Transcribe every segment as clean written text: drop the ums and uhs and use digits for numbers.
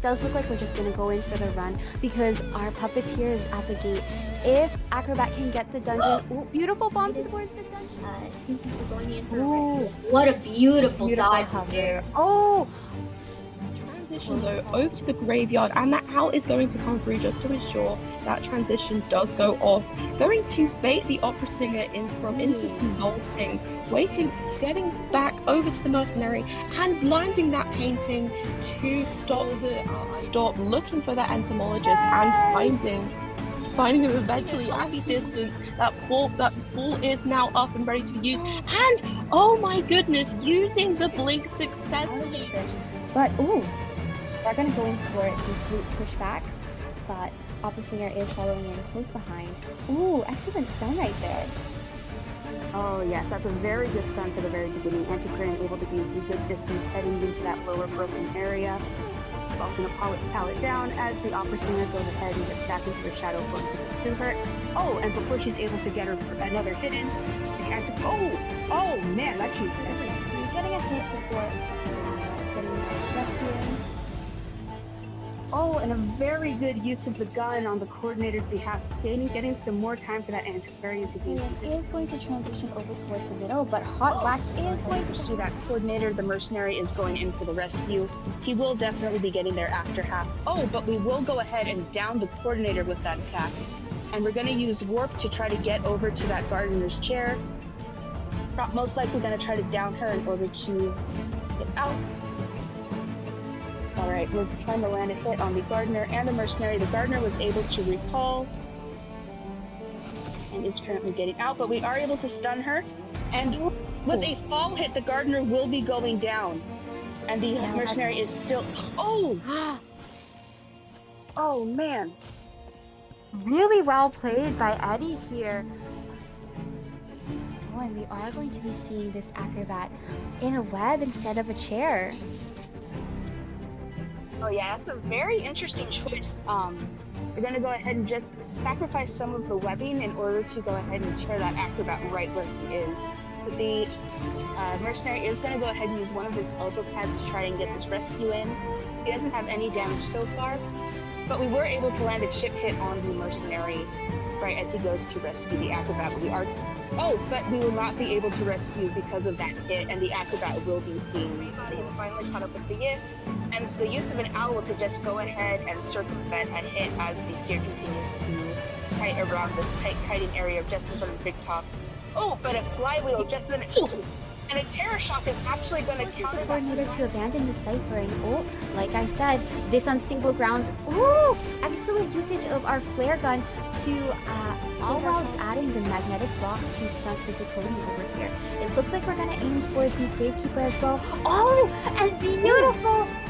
does look like we're just going to go in for the run because our puppeteer is at the gate. If Acrobat can get the dungeon, ooh, beautiful bomb towards the dungeon. Some people going in for a rescue. What a beautiful dodge there. Oh! Transition though over to the graveyard, and that owl is going to come through just to ensure that transition does go off. Going to bait the opera singer into some bolting, waiting, getting back over to the mercenary and landing that painting to stop looking for that entomologist and finding him eventually at the distance. That ball is now up and ready to be used, and oh my goodness, using the blink successfully. But ooh, they're gonna go in for the flute pushback, but opera singer is following in close behind. Ooh, excellent stun right there. Oh yes, that's a very good stun for the very beginning. Antiquarian able to gain some good distance heading into that lower broken area. Vaulting a pallet down as the opera singer goes ahead and gets back into the shadow going to pursue her. Oh, and before she's able to get her another hit in, oh man, that changed everything. He's getting a hit before getting a rescue. Oh, and a very good use of the gun on the coordinator's behalf, getting some more time for that antiquarian to gain. He is going to transition over towards the middle, but Hot Wax is going to pursue that coordinator. The mercenary is going in for the rescue. He will definitely be getting there after half. Oh, but we will go ahead and down the coordinator with that attack. And we're going to use Warp to try to get over to that gardener's chair. Most likely going to try to down her in order to get out. Alright, we're trying to land a hit on the gardener and the mercenary. The gardener was able to recall and is currently getting out, but we are able to stun her. And with a fall hit, the gardener will be going down. And the mercenary is still... Oh! Oh, man. Really well played by Eddie here. Oh, and we are going to be seeing this acrobat in a web instead of a chair. Oh yeah, that's a very interesting choice. We're going to go ahead and just sacrifice some of the webbing in order to go ahead and chair that acrobat right where he is. But the mercenary is going to go ahead and use one of his elbow pads to try and get this rescue in. He doesn't have any damage so far, but we were able to land a chip hit on the mercenary right as he goes to rescue the acrobat. But we will not be able to rescue because of that hit, and the acrobat will be seen. Everybody is finally caught up with the gift, and the use of an owl to just go ahead and circumvent a hit as the seer continues to kite around this tight kiting area just in front of the big top. Oh, but a flywheel just then, and a terror shock is actually going to counter that. Coordinator to abandon the cipher, and oh, like I said, this unstable ground. Ooh, excellent usage of our flare gun to all while adding the magnetic block to stunt the decoding over here. It looks like we're gonna aim for the Gravekeeper as well. Oh, and the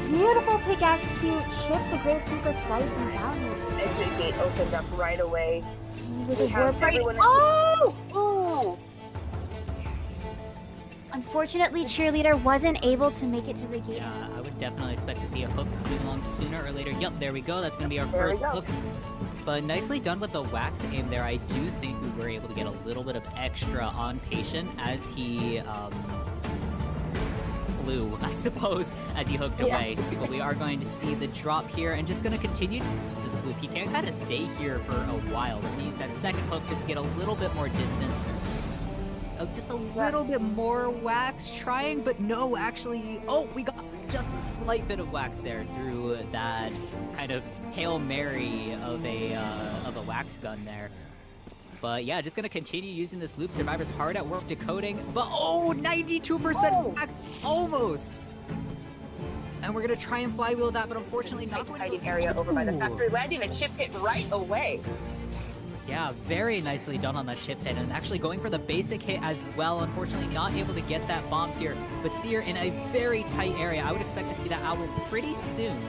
beautiful pickaxe to chip the Gravekeeper twice and down. Exit gate opened up right away. With a warp right. Oh! Unfortunately, Cheerleader wasn't able to make it to the gate. Yeah, I would definitely expect to see a hook coming along sooner or later. Yup, there we go. That's going to be our first hook. But nicely done with the wax aim there. I do think we were able to get a little bit of extra on Patient as he flew, I suppose, as he hooked away. But we are going to see the drop here and just going to continue to use this loop. He can kind of stay here for a while. We're going to use that second hook just to get a little bit more distance. Just a little bit more wax trying, but no, actually, oh, we got just a slight bit of wax there through that kind of Hail Mary of a wax gun there. But yeah, just gonna continue using this loop. Survivor's hard at work decoding, but oh, 92% wax, almost. And we're gonna try and flywheel that, but unfortunately not going to area over by the factory, landing a chip hit right away. Yeah, very nicely done on that chip hit, and actually going for the basic hit as well. Unfortunately, not able to get that bomb here, but Seer in a very tight area. I would expect to see that owl pretty soon,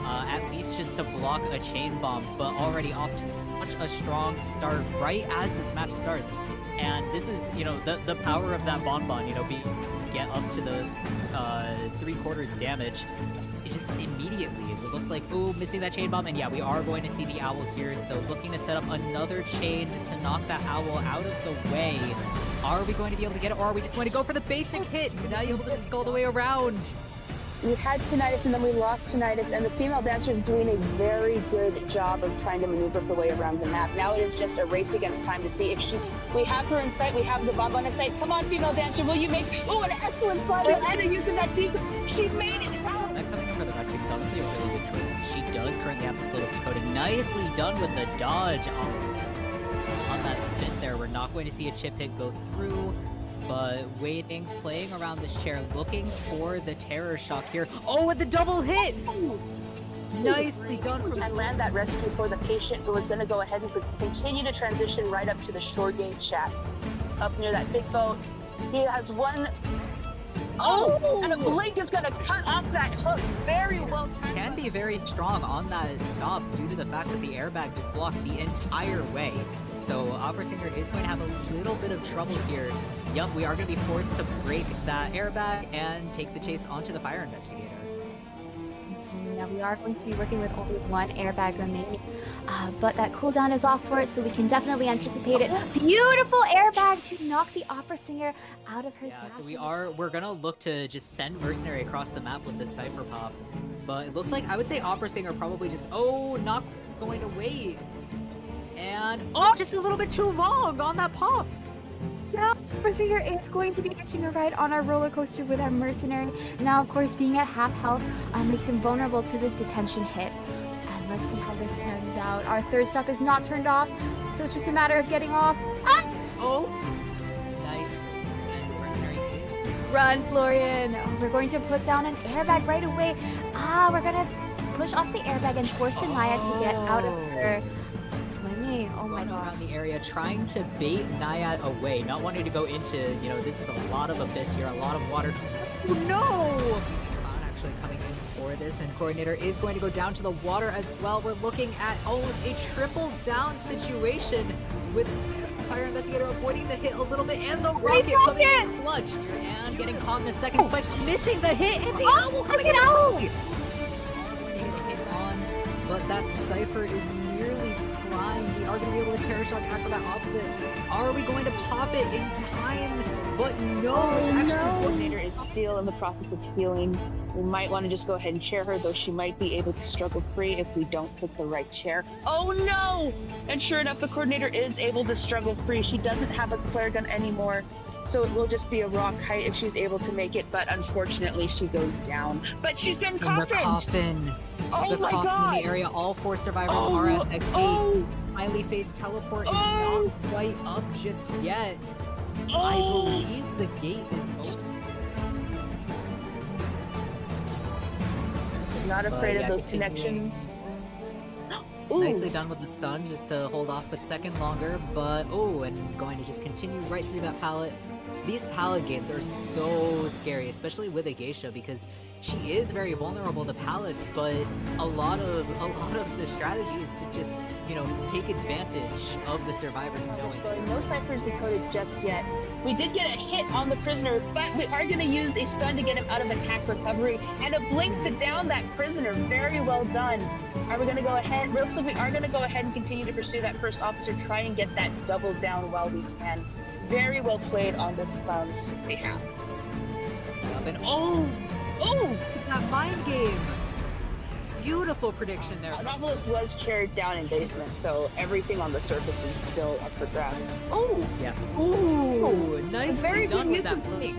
at least just to block a chain bomb, but already off to such a strong start right as this match starts. And this is, you know, the power of that bonbon, you know, get up to the 3/4 damage. It just immediately, it looks like, ooh, missing that chain bomb, and yeah, we are going to see the owl here, so looking to set up another chain just to knock that owl out of the way. Are we going to be able to get it, or are we just going to go for the basic hit? Now you're able to go all the way around. we had tinnitus and then we lost tinnitus, and the female dancer is doing a very good job of trying to maneuver her way around the map. Now it is just a race against time to see if we have her in sight, we have the bonbon in sight. Come on, female dancer, will you make, oh, an excellent flywheel, and using that deep, she made it. That coming over the rescue is obviously a really good choice. She does currently have the slowest decoding. Nicely done with the dodge on that spin there. We're not going to see a chip hit go through, but waiting, playing around this chair, looking for the terror shock here. Oh, and the double hit! Nicely done from and land that rescue for the patient, who was going to go ahead and continue to transition right up to the shore gate shack, up near that big boat. He has one. Oh, and a blink is going to cut off that hook. Very well timed. Can be very strong on that stop due to the fact that the airbag just blocks the entire way. So Opera Singer is going to have a little bit of trouble here. Yup, we are going to be forced to break that airbag and take the chase onto the fire investigator. Now we are going to be working with only one airbag remaining, but that cooldown is off for it, so we can definitely anticipate it. Beautiful airbag to knock the Opera Singer out of her dash. So we're gonna look to just send Mercenary across the map with this Cypher Pop, but it looks like I would say Opera Singer probably just not going to wait, and just a little bit too long on that pop. Now, Opera Singer is going to be catching a ride on our roller coaster with our Mercenary. Now, of course, being at half health makes him vulnerable to this detention hit. And let's see how this pans out. Our third stop is not turned off, so it's just a matter of getting off. Oh, nice. And Mercenary is... Run, Florian. We're going to put down an airbag right away. We're going to push off the airbag and force the Naya to get out of her. Oh my god. Around the area, trying to bait Naiad away, not wanting to go into, this is a lot of abyss here, a lot of water. Oh no! Not actually coming in for this, and Coordinator is going to go down to the water as well. We're looking at almost a triple down situation with Fire Investigator avoiding the hit a little bit, and the rocket coming in clutch, and getting caught in the second spike, missing the hit, and the owl coming out! Hit on, but that Cypher is nearly primed. We are going to be able to terror shock Acrobat off of it. Are we going to pop it in time? But no, it's actually The Coordinator is still in the process of healing. We might want to just go ahead and chair her, though she might be able to struggle free if we don't pick the right chair. Oh no! And sure enough, the Coordinator is able to struggle free. She doesn't have a flare gun anymore, so it will just be a rock height if she's able to make it, but unfortunately she goes down. But she's been coffined! The coffin. Oh the my coffin god! in the area. All 4 survivors are at the gate. Highly phased teleport is not quite up just yet. I believe the gate is open. Not afraid of those connections. Nicely done with the stun, just to hold off a second longer, but and going to just continue right through that pallet. These pallet games are so scary, especially with a geisha, because she is very vulnerable to pallets, but a lot of the strategy is to just, take advantage of the survivors. No ciphers decoded just yet. We did get a hit on the prisoner, but we are going to use a stun to get him out of attack recovery, and a blink to down that prisoner. Very well done. Are we going to go ahead? Looks like we are going to go ahead and continue to pursue that first officer, try and get that double down while we can. Very well played on this clown's behalf. That mind game! Beautiful prediction there. Novelist was chaired down in basement, so everything on the surface is still up for grabs. Nicely done with that blink.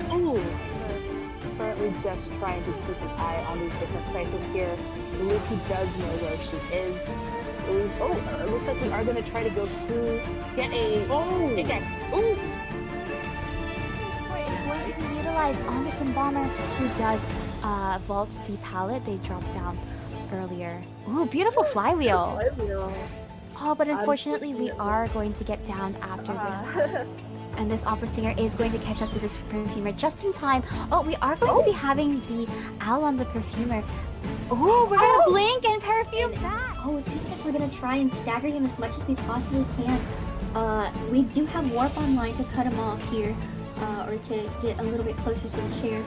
Currently just trying to keep an eye on these different ciphers here. I believe he does know where she is. It looks like we are going to try to go through, get a pickaxe. It's going to be utilized on this embalmer, who does vault the pallet they dropped down earlier. Ooh, beautiful flywheel. Oh, but unfortunately we are going to get down after this. And this Opera Singer is going to catch up to this Perfumer just in time. We are going to be having the owl on the Perfumer. Oh, we're going to blink and perfume that. It seems like we're going to try and stagger him as much as we possibly can. We do have Warp online to cut him off here, or to get a little bit closer to the chair.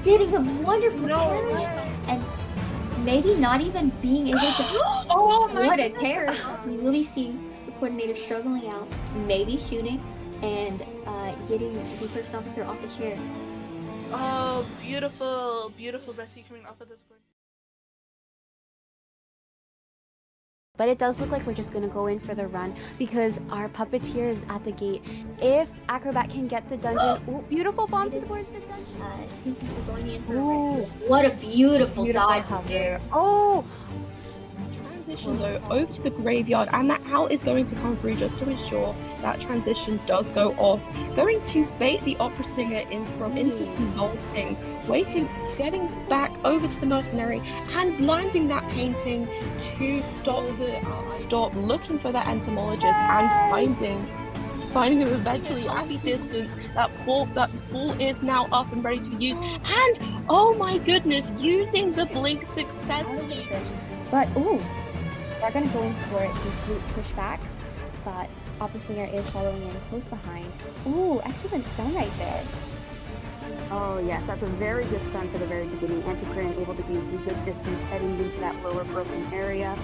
Getting a wonderful terror, and maybe not even being able to. What a terror! We will be seeing the Coordinator struggling out, maybe shooting, and getting the first officer off the chair. Oh, beautiful, beautiful rescue coming off of this one. But it does look like we're just gonna go in for the run because our puppeteer is at the gate. If Acrobat can get the dungeon, ooh, beautiful bomb towards the dungeon. It seems like we're going in for a Ooh. rescue. What a beautiful dodge hover. there. Oh, Transition though over to the graveyard, and that owl is going to come through just to ensure that transition does go off. Going to bait the opera singer in from into some bolting, waiting, getting back over to the mercenary and landing that painting to stop looking for that entomologist and finding him eventually at the distance. That ball is now up and ready to be used, and oh my goodness, using the blink successfully. but ooh, they're gonna go in for the flute pushback, but opera singer is following in close behind. Ooh, excellent stun right there. Oh yes, that's a very good stun for the very beginning. Antiquarian able to gain some good distance heading into that lower broken area.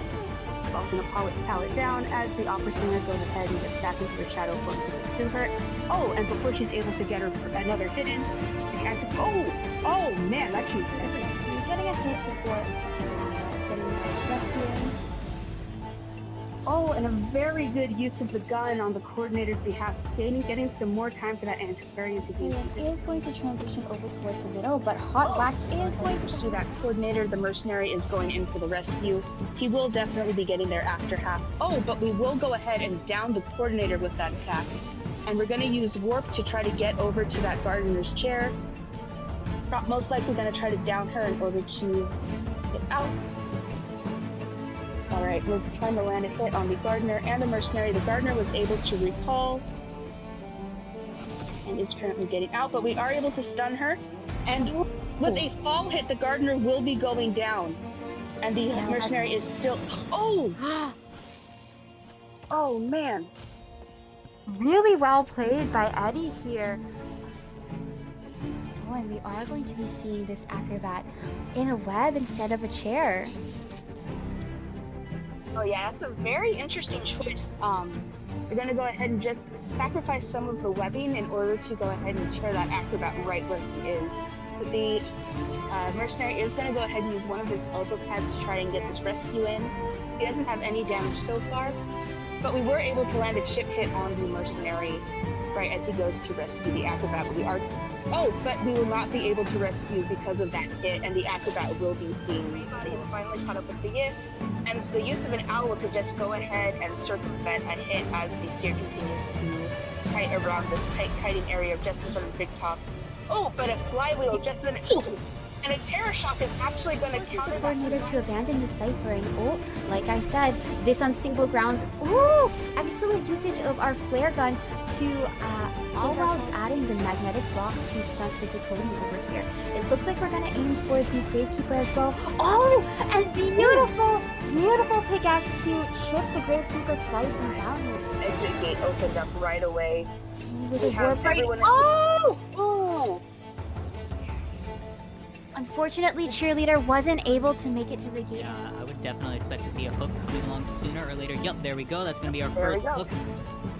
Vaulting a pallet down as the opera singer goes ahead and gets back into the shadow form to pursue her. Oh, and before she's able to get her another hit in, oh man, that changed everything. He's getting a hit before getting the rescue. Oh, and a very good use of the gun on the coordinator's behalf, getting some more time for that antiquarian to gain some He is going to transition over towards the middle, but Hot Wax is going to pursue that coordinator. The mercenary is going in for the rescue. He will definitely be getting there after half. Oh, but we will go ahead and down the coordinator with that attack. And we're going to use Warp to try to get over to that gardener's chair. Most likely going to try to down her in order to get out. Alright, we're trying to land a hit on the gardener and the mercenary. The gardener was able to recall and is currently getting out, but we are able to stun her. And with a fall hit, the gardener will be going down. And the mercenary is still... Oh! Oh, man. really well played by Eddie here. Oh, and we are going to be seeing this acrobat in a web instead of a chair. Oh yeah, that's a very interesting choice. We're gonna go ahead and just sacrifice some of the webbing in order to go ahead and chair that acrobat right where he is. But the mercenary is gonna go ahead and use one of his elbow pads to try and get this rescue in. He doesn't have any damage so far, but we were able to land a chip hit on the mercenary right as he goes to rescue the acrobat. But we will not be able to rescue because of that hit, and the acrobat will be seen. Everybody is finally caught up with the if, and the use of an owl to just go ahead and circumvent a hit as the seer continues to kite around this tight kiting area just in front of the big top. Oh, but a flywheel just then. And a terror shock is actually going to counter that. In order to abandon the cipher, and oh, like I said, this unstable ground. Ooh, excellent usage of our flare gun to all while adding the magnetic block to stunt the decoding over here. It looks like we're gonna aim for the Gravekeeper as well. Oh, and beautiful, beautiful pickaxe to chip the Gravekeeper twice and down. Exit gate opened up right away. With a warp right. Oh! Unfortunately, Cheerleader wasn't able to make it to the gate. Yeah, I would definitely expect to see a hook coming along sooner or later. Yep, there we go. That's going to be our first hook.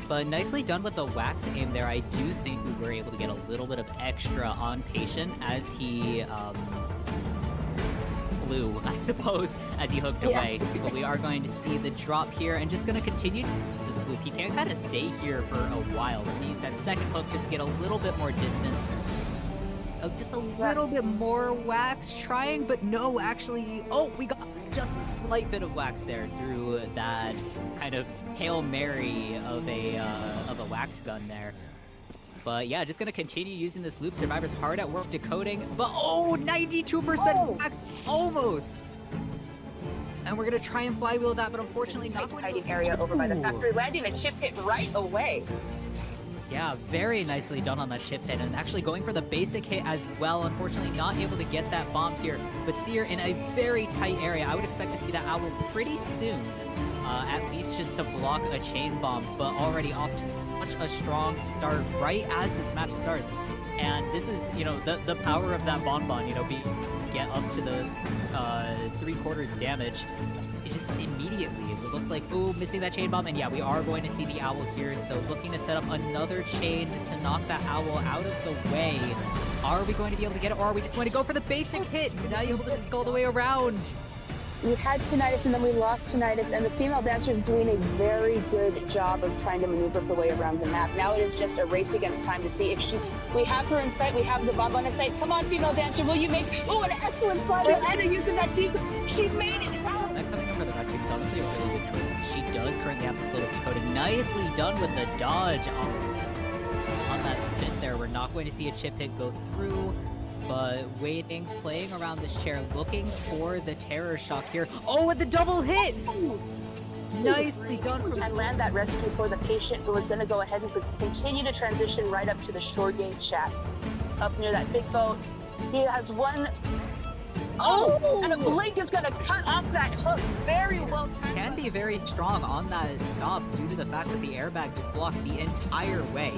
But nicely done with the wax aim there. I do think we were able to get a little bit of extra on Patient as he flew, I suppose, as he hooked away. But we are going to see the drop here and just going to continue to use this loop. He can kind of stay here for a while. We're going to use that second hook just to get a little bit more distance. Just a little bit more wax trying, but no, actually, oh, we got just a slight bit of wax there through that kind of Hail Mary of a wax gun there. But yeah, just gonna continue using this loop. Survivor's hard at work decoding, but oh, 92% wax, almost. And we're gonna try and flywheel that, but unfortunately not. Hiding area over by the factory, landing a chip hit right away. Yeah, very nicely done on that chip hit, and actually going for the basic hit as well. Unfortunately, not able to get that bomb here, but Seer in a very tight area. I would expect to see that owl pretty soon, at least just to block a chain bomb, but already off to such a strong start right as this match starts. And this is, you know, the power of that bonbon, you know, get up to the 3/4 damage. It just immediately, it looks like, ooh, missing that chain bomb, and yeah, we are going to see the owl here, so looking to set up another chain just to knock that owl out of the way. Are we going to be able to get it, or are we just going to go for the basic hit? Nice, let's go all the way around. We had tinnitus and then we lost tinnitus, and the female dancer is doing a very good job of trying to maneuver her way around the map. Now it is just a race against time to see if we have her in sight, we have the bonbon in sight. Come on, female dancer, will you make, an excellent fly with Anna using that deep, she made it out. That coming up for the rescue is honestly a really good choice. She does currently have the slowest Dakota. Nicely done with the dodge on that spin there. We're not going to see a chip hit go through. But waiting, playing around this chair, looking for the terror shock here. Oh, and the double hit! Nicely done. And land that rescue for the patient who was going to go ahead and continue to transition right up to the shore gate shaft. Up near that big boat. He has one. Oh! And a blink is going to cut off that hook. Very well timed. Can be very strong on that stop due to the fact that the airbag just blocks the entire way.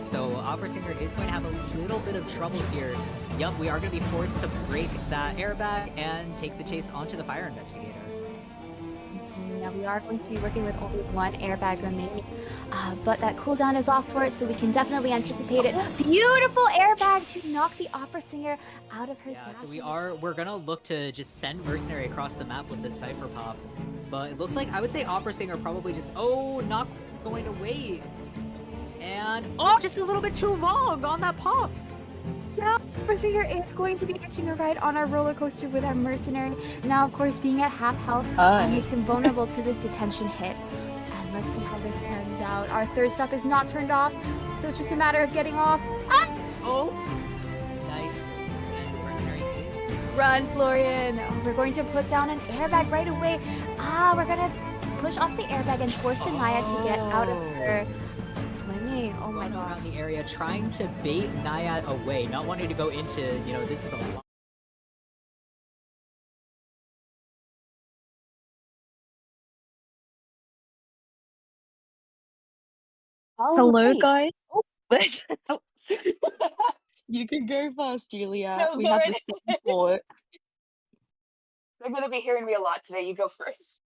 So Opera Singer is going to have a little bit of trouble here. Yup, we are going to be forced to break that airbag and take the chase onto the fire investigator. Now we are going to be working with only one airbag remaining, but that cooldown is off for it, so we can definitely anticipate it. Beautiful airbag to knock the Opera Singer out of her Yeah, so dash. we're gonna look to just send Mercenary across the map with this Cypher Pop. But it looks like, I would say Opera Singer probably just, not going to wait. And, just a little bit too long on that pop. Yeah, Opera Singer is going to be catching a ride on our roller coaster with our Mercenary. Now, of course, being at half health makes him vulnerable to this detention hit. And let's see how this pans out. Our third stop is not turned off, so it's just a matter of getting off. Oh, nice. And Mercenary is... Run, Florian. Oh, we're going to put down an airbag right away. We're going to push off the airbag and force the Naya to get out of her swimming. Oh my Running god. around the area, trying to bait Naiad away, not wanting to go into, this is a lot. Hello, guys. Oh. You can go first, Julia. No, We go have right the same thought. They're going to be hearing me a lot today. You go first.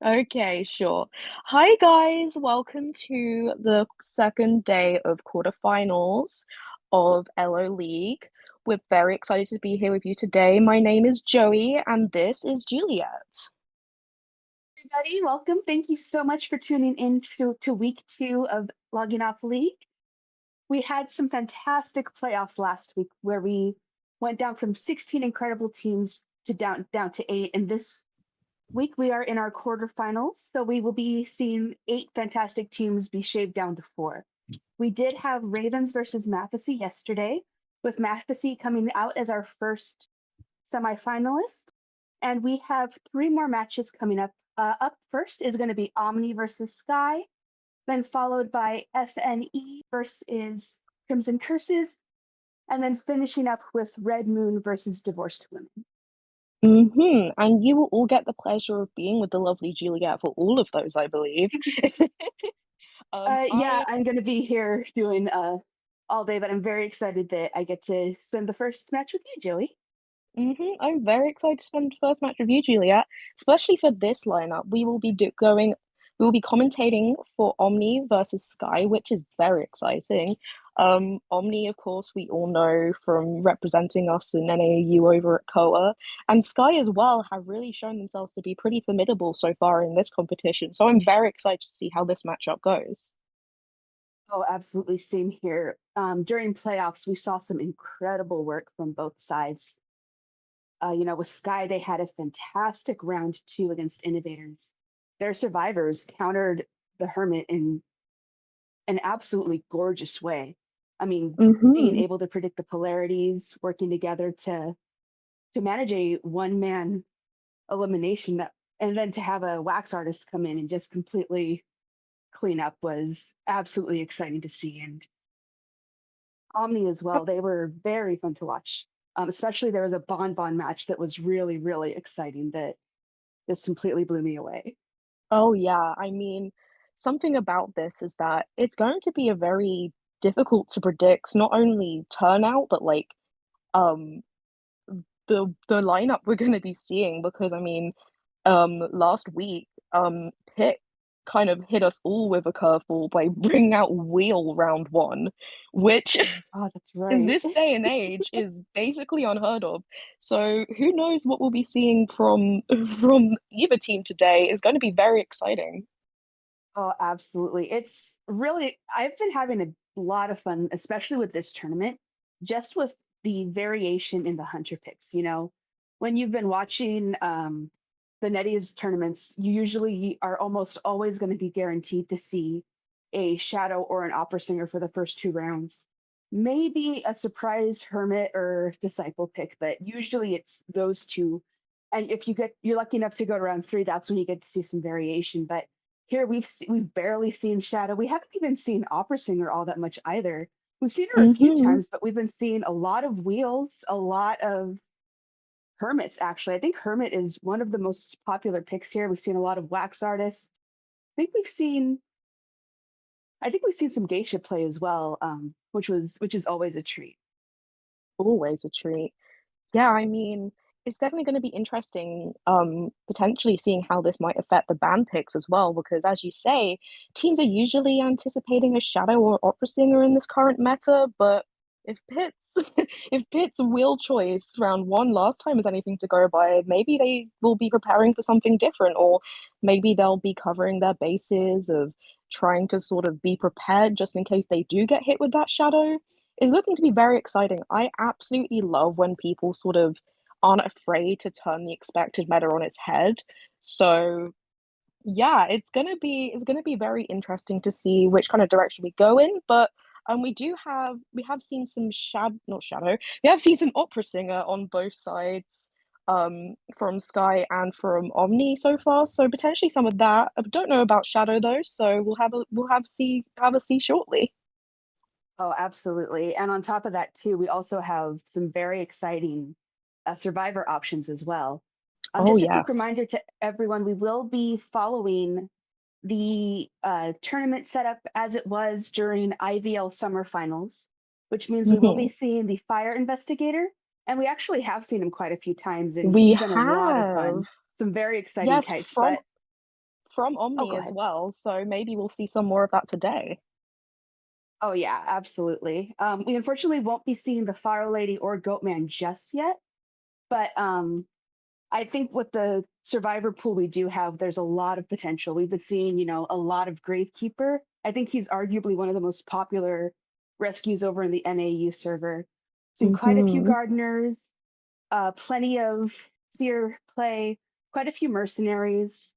Okay, sure. Hi, guys. Welcome to the second day of quarterfinals of LO League. We're very excited to be here with you today. My name is Joey, and this is Juliet. Everybody, welcome. Thank you so much for tuning in to week 2 of Logging Off League. We had some fantastic playoffs last week where we went down from 16 incredible teams to down to 8, and this week we are in our quarterfinals, so we will be seeing 8 fantastic teams be shaved down to 4. We did have Ravens versus Mathesy yesterday, with Mathesy coming out as our first semifinalist, and we have 3 more matches coming up. Up first is going to be Omni versus Sky, then followed by FNE versus Crimson Curses, and then finishing up with Red Moon versus Divorced Women. And you will all get the pleasure of being with the lovely Juliet for all of those, I believe. Yeah, I'm going to be here doing all day, but I'm very excited that I get to spend the first match with you, Joey. I'm very excited to spend the first match with you, Juliet, especially for this lineup. We will be commentating for Omni versus Sky, which is very exciting. Omni, of course, we all know from representing us in NAAU over at COA, and Sky as well have really shown themselves to be pretty formidable so far in this competition. So I'm very excited to see how this matchup goes. Oh, absolutely. Same here. During playoffs, we saw some incredible work from both sides. With Sky, they had a fantastic round 2 against Innovators. Their survivors countered the Hermit in an absolutely gorgeous way. I mean, being able to predict the polarities, working together to manage a one-man elimination, and then to have a wax artist come in and just completely clean up was absolutely exciting to see. And Omni as well, they were very fun to watch. Especially there was a bonbon match that was really, really exciting that just completely blew me away. Oh, yeah. I mean, something about this is that it's going to be a very difficult to predict, not only turnout, but the lineup we're going to be seeing, because I mean, last week, Pitt kind of hit us all with a curveball by bringing out Wheel round one, which Oh, that's in right. this day and age is basically unheard of. So who knows what we'll be seeing from either team today is going to be very exciting. Oh, absolutely. It's really, I've been having a lot of fun, especially with this tournament, just with the variation in the hunter picks. When you've been watching the NetEase tournaments, you usually are almost always going to be guaranteed to see a Shadow or an Opera Singer for the first 2 rounds. Maybe a surprise Hermit or Disciple pick, but usually it's those two. And if you're lucky enough to go to round 3, that's when you get to see some variation. But here we've barely seen Shadow. We haven't even seen Opera Singer all that much either. We've seen her a few Hmm. times, but we've been seeing a lot of Wheels, a lot of Hermits actually. I think Hermit is one of the most popular picks here. We've seen a lot of Wax Artists. I think we've seen some Geisha play as well, which is always a treat. Always a treat. Yeah, I mean, it's definitely going to be interesting, potentially seeing how this might affect the band picks as well, because as you say, teams are usually anticipating a Shadow or Opera Singer in this current meta, but if Pitt's if Pitt's wheel choice round one last time is anything to go by, maybe they will be preparing for something different, or maybe they'll be covering their bases of trying to sort of be prepared just in case they do get hit with that Shadow is looking to be very exciting. I absolutely love when people sort of aren't afraid to turn the expected meta on its head. So yeah, it's gonna be very interesting to see which kind of direction we go in. But we have seen some not shadow we have seen some opera singer on both sides from Sky and from Omni so far. So potentially some of that. I don't know about Shadow though, so we'll have a see shortly. Oh, absolutely. And on top of that, too, we also have some very exciting survivor options as well. Oh Just a quick yes. reminder to everyone, we will be following the tournament setup as it was during IVL Summer Finals, which means we will be Hmm. seeing the Fire Investigator. And we actually have seen him quite a few times, and We he's been a lot of have. fun. Some very exciting Yes, kites, from but from oh, Omni go as ahead. well. So maybe we'll see some more of that today. Oh, yeah, absolutely. We unfortunately won't be seeing the Fire Lady or Goatman just yet, but I think with the survivor pool we do have, there's a lot of potential. We've been seeing, a lot of Gravekeeper. I think he's arguably one of the most popular rescues over in the NAU server. Seen quite a few Hmm. gardeners, plenty of seer play, quite a few mercenaries.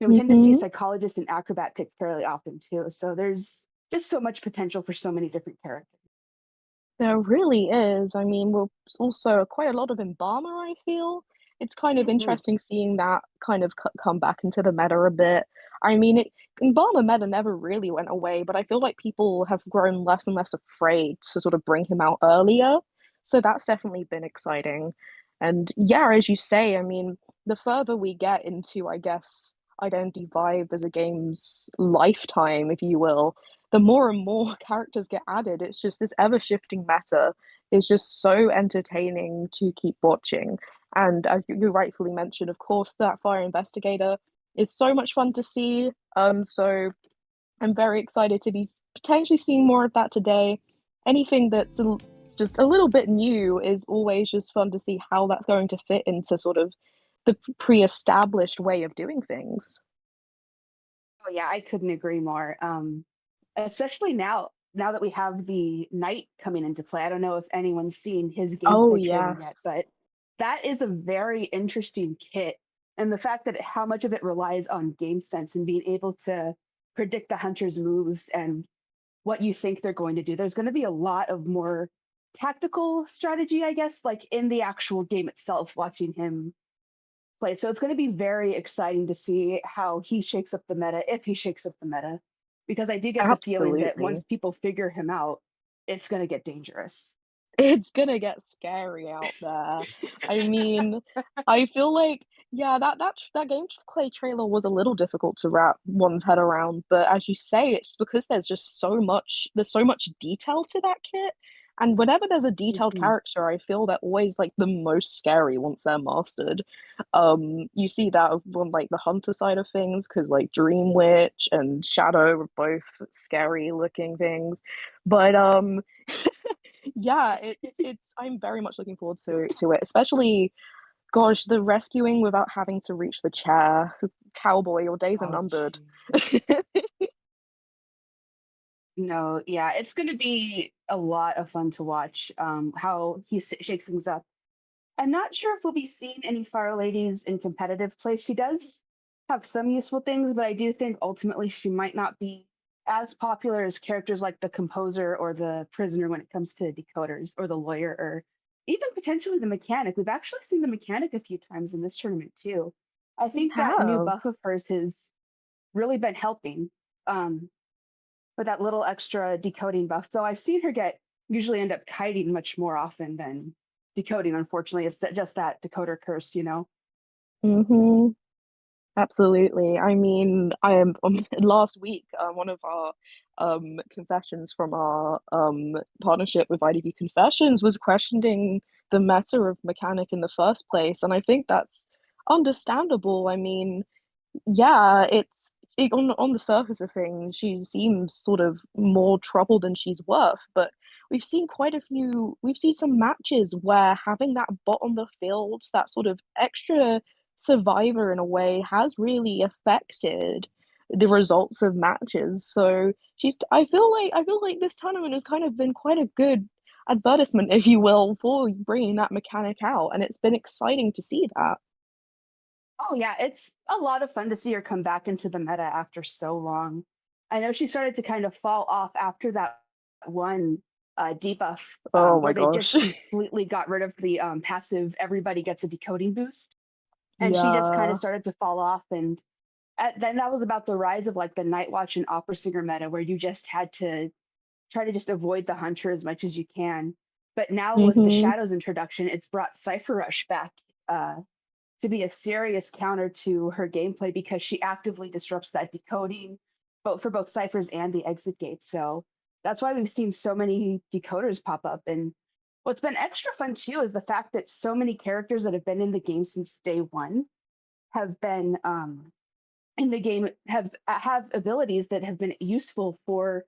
We tend to see Hmm. psychologists and acrobat picked fairly often too. So there's just so much potential for so many different characters. There really is. I mean, we're also quite a lot of Embalmer, I feel. It's kind of Hmm. interesting seeing that kind of come back into the meta a bit. I mean, Embalmer meta never really went away, but I feel like people have grown less and less afraid to sort of bring him out earlier. So that's definitely been exciting. And yeah, as you say, I mean, the further we get into, I guess, Identity Vive as a game's lifetime, if you will, the more and more characters get added. It's just this ever shifting meta is just so entertaining to keep watching. And as you rightfully mentioned, of course, that Fire Investigator is so much fun to see. So I'm very excited to be potentially seeing more of that today. Anything that's just a little bit new is always just fun to see how that's going to fit into sort of the pre-established way of doing things. Oh yeah, I couldn't agree more. Especially now that we have the knight coming into play. I don't know if anyone's seen his Oh gameplay trailer yet, yes. but that is a very interesting kit. And the fact that how much of it relies on game sense and being able to predict the hunter's moves and what you think they're going to do. There's going to be a lot of more tactical strategy, I guess, like in the actual game itself, watching him play. So it's going to be very exciting to see how he shakes up the meta, if he shakes up the meta, because I do get the feeling that Absolutely. once people figure him out, it's going to get dangerous. It's gonna get scary out there. I mean, I feel like yeah, that gameplay trailer was a little difficult to wrap one's head around, but as you say, it's because there's so much detail to that kit, And whenever there's a detailed Mhm. character, I feel they're always like the most scary once they're mastered. You see that on like the hunter side of things, because like Dream Witch and Shadow are both scary looking things. But yeah, it's I'm very much looking forward to it, especially gosh, the rescuing without having to reach the chair. Cowboy, your days are Oh, numbered. jeez. No, yeah, it's going to be a lot of fun to watch how he shakes things up. I'm not sure if we'll be seeing any Fire Ladies in competitive play. She does have some useful things, but I do think ultimately she might not be as popular as characters like the composer or the prisoner when it comes to decoders or the lawyer or even potentially the mechanic. We've actually seen the mechanic a few times in this tournament too. I We think that new have. buff of hers has really been helping. Um, with that little extra decoding buff. Though I've seen her get usually end up kiting much more often than decoding. Unfortunately, it's just that decoder curse, you know. Mm-hmm. Absolutely. I mean, I am last week, one of our confessions from our partnership with IDV Confessions was questioning the meta of mechanic in the first place, and I think that's understandable. I mean, yeah, on the surface of things, she seems sort of more trouble than she's worth, but we've seen some matches where having that bot on the field, that sort of extra survivor in a way, has really affected the results of matches. So I feel like this tournament has kind of been quite a good advertisement, if you will, for bringing that mechanic out, and it's been exciting to see that. Oh yeah, it's a lot of fun to see her come back into the meta after so long. I know she started to kind of fall off after that one debuff Oh my where they gosh. just completely got rid of the passive everybody gets a decoding boost, and she just kind of Yeah. started to fall off. And then that was about the rise of like the Night Watch and Opera Singer meta, where you just had to try to just avoid the hunter as much as you can. But now with the Mm-hmm. Shadows introduction, it's brought Cypher Rush back uh, to be a serious counter to her gameplay because she actively disrupts that decoding, both for both ciphers and the exit gates. So that's why we've seen so many decoders pop up. And what's been extra fun too is the fact that so many characters that have been in the game since day one have been in the game have abilities that have been useful for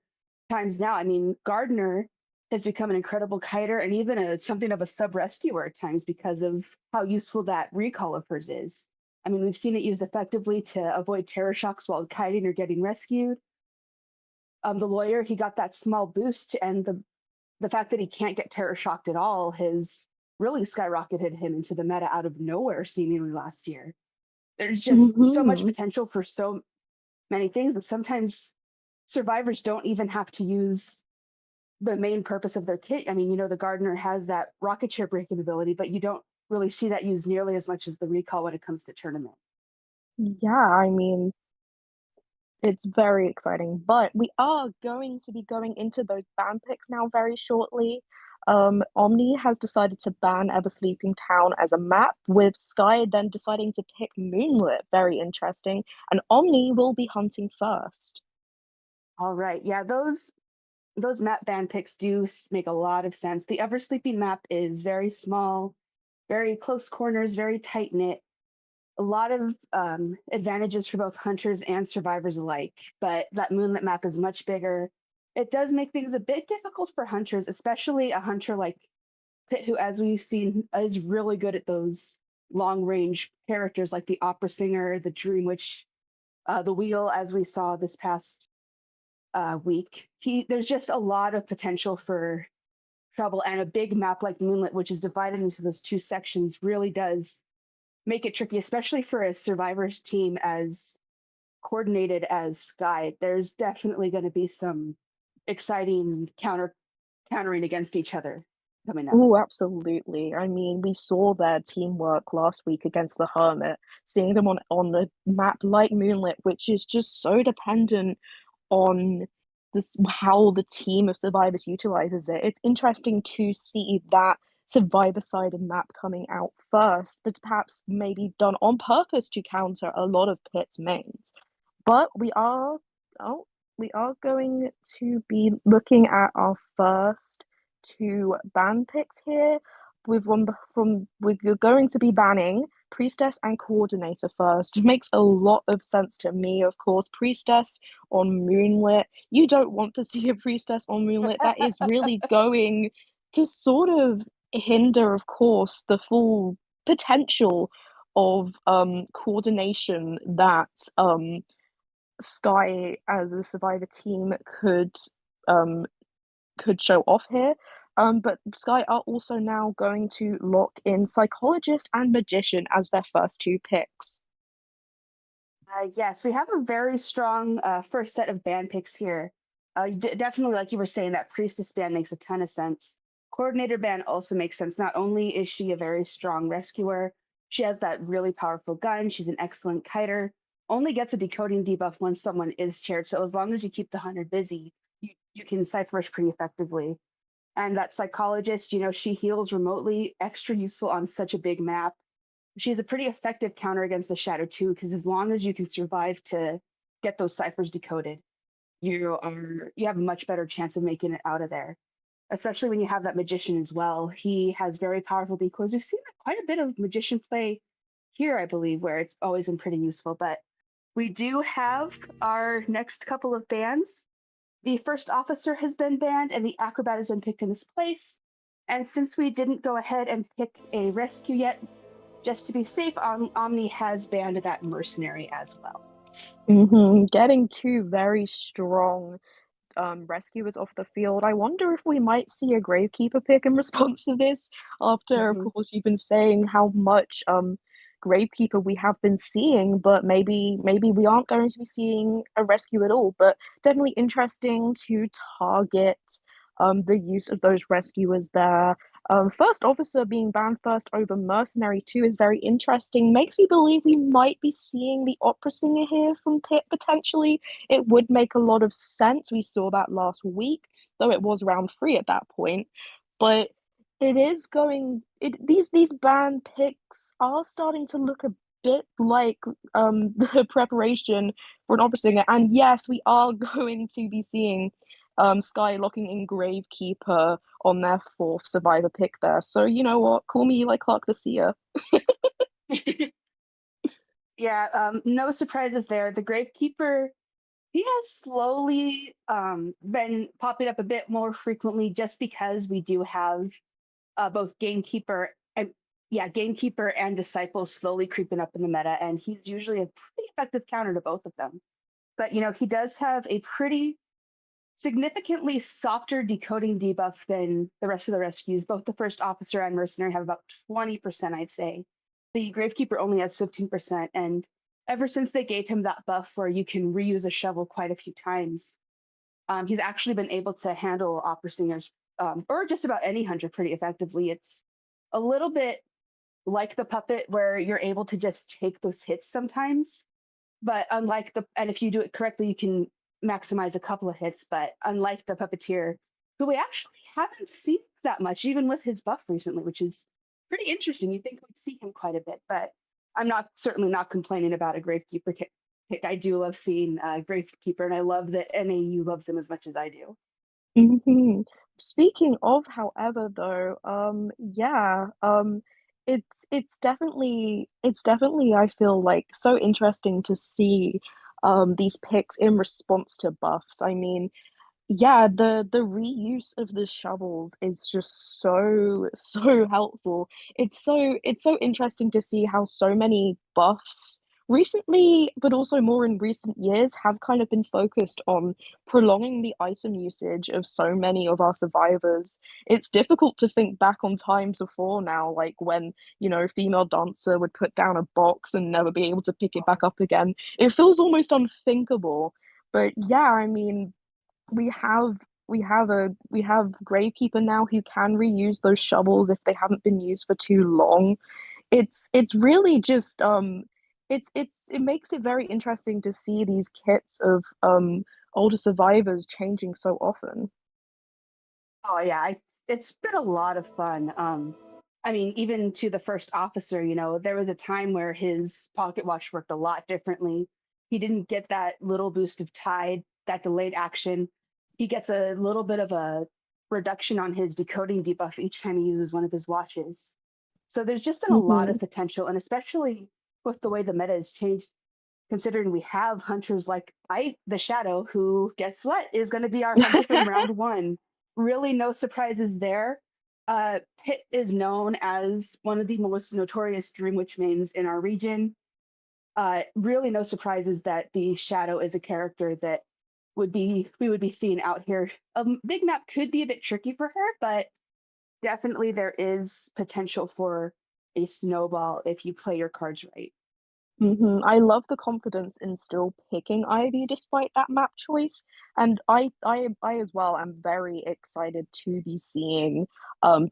times now. I mean, Gardner has become an incredible kiter and even something of a sub rescuer at times because of how useful that recall of hers is. I mean, we've seen it used effectively to avoid terror shocks while kiting or getting rescued. The lawyer, he got that small boost, and the fact that he can't get terror shocked at all has really skyrocketed him into the meta out of nowhere, seemingly last year. There's just so much Mm-hmm. potential for so many things that sometimes survivors don't even have to use the main purpose of their kit. I mean, you know, the Gardener has that rocket ship breaking ability, but you don't really see that used nearly as much as the recall when it comes to tournament. Yeah, I mean, it's very exciting, but we are going to be going into those ban picks now very shortly. Omni has decided to ban Ever Sleeping Town as a map, with Sky then deciding to pick Moonlit. Very interesting. And Omni will be hunting first. All right, yeah, those map ban picks do make a lot of sense. The Ever Sleeping map is very small, very close corners, very tight knit. A lot of advantages for both hunters and survivors alike, but that Moonlit map is much bigger. It does make things a bit difficult for hunters, especially a hunter like Pitt, who, as we've seen, is really good at those long range characters like the opera singer, the dream witch, the wheel, as we saw this past week. There's just a lot of potential for trouble, and a big map like Moonlit, which is divided into those two sections, really does make it tricky, especially for a survivors team as coordinated as Sky. There's definitely going to be some exciting countering against each other coming up. Oh, absolutely. I mean, we saw their teamwork last week against the Hermit, seeing them on the map like Moonlit, which is just so dependent on this how the team of survivors utilizes it. It's interesting to see that survivor sided map coming out first, but perhaps maybe done on purpose to counter a lot of Pitt's mains. But oh, we are going to be looking at our first two ban picks here. We're going to be banning Priestess and Coordinator first. It makes a lot of sense to me, of course. Priestess on Moonlit. You don't want to see a Priestess on Moonlit. That is really going to sort of hinder, of course, the full potential of coordination that Sky as a survivor team um could show off here. But Sky are also now going to lock in Psychologist and Magician as their first two picks. Yes, we have a very strong first set of band picks here. Definitely, like you were saying, that Priestess band makes a ton of sense. Coordinator band also makes sense. Not only is she a very strong rescuer, she has that really powerful gun. She's an excellent kiter. Only gets a decoding debuff when someone is chaired. So as long as you keep the hunter busy, you can cypherish pretty effectively. And that psychologist, she heals remotely, extra useful on such a big map. She's a pretty effective counter against the Shadow too, because as long as you can survive to get those ciphers decoded, you have a much better chance of making it out of there. Especially when you have that magician as well. He has very powerful decoys. We've seen quite a bit of magician play here, I believe, where it's always been pretty useful. But we do have our next couple of bans. The first officer has been banned, and the acrobat has been picked in his place. And since we didn't go ahead and pick a rescue yet, just to be safe, Omni has banned that mercenary as well. Getting two very strong rescuers off the field. I wonder if we might see a Gravekeeper pick in response to this, after, of course, you've been saying how much Gravekeeper we have been seeing, but maybe we aren't going to be seeing a rescue at all. But definitely interesting to target the use of those rescuers there. First officer being banned first over mercenary too is very interesting. Makes me believe we might be seeing the opera singer here from Pit potentially. It would make a lot of sense. We saw that last week, though it was round 3 at that point. But it is going. These ban picks are starting to look a bit like the preparation for an opera singer. And yes, we are going to be seeing Sky locking in Gravekeeper on their 4th survivor pick there. So you know what? Call me Eli Clark the Seer. Yeah, no surprises there. The Gravekeeper, he has slowly been popping up a bit more frequently just because we do have both Gamekeeper and Disciple slowly creeping up in the meta, and he's usually a pretty effective counter to both of them. But he does have a pretty significantly softer decoding debuff than the rest of the rescues. Both the first officer and mercenary have about 20%, I'd say. The Gravekeeper only has 15%, and ever since they gave him that buff where you can reuse a shovel quite a few times, he's actually been able to handle opera singers or just about any hunter pretty effectively. It's a little bit like the puppet where you're able to just take those hits sometimes, but and if you do it correctly, you can maximize a couple of hits. But unlike the puppeteer, who we actually haven't seen that much, even with his buff recently, which is pretty interesting. You think we'd see him quite a bit, but I'm certainly not complaining about a Gravekeeper pick. I do love seeing Gravekeeper, and I love that NAU loves him as much as I do. Speaking of, however, though, it's definitely I feel like so interesting to see these picks in response to buffs. I mean, yeah, the reuse of the shovels is just so helpful. It's so interesting to see how so many buffs recently, but also more in recent years, have kind of been focused on prolonging the item usage of so many of our survivors. It's difficult to think back on times before now, like when, female dancer would put down a box and never be able to pick it back up again. It feels almost unthinkable. But yeah, I mean, we have Gravekeeper now who can reuse those shovels if they haven't been used for too long. It's really just it makes it very interesting to see these kits of older survivors changing so often. Oh yeah, it's been a lot of fun. I mean, even to the first officer, there was a time where his pocket watch worked a lot differently. He didn't get that little boost of tide, that delayed action. He gets a little bit of a reduction on his decoding debuff each time he uses one of his watches. So there's just been a lot of potential, and especially with the way the meta has changed, considering we have hunters like the Shadow, who, guess what, is going to be our hunter from round one. Really no surprises there. Pitt is known as one of the most notorious Dream Witch mains in our region. Really no surprises that the Shadow is a character that we would be seeing out here. Big map could be a bit tricky for her, but definitely there is potential for a snowball if you play your cards right. I love the confidence in still picking Ivy despite that map choice, and I as well am very excited to be seeing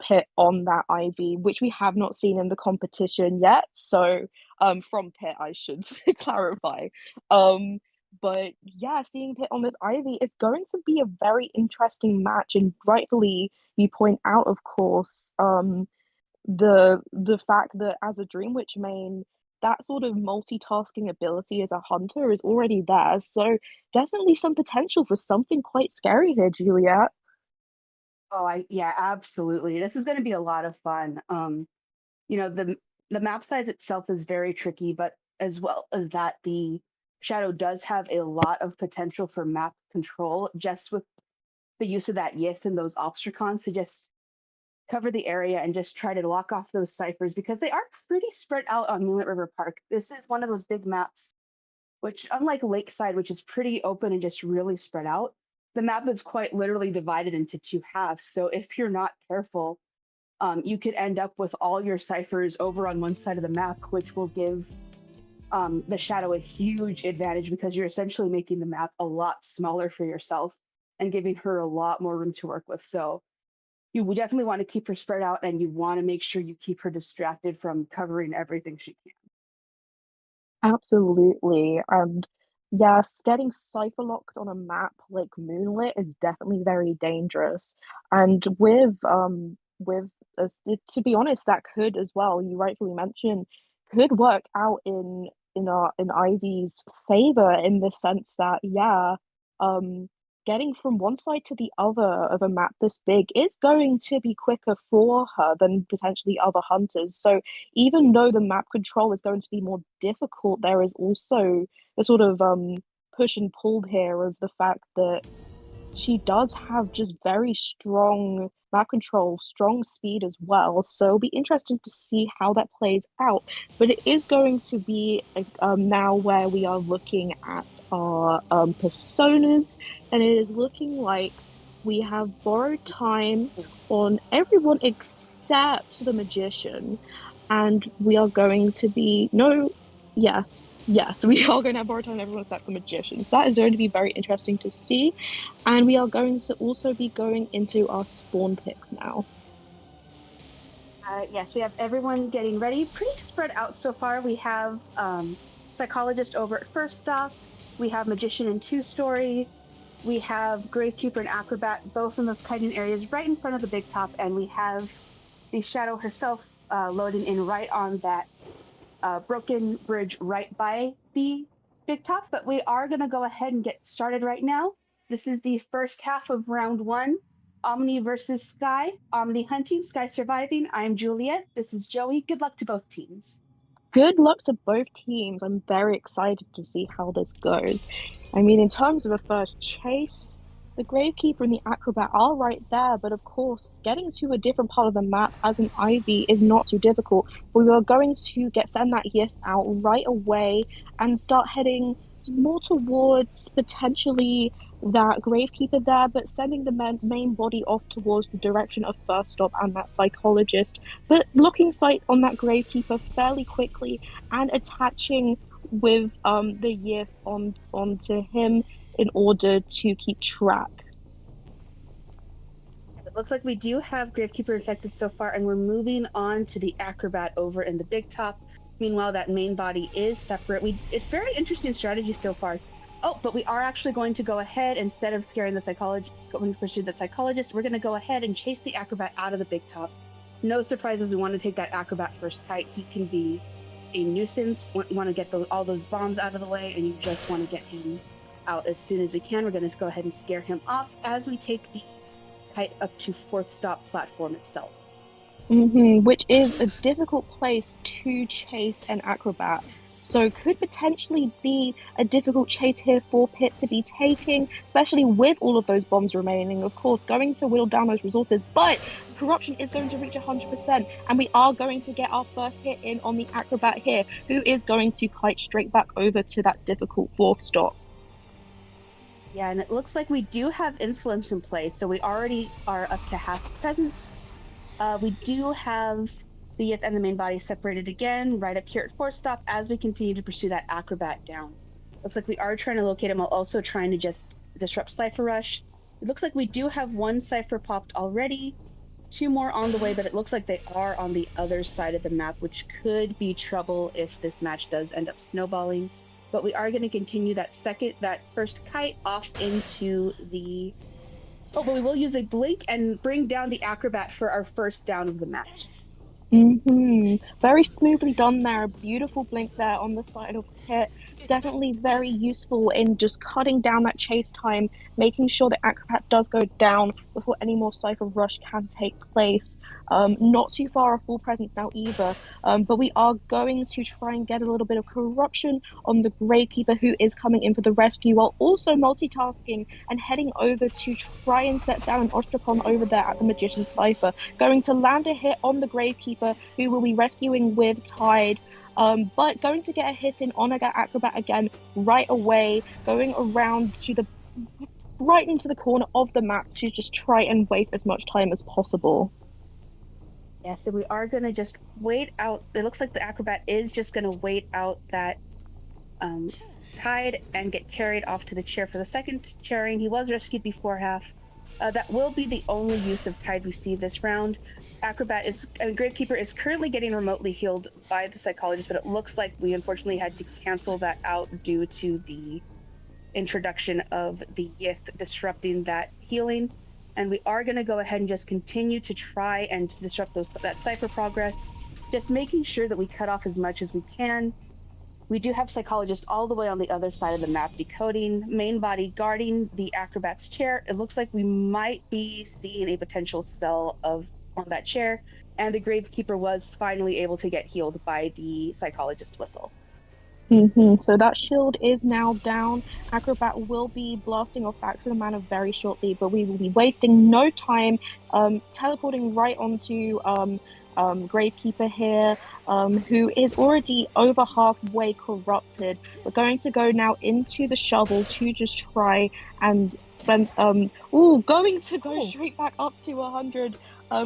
Pit on that Ivy, which we have not seen in the competition yet. So from Pit, I should clarify. But yeah, seeing Pit on this Ivy, it's going to be a very interesting match, and rightfully you point out, of course, the fact that as a Dream Witch main, that sort of multitasking ability as a hunter is already there. So definitely some potential for something quite scary here, Juliet. Oh, yeah, absolutely. This is going to be a lot of fun. The map size itself is very tricky, but as well as that, the Shadow does have a lot of potential for map control, just with the use of that Yith and those obstracons to just cover the area and just try to lock off those ciphers, because they are pretty spread out on Moonlit River Park. This is one of those big maps, which, unlike Lakeside, which is pretty open and just really spread out, the map is quite literally divided into two halves. So if you're not careful, you could end up with all your ciphers over on one side of the map, which will give the Shadow a huge advantage, because you're essentially making the map a lot smaller for yourself and giving her a lot more room to work with. So you would definitely want to keep her spread out, and you want to make sure you keep her distracted from covering everything she can. Absolutely. And yes, getting cipher locked on a map like Moonlit is definitely very dangerous. And with to be honest, that could as well, you rightfully mentioned, could work out in Ivy's favor, in the sense that yeah, getting from one side to the other of a map this big is going to be quicker for her than potentially other hunters. So even though the map control is going to be more difficult, there is also a sort of push and pull here of the fact that she does have just very strong map control, strong speed as well. So it'll be interesting to see how that plays out. But it is going to be now where we are looking at our personas, and it is looking like we have borrowed time on everyone except the magician, and we are going to be yes, we are going to have borrowed time on everyone except the magician. So that is going to be very interesting to see. And we are going to also be going into our spawn picks now. Yes, we have everyone getting ready. Pretty spread out so far. We have Psychologist over at first stop. We have Magician and two-story. We have Gravekeeper and Acrobat, both in those kiting areas right in front of the big top. And we have the Shadow herself loading in right on that broken bridge right by the big top. But we are going to go ahead and get started right now. This is the first half of round one. Omni versus Sky. Omni hunting, Sky surviving. I'm Juliet. This is Joey. Good luck to both teams. Good luck to both teams. I'm very excited to see how this goes. I mean, in terms of a first chase, the Gravekeeper and the Acrobat are right there, but of course, getting to a different part of the map as an Ivy is not too difficult. We are going to send that Yith out right away and start heading more towards potentially that Gravekeeper there, but sending the main body off towards the direction of first stop and that Psychologist, but locking sight on that Gravekeeper fairly quickly and attaching with the Yith onto him in order to keep track. It looks like we do have Gravekeeper infected so far, and we're moving on to the Acrobat over in the big top. Meanwhile, that main body is separate. It's very interesting strategy so far. Oh, but we are actually going to go ahead, instead of scaring the Psychologist, going to pursue the Psychologist, we're going to go ahead and chase the Acrobat out of the big top. No surprises, we want to take that Acrobat first kite. He can be a nuisance. We want to get all those bombs out of the way, and you just want to get him out as soon as we can. We're going to go ahead and scare him off as we take the kite up to 4th stop platform itself. Which is a difficult place to chase an acrobat. So could potentially be a difficult chase here for Pit to be taking, especially with all of those bombs remaining. Of course, going to whittle down those resources, but corruption is going to reach 100%, and we are going to get our first hit in on the acrobat here, who is going to kite straight back over to that difficult 4th stop. Yeah, and it looks like we do have insolence in place, so we already are up to half presence. We do have the Yith and the main body separated again, right up here at 4th stop, as we continue to pursue that acrobat down. Looks like we are trying to locate him while also trying to just disrupt Cypher Rush. It looks like we do have 1 Cypher popped already, 2 more on the way, but it looks like they are on the other side of the map, which could be trouble if this match does end up snowballing. But we are going to continue that first kite off into the... Oh, but we will use a blink and bring down the acrobat for our first down of the match. Very smoothly done there. A beautiful blink there on the side of Pit. Definitely very useful in just cutting down that chase time, making sure the acrobat does go down before any more Cypher Rush can take place. Not too far a full presence now either, but we are going to try and get a little bit of corruption on the Gravekeeper, who is coming in for the rescue, while also multitasking and heading over to try and set down an Ostracon over there at the Magician's Cypher. Going to land a hit on the Gravekeeper, who will be rescuing with Tide. But going to get a hit in on Acrobat again right away, going around to right into the corner of the map to just try and waste as much time as possible. Yeah, so we are going to just wait out. It looks like the Acrobat is just going to wait out that Tide and get carried off to the chair for the second chairing. He was rescued before half. That will be the only use of Tide we see this round. Gravekeeper is currently getting remotely healed by the Psychologist, but it looks like we unfortunately had to cancel that out due to the introduction of the Yith disrupting that healing. And we are going to go ahead and just continue to try and disrupt that Cypher progress, just making sure that we cut off as much as we can. We do have Psychologist all the way on the other side of the map decoding, main body guarding the Acrobat's chair. It looks like we might be seeing a potential sell on that chair, and the Gravekeeper was finally able to get healed by the Psychologist whistle. So that shield is now down. Acrobat will be blasting off back to the mana very shortly, but we will be wasting no time teleporting right onto Gravekeeper here, who is already over halfway corrupted. We're going to go now into the shovel to just try and going to go straight back up to 100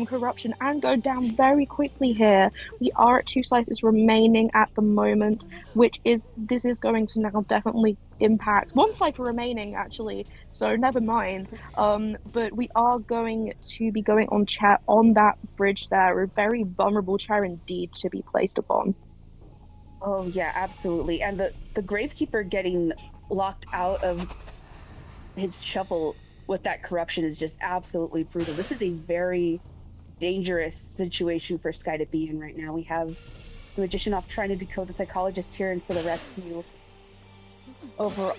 corruption and go down very quickly here. We are at 2 ciphers remaining at the moment, this is going to now definitely impact 1 cipher remaining actually, so never mind. But we are going to be going on chair on that bridge there, a very vulnerable chair indeed to be placed upon. Oh yeah, absolutely. And the Gravekeeper getting locked out of his shovel with that corruption is just absolutely brutal. This is a very dangerous situation for Sky to be in right now. We have the Magician off trying to decode the Psychologist here and for the rescue. Oh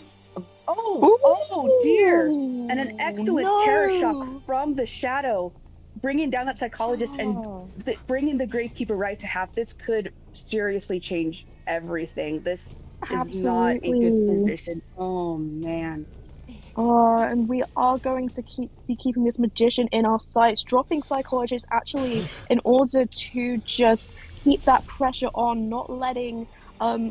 dear! And an excellent terror shock from the Shadow, bringing down that Psychologist and bringing the Gravekeeper right to half. This could seriously change everything. This is not a good position. Oh man. And we are going to be keeping this Magician in our sights, dropping Psychologist actually in order to just keep that pressure on, not letting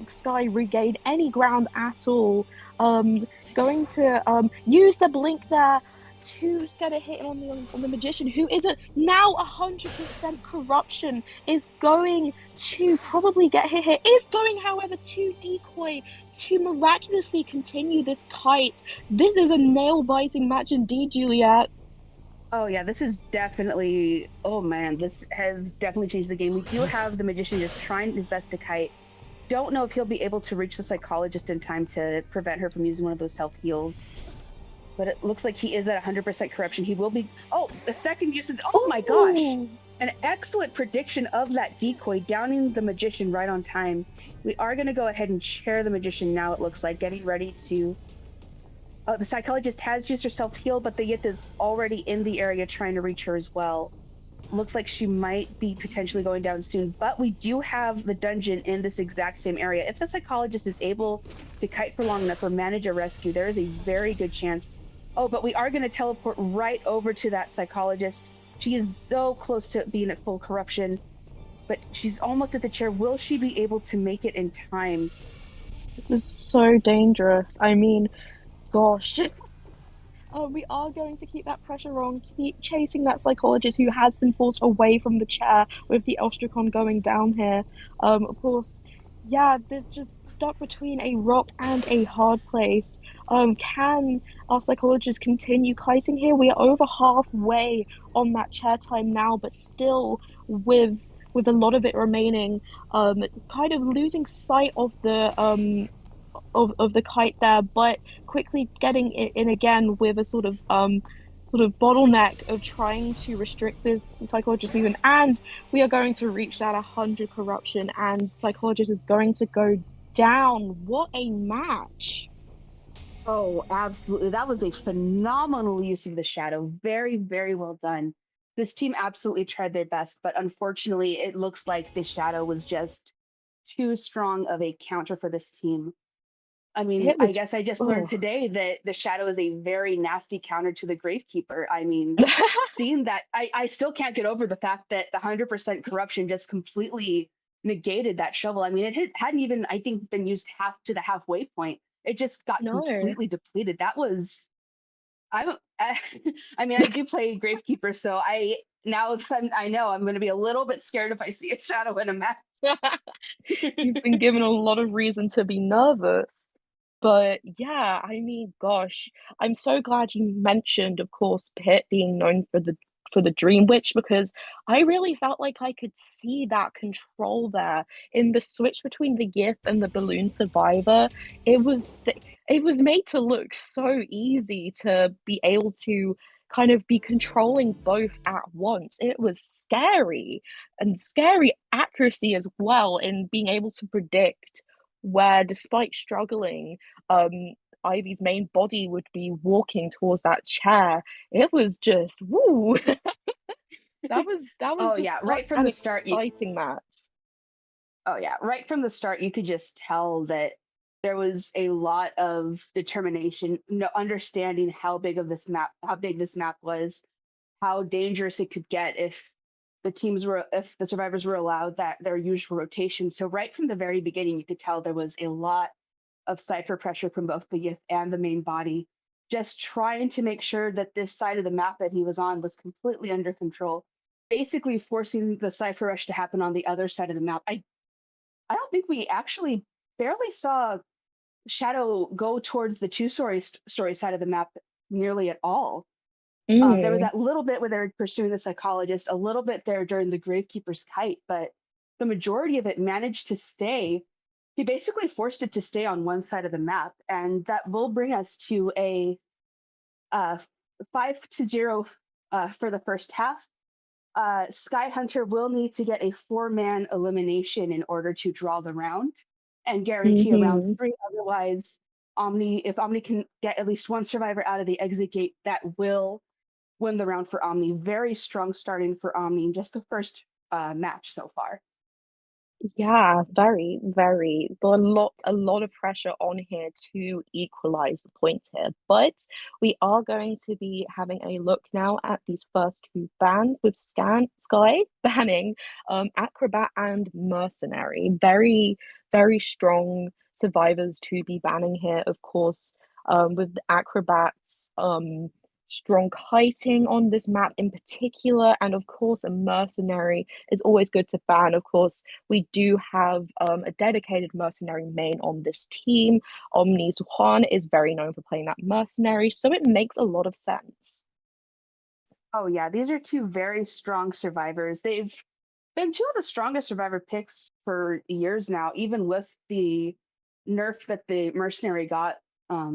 Sky regain any ground at all. Going to use the blink there to get a hit on the Magician, who is now 100% corruption, is going to probably get hit here, is going however to decoy to miraculously continue this kite. This is a nail-biting match indeed, Juliet. Oh yeah, this is definitely, oh man, this has definitely changed the game. We do have the Magician just trying his best to kite. Don't know if he'll be able to reach the Psychologist in time to prevent her from using one of those self-heals. But it looks like he is at 100% corruption. He will be... Oh, the second use of... Oh my gosh! An excellent prediction of that decoy, downing the Magician right on time. We are going to go ahead and chair the Magician now, it looks like, getting ready to The psychologist has used her self-heal, but the Yith is already in the area trying to reach her as well. Looks like she might be potentially going down soon, but we do have the dungeon in this exact same area. If the psychologist is able to kite for long enough or manage a rescue, there is a very good chance. Oh, but we are going to teleport right over to that psychologist. She is so close to being at full corruption, but she's almost at the chair. Will she be able to make it in time? It's so dangerous. I mean, gosh. We are going to keep that pressure on, keep chasing that psychologist who has been forced away from the chair with the Elstricon going down here. Of course, yeah, there's just stuck between a rock and a hard place. Can our psychologist continue kiting here? We are over halfway on that chair time now, but still with a lot of it remaining, kind of losing sight of the kite there, but quickly getting it in again with a sort of bottleneck of trying to restrict this psychologist movement. And we are going to reach that 100 corruption, and psychologist is going to go down. What a match! Oh, absolutely. That was a phenomenal use of the shadow. Very, very well done. This team absolutely tried their best, but unfortunately, it looks like the shadow was just too strong of a counter for this team. I mean, It I was guess I just learned oh. today that the shadow is a very nasty counter to the Gravekeeper. I mean, seeing that, I still can't get over the fact that the 100% corruption just completely negated that shovel. I mean, hadn't even, I think, been used half to the halfway point. It just got No. completely depleted. That was, I'm, I mean, I do play Gravekeeper, so now I know I'm going to be a little bit scared if I see a shadow in a map. You've been given a lot of reason to be nervous. But yeah, I mean, gosh, I'm so glad you mentioned, of course, Pitt being known for the Dream Witch, because I really felt like I could see that control there in the switch between the Yith and the Balloon Survivor. It was made to look so easy to be able to kind of be controlling both at once. It was scary, and scary accuracy as well in being able to predict where, despite struggling, um, Ivy's main body would be walking towards that chair. It was just woo. That was Oh yeah, just such right from an the start, exciting match. oh yeah, right from the start, you could just tell that there was a lot of determination, no understanding how big this map was, how dangerous it could get if the survivors were allowed their usual rotation. So right from the very beginning, you could tell there was a lot of cipher pressure from both the Yith and the main body, just trying to make sure that this side of the map that he was on was completely under control, basically forcing the cipher rush to happen on the other side of the map. I don't think we actually barely saw Shadow go towards the story side of the map nearly at all. There was Mm. that little bit where they're pursuing the psychologist, a little bit there during the Gravekeeper's kite, but the majority of it managed to stay. He basically forced it to stay on one side of the map, and that will bring us to a 5-0 for the first half. Sky Hunter will need to get a 4-man elimination in order to draw the round and guarantee a round Hmm. 3. Otherwise, if Omni can get at least one survivor out of the exit gate, that will win the round for Omni. Very strong starting for Omni in just the first match so far. Yeah, very, very. A lot of pressure on here to equalize the points here. But we are going to be having a look now at these first two bans with Sky banning Acrobat and Mercenary. Very, very strong survivors to be banning here, of course, with the Acrobats, strong kiting on this map in particular, and of course, a Mercenary is always good to ban. Of course, we do have a dedicated mercenary main on this team. Omni's Juan is very known for playing that mercenary, so it makes a lot of sense. Oh yeah, these are two very strong survivors. They've been two of the strongest survivor picks for years now, even with the nerf that the mercenary got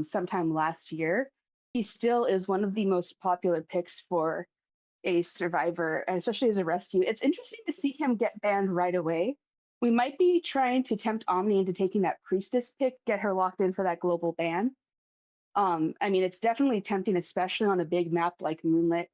sometime last year. He still is one of the most popular picks for a survivor, and especially as a rescue. It's interesting to see him get banned right away. We might be trying to tempt Omni into taking that priestess pick, get her locked in for that global ban. I mean, it's definitely tempting, especially on a big map like Moonlit.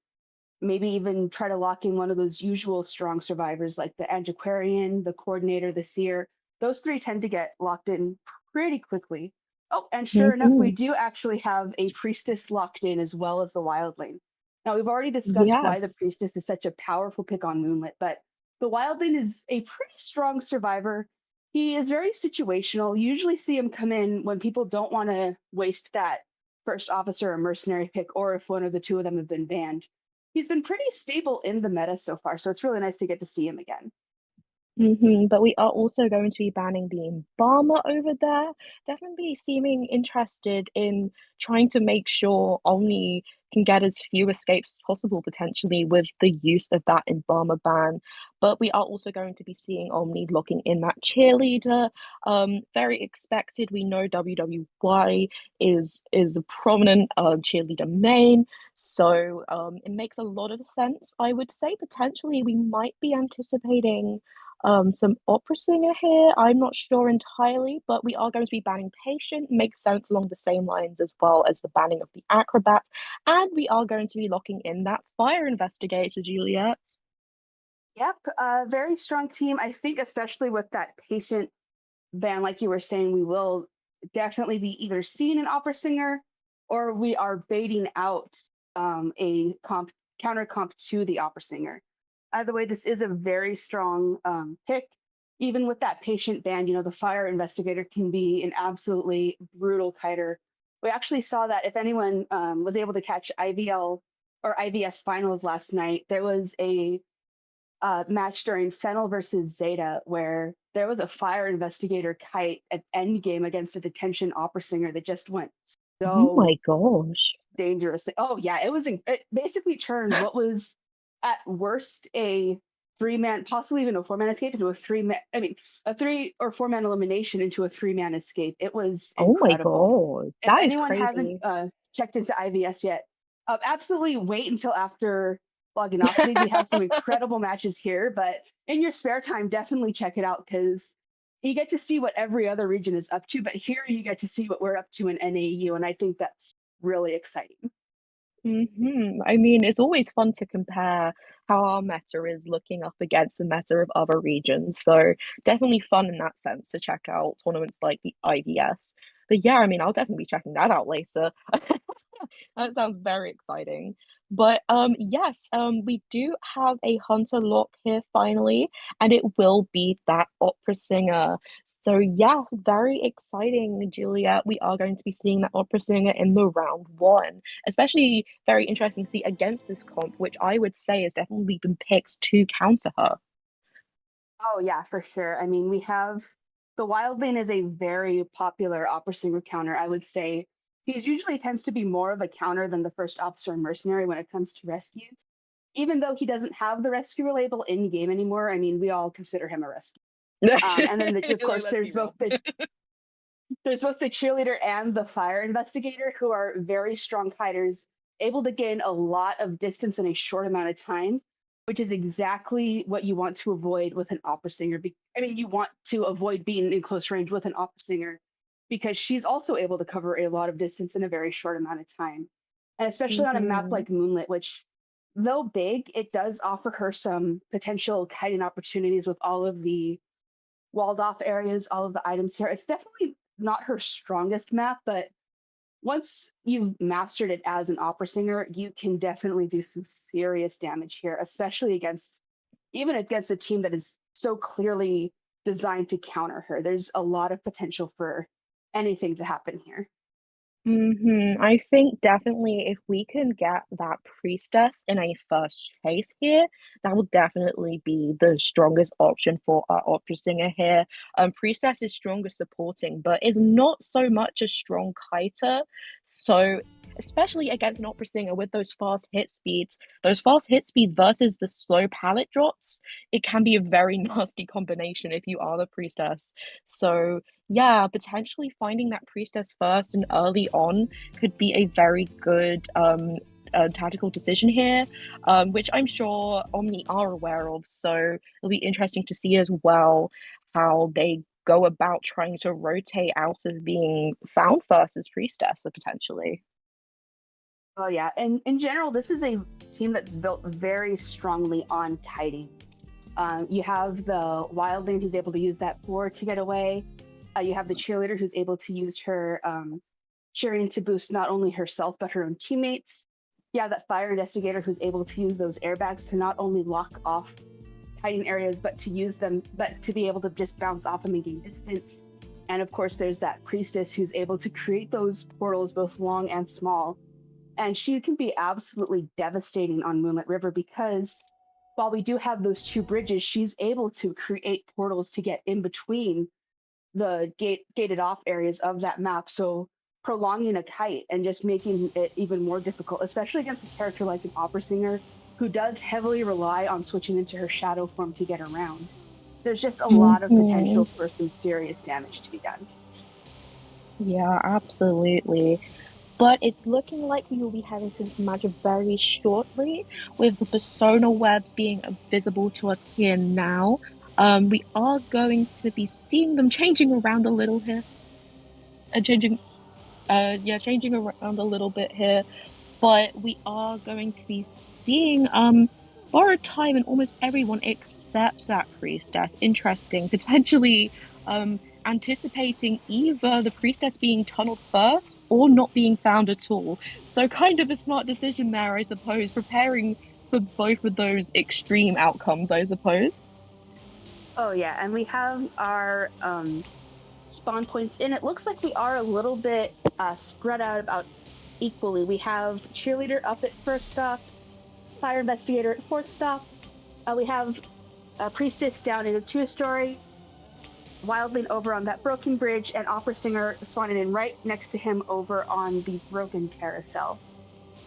Maybe even try to lock in one of those usual strong survivors like the Antiquarian, the Coordinator, the Seer. Those three tend to get locked in pretty quickly. Oh, and sure enough, we Hmm. do actually have a Priestess locked in as well as the Wildling. Now, we've already discussed why the Yes. Priestess is such a powerful pick on Moonlit, but the Wildling is a pretty strong survivor. He is very situational. You usually see him come in when people don't want to waste that first officer or mercenary pick, or if one of the two of them have been banned. He's been pretty stable in the meta so far, so it's really nice to get to see him again. But we are also going to be banning the embalmer over there. Definitely seeming interested in trying to make sure Omni can get as few escapes as possible potentially with the use of that embalmer ban. But we are also going to be seeing Omni locking in that cheerleader. Very expected. We know WWY is a prominent cheerleader main, so it makes a lot of sense. I would say potentially we might be anticipating some opera singer here. I'm not sure entirely, but we are going to be banning patient. Makes sense along the same lines as well as the banning of the acrobat. And we are going to be locking in that fire investigator, Juliet. Yep, very strong team. I think, especially with that patient ban, like you were saying, we will definitely be either seeing an opera singer or we are baiting out a counter comp to the opera singer. Either way, this is a very strong pick. Even with that patient ban, the fire investigator can be an absolutely brutal kiter. We actually saw that if anyone was able to catch IVL or IVS finals last night, there was a match during Fennel versus Zeta where there was a fire investigator kite at end game against a detention opera singer that just went Oh so my gosh. dangerously. Oh yeah, it basically turned what was at worst a 3-man, possibly even a 4-man escape into a 3-man. I mean, a 3 or 4-man elimination into a 3-man escape. It was Oh my incredible. god. If That is anyone hasn't crazy. checked into IVS yet, absolutely wait until after logging off today. We have some incredible matches here, but in your spare time, definitely check it out because you get to see what every other region is up to, but here you get to see what we're up to in NAU, and I think that's really exciting. I mean, it's always fun to compare how our meta is looking up against the meta of other regions. So definitely fun in that sense to check out tournaments like the IVS. But yeah, I mean, I'll definitely be checking that out later. That sounds very exciting. But yes, we do have a hunter lock here finally, and it will be that opera singer. So yes, very exciting, Juliet. We are going to be seeing that opera singer in the round one. Especially very interesting to see against this comp, which I would say has definitely been picked to counter her. Oh yeah, for sure. I mean, we have the Wildling is a very popular opera singer counter. I would say he's usually tends to be more of a counter than the first officer and mercenary when it comes to rescues. Even though he doesn't have the rescuer label in game anymore, I mean, we all consider him a rescue. And then of Like, course let's be real. there's both the cheerleader and the fire investigator who are very strong fighters, able to gain a lot of distance in a short amount of time, which is exactly what you want to avoid with an opera singer. I mean, you want to avoid being in close range with an opera singer because she's also able to cover a lot of distance in a very short amount of time. And especially on a map Hmm. like Moonlit, which though big, it does offer her some potential kiting opportunities with all of the walled off areas, all of the items here. It's definitely not her strongest map, but once you've mastered it as an opera singer, you can definitely do some serious damage here, especially even against a team that is so clearly designed to counter her. There's a lot of potential for anything to happen here. I think definitely if we can get that priestess in a first chase here, that will definitely be the strongest option for our opera singer here. Priestess is stronger supporting, but is not so much a strong kiter. So especially against an opera singer with those fast hit speeds versus the slow pallet drops, it can be a very nasty combination if you are the priestess. So yeah, potentially finding that priestess first and early on could be a very good tactical decision here, which I'm sure Omni are aware of. So it'll be interesting to see as well how they go about trying to rotate out of being found first as priestess, potentially. Oh yeah, and in general, this is a team that's built very strongly on kiting. You have the wildling who's able to use that board to get away. You have the cheerleader who's able to use her cheering to boost not only herself but her own teammates. You have that fire investigator who's able to use those airbags to not only lock off hiding areas, but to use them, but to be able to just bounce off them and gain distance. And of course, there's that priestess who's able to create those portals, both long and small. And she can be absolutely devastating on Moonlit River because while we do have those two bridges, she's able to create portals to get in between the gated off areas of that map. So prolonging a kite and just making it even more difficult, especially against a character like an opera singer who does heavily rely on switching into her shadow form to get around. There's just a lot of potential for some serious damage to be done. Yeah, absolutely. But it's looking like we will be heading to this match very shortly, with the persona webs being visible to us here now. We are going to be seeing them changing around a little here, changing around a little bit here. But we are going to be seeing borrowed time in almost everyone except that priestess. Interesting, potentially anticipating either the priestess being tunneled first or not being found at all. So kind of a smart decision there, I suppose, preparing for both of those extreme outcomes, I suppose. Oh yeah, and we have our spawn points in. It looks like we are a little bit spread out about equally. We have cheerleader up at first stop, fire investigator at fourth stop. We have a priestess down in a two-story, wildling over on that broken bridge, and opera singer spawning in right next to him over on the broken carousel.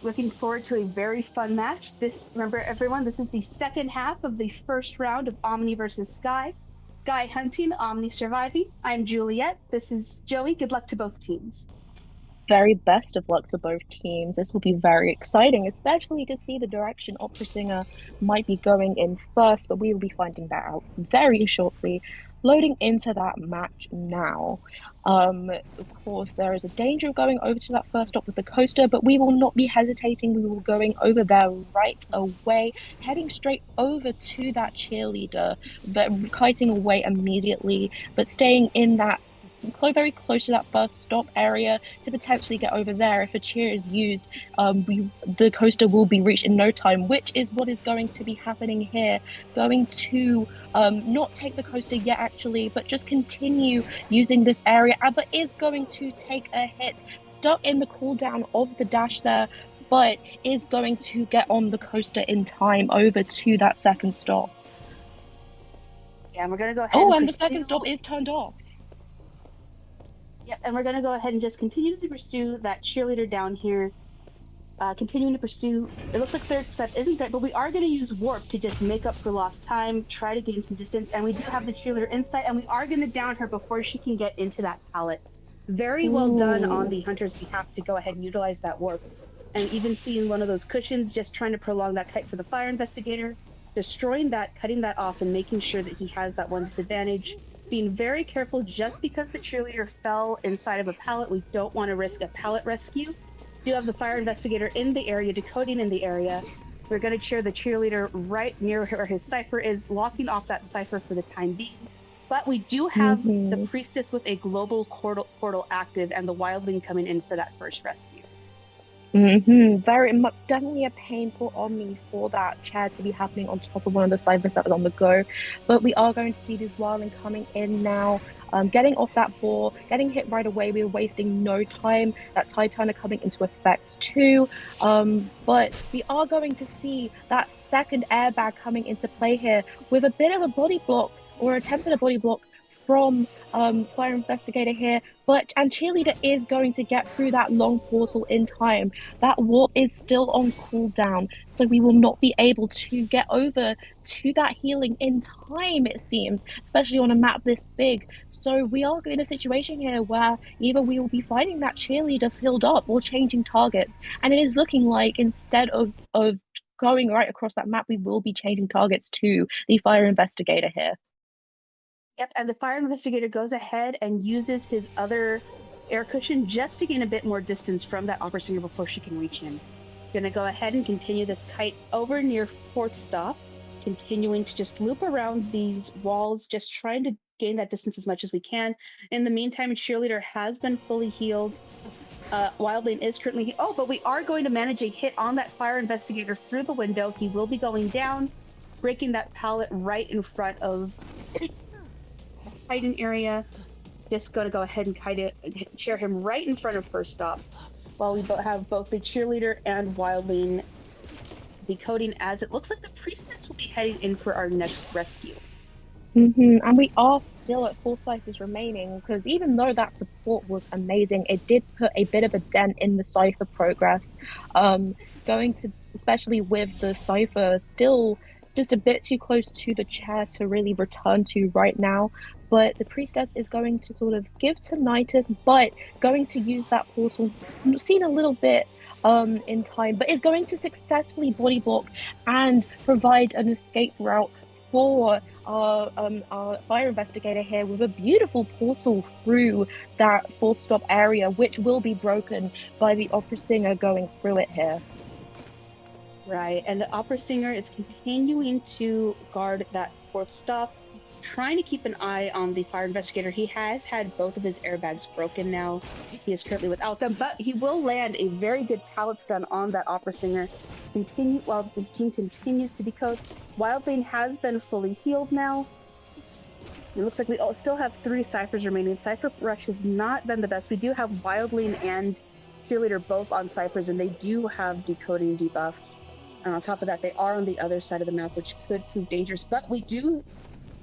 Looking forward to a very fun match. Remember everyone, this is the second half of the first round of Omni versus Sky. Sky hunting, Omni surviving. I'm Juliet. This is Joey. Good luck to both teams. Very best of luck to both teams. This will be very exciting, especially to see the direction Opera Singer might be going in first, but we will be finding that out very shortly. Loading into that match now. Of course, there is a danger of going over to that first stop with the coaster, but we will not be hesitating. We will be going over there right away, heading straight over to that cheerleader, but kiting away immediately, but staying in that very close to that first stop area to potentially get over there. If a cheer is used, the coaster will be reached in no time, which is what is going to be happening here. Going to not take the coaster yet, actually, but just continue using this area, but is going to take a hit, stuck in the cooldown of the dash there, but is going to get on the coaster in time over to that second stop. Yeah, and we're going to go ahead and the second stop is turned off. Yep, and we're going to go ahead and just continue to pursue that cheerleader down here. Continuing to pursue. It looks like third step isn't there, but we are going to use warp to just make up for lost time, try to gain some distance, and we do have the cheerleader insight, and we are going to down her before she can get into that pallet. Very well done on the hunter's behalf to go ahead and utilize that warp. And even seeing one of those cushions, just trying to prolong that kite for the fire investigator, destroying that, cutting that off, and making sure that he has that one disadvantage. Being very careful, just because the cheerleader fell inside of a pallet, we don't want to risk a pallet rescue. We do have the fire investigator in the area, decoding in the area. We're going to cheer the cheerleader right near where his cipher is, locking off that cipher for the time being. But we do have the priestess with a global portal active and the wildling coming in for that first rescue. Very much, definitely a painful Omni for that chair to be happening on top of one of the ciphers that was on the go. But we are going to see this wildling coming in now, getting off that ball, getting hit right away. We were wasting no time. That tide turner coming into effect too. But we are going to see that second airbag coming into play here with a bit of a body block or attempted a body block from fire investigator here, and cheerleader is going to get through that long portal in time. That warp is still on cooldown, so we will not be able to get over to that healing in time, it seems, especially on a map this big. So we are in a situation here where either we will be finding that cheerleader filled up or changing targets, and it is looking like instead of going right across that map, we will be changing targets to the fire investigator here. Yep, and the fire investigator goes ahead and uses his other air cushion just to gain a bit more distance from that opera singer before she can reach him. Gonna go ahead and continue this kite over near fourth stop, continuing to just loop around these walls, just trying to gain that distance as much as we can. In the meantime, cheerleader has been fully healed. Wildling is currently but we are going to manage a hit on that fire investigator through the window. He will be going down, breaking that pallet right in front of the hiding area. Just going to go ahead and chair him right in front of first stop, while we have both the cheerleader and Wildling decoding, as it looks like the priestess will be heading in for our next rescue. And we are still at 4 ciphers remaining, because even though that support was amazing, it did put a bit of a dent in the cipher progress. Going to, especially with the cipher still just a bit too close to the chair to really return to right now. But the priestess is going to sort of give tinnitus, but going to use that portal, seen a little bit in time, but is going to successfully body block and provide an escape route for our fire investigator here, with a beautiful portal through that fourth stop area, which will be broken by the opera singer going through it here. Right, and the opera singer is continuing to guard that fourth stop, trying to keep an eye on the fire investigator. He has had both of his airbags broken now. He is currently without them, but he will land a very good pallet stun on that opera singer. While his team continues to decode. Wildling has been fully healed now. It looks like we still have 3 ciphers remaining. Cipher rush has not been the best. We do have Wildling and cheerleader both on ciphers, and they do have decoding debuffs. And on top of that, they are on the other side of the map, which could prove dangerous. But we do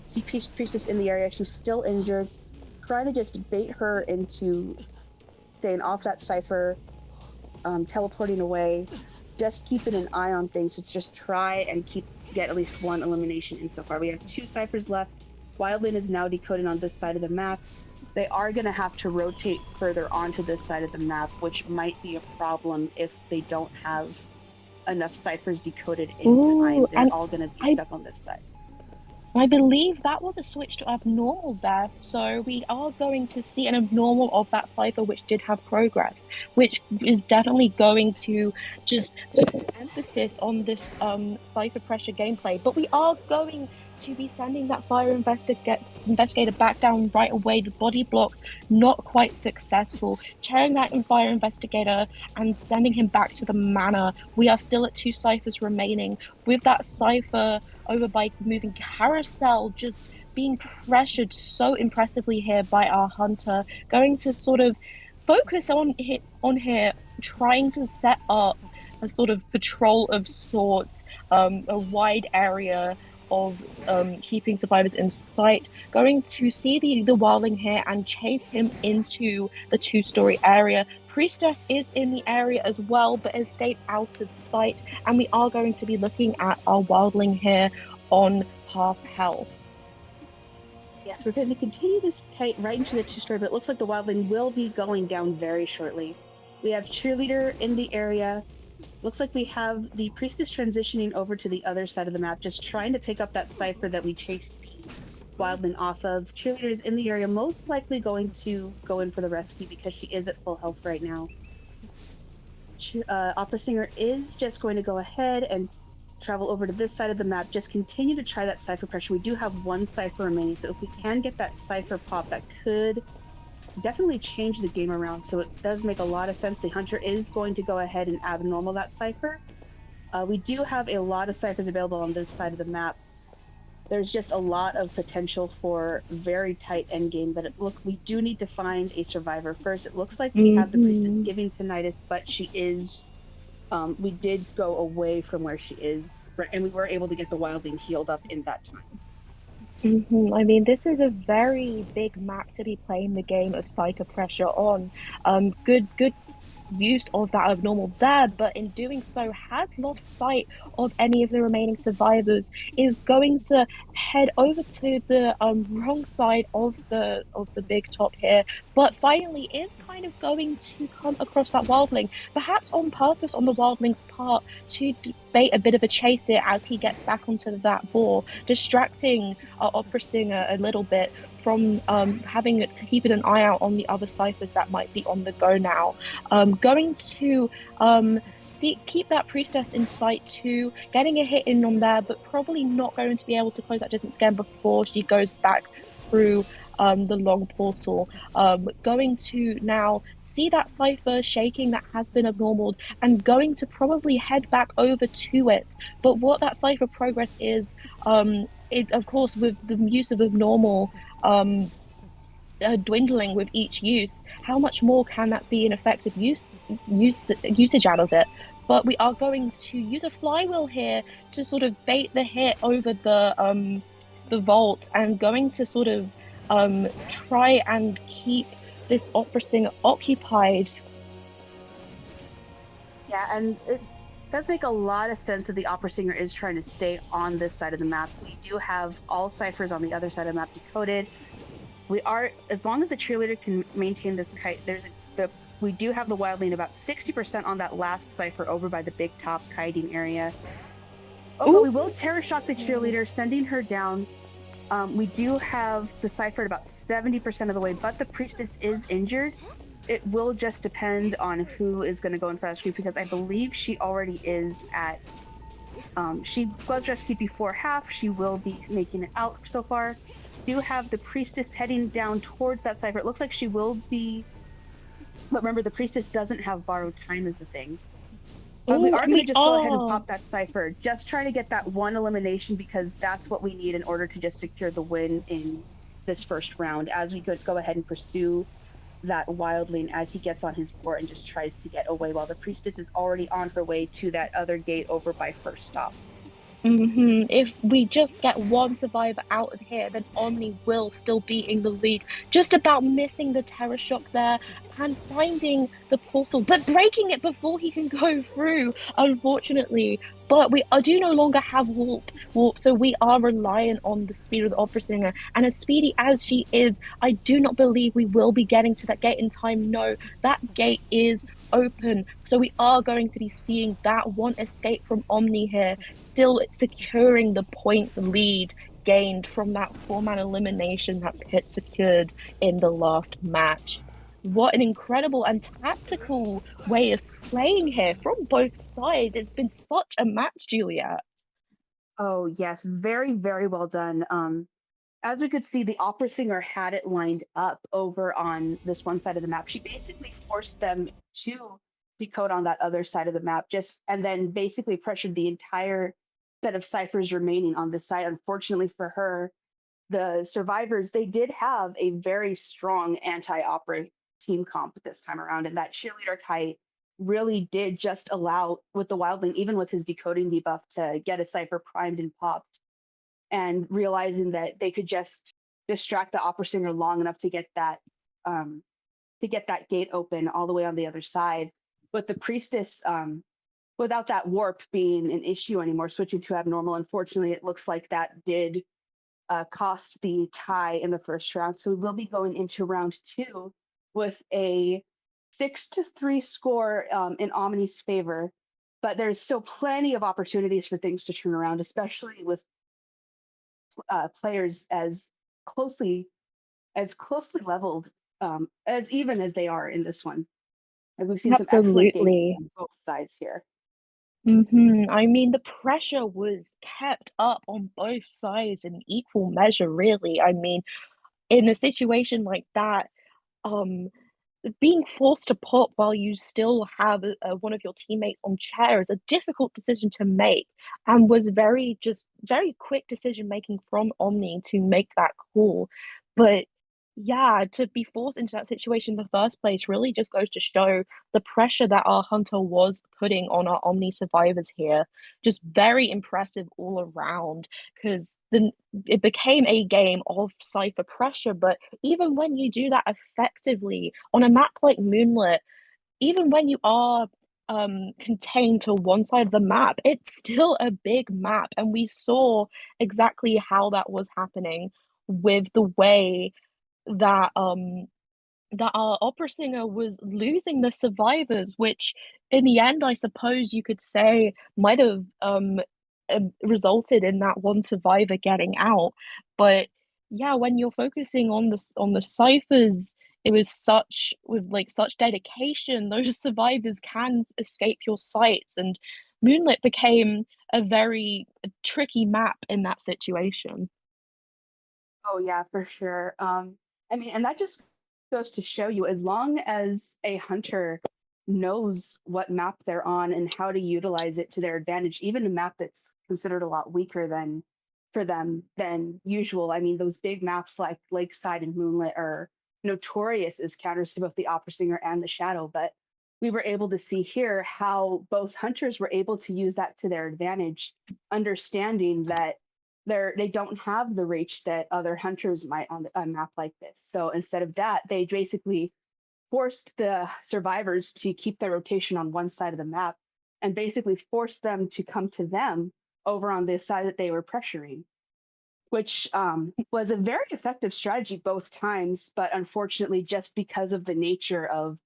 see priestess in the area. She's still injured. Trying to just bait her into staying off that cipher, teleporting away. Just keeping an eye on things to just try and get at least 1 elimination in so far. We have 2 ciphers left. Wildling is now decoding on this side of the map. They are going to have to rotate further onto this side of the map, which might be a problem if they don't have enough ciphers decoded in time. They're all going to be stuck on this side. I believe that was a switch to abnormal there, so we are going to see an abnormal of that cipher which did have progress, which is definitely going to just put an emphasis on this cipher pressure gameplay. But we are going to be sending that fire investigator back down right away. The body block not quite successful. Chairing that fire investigator and sending him back to the manor. We are still at 2 ciphers remaining, with that cipher over by moving carousel just being pressured so impressively here by our hunter. Going to sort of focus on here, trying to set up a sort of patrol of sorts, a wide area of keeping survivors in sight. Going to see the wildling here and chase him into the 2-story area. Priestess is in the area as well, but has stayed out of sight, and we are going to be looking at our wildling here on half health. Yes, we're going to continue this kite right into the 2-story, but it looks like the wildling will be going down very shortly. We have cheerleader in the area. Looks like we have the priestess transitioning over to the other side of the map, just trying to pick up that cipher that we chased the wildling off of. Cheerleader is in the area, most likely going to go in for the rescue because she is at full health right now. Opera singer is just going to go ahead and travel over to this side of the map, just continue to try that cipher pressure. We do have 1 cipher remaining, so if we can get that cipher pop, that could definitely change the game around. So it does make a lot of sense. The hunter is going to go ahead and abnormal that cipher. We do have a lot of ciphers available on this side of the map. There's just a lot of potential for very tight endgame, but we do need to find a survivor first. It looks like we have the priestess giving tinnitus, but she is we did go away from where she is, and we were able to get the wildling healed up in that time. I mean, this is a very big map to be playing the game of cipher pressure on. Good use of that abnormal there, but in doing so has lost sight of any of the remaining survivors. Is going to head over to the wrong side of the big top here, but finally is kind of going to come across that wildling, perhaps on purpose on the wildling's part, to bait a bit of a chase here as he gets back onto that ball, distracting our opera singer a little bit from having to keeping an eye out on the other ciphers that might be on the go now. Going to keep that priestess in sight too, getting a hit in on there, but probably not going to be able to close that distance again before she goes back through the long portal. Going to now see that cipher shaking that has been abnormal and going to probably head back over to it. But what that cipher progress is, it of course with the use of abnormal dwindling with each use, how much more can that be an effective usage out of it? But we are going to use a flywheel here to sort of bait the hit over the vault, and going to sort of try and keep this opera singer occupied. Yeah, and it does make a lot of sense that the opera singer is trying to stay on this side of the map. We do have all ciphers on the other side of the map decoded. We are, as long as the cheerleader can maintain this kite, we do have the wildling about 60% on that last cipher over by the big top kiting area. Oh, but we will terror shock the cheerleader, sending her down. We do have the cipher at about 70% of the way, but the priestess is injured. It will just depend on who is going to go in for rescue, because I believe she already is at. She was rescued before half. She will be making it out so far. Do have the priestess heading down towards that cipher. It looks like she will be, but remember, the priestess doesn't have borrowed time is the thing. We are going to just go ahead and pop that cipher. Just trying to get that one elimination, because that's what we need in order to just secure the win in this first round, as we could go ahead and pursue that wildling as he gets on his board and just tries to get away, while the priestess is already on her way to that other gate over by first stop. If we just get one survivor out of here, then Omni will still be in the lead. Just about missing the terror shock there and finding the portal, but breaking it before he can go through, unfortunately. But we do no longer have warp, so we are reliant on the speed of the opera singer. And as speedy as she is, I do not believe we will be getting to that gate in time. No, that gate is open. So we are going to be seeing that one escape from Omni here, still securing the point lead gained from that 4-man elimination that Pitt secured in the last match. What an incredible and tactical way of playing here from both sides. It's been such a match, Juliet. Oh, yes. Very, very well done. As we could see, the opera singer had it lined up over on this one side of the map. She basically forced them to decode on that other side of the map, and then basically pressured the entire set of ciphers remaining on this side. Unfortunately for her, the survivors, they did have a very strong anti-opera team comp this time around, and that cheerleader kite really did just allow, with the wildling, even with his decoding debuff, to get a cipher primed and popped, and realizing that they could just distract the opera singer long enough to get that gate open all the way on the other side. But the priestess, without that warp being an issue anymore, switching to abnormal, unfortunately, it looks like that did cost the tie in the first round. So we will be going into round 2 with a 6-3 score in Omni's favor. But there's still plenty of opportunities for things to turn around, especially with players as closely leveled as even as they are in this one. And we've seen some excellent games on both sides here. I mean, the pressure was kept up on both sides in equal measure, really. I mean, in a situation like that, um, being forced to pop while you still have one of your teammates on chair is a difficult decision to make, and was very quick decision making from Omni to make that call. But yeah, to be forced into that situation in the first place really just goes to show the pressure that our hunter was putting on our Omni survivors here. Just very impressive all around, because it became a game of cipher pressure. But even when you do that effectively on a map like Moonlit, even when you are contained to one side of the map, it's still a big map, and we saw exactly how that was happening with the way that that our opera singer was losing the survivors, which in the end, I suppose you could say might have resulted in that one survivor getting out. But yeah, when you're focusing on the ciphers, it was such with like such dedication, those survivors can escape your sights, and Moonlit became a very tricky map in that situation. Oh yeah, for sure. I mean, and that just goes to show you, as long as a hunter knows what map they're on and how to utilize it to their advantage, even a map that's considered a lot weaker than for them than usual. I mean, those big maps like Lakeside and Moonlit are notorious as counters to both the Opera Singer and the Shadow, but we were able to see here how both hunters were able to use that to their advantage, understanding that they don't have the reach that other hunters might on a map like this. So instead of that, they basically forced the survivors to keep their rotation on one side of the map and basically forced them to come to them over on the side that they were pressuring, which was a very effective strategy both times. But unfortunately, just because of the nature of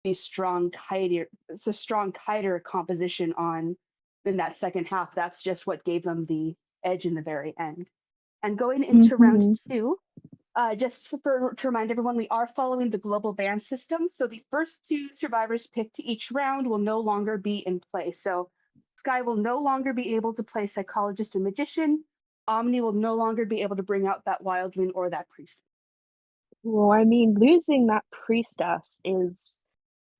the strong kiter, it's a strong kiter composition on in that second half, that's just what gave them the edge in the very end. And going into round Hmm. two, to remind everyone, we are following the global ban system. So the first two survivors picked each round will no longer be in play. So Sky will no longer be able to play Psychologist and Magician. Omni will no longer be able to bring out that Wildling or that Priest. Well, I mean, losing that priestess is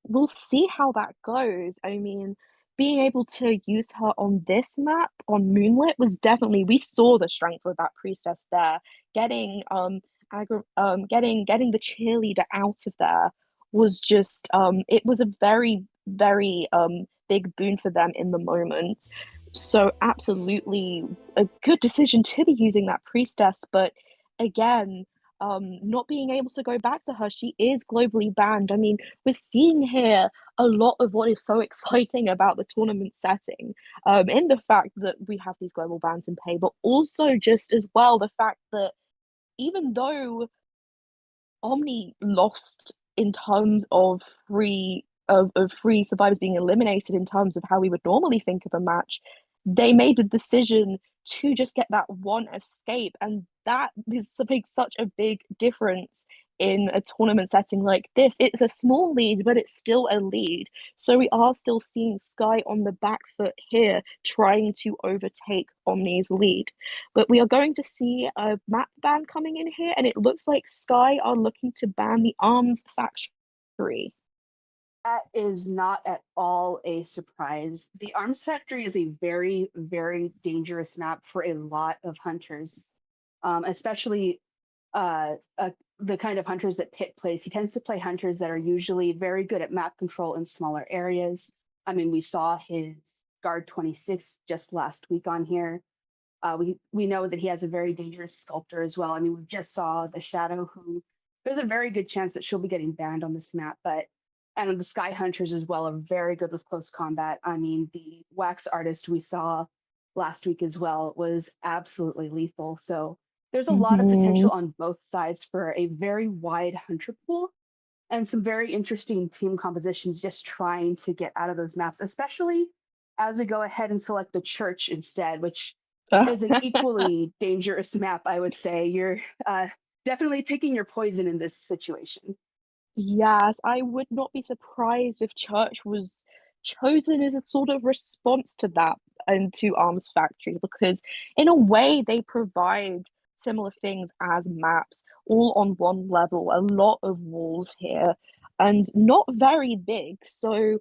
we'll see how that goes. I mean, being able to use her on this map on Moonlit was definitely we saw the strength of that priestess there. Getting getting the cheerleader out of there was just it was a very big boon for them in the moment. So absolutely a good decision to be using that priestess, but again, not being able to go back to her, she is globally banned. I mean, we're seeing here a lot of what is so exciting about the tournament setting, in the fact that we have these global bans in play, but also just as well the fact that even though Omni lost in terms of free survivors being eliminated in terms of how we would normally think of a match, they made the decision to just get that one escape, and that is makes such a big difference in a tournament setting like this. It's a small lead, but it's still a lead. So we are still seeing Sky on the back foot here, trying to overtake Omni's lead. But we are going to see a map ban coming in here, and it looks like Sky are looking to ban the Arms Factory. That is not at all a surprise. The Arms Factory is a very, very dangerous map for a lot of hunters, especially the kind of hunters that Pitt plays. He tends to play hunters that are usually very good at map control in smaller areas. I mean, we saw his guard 26 just last week on here. We know that he has a very dangerous sculptor as well. I mean, we just saw the Shadow, who there's a very good chance that she'll be getting banned on this map, but and the Sky Hunters as well are very good with close combat. I mean, the Wax Artist we saw last week as well was absolutely lethal. So there's a lot of Mm-hmm. potential on both sides for a very wide hunter pool and some very interesting team compositions just trying to get out of those maps, especially as we go ahead and select the church instead, which is an equally dangerous map, I would say. You're definitely picking your poison in this situation. Yes, I would not be surprised if Church was chosen as a sort of response to that and to Arms Factory, because in a way they provide similar things as maps, all on one level, a lot of walls here, and not very big. So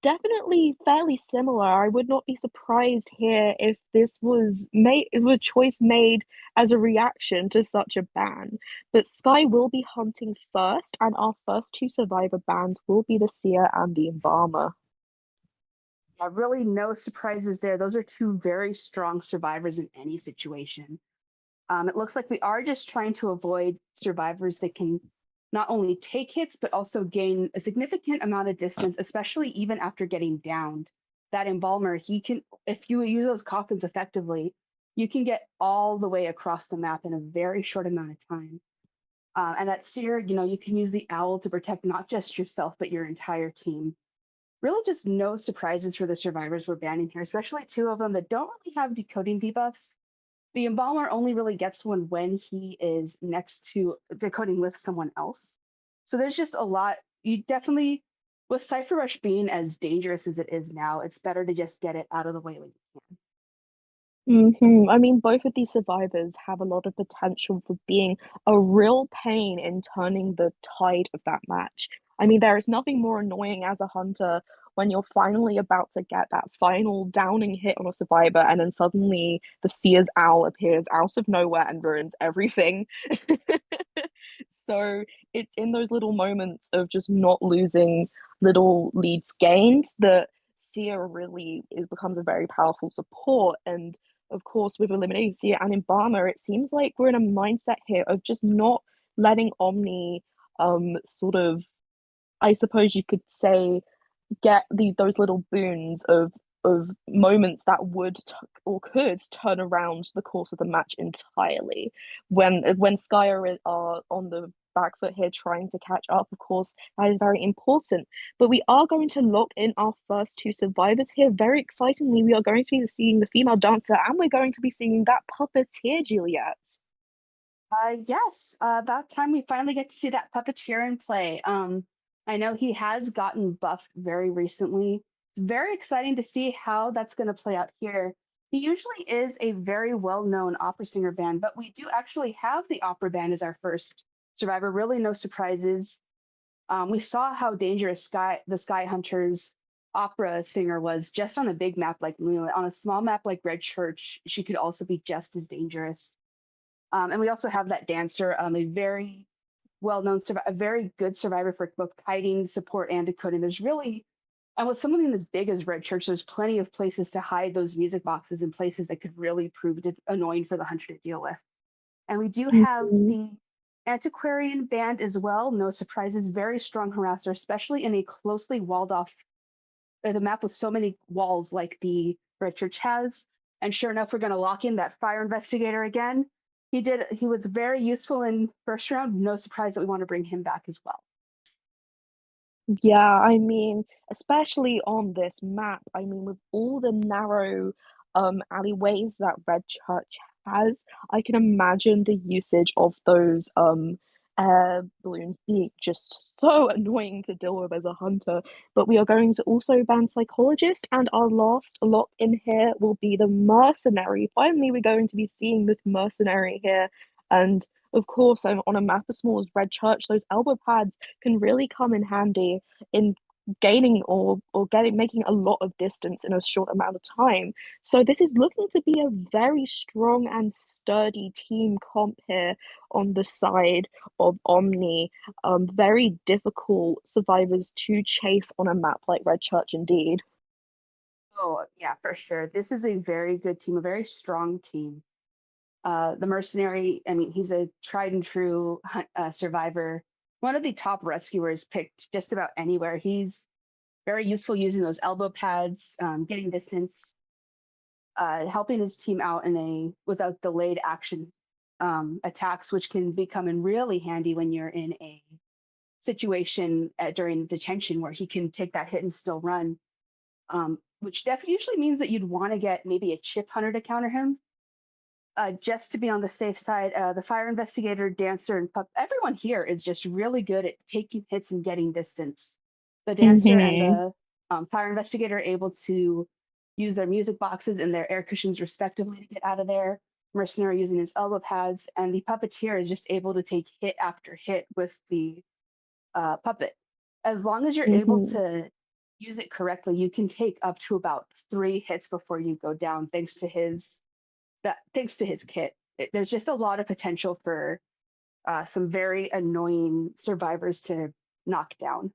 definitely fairly similar. I would not be surprised here if this was made, if a choice made as a reaction to such a ban. But Sky will be hunting first, and our first two survivor bans will be the Seer and the Embalmer. Really, no surprises there. Those are two very strong survivors in any situation. It looks like we are just trying to avoid survivors that can not only take hits, but also gain a significant amount of distance, especially even after getting downed. That embalmer, he can, if you use those coffins effectively, you can get all the way across the map in a very short amount of time. And that seer, you can use the owl to protect not just yourself, but your entire team. Really just no surprises for the survivors we're banning here, especially two of them that don't really have decoding debuffs. The embalmer only really gets one when he is next to decoding with someone else. So there's just a lot. You definitely, with Cypher Rush being as dangerous as it is now, it's better to just get it out of the way when you can. I mean, both of these survivors have a lot of potential for being a real pain in turning the tide of that match. I mean, there is nothing more annoying as a hunter when you're finally about to get that final downing hit on a survivor, and then suddenly the Seer's Owl appears out of nowhere and ruins everything. So it's in those little moments of just not losing little leads gained that Seer really becomes a very powerful support. And of course, with eliminating Seer and Embalmer, it seems like we're in a mindset here of just not letting Omni sort of, I suppose you could say, get those little boons of moments that would or could turn around the course of the match entirely. When Skyer are on the back foot here trying to catch up, of course, that is very important. But we are going to lock in our first two survivors here. Very excitingly, we are going to be seeing the female dancer, and we're going to be seeing that puppeteer, Juliet. Yes, about time we finally get to see that puppeteer in play. I know he has gotten buffed very recently. It's very exciting to see how that's going to play out here. He usually is a very well-known opera singer band, but we do actually have the opera band as our first survivor. Really, no surprises. We saw how dangerous the Sky Hunters opera singer was just on a big map like Moon. On a small map like Red Church, she could also be just as dangerous. And we also have that dancer, a very well-known, a very good survivor for both kiting, support, and decoding. There's really, and with something as big as Red Church, there's plenty of places to hide those music boxes and places that could really prove annoying for the hunter to deal with. And we do have the Antiquarian band as well. No surprises, very strong harasser, especially in a closely walled off, the map with so many walls like the Red Church has. And sure enough, we're going to lock in that fire investigator again. He was very useful in first round. No surprise that we want to bring him back as well. Yeah, I mean, especially on this map, I mean, with all the narrow alleyways that Red Church has, I can imagine the usage of those air balloons being just so annoying to deal with as a hunter. But we are going to also ban Psychologist, and our last lock in here will be the Mercenary. Finally, we're going to be seeing this Mercenary here, and of course, I'm on a map as small as Red Church. Those elbow pads can really come in handy in gaining or getting making a lot of distance in a short amount of time. So this is looking to be a very strong and sturdy team comp here on the side of Omni. Very difficult survivors to chase on a map like Red Church indeed. Oh, yeah, for sure. This is a very good team, a very strong team. The Mercenary, I mean, he's a tried and true survivor, one of the top rescuers picked just about anywhere. He's very useful using those elbow pads, getting distance, helping his team out without delayed action attacks, which can become in really handy when you're in a situation during detention where he can take that hit and still run, which definitely usually means that you'd want to get maybe a chip hunter to counter him. Just to be on the safe side, the fire investigator, dancer, and pup, everyone here is just really good at taking hits and getting distance. The dancer and the fire investigator are able to use their music boxes and their air cushions respectively to get out of there. Mercenary using his elbow pads, and the puppeteer is just able to take hit after hit with the puppet. As long as you're able to use it correctly, you can take up to about 3 hits before you go down, thanks to his kit. There's just a lot of potential for some very annoying survivors to knock down.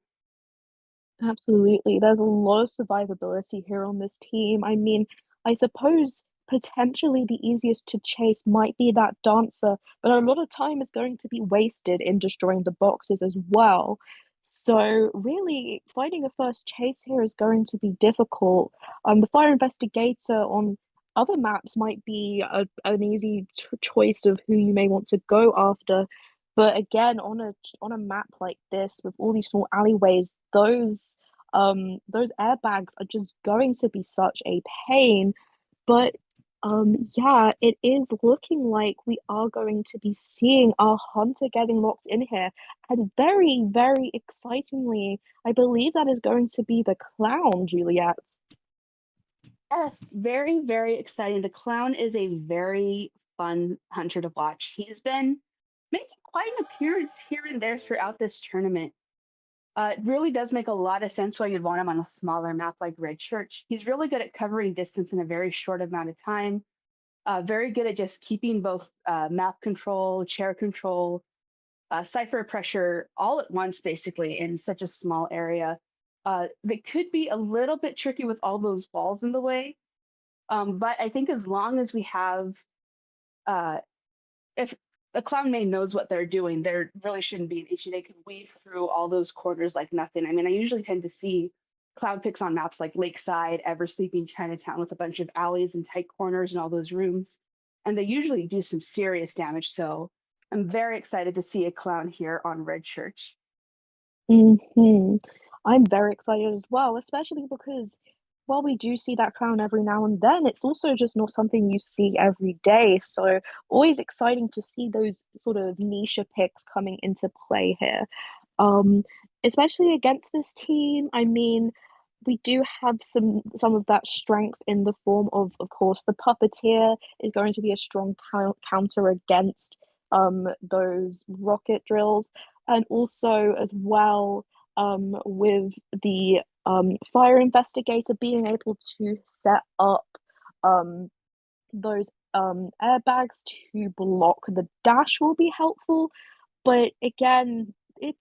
Absolutely. There's a lot of survivability here on this team. I mean, I suppose potentially the easiest to chase might be that dancer, but a lot of time is going to be wasted in destroying the boxes as well. So really, finding a first chase here is going to be difficult. The fire investigator on other maps might be an easy choice of who you may want to go after. But again, on a map like this with all these small alleyways, those airbags are just going to be such a pain. But yeah, it is looking like we are going to be seeing our hunter getting locked in here. And very, very excitingly, I believe that is going to be the clown, Juliet. Yes, very, very exciting. The clown is a very fun hunter to watch. He's been making quite an appearance here and there throughout this tournament. It really does make a lot of sense why you'd want him on a smaller map like Red Church. He's really good at covering distance in a very short amount of time. Very good at just keeping both map control, chair control, cipher pressure all at once, basically, in such a small area. That could be a little bit tricky with all those walls in the way. But I think as long as we have, uh, if the clown main knows what they're doing, there really shouldn't be an issue. They could weave through all those corners like nothing. I mean, I usually tend to see clown picks on maps like Lakeside, Ever Sleeping Chinatown with a bunch of alleys and tight corners and all those rooms. And they usually do some serious damage. So I'm very excited to see a clown here on Red Church. Hmm. I'm very excited as well, especially because while we do see that clown every now and then, it's also just not something you see every day. So always exciting to see those sort of niche picks coming into play here. Um, Especially against this team. I mean, we do have some of that strength in the form of course, the puppeteer is going to be a strong counter against those rocket drills, and also as well with the fire investigator being able to set up um those airbags to block the dash will be helpful. But again, it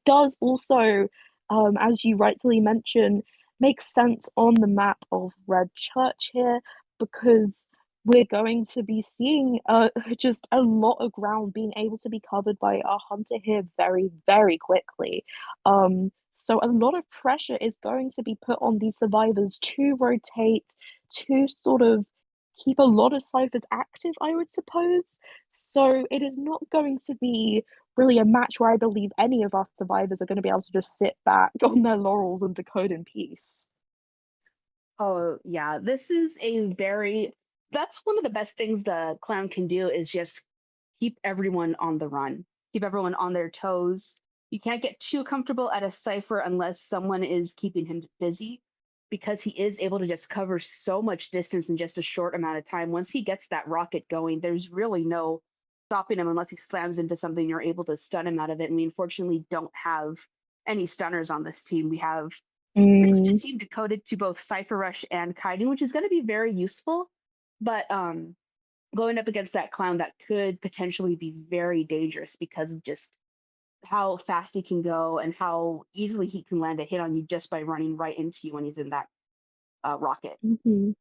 does also, as you rightfully mentioned, make sense on the map of Red Church here, because we're going to be seeing just a lot of ground being able to be covered by our hunter here very, very quickly. So a lot of pressure is going to be put on these survivors to rotate, to sort of keep a lot of ciphers active, I would suppose. So it is not going to be really a match where I believe any of us survivors are going to be able to just sit back on their laurels and decode in peace. Oh, yeah, this is a very, that's one of the best things the clown can do is just keep everyone on the run, keep everyone on their toes. You can't get too comfortable at a cipher unless someone is keeping him busy, because he is able to just cover so much distance in just a short amount of time. Once he gets that rocket going, there's really no stopping him unless he slams into something. You're able to stun him out of it. And we unfortunately don't have any stunners on this team. We have pretty much a Mm, team decoded to both Cypher Rush and kiting, which is going to be very useful. But going up against that clown, that could potentially be very dangerous because of just how fast he can go and how easily he can land a hit on you just by running right into you when he's in that rocket. mhm.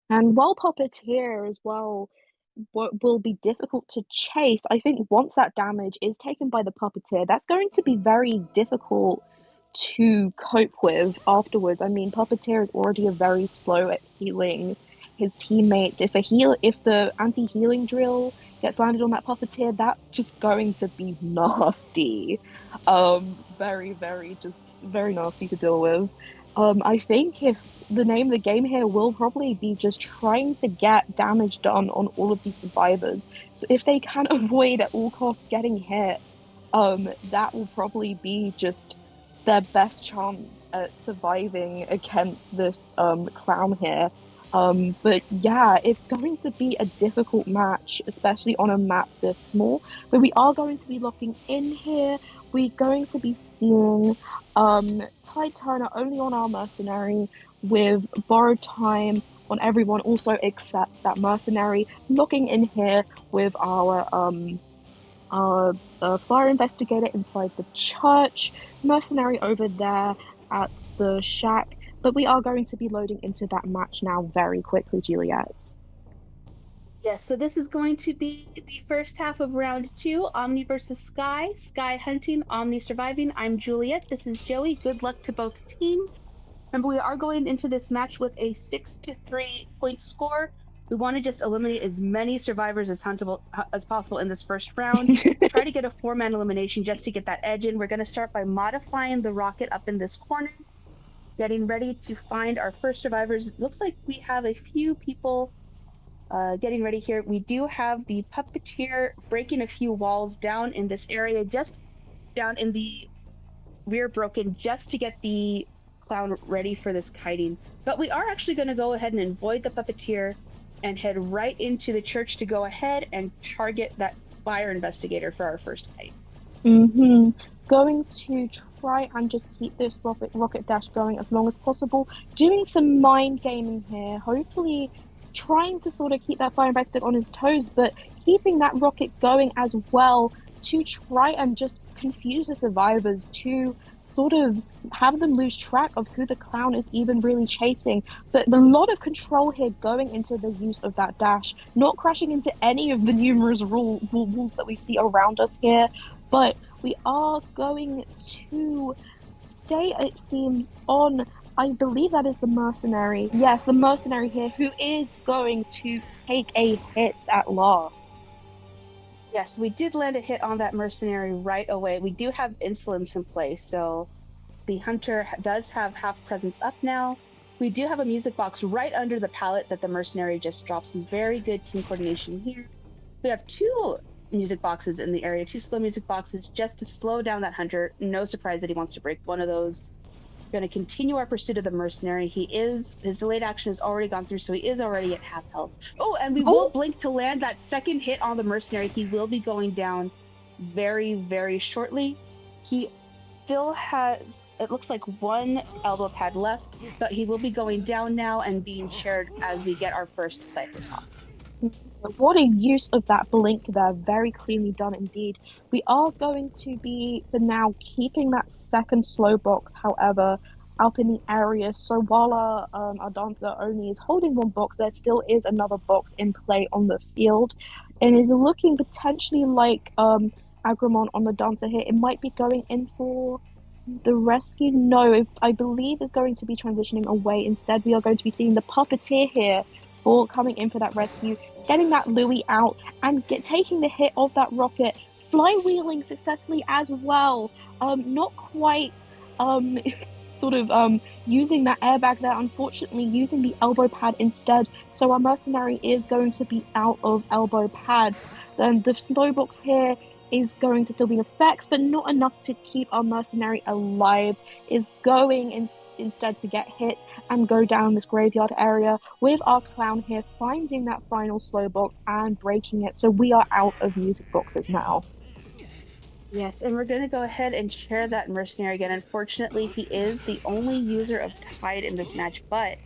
And while Puppeteer as well, what will be difficult to chase, I think once that damage is taken by the Puppeteer, that's going to be very difficult to cope with afterwards. I mean, Puppeteer is already a very slow at healing his teammates. If the anti-healing drill gets landed on that Puppeteer, that's just going to be nasty. Very, very, just very nasty to deal with. I think if the name of the game here will probably be just trying to get damage done on all of these survivors. So if they can avoid at all costs getting hit, that will probably be just their best chance at surviving against this clown here. But yeah, it's going to be a difficult match, especially on a map this small. But we are going to be locking in here. We're going to be seeing Tide Turner only on our mercenary, with borrowed time on everyone also except that mercenary, locking in here with our fire investigator inside the church, mercenary over there at the shack. But we are going to be loading into that match now very quickly, Juliet. Yes, so this is going to be the first half of round two, Omni versus Sky. Sky hunting, Omni surviving. I'm Juliet. This is Joey. Good luck to both teams. Remember, we are going into this match with a 6-3 point score. We want to just eliminate as many survivors as huntable as possible in this first round. Try to get a 4-man elimination just to get that edge in. We're going to start by modifying the rocket up in this corner, getting ready to find our first survivors. It looks like we have a few people getting ready here. We do have the puppeteer breaking a few walls down in this area, just down in the rear broken, just to get the clown ready for this kiting. But we are actually going to go ahead and avoid the puppeteer and head right into the church to go ahead and target that fire investigator for our first kite. Going to try and just keep this rocket dash going as long as possible. Doing some mind gaming here, hopefully trying to sort of keep that fire investigator on his toes, but keeping that rocket going as well to try and just confuse the survivors, to sort of have them lose track of who the clown is even really chasing. But a lot of control here going into the use of that dash, not crashing into any of the numerous walls that we see around us here, but we are going to stay, it seems, on, I believe that is the mercenary. Yes, the mercenary here, who is going to take a hit at last. Yes, we did land a hit on that mercenary right away. We do have insolence in place, so the hunter does have half presence up now. We do have a music box right under the pallet that the mercenary just dropped. Some very good team coordination here. We have 2 music boxes in the area, 2 slow music boxes just to slow down that hunter. No surprise that he wants to break one of those. Going to continue our pursuit of the mercenary. His delayed action has already gone through, so he is already at half health. Oh, and we will blink to land that second hit on the mercenary. He will be going down very, very shortly. He still has, it looks like, 1 elbow pad left, but he will be going down now and being shared as we get our first cipher pop. What a use of that blink there, very cleanly done indeed. We are going to be, for now, keeping that second slow box, however, up in the area. So while our dancer only is holding 1 box, there still is another box in play on the field. And is looking potentially like Agramon on the dancer here. It might be going in for the rescue. No, I believe is going to be transitioning away. Instead, we are going to be seeing the puppeteer here for coming in for that rescue, getting that Louis out and taking the hit of that rocket, flywheeling successfully as well. Not quite sort of using that airbag there, unfortunately using the elbow pad instead. So our mercenary is going to be out of elbow pads. Then the snowbox here is going to still be in effect, but not enough to keep our mercenary alive, is going instead to get hit and go down this graveyard area with our clown here finding that final slow box and breaking it. So we are out of music boxes now. Yes, and we're going to go ahead and share that mercenary again. Unfortunately, he is the only user of Tide in this match, but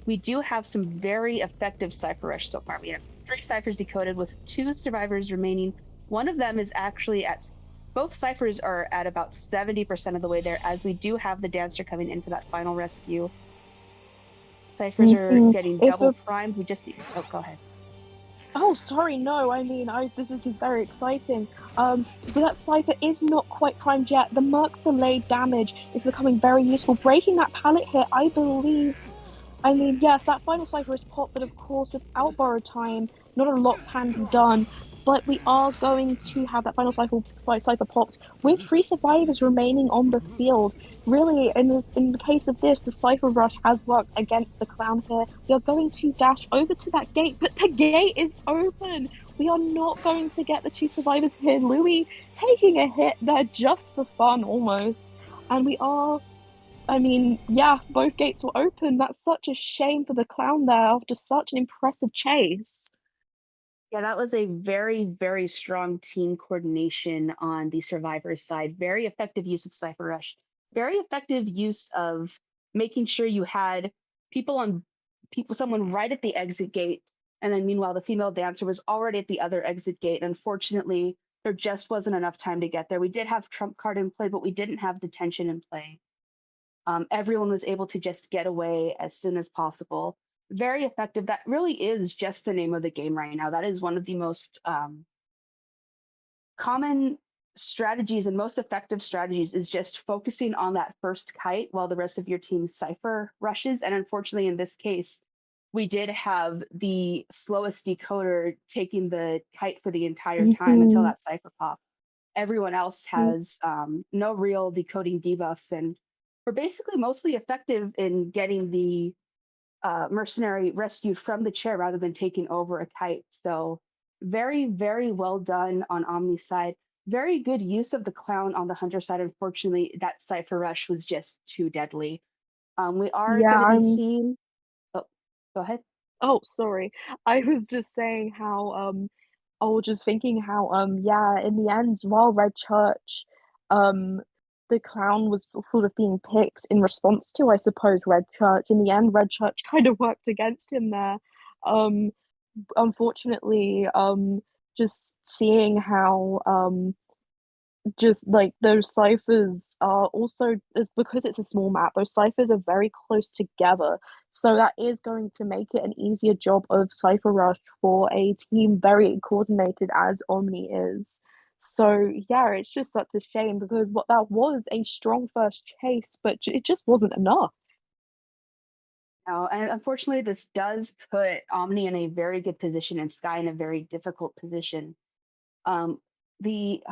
we do have some very effective Cypher Rush so far. We have 3 ciphers decoded with 2 survivors remaining. One of them is actually at, both ciphers are at about 70% of the way there, as we do have the dancer coming in for that final rescue. Ciphers are getting double primed. We just need, oh, go ahead. Oh, sorry, no, I mean, this is just very exciting. But that cipher is not quite primed yet. The Merc's delayed damage is becoming very useful. Breaking that pallet here, I believe, I mean, yes, that final cipher is popped, but of course, without borrowed time, not a lot can be done. But we are going to have that final cipher popped with 3 survivors remaining on the field. Really, in the case of this, the cipher rush has worked against the clown here. We are going to dash over to that gate, but the gate is open. We are not going to get the 2 survivors here. Louis taking a hit there just for fun, almost. And we are, I mean, yeah, both gates were open. That's such a shame for the clown there after such an impressive chase. Yeah, that was a very, very strong team coordination on the survivor side. Very effective use of Cypher Rush. Very effective use of making sure you had someone right at the exit gate. And then meanwhile, the female dancer was already at the other exit gate. Unfortunately, there just wasn't enough time to get there. We did have trump card in play, but we didn't have detention in play. Everyone was able to just get away as soon as possible. Very effective. That really is just the name of the game right now. That is one of the most common strategies and most effective strategies, is just focusing on that first kite while the rest of your team cipher rushes. And unfortunately, in this case, we did have the slowest decoder taking the kite for the entire time until that cipher pop. Everyone else has no real decoding debuffs, and we're basically mostly effective in getting the mercenary rescued from the chair rather than taking over a kite. So very, very well done on Omni's side. Very good use of the clown on the hunter side. Unfortunately, that cipher rush was just too deadly. We are Yeah, going to be I'm seeing. Oh, go ahead. Oh, sorry. I was just saying how I was just thinking how yeah, in the end, while Red Church um the clown was sort of being picked in response to, I suppose, Red Church. In the end, Red Church kind of worked against him there. Um Unfortunately, just seeing how just like those ciphers are also because it's a small map, those ciphers are very close together. So that is going to make it an easier job of cipher rush for a team very coordinated as Omni is. So yeah, it's just such a shame because what that was a strong first chase, but it just wasn't enough. Now, and unfortunately, this does put Omni in a very good position and Sky in a very difficult position. Um, the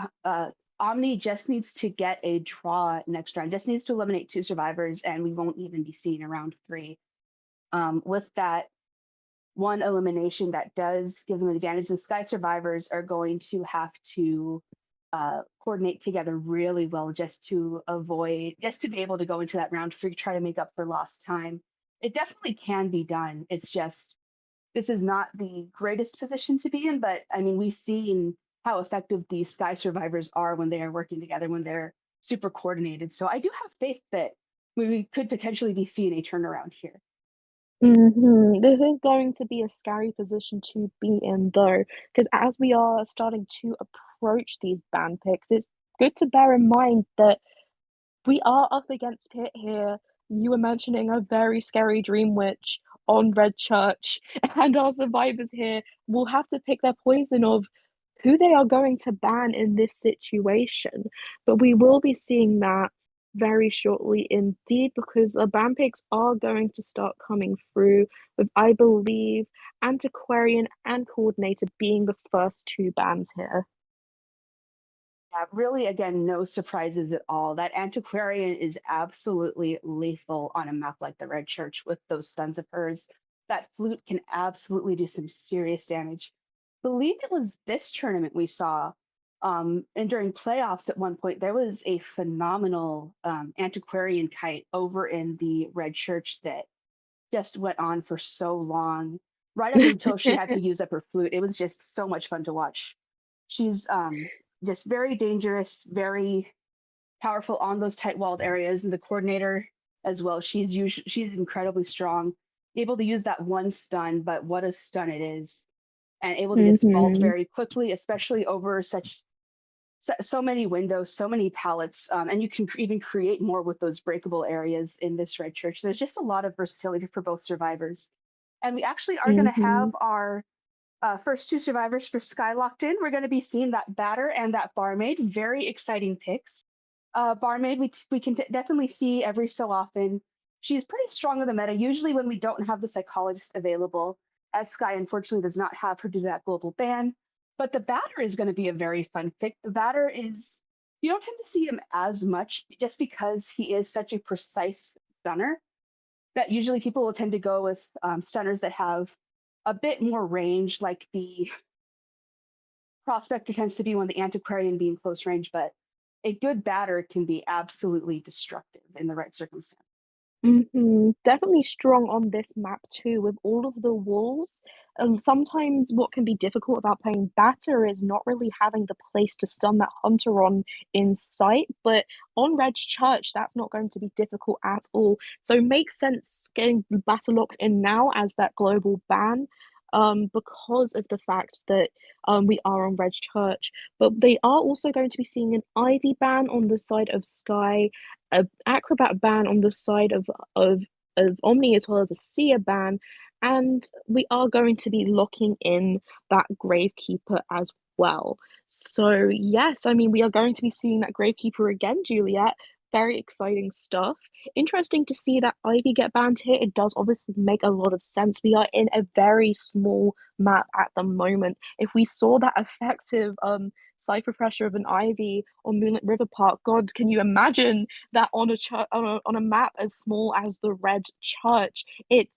Omni just needs to get a draw next round, just needs to eliminate 2 survivors, and we won't even be seeing a round 3. With that one elimination, that does give them an advantage. The Sky survivors are going to have to coordinate together really well just to be able to go into that round 3, try to make up for lost time. It definitely can be done. It's just this is not the greatest position to be in, but I mean, we've seen how effective these Sky survivors are when they are working together, when they're super coordinated. So I do have faith that we could potentially be seeing a turnaround here. This is going to be a scary position to be in, though, because as we are starting to approach these ban picks, it's good to bear in mind that we are up against Pit here. You were mentioning a very scary Dream Witch on Red Church, and our survivors here will have to pick their poison of who they are going to ban in this situation. But we will be seeing that very shortly indeed, because the ban picks are going to start coming through with, I believe, Antiquarian and Coordinator being the first 2 bans here. Yeah, really, again, no surprises at all. That Antiquarian is absolutely lethal on a map like the Red Church with those stuns of hers. That flute can absolutely do some serious damage. Believe it was this tournament we saw, and during playoffs at one point, there was a phenomenal Antiquarian kite over in the Red Church that just went on for so long, right up until she had to use up her flute. It was just so much fun to watch. She's just very dangerous, very powerful on those tight walled areas, and the coordinator as well. She's incredibly strong, able to use that one stun, but what a stun it is, and able to just vault very quickly, especially over so many windows, so many pallets, and you can even create more with those breakable areas in this Red Church. There's just a lot of versatility for both survivors, and we actually are going to have our first 2 survivors for Sky locked in. We're going to be seeing that batter and that barmaid. Very exciting picks. Barmaid, we can definitely see every so often. She's pretty strong in the meta. Usually when we don't have the psychologist available, as Sky unfortunately does not have her due to that global ban. But the batter is going to be a very fun pick. The batter is, you don't tend to see him as much just because he is such a precise stunner that usually people will tend to go with stunners that have a bit more range, like the prospector tends to be one, the antiquarian being close range, but a good batter can be absolutely destructive in the right circumstance. Definitely strong on this map too, with all of the walls. And sometimes what can be difficult about playing batter is not really having the place to stun that hunter on in sight. But on Red Church, that's not going to be difficult at all. So it makes sense getting the batter locked in now as that global ban. Because of the fact that we are on Red Church, but they are also going to be seeing an Ivy ban on the side of Sky, a acrobat ban on the side of Omni, as well as a seer ban, and we are going to be locking in that gravekeeper as well. So yes, I mean, we are going to be seeing that gravekeeper again, Juliet, very exciting stuff. Interesting to see that Ivy get banned here. It does obviously make a lot of sense. We are in a very small map at the moment. If we saw that effective Cypher pressure of an Ivy or Moonlit River Park, God, can you imagine that on a map as small as the Red Church? It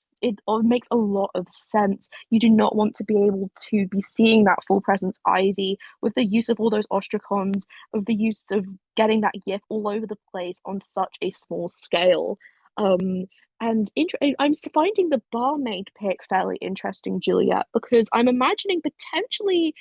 makes a lot of sense. You do not want to be able to be seeing that full presence Ivy with the use of all those Ostracons, of the use of getting that YIF all over the place on such a small scale. I'm finding the barmaid pick fairly interesting, Juliet, because I'm imagining potentially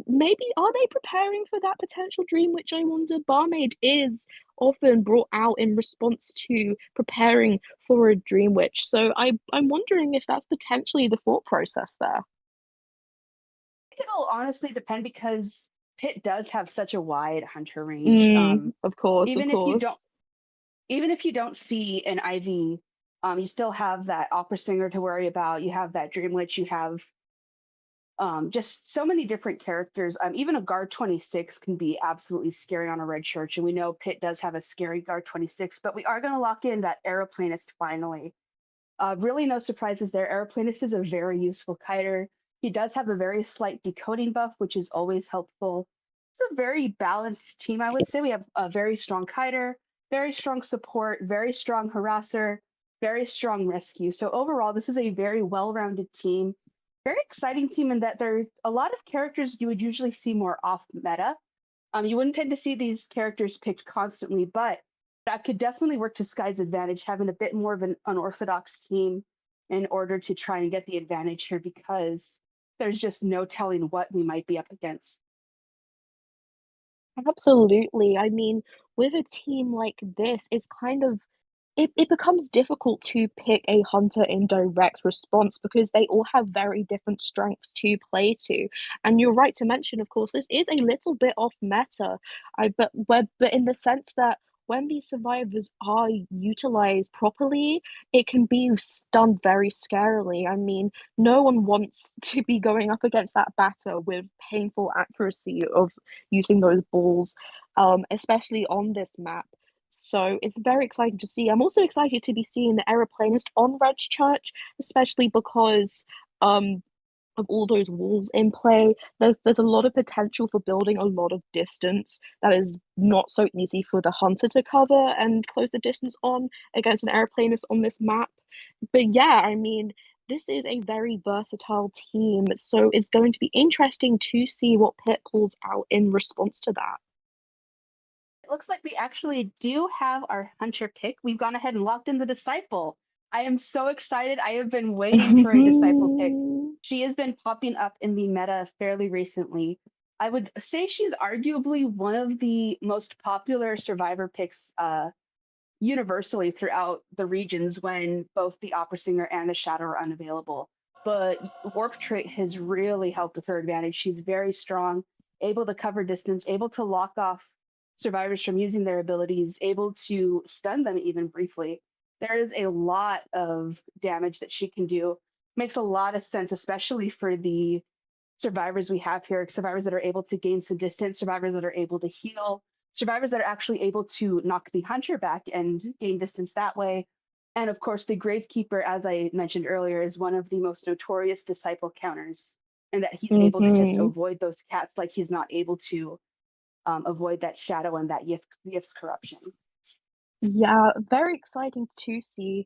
maybe are they preparing for that potential dream, which I wonder barmaid is often brought out in response to preparing for a dream witch. So I'm wondering if that's potentially the thought process there. It'll honestly depend because Pitt does have such a wide hunter range. Of course, of Even if you don't, course. even if you don't see an IV, you still have that opera singer to worry about. You have that dream witch. You have just so many different characters. Even a guard 26 can be absolutely scary on a red church, and we know Pitt does have a scary guard 26. But we are going to lock in that aeroplanist finally. Really, no surprises there. Aeroplanist is a very useful kiter. He does have a very slight decoding buff, which is always helpful. It's a very balanced team, I would say. We have a very strong kiter, very strong support, very strong harasser, very strong rescue. So overall, this is a very well-rounded team. Very exciting team in that there are a lot of characters you would usually see more off meta. You wouldn't tend to see these characters picked constantly, but that could definitely work to Sky's advantage, having a bit more of an unorthodox team in order to try and get the advantage here, because there's just no telling what we might be up against. Absolutely. I mean, with a team like this, it's kind of it becomes difficult to pick a hunter in direct response because they all have very different strengths to play to. And you're right to mention, of course, this is a little bit off meta. But in the sense that when these survivors are utilized properly, it can be done very scarily. I mean, no one wants to be going up against that batter with painful accuracy of using those balls, especially on this map. So it's very exciting to see. I'm also excited to be seeing the aeroplanist on Red Church, especially because of all those walls in play. There's a lot of potential for building a lot of distance that is not so easy for the hunter to cover and close the distance on against an aeroplanist on this map. But yeah, I mean, this is a very versatile team, so it's going to be interesting to see what Pitt pulls out in response to that. It looks like we actually do have our hunter pick. We've gone ahead and locked in the disciple. I am so excited. I have been waiting for a disciple pick. She has been popping up in the meta fairly recently. I would say she's arguably one of the most popular survivor picks universally throughout the regions when both the opera singer and the shadow are unavailable. But warp trait has really helped with her advantage. She's very strong, able to cover distance, able to lock off survivors from using their abilities, able to stun them even briefly. There is a lot of damage that she can do. Makes a lot of sense, especially for the survivors we have here, survivors that are able to gain some distance, survivors that are able to heal, survivors that are actually able to knock the hunter back and gain distance that way. And of course, the Gravekeeper, as I mentioned earlier, is one of the most notorious disciple counters, and that he's able to just avoid those cats like he's not able to avoid that shadow and that Yif's corruption. Yeah, very exciting to see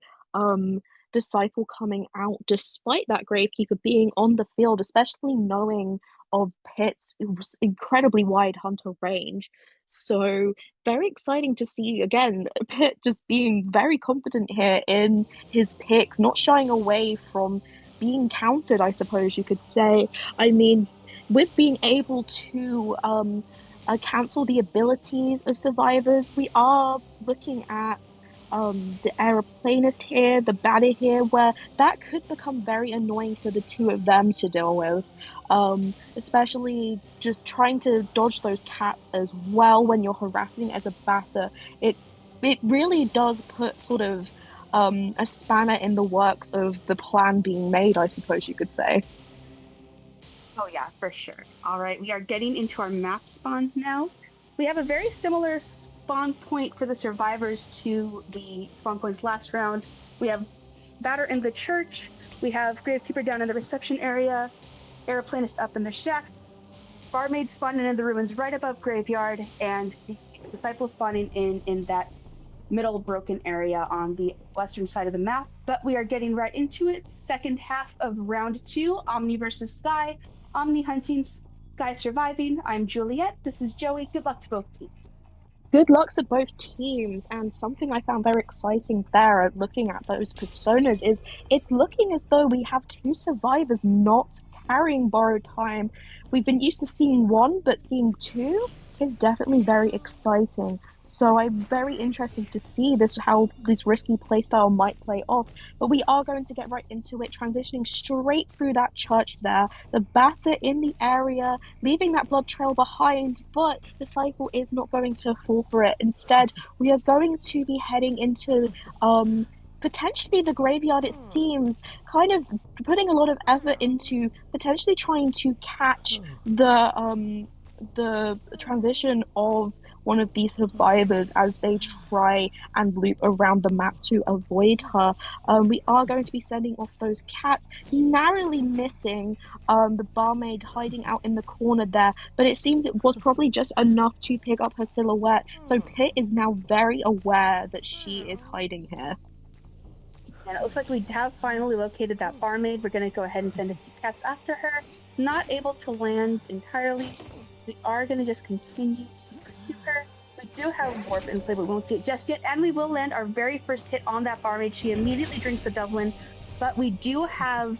Disciple coming out despite that Gravekeeper being on the field, especially knowing of Pitt's incredibly wide hunter range. So very exciting to see again Pitt just being very confident here in his picks, not shying away from being countered, I suppose you could say. I mean, with being able to cancel the abilities of survivors, we are looking at the aeroplanist here, the batter here, where that could become very annoying for the two of them to deal with. Especially just trying to dodge those cats as well when you're harassing as a batter. It really does put sort of a spanner in the works of the plan being made, I suppose you could say. Oh yeah, for sure. All right, we are getting into our map spawns now. We have a very similar spawn point for the survivors to the spawn points last round. We have Batter in the church, we have Gravekeeper down in the reception area, Aeroplanist up in the shack, Barmaid spawning in the ruins right above Graveyard, and the Disciple spawning in that middle broken area on the western side of the map. But we are getting right into it. Second half of round 2, Omni versus Sky. Omni hunting, Sky surviving. I'm Juliet. This is Joey. Good luck to both teams. Good luck to both teams, and something I found very exciting there looking at those personas is it's looking as though we have two survivors not carrying borrowed time. We've been used to seeing one, but seeing two is definitely very exciting. So I'm very interested to see how this risky playstyle might play off. But we are going to get right into it, transitioning straight through that church there. The batter in the area, leaving that blood trail behind, but the cycle is not going to fall for it. Instead, we are going to be heading into potentially the graveyard, it seems, kind of putting a lot of effort into potentially trying to catch the transition of one of these survivors as they try and loop around the map to avoid her. We are going to be sending off those cats, narrowly missing the barmaid hiding out in the corner there, but it seems it was probably just enough to pick up her silhouette. So Pit is now very aware that she is hiding here. And it looks like we have finally located that barmaid. We're going to go ahead and send a few cats after her. Not able to land entirely. We are going to just continue to pursue her. We do have warp in play, but we won't see it just yet. And we will land our very first hit on that barmaid. She immediately drinks the Dublin, but we do have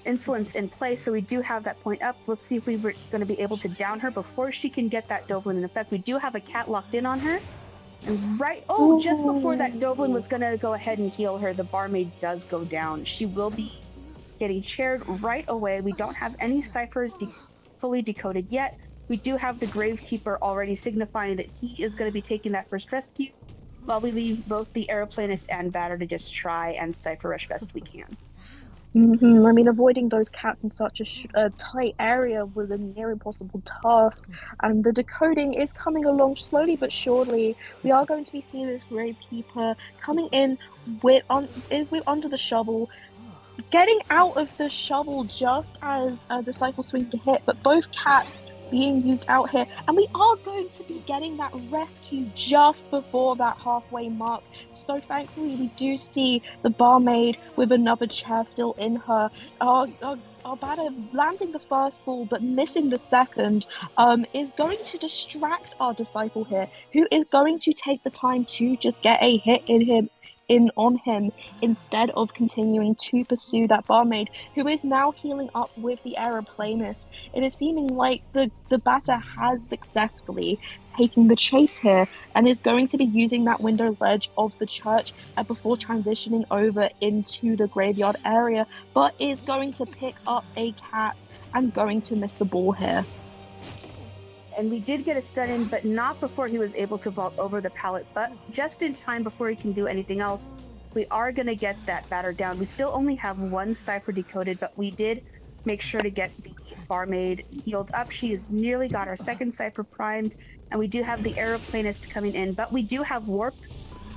insolence in play, so we do have that point up. Let's see if we're going to be able to down her before she can get that Dublin in effect. We do have a cat locked in on her. And just before that Dublin was going to go ahead and heal her, the barmaid does go down. She will be getting chaired right away. We don't have any ciphers fully decoded yet. We do have the Gravekeeper already signifying that he is going to be taking that first rescue, while we leave both the Aeroplanist and Batter to just try and cipher rush best we can. I mean, avoiding those cats in such a tight area was a near impossible task, and the decoding is coming along slowly but surely. We are going to be seeing this Gravekeeper coming in with under the shovel, getting out of the shovel just as the cycle swings to hit, but both cats being used out here, and we are going to be getting that rescue just before that halfway mark. So thankfully we do see the barmaid with another chair still in her. Our batter landing the first ball but missing the second is going to distract our disciple here, who is going to take the time to just get a hit on him instead of continuing to pursue that barmaid, who is now healing up with the Aeroplanist. It is seeming like the batter has successfully taken the chase here and is going to be using that window ledge of the church before transitioning over into the graveyard area, but is going to pick up a cat and going to miss the ball here. And we did get a stun in, but not before he was able to vault over the pallet, but just in time before he can do anything else. We are going to get that batter down. We still only have one cipher decoded, but we did make sure to get the barmaid healed up. She has nearly got our second cipher primed, and we do have the Aeroplanist coming in, but we do have warp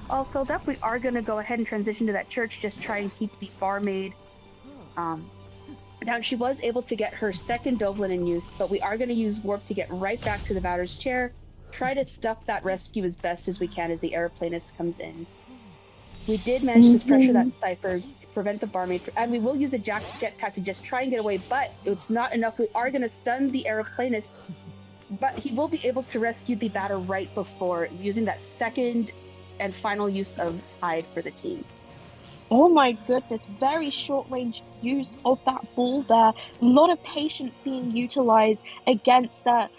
all filled up. We are going to go ahead and transition to that church, just try and keep the barmaid Now, she was able to get her second Dublin in use, but we are going to use warp to get right back to the batter's chair, try to stuff that rescue as best as we can as the Aeroplanist comes in. We did manage to pressure that cipher to prevent the barmaid, and we will use a jetpack to just try and get away, but it's not enough. We are going to stun the Aeroplanist, but he will be able to rescue the batter right before using that second and final use of Tide for the team. Oh my goodness, very short range use of that ball there. A lot of patience being utilized against the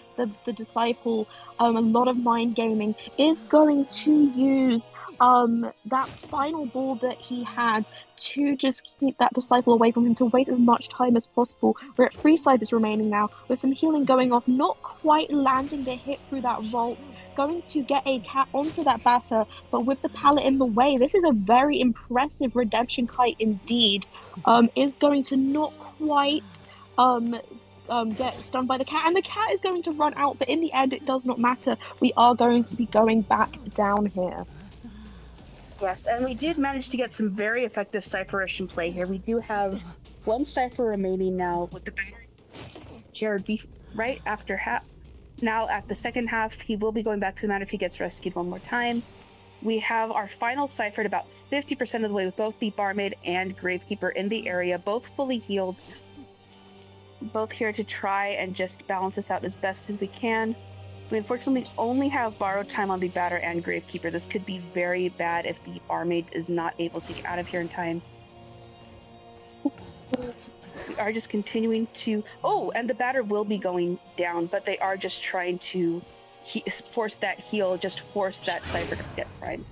disciple. A lot of mind gaming. Is going to use that final ball that he had to just keep that disciple away from him, to waste as much time as possible. We're at 3 ciphers remaining now, with some healing going off, not quite landing the hit through that vault. Going to get a cat onto that batter, but with the pallet in the way, this is a very impressive redemption kite indeed. Is going to not quite get stung by the cat, and the cat is going to run out, but in the end it does not matter. We are going to be going back down here. Yes, and we did manage to get some very effective Cypherish in play here. We do have one Cypher remaining now with the Jared Beef right after half. Now at the second half, he will be going back to the mount if he gets rescued one more time. We have our final Cypher at about 50% of the way with both the Barmaid and Gravekeeper in the area, both fully healed. Both here to try and just balance this out as best as we can. We unfortunately only have borrowed time on the Batter and Gravekeeper. This could be very bad if the Barmaid is not able to get out of here in time. We are just continuing to... Oh, and the Batter will be going down, but they are just trying to force that heal, just force that Cypher to get primed.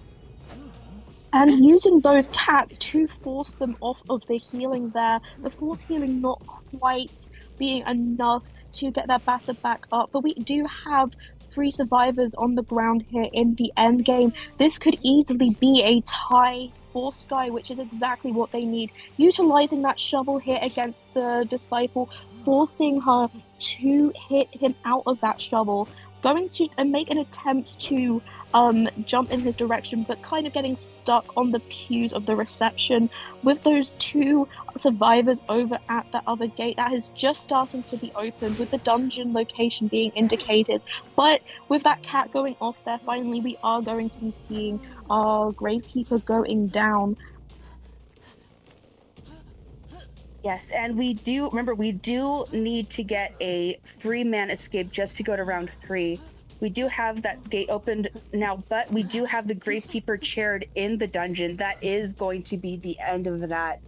And using those cats to force them off of the healing there, the force healing not quite being enough to get that Batter back up, but we do have 3 survivors on the ground here in the end game. This could easily be a tie for Sky, which is exactly what they need. Utilizing that shovel here against the Disciple, forcing her to hit him out of that shovel, going to make an attempt to jump in his direction, but kind of getting stuck on the pews of the reception with those 2 survivors over at the other gate that is just starting to be opened, with the dungeon location being indicated. But with that cat going off there, finally we are going to be seeing our Gravekeeper going down. Yes, and we do need to get a 3-man escape just to go to round 3. We do have that gate opened now, but we do have the Gravekeeper chaired in the dungeon. That is going to be the end of that.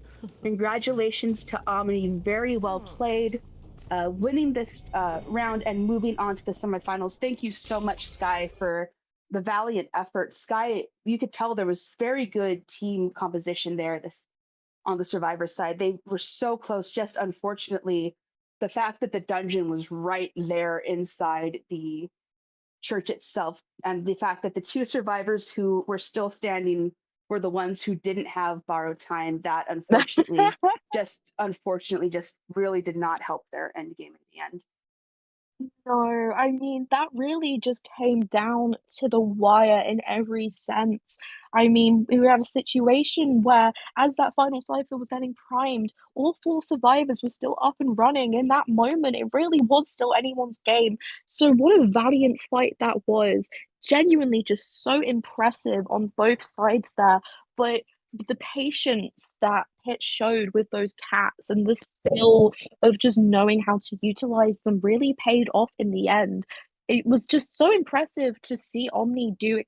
Congratulations to Omni, very well played, winning this round and moving on to the semifinals. Thank you so much, Sky, for the valiant effort. Sky, you could tell there was very good team composition there on the Survivor side. They were so close, just unfortunately, the fact that the dungeon was right there inside the church itself, and the fact that the 2 survivors who were still standing were the ones who didn't have borrowed time, that unfortunately just really did not help their end game in the end. No, I mean, that really just came down to the wire in every sense. I mean, we have a situation where, as that final cipher was getting primed, all 4 survivors were still up and running. In that moment, it really was still anyone's game. So what a valiant fight that was. Genuinely just so impressive on both sides there. But the patience that Pitt showed with those cats and the skill of just knowing how to utilize them really paid off in the end. It was just so impressive to see Omni do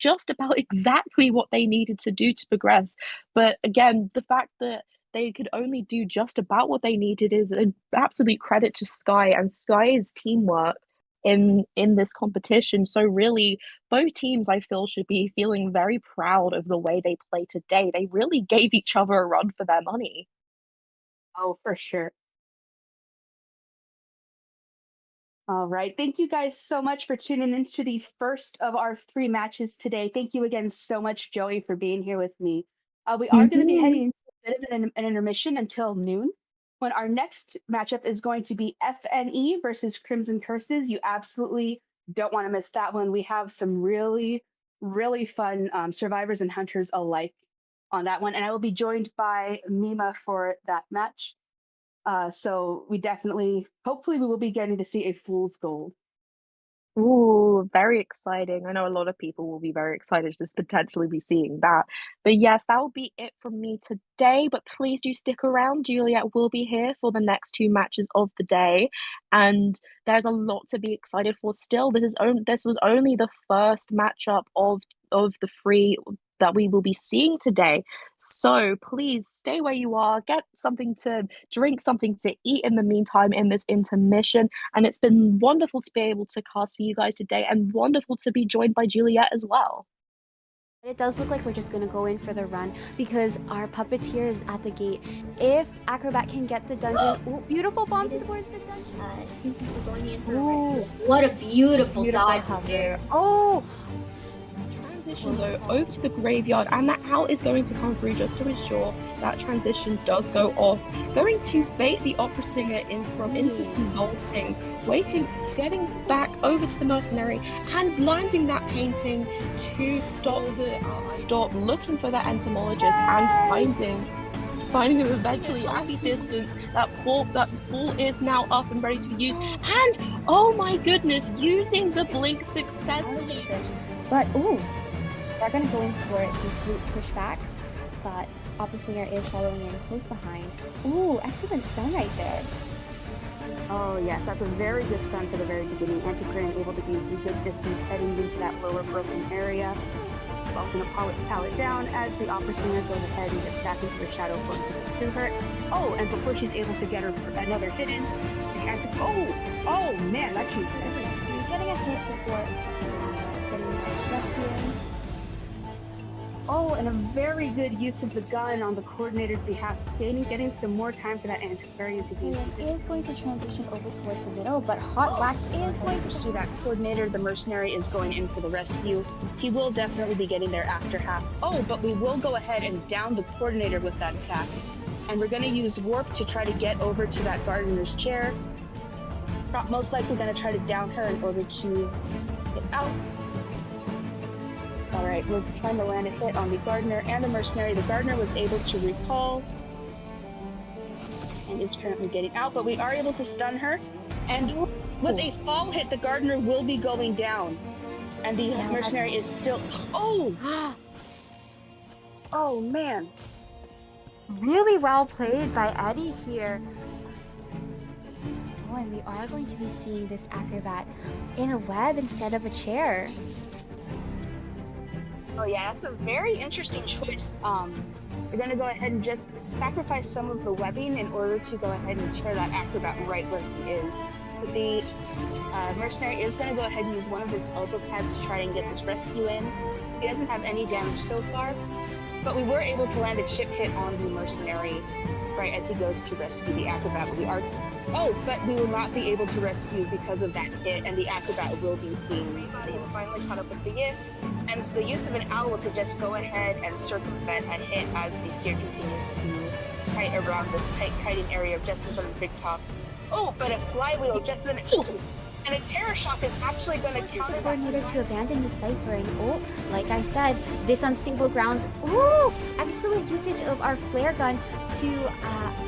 just about exactly what they needed to do to progress. But again, the fact that they could only do just about what they needed is an absolute credit to Sky and Sky's teamwork in this competition. So really, both teams, I feel, should be feeling very proud of the way they played today. They really gave each other a run for their money. Oh, for sure. All right. Thank you guys so much for tuning into the first of our 3 matches today. Thank you again so much, Joey, for being here with me. We are going to be heading into a bit of an intermission until noon, when our next matchup is going to be FNE versus Crimson Curses. You absolutely don't want to miss that one. We have some really, really fun survivors and hunters alike on that one. And I will be joined by Mima for that match. So hopefully we will be getting to see a fool's gold. Ooh, very exciting. I know a lot of people will be very excited to just potentially be seeing that. But yes, that will be it from me today. But please do stick around. Juliet will be here for the next 2 matches of the day. And there's a lot to be excited for still. This was only the first matchup of the 3 that we will be seeing today. So please stay where you are, get something to drink, something to eat in the meantime in this intermission. And it's been wonderful to be able to cast for you guys today, and wonderful to be joined by Juliet as well. It does look like we're just going to go in for the run because our puppeteer is at the gate. If Acrobat can get the dungeon... Ooh, beautiful bomb towards the dungeon. It seems like we're going in for a rescue. What a beautiful dodge there. Oh! transition though over to the graveyard, and that owl is going to come through just to ensure that transition does go off. Going to bait the opera singer into some bolting, waiting, getting back over to the mercenary and landing that painting to stop looking for that entomologist and finding him eventually at the distance. That ball is now up and ready to be used, and oh my goodness, using the blink successfully. But ooh, they're gonna go in for the flute pushback, but opera singer is following in close behind. Ooh, excellent stun right there. Oh yes, that's a very good stun for the very beginning. Antiquarian able to gain some good distance heading into that lower broken area. Well, gonna pallet down as the opera singer goes ahead and gets back into her shadow form to pursue her. Oh, and before she's able to get her another hit in, the oh man, that changed everything. She's getting a hit before getting a rescue. Oh, and a very good use of the gun on the coordinator's behalf, getting some more time for that antiquarian to gain some It is going to transition over towards the middle, but Hot Wax is going to pursue that coordinator. The mercenary is going in for the rescue. He will definitely be getting there after half. Oh, but we will go ahead and down the coordinator with that attack. And we're going to use Warp to try to get over to that gardener's chair. Most likely going to try to down her in order to get out. Alright, we're trying to land a hit on the gardener and the mercenary. The gardener was able to recall and is currently getting out, but we are able to stun her. And with a fall hit, the gardener will be going down. And the mercenary is still... Oh! Oh, man. really well played by Eddie here. Oh, and we are going to be seeing this acrobat in a web instead of a chair. Oh yeah, that's a very interesting choice. We're going to go ahead and just sacrifice some of the webbing in order to go ahead and chair that acrobat right where he is. But the mercenary is going to go ahead and use one of his elbow pads to try and get this rescue in. He doesn't have any damage so far, but we were able to land a chip hit on the mercenary right as he goes to rescue the acrobat. But we will not be able to rescue because of that hit, and the acrobat will be seen. Everybody is finally caught up with the if, and the use of an owl to just go ahead and circumvent a hit as the seer continues to kite around this tight kiting area just in front of the big top. Oh, but a flywheel just in the and a terror shock is actually going to counter that. Coordinator to abandon the cipher, and oh, like I said, this unstable ground. Ooh, excellent usage of our flare gun to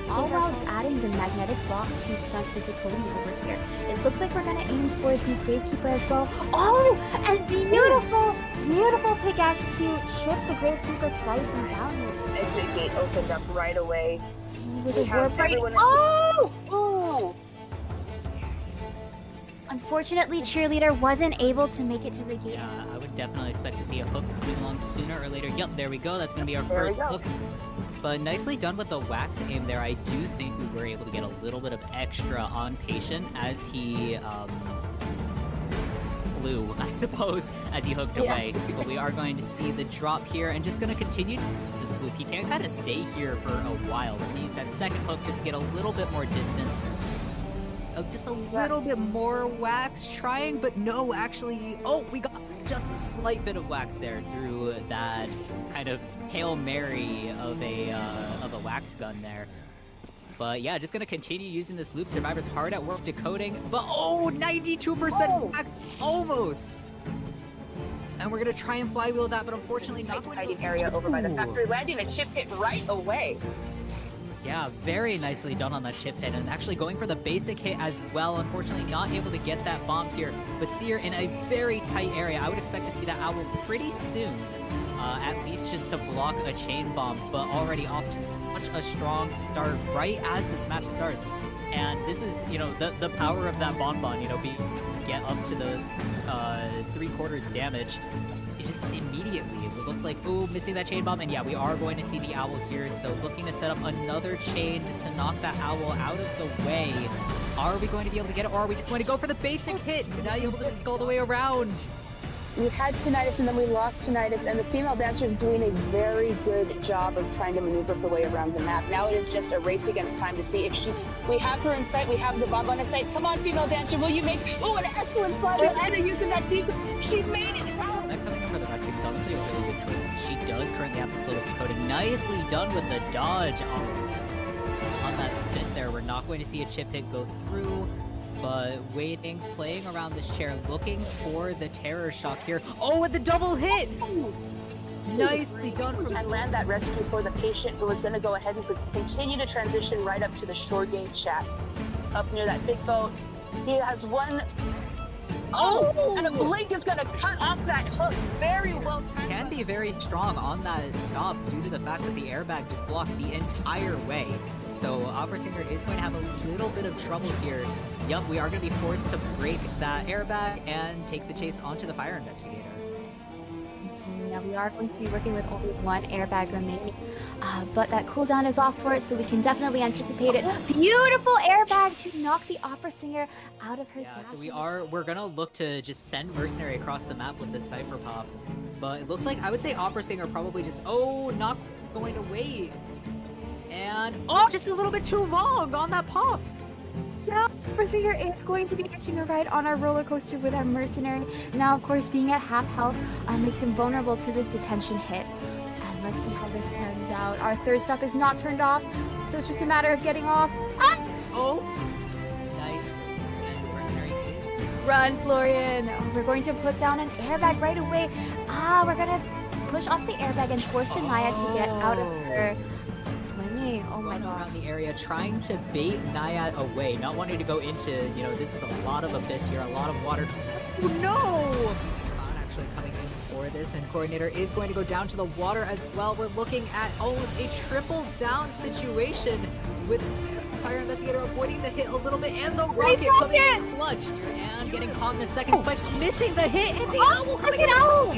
all while adding the magnetic block to stunt the Dakota over here. It looks like we're gonna aim for the Gravekeeper as well. Oh, and beautiful pickaxe to chip the Gravekeeper twice and down here. Exit gate opened up right away. With a warp right. Oh! Unfortunately, Cheerleader wasn't able to make it to the gate. Yeah, I would definitely expect to see a hook coming along sooner or later. Yep, there we go. That's going to be our first hook. But nicely done with the wax aim there. I do think we were able to get a little bit of extra on Patient as he flew, I suppose, as he hooked away. But we are going to see the drop here and just going to continue to use this loop. He can kind of stay here for a while. We're going to use that second hook just to get a little bit more distance. Just a little bit more wax trying, but no, actually, we got just a slight bit of wax there through that kind of Hail Mary of a wax gun there. But yeah, just gonna continue using this loop. Survivor's hard at work decoding, but 92% wax, almost. And we're gonna try and flywheel that, but unfortunately not going to area over by the factory, landing a chip hit right away. Yeah, very nicely done on that chip hit, and actually going for the basic hit as well. Unfortunately, not able to get that bomb here, but Seer in a very tight area. I would expect to see that owl pretty soon, at least just to block a chain bomb, but already off to such a strong start right as this match starts. And this is, the power of that bonbon, get up to the 3/4 damage. It just immediately, it looks like, missing that chain bomb, and yeah, we are going to see the owl here, so looking to set up another chain just to knock that owl out of the way. Are we going to be able to get it, or are we just going to go for the basic hit? Now you're able to go all the way around. We had Tinnitus and then we lost Tinnitus, and the female dancer is doing a very good job of trying to maneuver her way around the map. Now it is just a race against time to see if we have her in sight, we have the bonbon in sight. Come on, female dancer, will you make, an excellent flywheel and a use of that deep. She made it. That coming over the rescue is honestly a nicely done with the dodge on that spin there. We're not going to see a chip hit go through, but waiting, playing around this chair, looking for the terror shock here. Oh, and the double hit! Nicely done from And land that rescue for the patient, who was going to go ahead and continue to transition right up to the shore gate shack, up near that big boat. He has one. Oh, and a blink is going to cut off that hook. Very well timed. Can be very strong on that stop due to the fact that the airbag just blocks the entire way. So Opera Singer is going to have a little bit of trouble here. Yup, we are going to be forced to break that airbag and take the chase onto the fire investigator. Now we are going to be working with only one airbag remaining, but that cooldown is off for it, so we can definitely anticipate it. Beautiful airbag to knock the Opera Singer out of her dash. So we're gonna look to just send Mercenary across the map with this Cypher Pop, but it looks like I would say Opera Singer probably just not going to wait, and just a little bit too long on that pop. Now, Opera Singer is going to be hitching a ride on our roller coaster with our Mercenary. Now, of course, being at half health makes him vulnerable to this detention hit. And let's see how this pans out. Our third stop is not turned off, so it's just a matter of getting off. Oh, nice. And Mercenary is... Run, Florian. Oh, we're going to put down an airbag right away. We're going to push off the airbag and force the Naya to get out of her. Oh my god. Around the area, trying to bait Naiad away, not wanting to go into, this is a lot of abyss here, a lot of water. Oh no! Clown actually coming in for this, and Coordinator is going to go down to the water as well. We're looking at almost a triple down situation with Fire Investigator avoiding the hit a little bit, and the rocket coming in clutch. And getting caught in the second spike, missing the hit, and the owl coming out!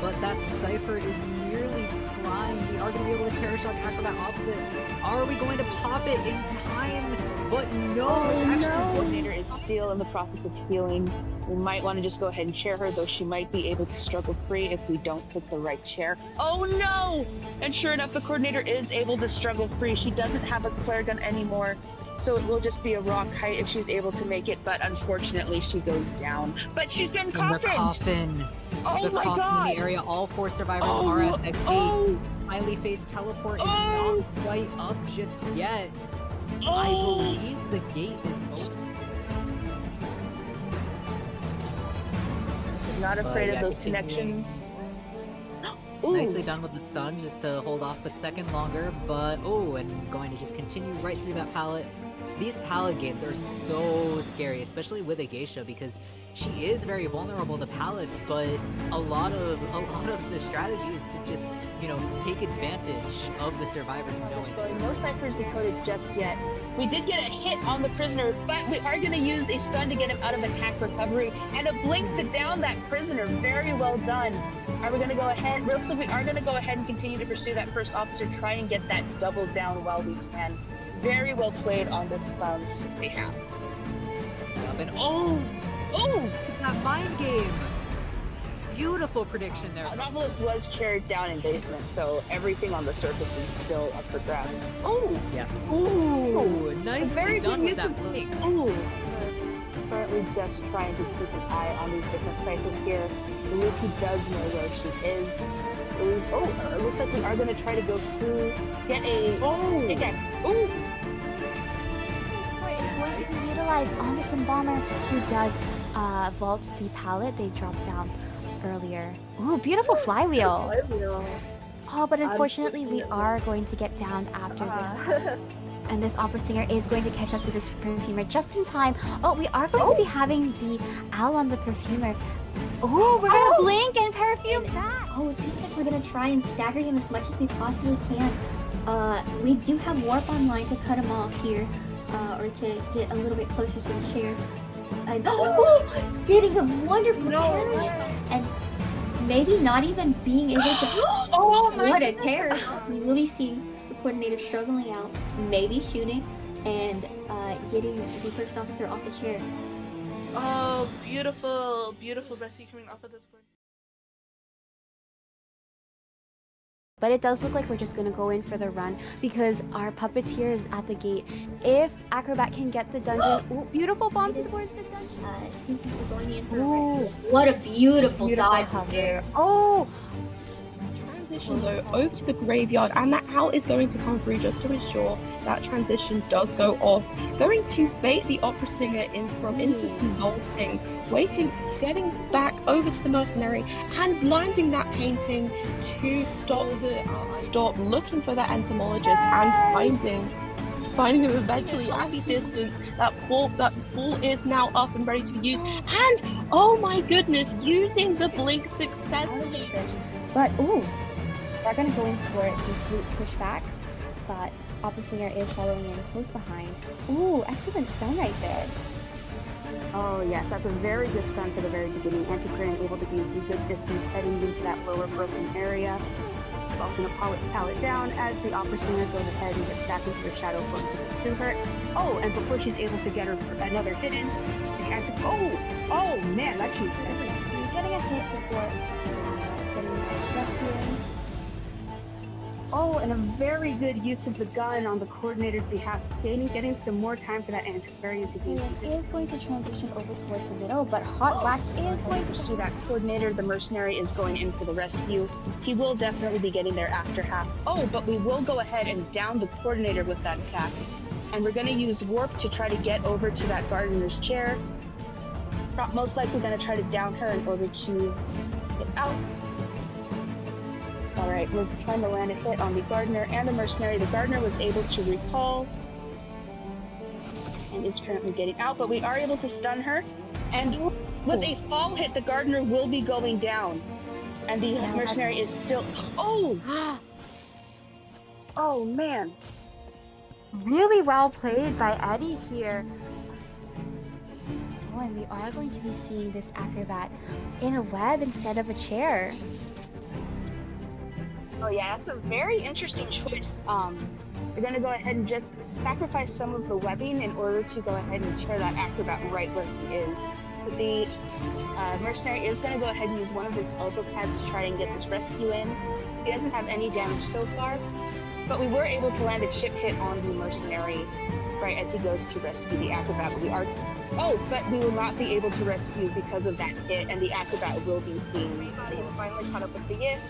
But that Cypher is nearly prime. We are going to be able to Terror Shock Acrobat off of it. Are we going to pop it in time? But no, The Coordinator is still in the process of healing. We might want to just go ahead and chair her, though she might be able to struggle free if we don't pick the right chair. Oh no! And sure enough, the Coordinator is able to struggle free. She doesn't have a flare gun anymore, so it will just be a raw kite if she's able to make it, but unfortunately she goes down. But she's been coffined! The coffin. Oh the my coffin god! in the area, all 4 survivors are at the gate. Smiley face teleport is not quite up just yet. I believe the gate is open. Not afraid of those continuing. connections. Nicely done with the stun, just to hold off a second longer, but and going to just continue right through that pallet. These pallet games are so scary, especially with a geisha, because she is very vulnerable to pallets, but a lot of the strategy is to just, take advantage of the survivors knowing. No ciphers decoded just yet. We did get a hit on the prisoner, but we are going to use a stun to get him out of attack recovery, and a blink to down that prisoner. Very well done. Are we going to go ahead? It looks like we are going to go ahead and continue to pursue that first officer, try and get that double down while we can. Very well played on this clown's behalf. And that mind game! Beautiful prediction there. Novelist was chaired down in basement, so everything on the surface is still up for grabs. Nice. Very done good with use that of blink. Currently just trying to keep an eye on these different ciphers here. I believe he does know where she is. It looks like we are going to try to go through, get a pickaxe. It's going to be utilized on this embalmer who does vault the pallet they dropped down earlier. Ooh, beautiful flywheel. Oh, but unfortunately we are going to get down after this. And this Opera Singer is going to catch up to this perfumer just in time. We are going to be having the owl on the perfumer. Oh, we're gonna blink and perfume that. It seems like we're gonna try and stagger him as much as we possibly can. We do have warp online to cut him off here, or to get a little bit closer to the chair. And getting a wonderful terror shot, and maybe not even being able to. What a terror shot! We will be seeing the Coordinator struggling out, maybe shooting, and getting the first officer off the chair. Oh, beautiful, beautiful rescue coming off of this board. But it does look like we're just going to go in for the run because our puppeteer is at the gate. If Acrobat can get the dungeon... beautiful bomb towards the dungeon. Seems like we're going in for a rescue. What a beautiful dodge there. transition though over to the graveyard, and that owl is going to come through just to ensure that transition does go off. Going to bait the opera singer into some vaulting, waiting, getting back over to the mercenary and landing that painting to stop looking for that entomologist and finding him eventually at the distance. That ball is now up and ready to be used, and oh my goodness, using the blink successfully. But ooh, they're gonna go in for the flute pushback, but opera singer is following in close behind. Ooh, excellent stun right there. Oh yes, that's a very good stun for the very beginning. Antiquarian able to gain some good distance heading into that lower broken area. Vaulting a pallet down as the opera singer goes ahead and gets back into the shadow form to pursue her. Oh, and before she's able to get her another hit in, the oh man, that changed everything. He's getting a hit before getting a rescue. Oh, and a very good use of the gun on the coordinator's behalf, getting some more time for that antiquarian to gain. He is going to transition over towards the middle, but Hot Wax is going to pursue that coordinator. The mercenary is going in for the rescue. He will definitely be getting there after half. Oh, but we will go ahead and down the coordinator with that attack. And we're going to use warp to try to get over to that gardener's chair. Most likely going to try to down her in order to get out. Alright, we're trying to land a hit on the gardener and the mercenary. The gardener was able to recall and is currently getting out, but we are able to stun her. And with a fall hit, the gardener will be going down. And the mercenary is still... Oh! Oh, man. really well played by Eddie here. Oh, and we are going to be seeing this acrobat in a web instead of a chair. Oh yeah, that's a very interesting choice. We're going to go ahead and just sacrifice some of the webbing in order to go ahead and chair that acrobat right where he is. But the mercenary is going to go ahead and use one of his elbow pads to try and get this rescue in. He doesn't have any damage so far, but we were able to land a chip hit on the mercenary right as he goes to rescue the acrobat. But we will not be able to rescue because of that hit, and the acrobat will be seen. Everybody is finally caught up with the gift,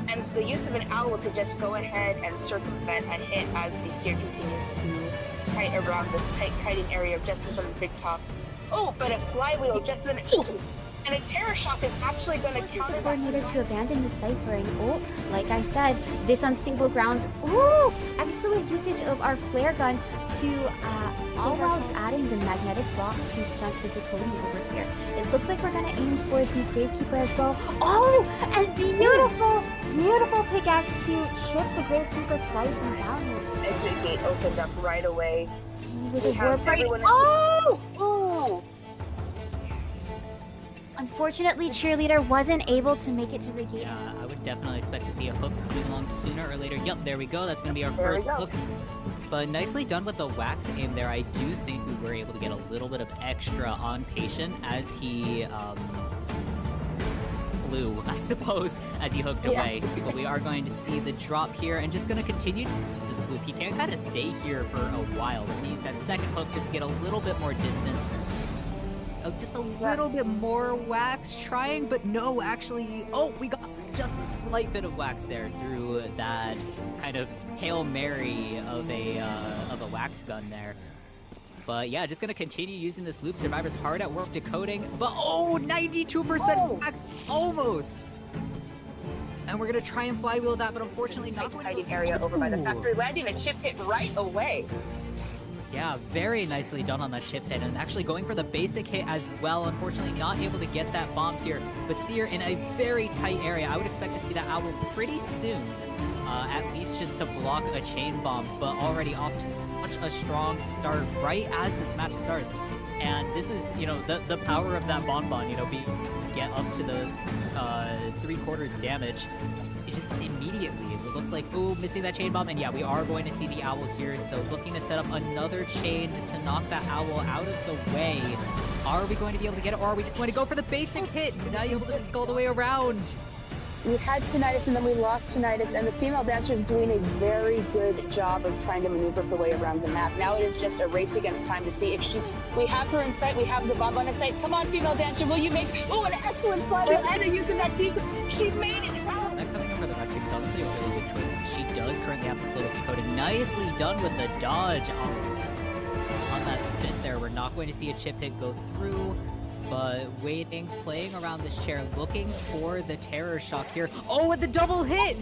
and the use of an owl to just go ahead and circumvent a hit as the seer continues to kite around this tight kiting area just in front of Big Top. Oh, but a flywheel just then. And a terror shock is actually going to counter that. Coordinator to abandon the cipher, and oh, like I said, this unstable ground. Ooh, excellent usage of our flare gun to all while adding the magnetic block to stunt the decoding over here. It looks like we're going to aim for the Gravekeeper as well. Oh, and the beautiful pickaxe to chip the Gravekeeper twice and down here. Exit gate opened up right away. With a warp right. Oh! Unfortunately, Cheerleader wasn't able to make it to the gate. Yeah, I would definitely expect to see a hook coming along sooner or later. Yep, there we go. That's going to be our first hook. But nicely done with the wax aim there. I do think we were able to get a little bit of extra on Patient as he flew, I suppose, as he hooked away. But we are going to see the drop here and just going to continue to use this loop. He can't kind of stay here for a while. We're going to use that second hook just to get a little bit more distance. Just a little bit more wax trying, but no, actually, we got just a slight bit of wax there through that kind of Hail Mary of a wax gun there. But yeah, just gonna continue using this loop. Survivor's hard at work decoding, but 92% wax, almost! And we're gonna try and flywheel that, but unfortunately not. Hiding area over by the factory, landing a chip hit right away. Yeah, very nicely done on that chip hit, and actually going for the basic hit as well. Unfortunately, not able to get that bomb here, but Seer in a very tight area. I would expect to see that owl pretty soon, at least just to block a chain bomb, but already off to such a strong start right as this match starts. And this is, the power of that bonbon, get up to the 3/4 damage. It just immediately, it looks like, missing that chain bomb, and yeah, we are going to see the owl here, so looking to set up another chain just to knock that owl out of the way. Are we going to be able to get it, or are we just going to go for the basic hit? Now you'll just go all the way around. We had Tinnitus and then we lost Tinnitus, and the female dancer is doing a very good job of trying to maneuver her way around the map. Now it is just a race against time to see if we have her in sight, we have the bonbon in sight. Come on, female dancer, will you make, an excellent flywheel and using that deep, she made it! That coming for the rescue is honestly a really good choice because she does currently have the slowest decoding. Nicely done with the dodge on that spin there. We're not going to see a chip hit go through, but waiting, playing around this chair, looking for the terror shock here. Oh, and the double hit!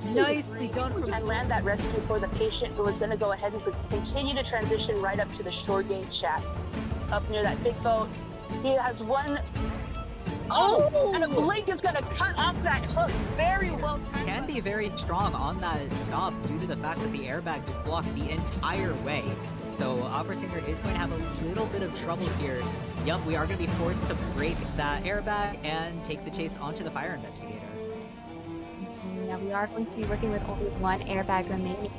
Nicely done from And land that rescue for the patient who was going to go ahead and continue to transition right up to the shore gate shack. Up near that big boat. He has one. Oh! And a blink is going to cut off that hook. Very well timed. Can be very strong on that stop due to the fact that the airbag just blocks the entire way. So Opera Singer is going to have a little bit of trouble here. Yup, we are going to be forced to break that airbag and take the chase onto the fire investigator. Yeah, we are going to be working with only one airbag remaining,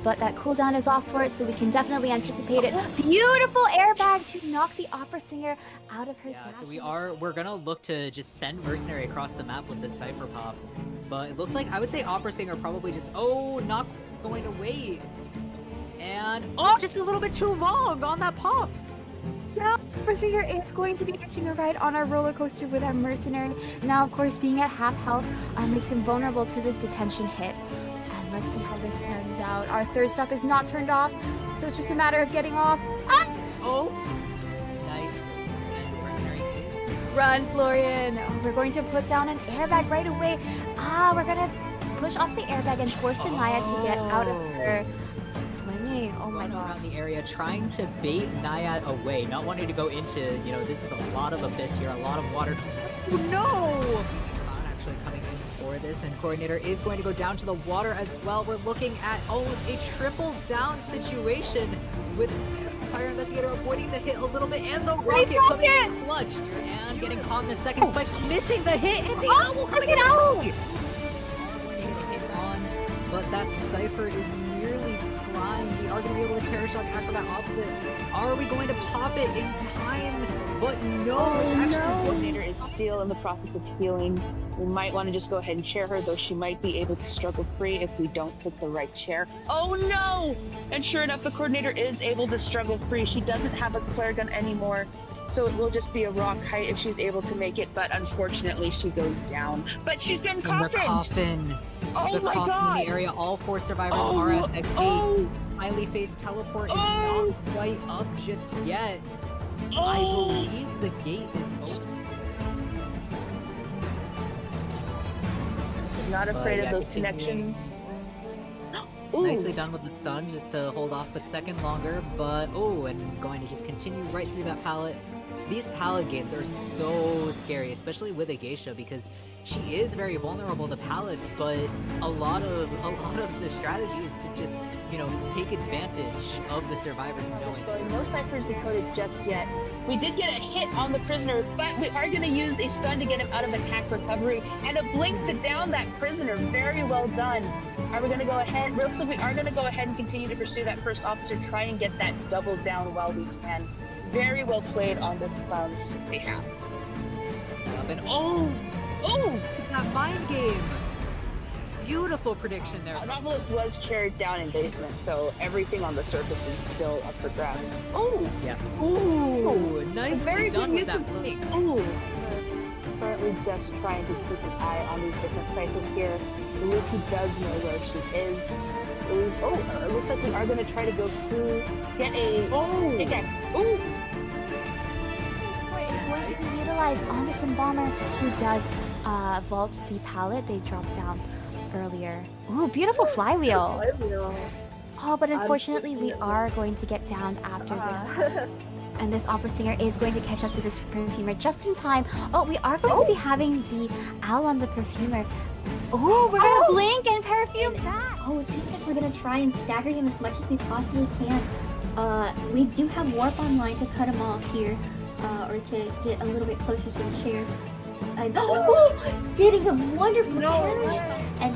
but that cooldown is off for it, so we can definitely anticipate it. Beautiful airbag to knock the Opera Singer out of her dash. So we're gonna look to just send Mercenary across the map with the Cypher Pop, but it looks like I would say Opera Singer probably just not going to wait, and just a little bit too long on that pop. Yeah, Opera Singer is going to be catching a ride on our roller coaster with our Mercenary. Now, of course, being at half health makes him vulnerable to this detention hit. And let's see how this pans out. Our third stop is not turned off, so it's just a matter of getting off. Oh, nice. And Mercenary is Run, Florian. We're going to put down an airbag right away. We're going to push off the airbag and force the Naya to get out of her swinging. Oh my god. Around the area, trying to bait Naiad away, not wanting to go into, this is a lot of abyss here, a lot of water. Oh no! Not actually coming in for this, and Coordinator is going to go down to the water as well. We're looking at almost a triple down situation with Fire Investigator avoiding the hit a little bit, and the rocket coming in clutch. And getting caught in the second spike, missing the hit, and the owl coming out! But that Cypher is nearly primed. We are going to be able to Terror Shock Acrobat off of it. Are we going to pop it in time? But no, it's actually The Coordinator is still in the process of healing. We might want to just go ahead and chair her, though she might be able to struggle free if we don't pick the right chair. Oh no! And sure enough, the Coordinator is able to struggle free. She doesn't have a flare gun anymore, so it will just be a raw kite if she's able to make it, but unfortunately she goes down. But she's been coffined! The coffin. Oh the my coffin god! in the area, all 4 survivors are at a gate. Highly phased teleport is not quite up just yet. I believe the gate is open. Not afraid of those continuing. connections. Nicely done with the stun, just to hold off a second longer, but and going to just continue right through that pallet. These pallet games are so scary, especially with a geisha, because she is very vulnerable to pallets, but a lot of the strategy is to just, take advantage of the survivors knowing. No ciphers decoded just yet. We did get a hit on the prisoner, but we are going to use a stun to get him out of attack recovery, and a blink to down that prisoner. Very well done. Are we going to go ahead? Looks like we are going to go ahead and continue to pursue that first officer, try and get that double down while we can. Very well played on this clown's behalf. And that mind game! Beautiful prediction there. Novelist was chaired down in basement, so everything on the surface is still up for grabs. Yeah. Ooh, nicely very done good with use that of blink. Currently just trying to keep an eye on these different ciphers here. Luki does know where she is. It looks like we are going to try to go through, get a pickaxe. Is going to be utilized on this embalmer who does vault the pallet they dropped down earlier. Ooh, beautiful flywheel. Oh, but unfortunately we are going to get down after this. And this Opera Singer is going to catch up to this perfumer just in time. We are going to be having the owl on the perfumer. Oh, we're gonna blink and perfume back. It seems like we're gonna try and stagger him as much as we possibly can. We do have warp online to cut him off here, or to get a little bit closer to the chair. And getting a wonderful carriage, and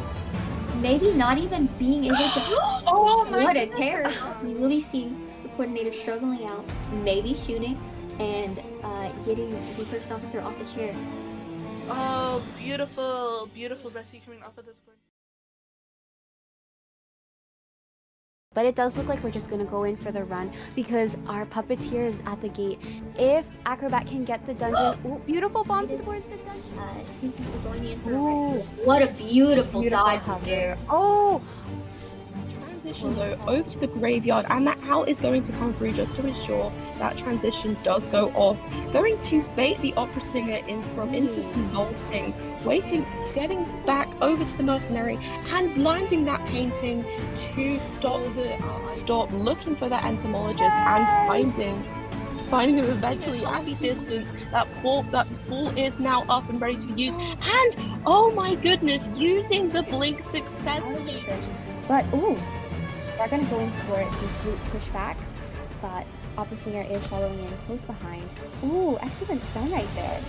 maybe not even being able to. What a terror! We will be seeing the Coordinator struggling out, maybe shooting, and getting the first officer off the chair. Oh, beautiful, beautiful rescue coming off of this board. but it does look like we're just going to go in for the run because our puppeteer is at the gate. If Acrobat can get the dungeon, ooh, beautiful bomb towards the dungeon. It seems like we're going in for a Ooh. rescue. What a beautiful dodge hover. there. Oh, Transition though over to the graveyard, and that owl is going to come through just to ensure that transition does go off. Going to bait the opera singer in into some bolting, waiting, getting back over to the mercenary and landing that painting to stop looking for that entomologist and finding him eventually at the distance. That ball is now up and ready to be used, and oh my goodness, using the blink successfully. but ooh, they're going to go in for the flute pushback, but opera singer is following in close behind. Ooh, excellent stun right there.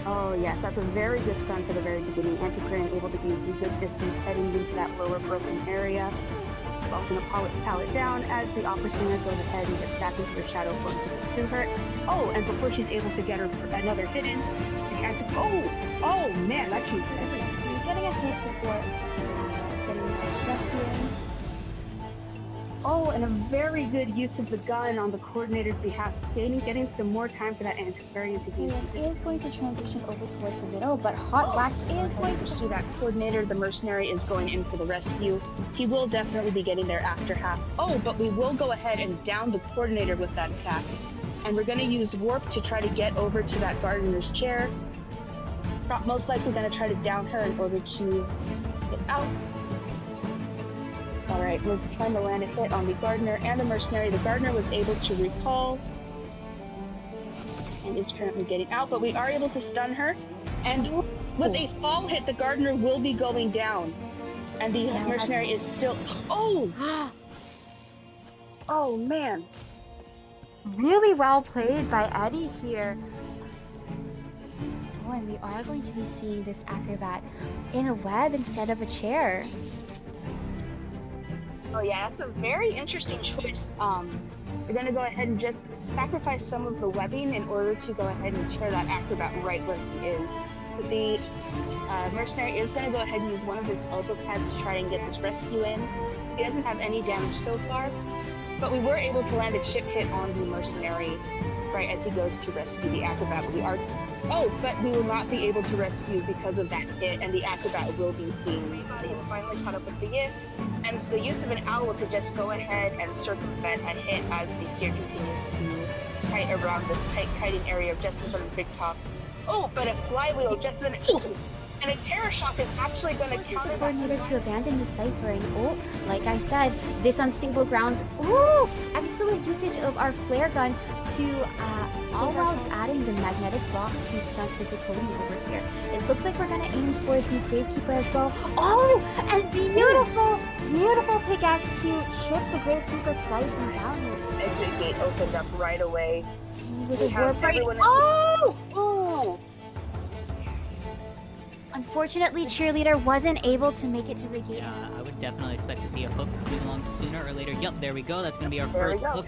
Oh yes, that's a very good stun for the very beginning. Antiquarian able to gain some good distance heading into that lower broken area. Well, gonna pallet down as the opera singer goes ahead and gets back into her shadow form to pursue her. Oh, and before she's able to get her another hit in, the oh man, that changed everything. He's getting a hit before getting a rescue. Oh, and a very good use of the gun on the coordinator's behalf, getting some more time for that antiquarian to gain some He is going to transition over towards the middle, but Hot Wax is going to pursue that coordinator. The mercenary is going in for the rescue. He will definitely be getting there after half. Oh, but we will go ahead and down the coordinator with that attack. And we're going to use warp to try to get over to that gardener's chair. Most likely going to try to down her in order to get out. Alright, we're trying to land a hit on the gardener and the mercenary. The gardener was able to recall and is currently getting out, but we are able to stun her. And with a fall hit, the gardener will be going down. And the mercenary is still... Oh! Oh, man. really well played by Eddie here. Oh, and we are going to be seeing this acrobat in a web instead of a chair. Oh yeah, that's a very interesting choice. We're going to go ahead and just sacrifice some of the webbing in order to go ahead and chair that acrobat right where he is. But the mercenary is going to go ahead and use one of his elbow pads to try and get this rescue in. He doesn't have any damage so far, but we were able to land a chip hit on the mercenary right as he goes to rescue the acrobat. But we will not be able to rescue because of that hit, and the acrobat will be seen. Everybody is finally caught up with the if, and the use of an owl to just go ahead and circumvent a hit as the seer continues to kite around this tight kiting area just in front of the big top. Oh, but a flywheel just then, and a terror shock is actually going to counter that. Coordinator to abandon the cipher, and oh, like I said, this unstable ground. Ooh, excellent usage of our flare gun to all while adding the magnetic block to stunt the decoding over here. It looks like we're gonna aim for the Gravekeeper as well. Oh, and the beautiful pickaxe to chip the Gravekeeper twice and down. Exit gate opened up right away. With a warp right. Oh! Unfortunately, Cheerleader wasn't able to make it to the gate. Yeah, I would definitely expect to see a hook coming along sooner or later. Yep, there we go. That's going to be our first hook.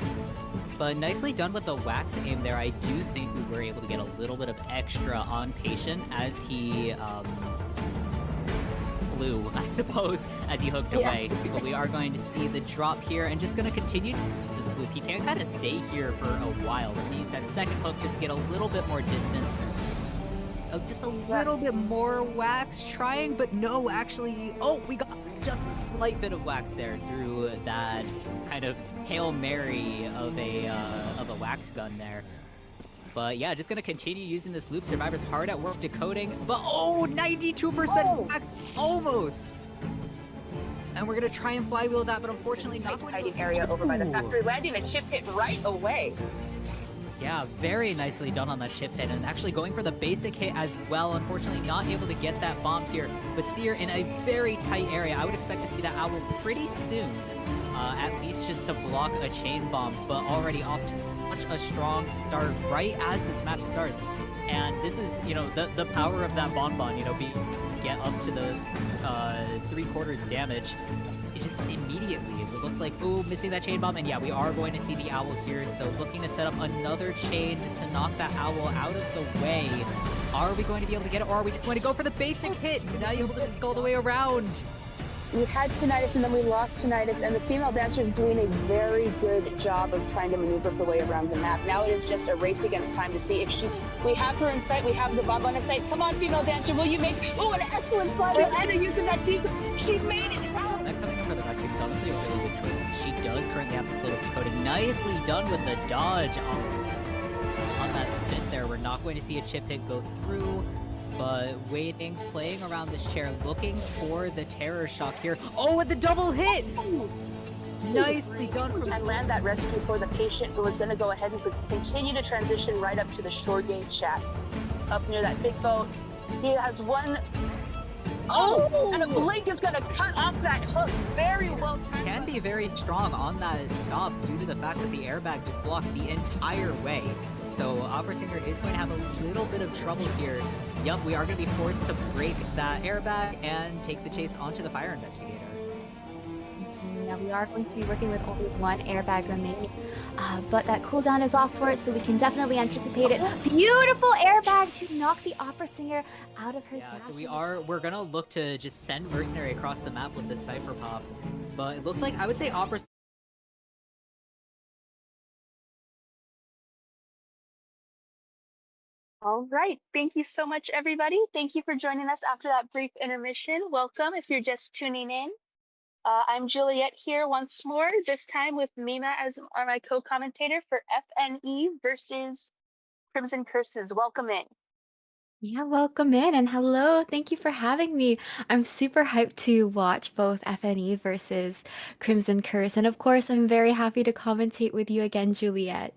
But nicely done with the wax aim there. I do think we were able to get a little bit of extra on Patient as he flew, I suppose, as he hooked away. But we are going to see the drop here and just going to continue to use this loop. He can't kind of stay here for a while. We're going to use that second hook just to get a little bit more distance. Just a little bit more wax trying, but no, actually, oh, we got just a slight bit of wax there through that kind of Hail Mary of a wax gun there. But yeah, just gonna continue using this loop. Survivor's hard at work decoding, but oh, 92% wax, almost. And we're gonna try and flywheel that, but unfortunately not. Hiding area over by the factory, landing a chip hit right away. Yeah, very nicely done on that chip hit, and actually going for the basic hit as well. Unfortunately, not able to get that bomb here, but Seer in a very tight area. I would expect to see that owl pretty soon, at least just to block a chain bomb, but already off to such a strong start right as this match starts. And this is, you know, the power of that bonbon, you know, get up to the 3/4 damage. It just immediately, it looks like, ooh, missing that chain bomb, and yeah, we are going to see the owl here, so looking to set up another chain just to knock that owl out of the way. Are we going to be able to get it, or are we just going to go for the basic hit? Now you're able to go all the way around. we had tinnitus and then we lost tinnitus, and the female dancer is doing a very good job of trying to maneuver her way around the map. Now it is just a race against time to see if we have her in sight, we have the bonbon in sight. Come on, female dancer, will you make, oh, an excellent fly, Anna using that deep, she made it out. That coming in for the rescue is honestly a really good choice. She does currently have the slowest decoding. Nicely done with the dodge on that spin there. We're not going to see a chip hit go through, but waiting, playing around this chair, looking for the terror shock here. Oh, and the double hit! Nicely done from And land that rescue for the patient who was going to go ahead and continue to transition right up to the shore gate shack up near that big boat. He has one. Oh, and a blink is going to cut off that hook. Very well timed. Can be very strong on that stop due to the fact that the airbag just blocks the entire way. So Opera Singer is going to have a little bit of trouble here. Yup, we are going to be forced to break that airbag and take the chase onto the fire investigator. Now we are going to be working with only one airbag remaining, but that cooldown is off for it, so we can definitely anticipate it. Beautiful airbag to knock the Opera Singer out of her Yeah, so dash. we're gonna look to just send Mercenary across the map with this Cypher Pop. But it looks like, I would say Opera All right. Thank you so much, everybody. Thank you for joining us after that brief intermission. Welcome if you're just tuning in. I'm Juliet here once more, this time with Mima as my co-commentator for FNE versus Crimson Curses. Welcome in. Yeah, welcome in and hello. Thank you for having me. I'm super hyped to watch both FNE versus Crimson Curse, and of course, I'm very happy to commentate with you again, Juliet.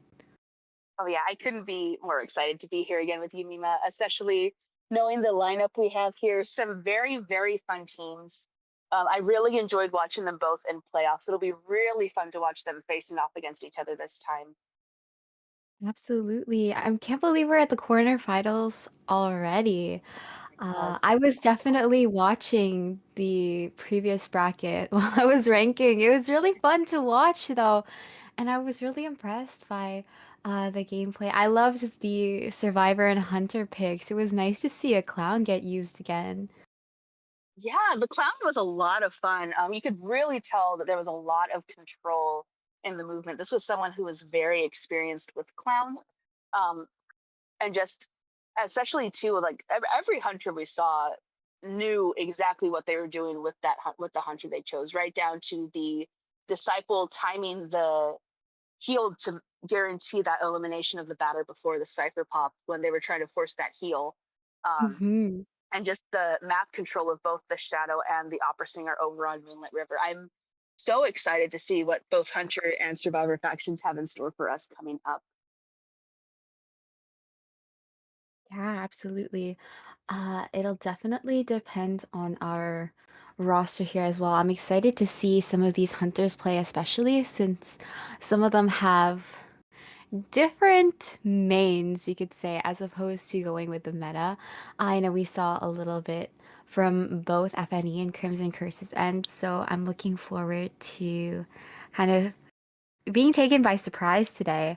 Oh yeah, I couldn't be more excited to be here again with you, Mima, especially knowing the lineup we have here. Some very, very fun teams. I really enjoyed watching them both in playoffs. It'll be really fun to watch them facing off against each other this time. Absolutely. I can't believe we're at the quarterfinals already. God. I was definitely watching the previous bracket while I was ranking. It was really fun to watch, though, and I was really impressed by the gameplay. I loved the Survivor and Hunter picks. It was nice to see a clown get used again. Yeah, the clown was a lot of fun. You could really tell that there was a lot of control in the movement. This was someone who was very experienced with clown, um, and just especially too like every hunter we saw knew exactly what they were doing with with the hunter they chose, right down to the disciple timing the heal to guarantee that elimination of the batter before the cipher pop when they were trying to force that heal. Um, Hmm. and just the map control of both the Shadow and the Opera Singer over on Moonlit River. I'm so excited to see what both Hunter and Survivor factions have in store for us coming up. Yeah, absolutely. It'll definitely depend on our roster here as well. I'm excited to see some of these hunters play, especially since some of them have different mains, you could say, as opposed to going with the meta. I know we saw a little bit from both FNE and Crimson Curses end, so I'm looking forward to kind of being taken by surprise today.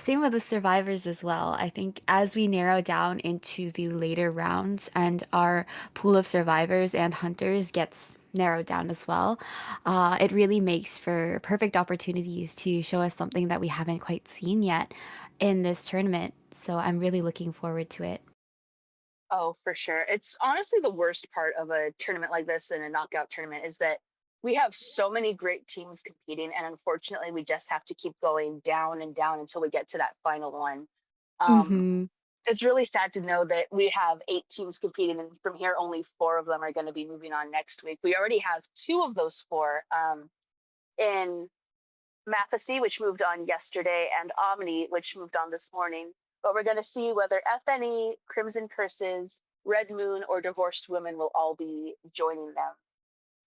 Same with the survivors as well. I think as we narrow down into the later rounds and our pool of survivors and hunters gets narrowed down as well, it really makes for perfect opportunities to show us something that we haven't quite seen yet in this tournament. So I'm really looking forward to it. Oh, for sure. It's honestly the worst part of a tournament like this and a knockout tournament is that we have so many great teams competing, and unfortunately, we just have to keep going down and down until we get to that final one. Um, Mm-hmm. it's really sad to know that we have 8 teams competing, and from here, only 4 of them are going to be moving on next week. We already have 2 of those 4 in Mathesy, which moved on yesterday, and Omni, which moved on this morning. But we're going to see whether FNE, Crimson Curses, Red Moon, or Divorced Women will all be joining them.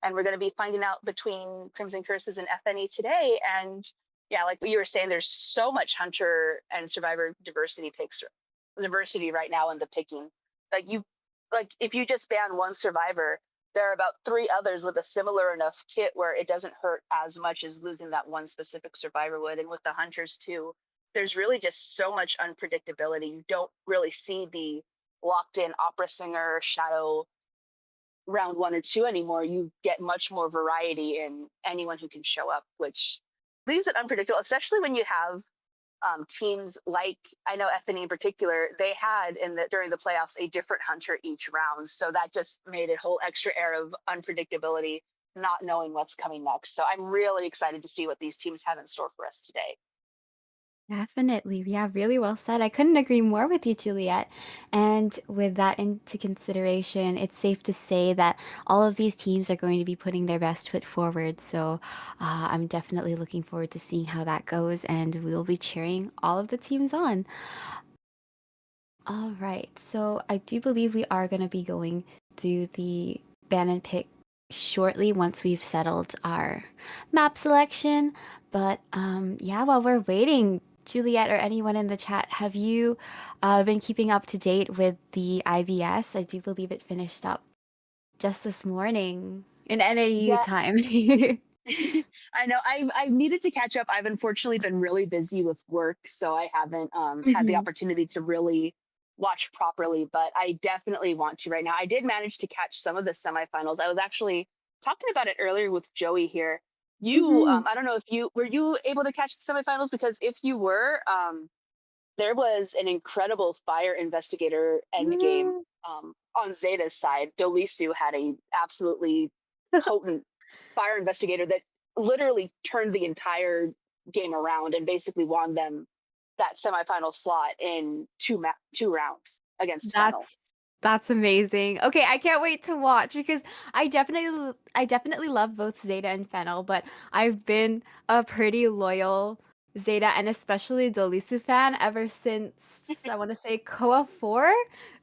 And we're going to be finding out between Crimson Curses and FNE today. And yeah, like what you were saying, there's so much Hunter and Survivor diversity right now in the picking. Like if you just ban one Survivor, there are about 3 others with a similar enough kit where it doesn't hurt as much as losing that one specific Survivor would. And with the Hunters too, there's really just so much unpredictability. You don't really see the locked in Opera Singer, Shadow round 1 or 2 anymore. You get much more variety in anyone who can show up, which leaves it unpredictable, especially when you have teams like, I know F&E in particular, they had during the playoffs a different hunter each round, so that just made a whole extra air of unpredictability, not knowing what's coming next. So I'm really excited to see what these teams have in store for us today. Definitely. Yeah, really well said. I couldn't agree more with you, Juliet. And with that into consideration, it's safe to say that all of these teams are going to be putting their best foot forward. So I'm definitely looking forward to seeing how that goes, and we'll be cheering all of the teams on. All right. So I do believe we are going to be going through the ban and pick shortly once we've settled our map selection. But yeah, while we're waiting, Juliet or anyone in the chat, have you been keeping up to date with the IVS? I do believe it finished up just this morning in NAU Yeah, time. I know. I've needed to catch up. I've unfortunately been really busy with work, so I haven't had the Mhm. opportunity to really watch properly. But I definitely want to right now. I did manage to catch some of the semifinals. I was actually talking about it earlier with Joey here. You, Mhm. I don't know if you were you able to catch the semifinals, because if you were, there was an incredible fire investigator end game Mm. on Zeta's side. Dolisu had a absolutely potent fire investigator that literally turned the entire game around and basically won them that semifinal slot in 2 rounds against Fennel. That's that's amazing. Okay, I can't wait to watch because I definitely love both Zeta and Fennel, but I've been a pretty loyal Zeta and especially Dolisu fan ever since I want to say Koa 4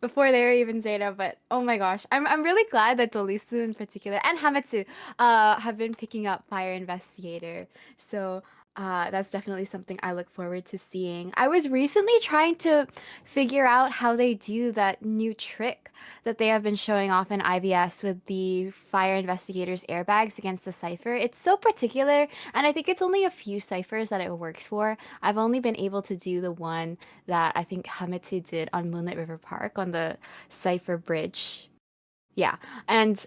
before they were even Zeta, but oh my gosh. I'm really glad that Dolisu in particular and Hametsu have been picking up Fire Investigator. So that's definitely something I look forward to seeing. I was recently trying to figure out how they do that new trick that they have been showing off in IVS with the fire investigators airbags against the cipher. It's so particular, and I think it's only a few ciphers that it works for. I've only been able to do the one that I think Hamitsu did on Moonlit River Park on the cipher bridge. Yeah, and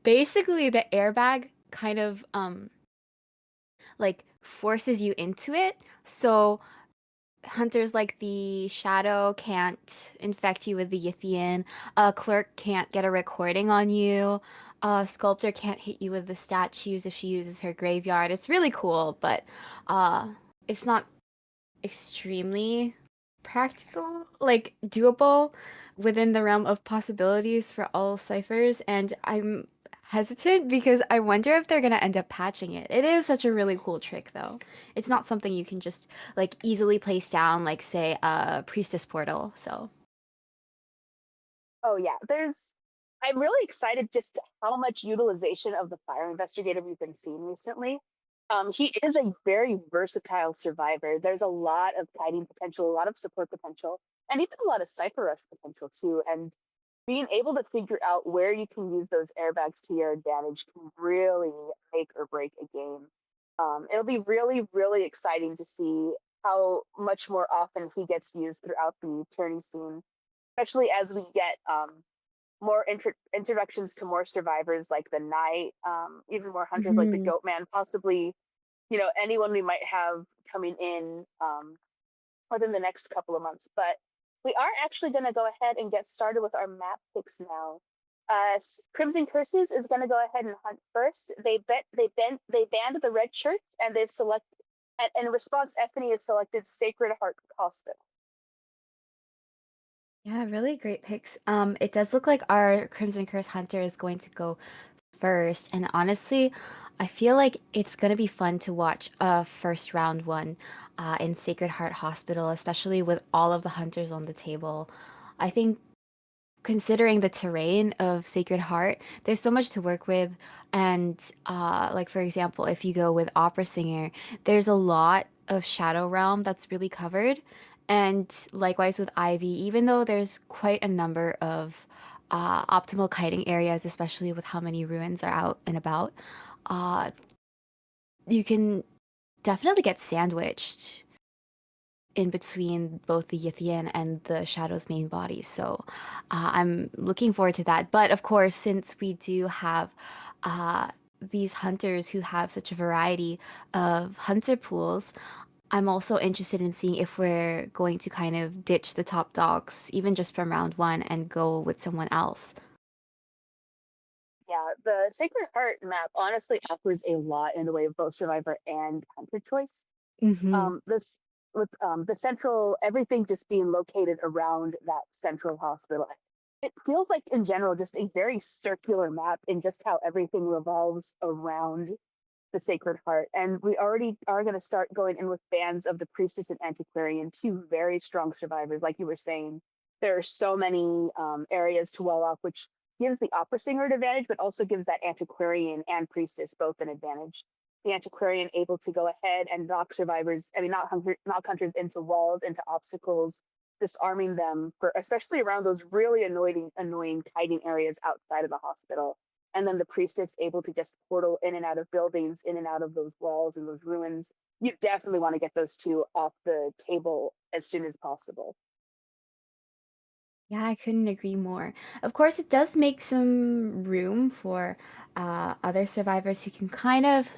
basically the airbag kind of like forces you into it. So hunters like the Shadow can't infect you with the Yithian. A clerk can't get a recording on you. A sculptor can't hit you with the statues if she uses her graveyard. It's really cool, but uh, it's not extremely practical, like doable within the realm of possibilities for all ciphers. And I'm hesitant because I wonder if they're gonna end up patching it. It is such a really cool trick, though. It's not something you can just like easily place down, like say a priestess portal. So Oh yeah, I'm really excited just how much utilization of the fire investigator we've been seeing recently. He is a very versatile survivor. There's a lot of kiting potential, a lot of support potential, and even a lot of cipher rush potential too. And being able to figure out where you can use those airbags to your advantage can really make or break a game. It'll be really, really exciting to see how much more often he gets used throughout the tourney scene, especially as we get more introductions to more survivors like the Knight, even more hunters like the Mhm. Goatman, possibly, anyone we might have coming in within the next couple of months. But we are actually going to go ahead and get started with our map picks now. Crimson Curses is going to go ahead and hunt first. They banned the red church, and they've selected. And in response, Effany has selected Sacred Heart Hospital. Yeah, really great picks. It does look like our Crimson Curse Hunter is going to go first, and honestly, I feel like it's gonna be fun to watch a first round one in Sacred Heart Hospital, especially with all of the hunters on the table. I think considering the terrain of Sacred Heart, there's so much to work with. And like for example, if you go with Opera Singer, there's a lot of Shadow Realm that's really covered. And likewise with Ivy, even though there's quite a number of optimal kiting areas, especially with how many ruins are out and about, uh, you can definitely get sandwiched in between both the Yithian and the Shadow's main bodies. So I'm looking forward to that. But of course, since we do have uh, these hunters who have such a variety of hunter pools, I'm also interested in seeing if we're going to kind of ditch the top dogs, even just from round one, and go with someone else. Yeah, the Sacred Heart map honestly offers a lot in the way of both survivor and hunter choice. Mm-hmm. This with the central everything just being located around that central hospital. It feels like in general just a very circular map in just how everything revolves around the Sacred Heart. And we already are going to start going in with bands of the Priestess and Antiquarian, two very strong survivors. Like you were saying, there are so many areas to wall off, which gives the Opera Singer an advantage, but also gives that Antiquarian and Priestess both an advantage. The Antiquarian able to go ahead and knock survivors, I mean, knock hunters into walls, into obstacles, disarming them for, especially around those really annoying hiding areas outside of the hospital, and then the priestess able to just portal in and out of buildings, in and out of those walls and those ruins. You definitely want to get those two off the table as soon as possible. Yeah, I couldn't agree more. Of course, it does make some room for other survivors who can kind of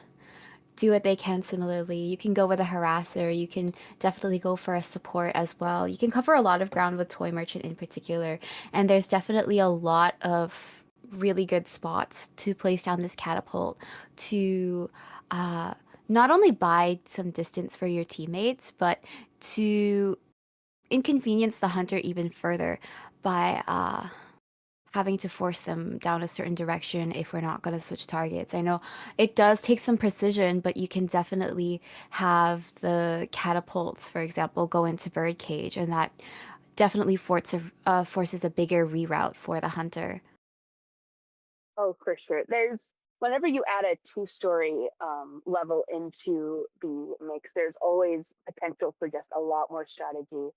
do what they can similarly. You can go with a harasser. You can definitely go for a support as well. You can cover a lot of ground with Toy Merchant in particular. And there's definitely a lot of really good spots to place down this catapult to uh, not only buy some distance for your teammates, but to inconvenience the hunter even further by having to force them down a certain direction if we're not going to switch targets. I know it does take some precision, but you can definitely have the catapults, for example, go into birdcage, and that definitely forces a bigger reroute for the hunter. Oh, for sure. There's whenever you add a two-story level into the mix, there's always potential for just a lot more strategy.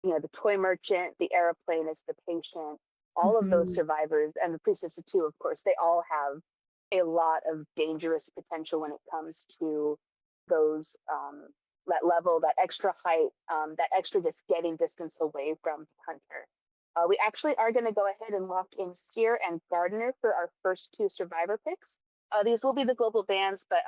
You know, the toy merchant, the airplane is the patient, all of those Hmm. survivors, and the priestess of two, of course, they all have a lot of dangerous potential when it comes to those that level, that extra height, that extra just getting distance away from the hunter. We actually are going to go ahead and lock in Sear and Gardner for our first two survivor picks. These will be the global bans, but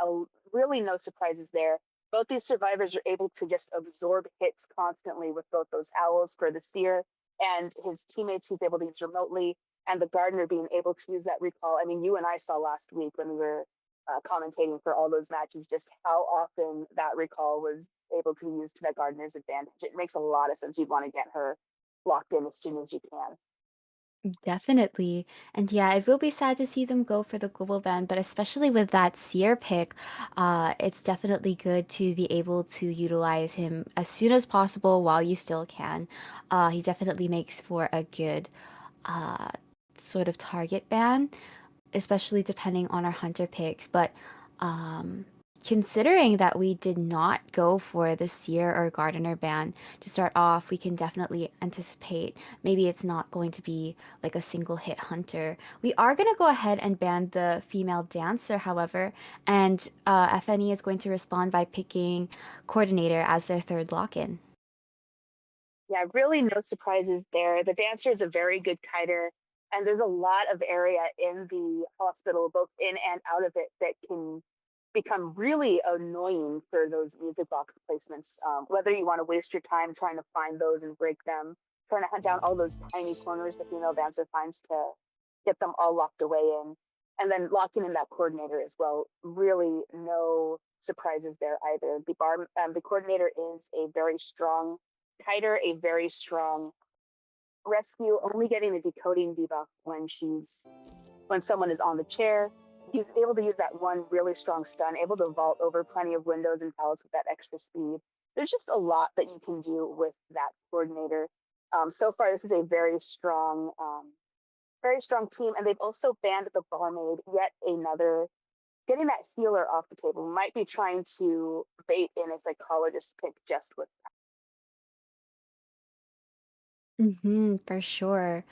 really no surprises there. Both these survivors are able to just absorb hits constantly with both those owls for the Sear and his teammates he's able to use remotely, and the Gardner being able to use that recall. I mean, you and I saw last week when we were commentating for all those matches just how often that recall was able to be used to that Gardner's advantage. It makes a lot of sense. You'd want to get her locked in as soon as you can. Definitely. And yeah, it will be sad to see them go for the global ban, but especially with that Seer pick, it's definitely good to be able to utilize him as soon as possible while you still can. He definitely makes for a good uh, sort of target ban, especially depending on our hunter picks. But um, considering that we did not go for the Seer or Gardener ban to start off, we can definitely anticipate maybe it's not going to be like a single hit hunter. We are going to go ahead and ban the female dancer, however, and FNE is going to respond by picking Coordinator as their third lock-in. Yeah, really no surprises there. The dancer is a very good kiter, and there's a lot of area in the hospital, both in and out of it, that can become really annoying for those music box placements. Whether you want to waste your time trying to find those and break them, trying to hunt down all those tiny corners the female dancer finds to get them all locked away in, and then locking in that coordinator as well. Really no surprises there either. The coordinator is a very strong kiter, a very strong rescue, only getting a decoding debuff when someone is on the chair. He's able to use that one really strong stun, able to vault over plenty of windows and pallets with that extra speed. There's just a lot that you can do with that coordinator. So far, this is a very strong team, and they've also banned the barmaid. Yet another getting that healer off the table. Might be trying to bait in a psychologist pick just with For sure.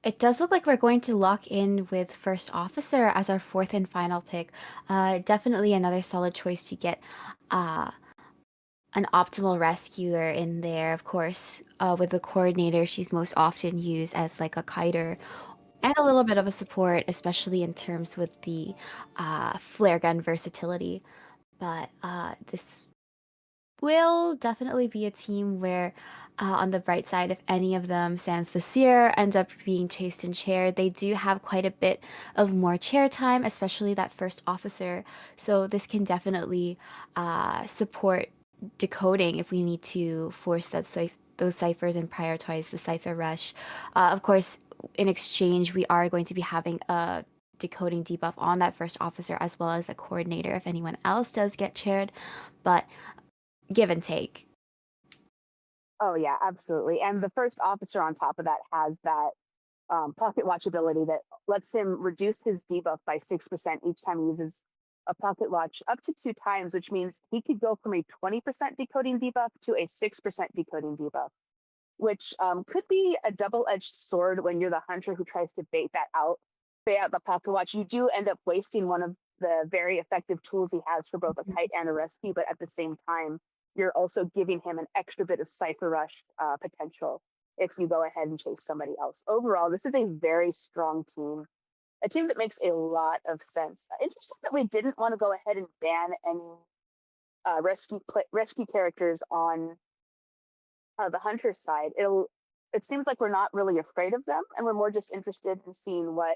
It does look like we're going to lock in with First Officer as our fourth and final pick. Definitely another solid choice to get uh, an optimal rescuer in there. Of course, with the coordinator, she's most often used as like a kiter and a little bit of a support, especially in terms with the flare gun versatility. But this will definitely be a team where, on the bright side, if any of them, sans the seer, ends up being chased and chaired, they do have quite a bit of more chair time, especially that first officer. So this can definitely support decoding if we need to force those ciphers and prioritize the cipher rush. Of course, in exchange, we are going to be having a decoding debuff on that first officer as well as the coordinator if anyone else does get chaired. But give and take. Oh yeah, absolutely. And the first officer on top of that has that pocket watch ability that lets him reduce his debuff by 6% each time he uses a pocket watch up to 2 times, which means he could go from a 20% decoding debuff to a 6% decoding debuff, which could be a double-edged sword when you're the hunter who tries to bait out the pocket watch. You do end up wasting one of the very effective tools he has for both a kite and a rescue, but at the same time, you're also giving him an extra bit of cipher rush potential if you go ahead and chase somebody else. Overall, this is a very strong team, a team that makes a lot of sense. Interesting that we didn't want to go ahead and ban any rescue characters on the hunter side. It seems like we're not really afraid of them, and we're more just interested in seeing what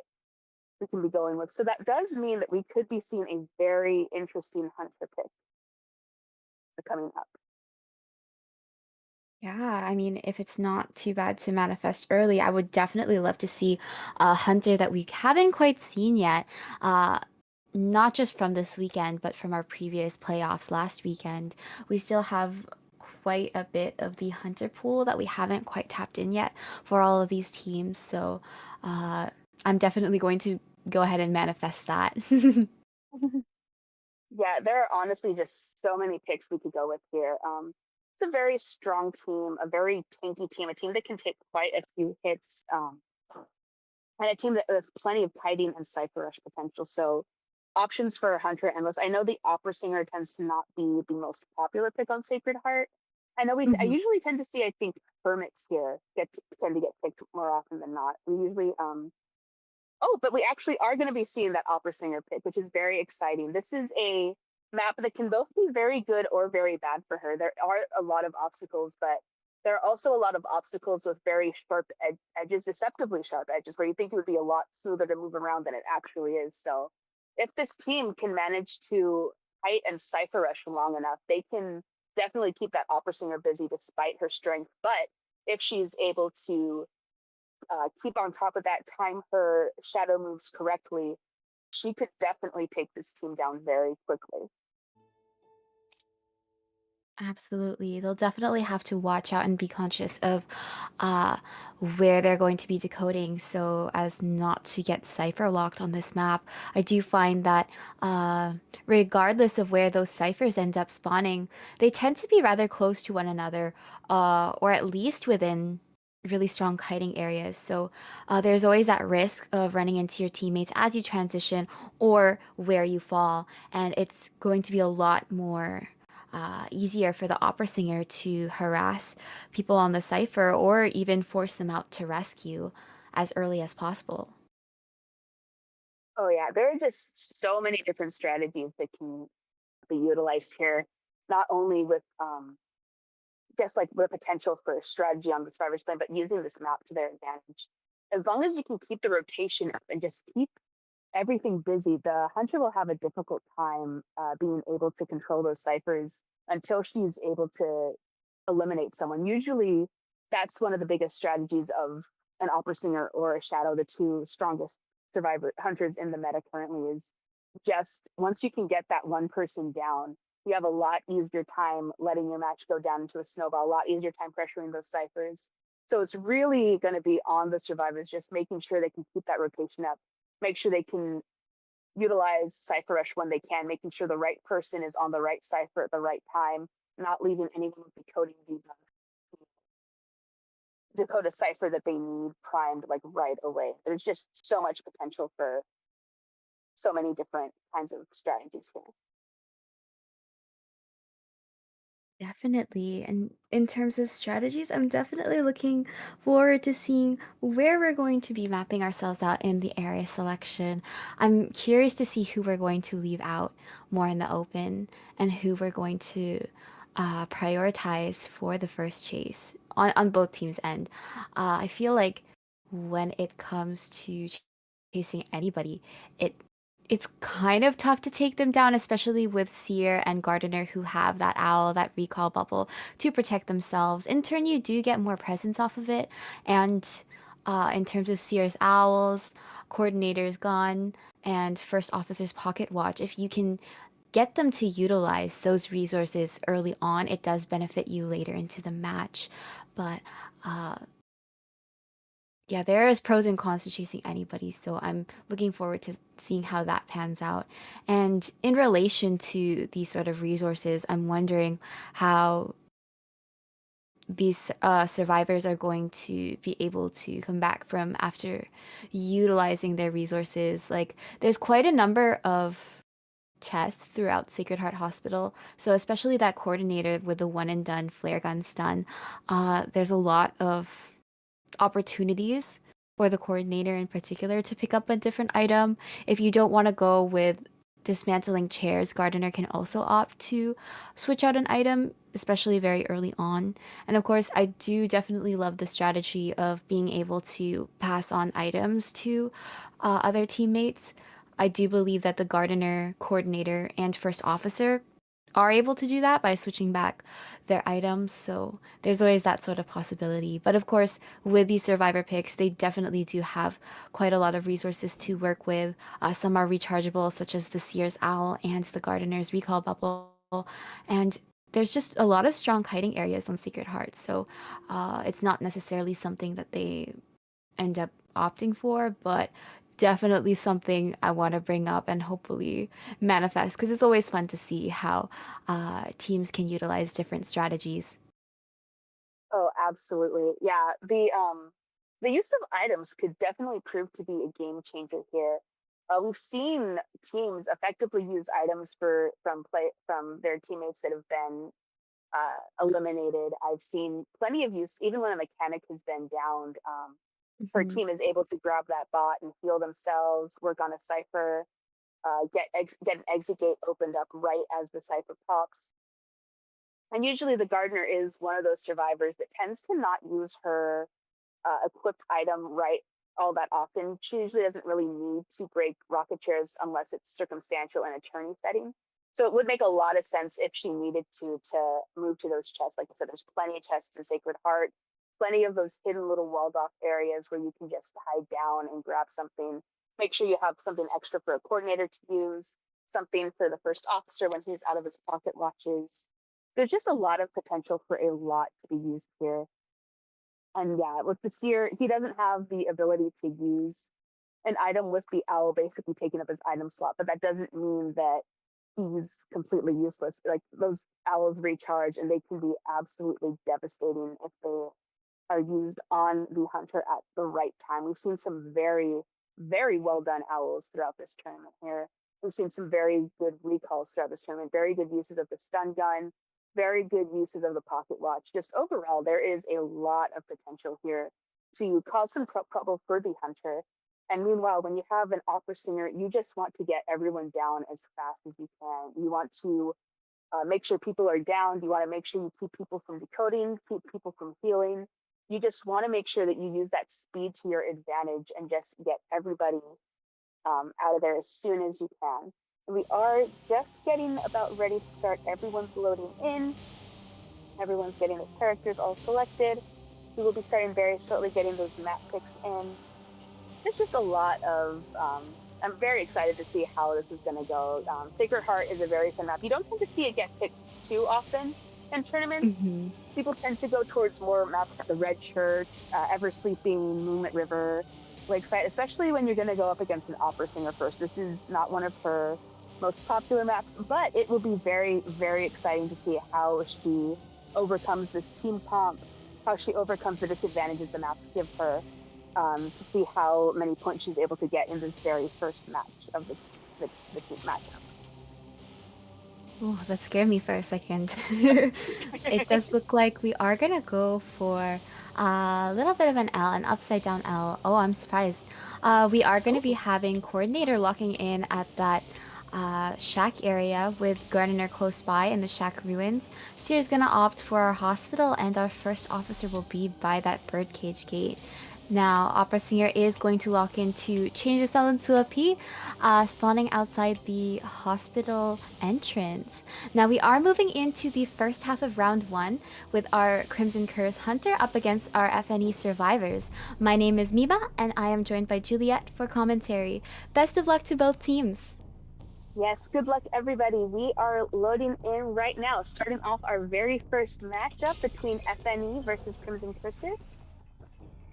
we can be going with. So that does mean that we could be seeing a very interesting hunter pick coming up. Yeah, I mean, if it's not too bad to manifest early, I would definitely love to see a hunter that we haven't quite seen yet. Uh, Not just from this weekend, but from our previous playoffs last weekend. We still have quite a bit of the hunter pool that we haven't quite tapped in yet for all of these teams. So, uh, I'm definitely going to go ahead and manifest that. Yeah, there are honestly just so many picks we could go with here. It's a very strong team, a very tanky team, a team that can take quite a few hits, and a team that has plenty of kiting and cipher rush potential. So options for Hunter are endless. I know the Opera Singer tends to not be the most popular pick on Sacred Heart. I know I Mhm. usually tend to see, I think, Hermits here tend to get picked more often than not. We usually Oh, but we actually are going to be seeing that opera singer pick, which is very exciting. This is a map that can both be very good or very bad for her. There are a lot of obstacles, but there are also a lot of obstacles with very sharp edges, deceptively sharp edges, where you think it would be a lot smoother to move around than it actually is. So, if this team can manage to fight and cipher rush long enough, they can definitely keep that opera singer busy despite her strength. But if she's able to keep on top of that, time her shadow moves correctly, she could definitely take this team down very quickly. Absolutely. They'll definitely have to watch out and be conscious of uh, where they're going to be decoding so as not to get cipher locked on this map. I do find that regardless of where those ciphers end up spawning, they tend to be rather close to one another, or at least within really strong kiting areas. So there's always that risk of running into your teammates as you transition or where you fall. And it's going to be a lot more easier for the opera singer to harass people on the cipher or even force them out to rescue as early as possible. Oh yeah, there are just so many different strategies that can be utilized here, not only with just like the potential for strategy on the survivor's plan, but using this map to their advantage. As long as you can keep the rotation up and just keep everything busy, the hunter will have a difficult time being able to control those ciphers until she's able to eliminate someone. Usually, that's one of the biggest strategies of an opera singer or a shadow, the two strongest survivor hunters in the meta currently is just once you can get that one person down, you have a lot easier time letting your match go down into a snowball, a lot easier time pressuring those ciphers. So it's really going to be on the survivors just making sure they can keep that rotation up, make sure they can utilize cipher rush when they can, making sure the right person is on the right cipher at the right time, not leaving anyone with decoding debuff decode a cipher that they need primed like right away. There's just so much potential for so many different kinds of strategies here. Definitely. And in terms of strategies, I'm definitely looking forward to seeing where we're going to be mapping ourselves out in the area selection. I'm curious to see who we're going to leave out more in the open and who we're going to prioritize for the first chase on both teams' end. I feel like when it comes to chasing anybody, it it's kind of tough to take them down, especially with Seer and Gardener who have that owl, that recall bubble to protect themselves. In turn, you do get more presence off of it. And in terms of Seer's owls, Coordinator's gun, and First Officer's pocket watch, if you can get them to utilize those resources early on, it does benefit you later into the match. But uh, yeah, there is pros and cons to chasing anybody, so I'm looking forward to seeing how that pans out. And in relation to these sort of resources, I'm wondering how these survivors are going to be able to come back from after utilizing their resources. Like, there's quite a number of chests throughout Sacred Heart Hospital, so especially that coordinator with the one and done flare gun stun, there's a lot of opportunities for the coordinator in particular to pick up a different item. If you don't want to go with dismantling chairs, Gardener can also opt to switch out an item, especially very early on. And of course, I do definitely love the strategy of being able to pass on items to other teammates. I do believe that the Gardener, coordinator, and first officer are able to do that by switching back their items. So there's always that sort of possibility. But of course, with these survivor picks, they definitely do have quite a lot of resources to work with. Some are rechargeable, such as the Seer's Owl and the Gardener's Recall Bubble. And there's just a lot of strong hiding areas on Secret Heart. So it's not necessarily something that they end up opting for, but definitely something I want to bring up and hopefully manifest because it's always fun to see how teams can utilize different strategies. Oh, absolutely. Yeah, the use of items could definitely prove to be a game changer here. We've seen teams effectively use items from their teammates that have been eliminated. I've seen plenty of use, even when a mechanic has been downed. Her Mhm. team is able to grab that bot and heal themselves, work on a cipher, get an exit gate opened up right as the cipher pops. And usually the gardener is one of those survivors that tends to not use her equipped item right all that often. She usually doesn't really need to break rocket chairs unless it's circumstantial in a tourney setting. So it would make a lot of sense if she needed to move to those chests. Like I said, there's plenty of chests in Sacred Heart, plenty of those hidden little walled off areas where you can just hide down and grab something. Make sure you have something extra for a coordinator to use, something for the first officer when he's out of his pocket watches. There's just a lot of potential for a lot to be used here. And yeah, with the seer, he doesn't have the ability to use an item with the owl basically taking up his item slot, but that doesn't mean that he's completely useless. Like those owls recharge and they can be absolutely devastating if they are used on the hunter at the right time. We've seen some very, very well done owls throughout this tournament here. We've seen some very good recalls throughout this tournament, very good uses of the stun gun, very good uses of the pocket watch. Just overall, there is a lot of potential here to cause some trouble for the hunter. And meanwhile, when you have an opera singer, you just want to get everyone down as fast as you can. You want to make sure people are down. You want to make sure you keep people from decoding, keep people from healing. You just want to make sure that you use that speed to your advantage and just get everybody out of there as soon as you can. And we are just getting about ready to start. Everyone's loading in. Everyone's getting the characters all selected. We will be starting very shortly getting those map picks in. There's just a lot of I'm very excited to see how this is going to go. Sacred Heart is a very fun map. You don't tend to see it get picked too often in tournaments. Hmm. People tend to go towards more maps like the Red Church, Ever Sleeping, Moonlit River, Lakeside, especially when you're going to go up against an opera singer first. This is not one of her most popular maps, but it will be very, very exciting to see how she overcomes this team comp, how she overcomes the disadvantages the maps give her, to see how many points she's able to get in this very first match of the team matchup. Oh, that scared me for a second. It does look like we are gonna go for a little bit of an L, an upside down L. Oh, I'm surprised. We are gonna be having coordinator locking in at that shack area with Gardener close by in the shack ruins. Seer's gonna opt for our hospital, and our first officer will be by that birdcage gate. Now, Opera Singer is going to lock in to change the sound to a P, spawning outside the hospital entrance. Now, we are moving into the first half of round one with our Crimson Curse Hunter up against our FNE survivors. My name is Miba, and I am joined by Juliet for commentary. Best of luck to both teams. Yes, good luck, everybody. We are loading in right now, starting off our very first matchup between FNE versus Crimson Curses.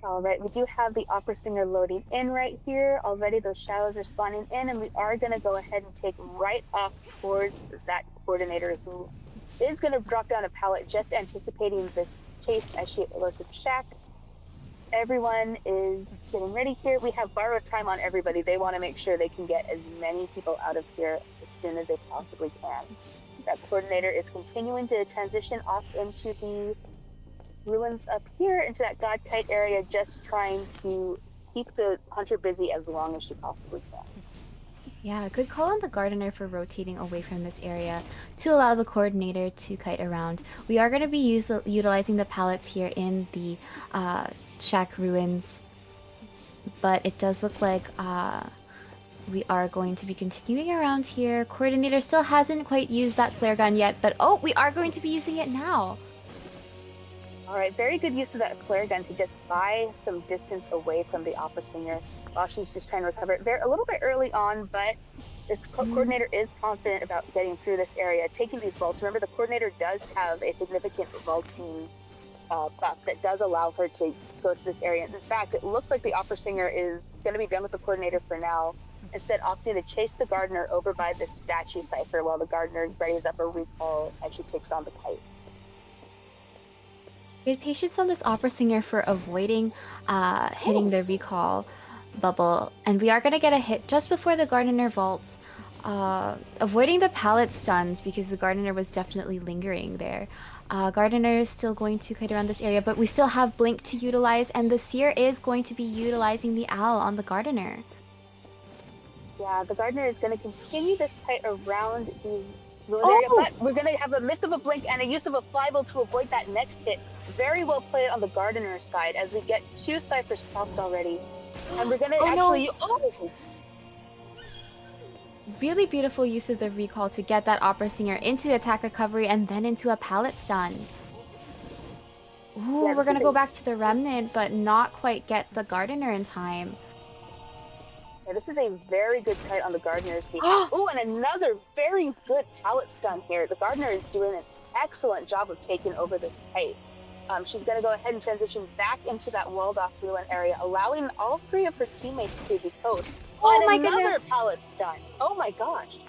All right, we do have the Opera Singer loading in right here. Already those shadows are spawning in, and we are going to go ahead and take right off towards that coordinator who is going to drop down a pallet, just anticipating this chase as she goes to the shack. Everyone is getting ready here. We have borrowed time on everybody. They want to make sure they can get as many people out of here as soon as they possibly can. That coordinator is continuing to transition off into the ruins up here, into that god kite area, just trying to keep the hunter busy as long as she possibly can. Yeah, good call on the gardener for rotating away from this area to allow the coordinator to kite around. We are going to be utilizing the pallets here in the shack ruins, but it does look like we are going to be continuing around here. Coordinator still hasn't quite used that flare gun yet, but oh, we are going to be using it now. All right, very good use of that flare gun to just buy some distance away from the opera singer while she's just trying to recover. They're a little bit early on, but this coordinator is confident about getting through this area, taking these vaults. Remember, the coordinator does have a significant vaulting buff that does allow her to go to this area. In fact, it looks like the opera singer is going to be done with the coordinator for now, instead opting to chase the gardener over by this statue cipher while the gardener readies up a recall as she takes on the kite. Good patience on this opera singer for avoiding hitting the recall bubble. And we are going to get a hit just before the gardener vaults. Avoiding the pallet stuns because the gardener was definitely lingering there. Gardener is still going to kite around this area, but we still have Blink to utilize, and the Seer is going to be utilizing the Owl on the gardener. Yeah, the gardener is going to continue this kite around these ruined area, but we're going to have a miss of a blink and a use of a flyball to avoid that next hit. Very well played on the gardener's side as we get 2 ciphers popped already. And we're going to Really beautiful use of the recall to get that opera singer into attack recovery and then into a pallet stun. Ooh, yeah, we're going to go back to the remnant, but not quite get the gardener in time. Yeah, this is a very good kite on the gardener's behalf. Oh, and another very good pallet stun here. The gardener is doing an excellent job of taking over this kite. She's going to go ahead and transition back into that walled-off ruin area, allowing all 3 of her teammates to decode. Oh my another goodness! pallet's done. Oh my gosh.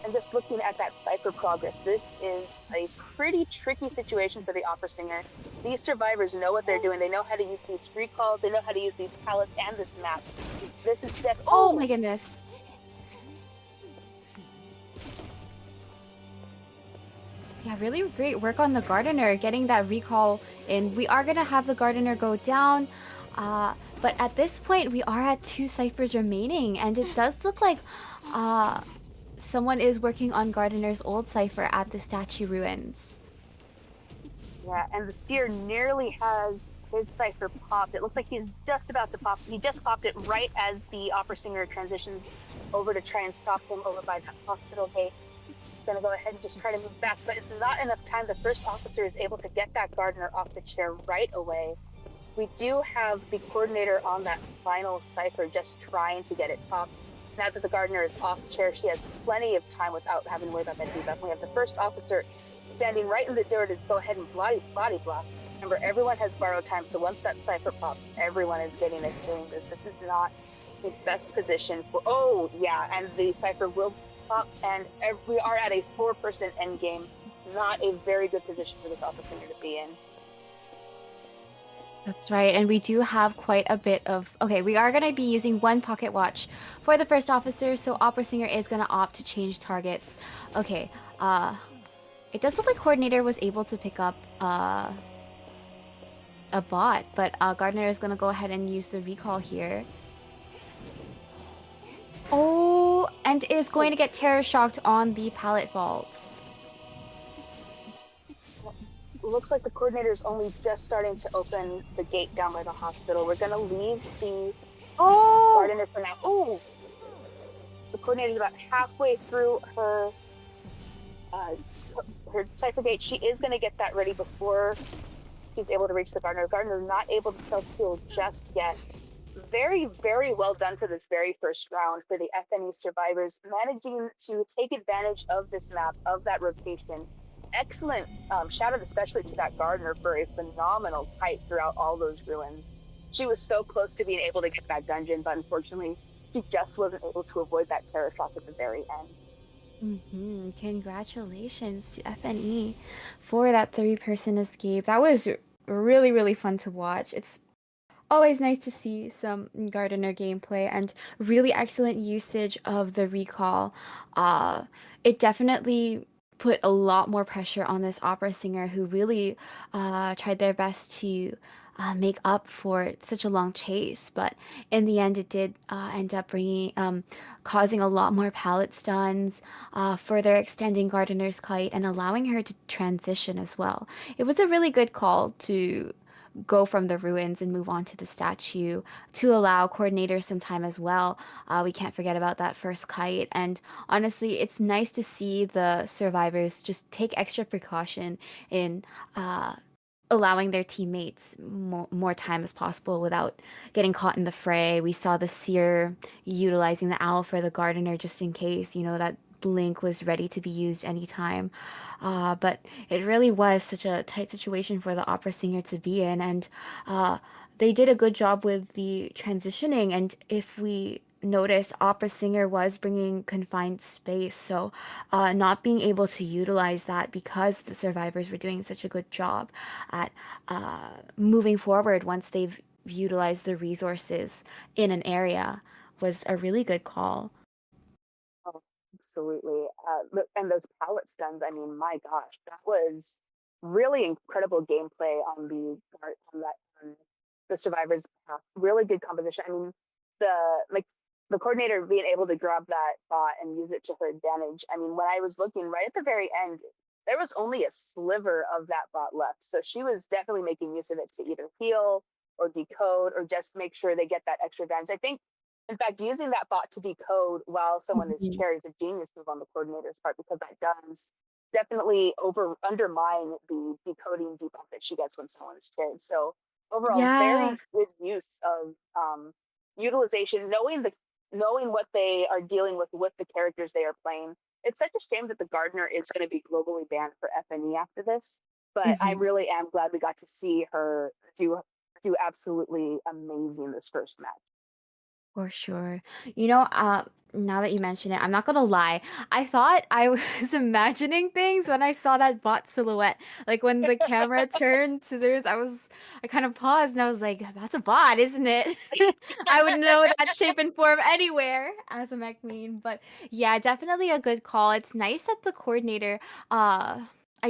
And just looking at that cipher progress, this is a pretty tricky situation for the opera singer. These survivors know what they're doing. They know how to use these recalls. They know how to use these pallets and this map. This is Oh my goodness. Yeah, really great work on the gardener, getting that recall in. We are going to have the gardener go down, but at this point, we are at 2 ciphers remaining, and it does look like someone is working on gardener's old cipher at the statue ruins. Yeah, and the Seer nearly has his cipher popped. It looks like he's just about to pop. He just popped it right as the opera singer transitions over to try and stop him over by that hospital gate. Gonna go ahead and just try to move back, but it's not enough time. The first officer is able to get that gardener off the chair right away. We do have the coordinator on that final cipher just trying to get it popped. Now that the gardener is off the chair, she has plenty of time without having to worry about that debuff. We have the first officer standing right in the door to go ahead and body block. Remember, everyone has borrowed time, so once that cipher pops, everyone is getting a healing boost. This is not the best position for... Oh, yeah, and the cipher will pop, and we are at a 4% end game. Not a very good position for this opera singer to be in. That's right, and we do have quite a bit of. Okay, we are going to be using one pocket watch for the first officer, so Opera Singer is going to opt to change targets. Okay, it does look like Coordinator was able to pick up a bot, but Gardner is going to go ahead and use the recall here. Oh, and is going to get Terror Shocked on the pallet vault. Looks like the coordinator is only just starting to open the gate down by the hospital. We're gonna leave the Oh! gardener for now. Oh, the coordinator is about halfway through uh, her cipher gate. She is gonna get that ready before he's able to reach the gardener. Gardener not able to self heal just yet. Very, very well done for this very first round for the FNE survivors, managing to take advantage of this map, of that rotation. Excellent shout out especially to that gardener for a phenomenal kite throughout all those ruins. She was so close to being able to get that dungeon, but unfortunately she just wasn't able to avoid that terror shock at the very end. Congratulations to FNE for that three-person escape. That was really, really fun to watch. It's always nice to see some Gardener gameplay and really excellent usage of the recall. It definitely put a lot more pressure on this opera singer who really tried their best to make up for such a long chase. But in the end, it did end up causing a lot more pallet stuns, further extending Gardener's kite and allowing her to transition as well. It was a really good call to go from the ruins and move on to the statue to allow coordinators some time as well. We can't forget about that first kite. And honestly, it's nice to see the survivors just take extra precaution in allowing their teammates more time as possible without getting caught in the fray. We saw the seer utilizing the owl for the gardener just in case, that blink was ready to be used anytime. But it really was such a tight situation for the opera singer to be in, and they did a good job with the transitioning. And if we notice, opera singer was bringing confined space, so not being able to utilize that because the survivors were doing such a good job at moving forward once they've utilized the resources in an area was a really good call. Oh, absolutely. And those pallet stuns, I mean, my gosh, that was really incredible gameplay on on that the survivors path. Really good composition. I mean, like the coordinator being able to grab that bot and use it to her advantage. I mean, when I was looking right at the very end, there was only a sliver of that bot left. So she was definitely making use of it to either heal or decode or just make sure they get that extra advantage. I think in fact, using that bot to decode while someone is Mhm. chair is a genius move on the coordinator's part because that does definitely undermine the decoding debuff that she gets when someone's chaired. So overall, Yeah. very good use of utilization, knowing what they are dealing with the characters they are playing. It's such a shame that the gardener is going to be globally banned for FNE after this, but I Mhm. really am glad we got to see her do absolutely amazing this first match. For sure. Now that you mention it, I'm not gonna lie. I thought I was imagining things when I saw that bot silhouette. Like when the camera turned to theirs, I kind of paused and I was like, that's a bot, isn't it? I would know that shape and form anywhere as a mech main. But yeah, definitely a good call. It's nice that the coordinator, I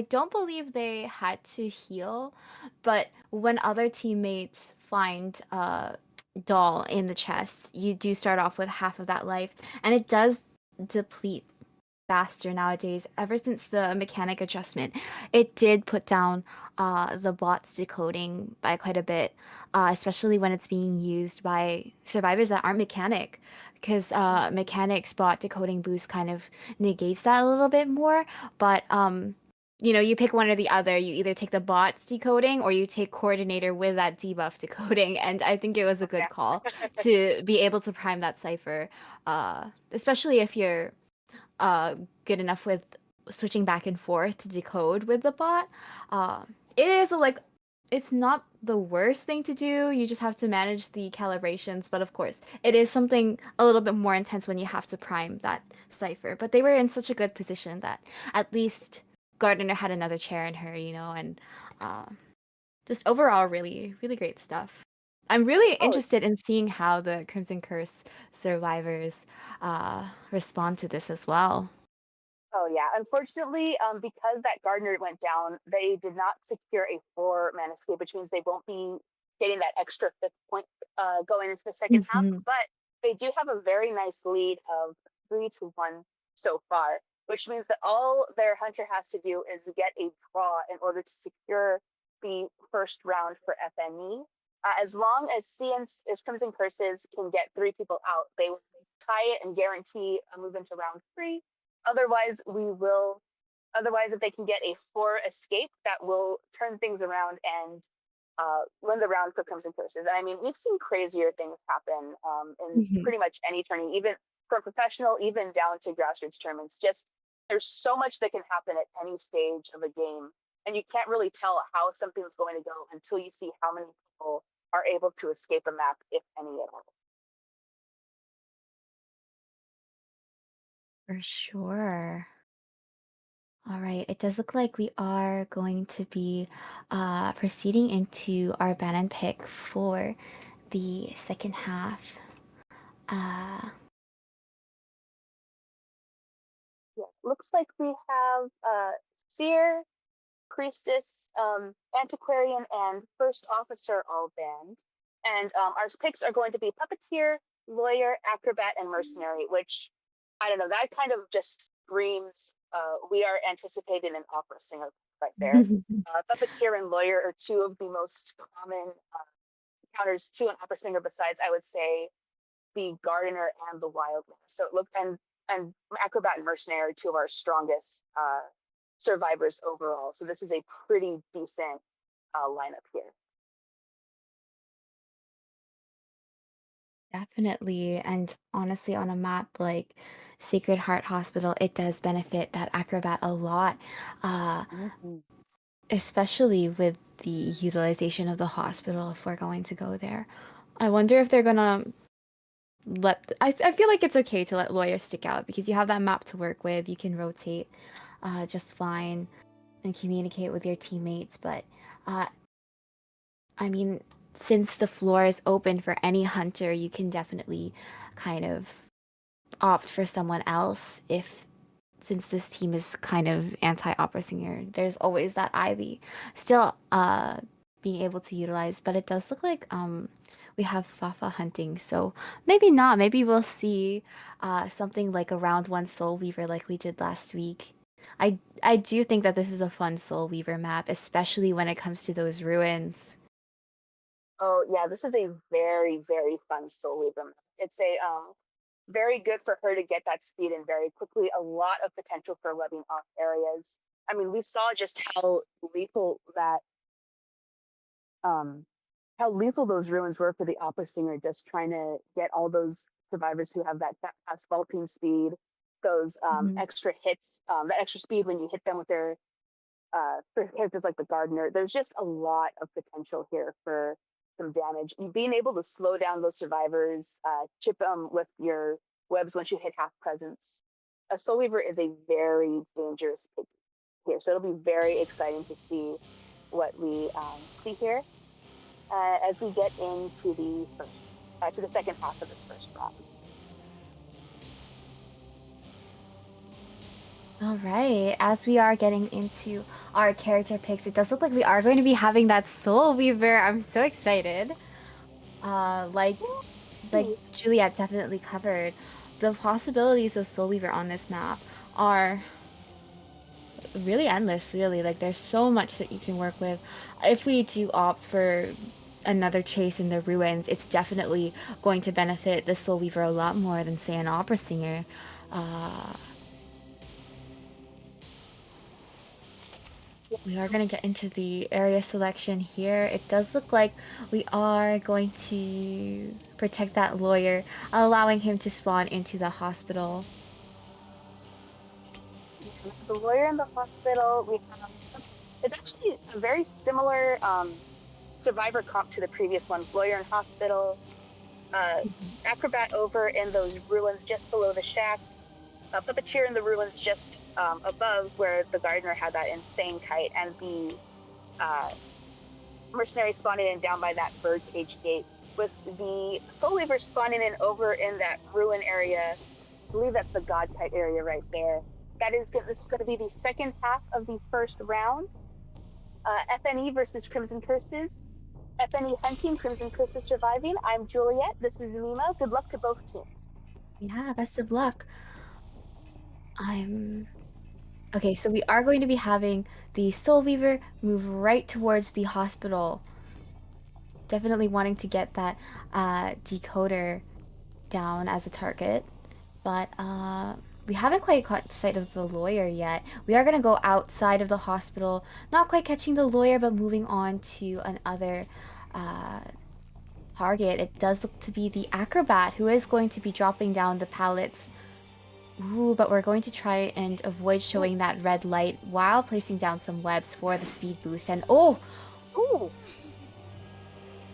don't believe they had to heal, but when other teammates find doll in the chest, you do start off with half of that life, and it does deplete faster nowadays. Ever since the mechanic adjustment, it did put down the bot's decoding by quite a bit, especially when it's being used by survivors that aren't mechanic. Because mechanic's bot decoding boost kind of negates that a little bit more, but you pick one or the other. You either take the bot's decoding or you take coordinator with that debuff decoding. And I think it was a good call to be able to prime that cipher, especially if you're uh, good enough with switching back and forth to decode with the bot. It is it's not the worst thing to do. You just have to manage the calibrations. But of course, it is something a little bit more intense when you have to prime that cipher. But they were in such a good position that at least Gardner had another chair in her, and uh, Just overall, really, really great stuff. I'm really Oh, interested in seeing how the Crimson Curse survivors respond to this as well. oh yeah. Unfortunately, because that gardener went down, they did not secure a 4-man escape, which means they won't be getting that extra 5th point going into the second half. Mhm. But they do have a very nice lead of 3-1 so far, which means that all their hunter has to do is get a draw in order to secure the first round for FNE. As long as CNC, as Crimson Curses can get 3 people out, they will tie it and guarantee a move into round 3. Otherwise, we will. Otherwise, if they can get a 4 escape, that will turn things around and win the round for Crimson Curses. And I mean, we've seen crazier things happen in Mhm. pretty much any tourney, even from professional, even down to grassroots tournaments. Just there's so much that can happen at any stage of a game, and you can't really tell how something's going to go until you see how many people are able to escape a map, if any at all. For sure. All right, it does look like we are going to be proceeding into our Bannon pick for the second half. Uh, Yeah, looks like we have Seer, Priestess, Antiquarian, and First Officer all banned. And our picks are going to be Puppeteer, Lawyer, Acrobat, and Mercenary, which, I don't know, that kind of just screams we are anticipating an opera singer right there. Puppeteer and Lawyer are 2 of the most common counters to an opera singer besides, I would say, the Gardener and the Wildling. So look, and Acrobat and Mercenary are 2 of our strongest survivors overall. So this is a pretty decent lineup here. Definitely. And honestly, on a map like Sacred Heart Hospital, it does benefit that acrobat a lot, uh, Mhm. especially with the utilization of the hospital if we're going to go there. I wonder if they're gonna I feel like it's okay to let lawyers stick out because you have that map to work with. You can rotate just fine and communicate with your teammates. But uh, I mean, since the floor is open for any hunter, you can definitely kind of opt for someone else if since this team is kind of anti-opera singer, there's always that Ivy still being able to utilize, but it does look like we have Fafa hunting, so maybe not. Maybe we'll see something like a round one Soul Weaver like we did last week. I do think that this is a fun Soul Weaver map, especially when it comes to those ruins. Oh yeah, this is a very very fun Soul Weaver. It's a very good for her to get that speed in very quickly. A lot of potential for webbing off areas. I mean, we saw just lethal that um how lethal those ruins were for the opera singer, just trying to get all those survivors who have that fast vaulting speed, those Mhm. extra hits, that extra speed when you hit them with their for characters like the gardener. There's just a lot of potential here for some damage. Being able to slow down those survivors, chip them with your webs once you hit half presence. A Soul Weaver is a very dangerous pick here, so it'll be very exciting to see what we see here as we get into the to the second half of this first round. All right, as we are getting into our character picks, it does look like we are going to be having that Soul Weaver. I'm so excited. Uh, like like Ooh. Juliet definitely covered, the possibilities of Soul Weaver on this map are really endless, really. Like there's so much that you can work with. If we do opt for another chase in the ruins, it's definitely going to benefit the Soul Weaver a lot more than say an opera singer. Uh, we are going to get into the area selection here. It does look like we are going to protect that lawyer, allowing him to spawn into the hospital. The lawyer in the hospital, we have it's actually a very similar survivor comp to the previous ones. Lawyer in hospital, uh, acrobat over in those ruins just below the shack, puppeteer in the ruins just above where the gardener had that insane kite, and the uh, mercenary spawning in down by that birdcage gate, with the Soul Weaver spawning in over in that ruin area. I believe that's the God Kite area right there. This is going to be the second half of the first round. FNE versus Crimson Curses. FNE hunting, Crimson Curses surviving. I'm Juliet. This is Nima. Good luck to both teams. Yeah, best of luck. Okay, so we are going to be having the Soul Weaver move right towards the hospital. Definitely wanting to get that decoder down as a target. But we haven't quite caught sight of the lawyer yet. We are going to go outside of the hospital, not quite catching the lawyer, but moving on to another target. It does look to be the acrobat who is going to be dropping down the pallets. Ooh, but we're going to try and avoid showing that red light while placing down some webs for the speed boost. And oh! Ooh!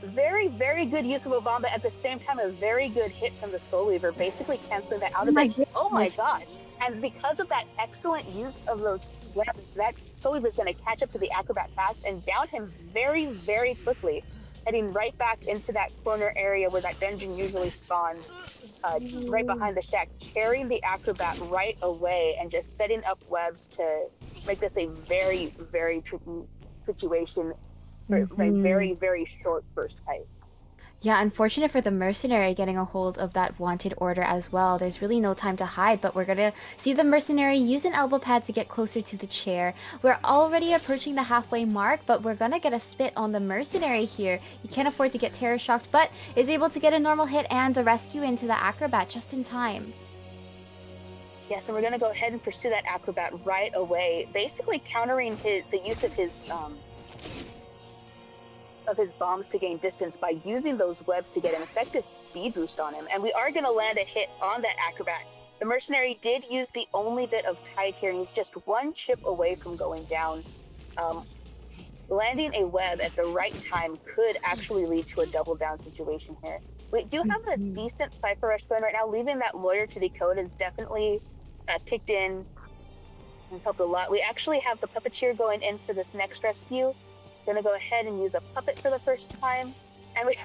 Very, very good use of a bomb, but at the same time, a very good hit from the Soul Weaver, basically canceling that out of it. Oh my god! And because of that excellent use of those webs, that Soul Weaver is going to catch up to the Acrobat fast and down him very, very quickly, heading right back into that corner area where that dungeon usually spawns, right behind the shack, carrying the Acrobat right away and just setting up webs to make this a very, very tricky situation for a very, very short first fight. Yeah, unfortunate for the mercenary getting a hold of that wanted order as well. There's really no time to hide, but we're gonna see the mercenary use an elbow pad to get closer to the chair. We're already approaching the halfway mark, but we're gonna get a spit on the mercenary here. He can't afford to get terror shocked, but is able to get a normal hit and the rescue into the acrobat just in time. Yeah, so we're gonna go ahead and pursue that acrobat right away, basically countering the use of his bombs to gain distance by using those webs to get an effective speed boost on him. And we are going to land a hit on that acrobat. The mercenary did use the only bit of tide here, and he's just one chip away from going down. Landing a web at the right time could actually lead to a double down situation here. We do have a decent Cypher Rush going right now. Leaving that lawyer to decode is definitely kicked in. Has helped a lot. We actually have the puppeteer going in for this next rescue. Gonna go ahead and use a puppet for the first time, and we.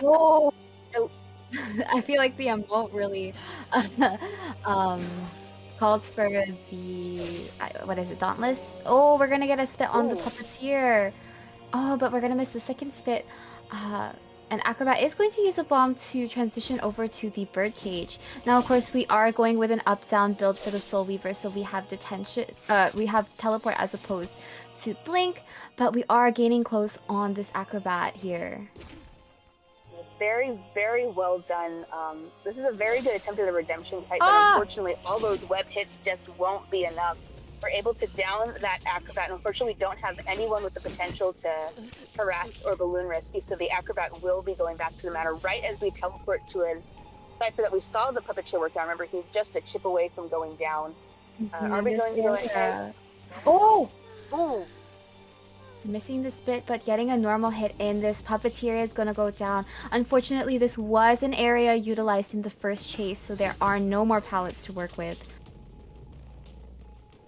Whoa! I feel like the emote really called for the what is it, Dauntless? Oh, we're gonna get a spit on the puppeteer. Oh, but we're gonna miss the second spit. And Acrobat is going to use a bomb to transition over to the birdcage. Now, of course, we are going with an up-down build for the Soul Weaver, so we have detention. We have teleport as opposed to blink, but we are gaining close on this Acrobat here. Very, very well done. This is a very good attempt at a redemption kite, but unfortunately, all those web hits just won't be enough. We're able to down that acrobat, and unfortunately, we don't have anyone with the potential to harass or balloon rescue, so the acrobat will be going back to the manor right as we teleport to a cipher that we saw the puppeteer work on. Remember, he's just a chip away from going down. Are we going to go ahead? Oh! Ooh. Missing the spit, but getting a normal hit in. This puppeteer is gonna go down. Unfortunately, this was an area utilized in the first chase, so there are no more pallets to work with.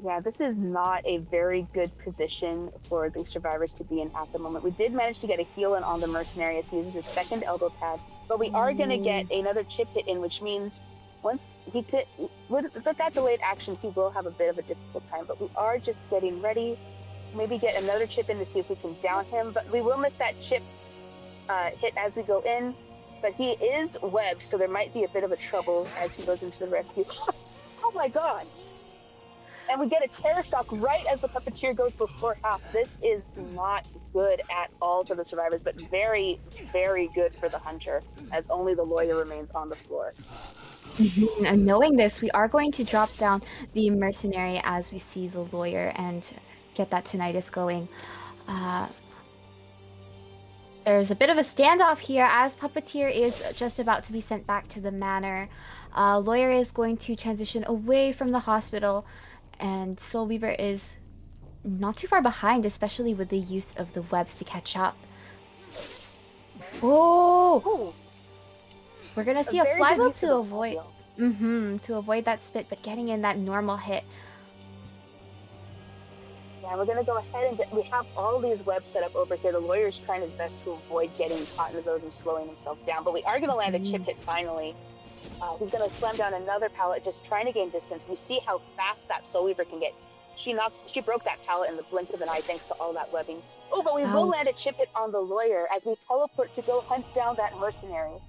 Yeah, this is not a very good position for the survivors to be in at the moment. We did manage to get a heal in on the mercenary as he uses his second elbow pad, but we are going to get another chip hit in, which means once he could, with that delayed action, he will have a bit of a difficult time, but we are just getting ready. Maybe get another chip in to see if we can down him, but we will miss that chip hit as we go in, but he is webbed, so there might be a bit of a trouble as he goes into the rescue. Oh my god! And we get a terror shock right as the puppeteer goes before half. This is not good at all for the survivors, but very, very good for the hunter, as only the lawyer remains on the floor. And knowing this, we are going to drop down the mercenary as we see the lawyer and get that tinnitus going. There's a bit of a standoff here as Puppeteer is just about to be sent back to the manor. Lawyer is going to transition away from the hospital, and Soul Weaver is not too far behind, especially with the use of the webs to catch up. Oh! Ooh. We're gonna see a fly loop to avoid. To avoid that spit, but getting in that normal hit. Yeah, we're gonna go ahead and we have all these webs set up over here. The lawyer's trying his best to avoid getting caught into those and slowing himself down, but we are gonna land a chip hit finally. He's gonna slam down another pallet, just trying to gain distance. We see how fast that Soul Weaver can get. She broke that pallet in the blink of an eye thanks to all that webbing. Oh, but we will Ouch. land a chip hit on the lawyer as we teleport to go hunt down that mercenary.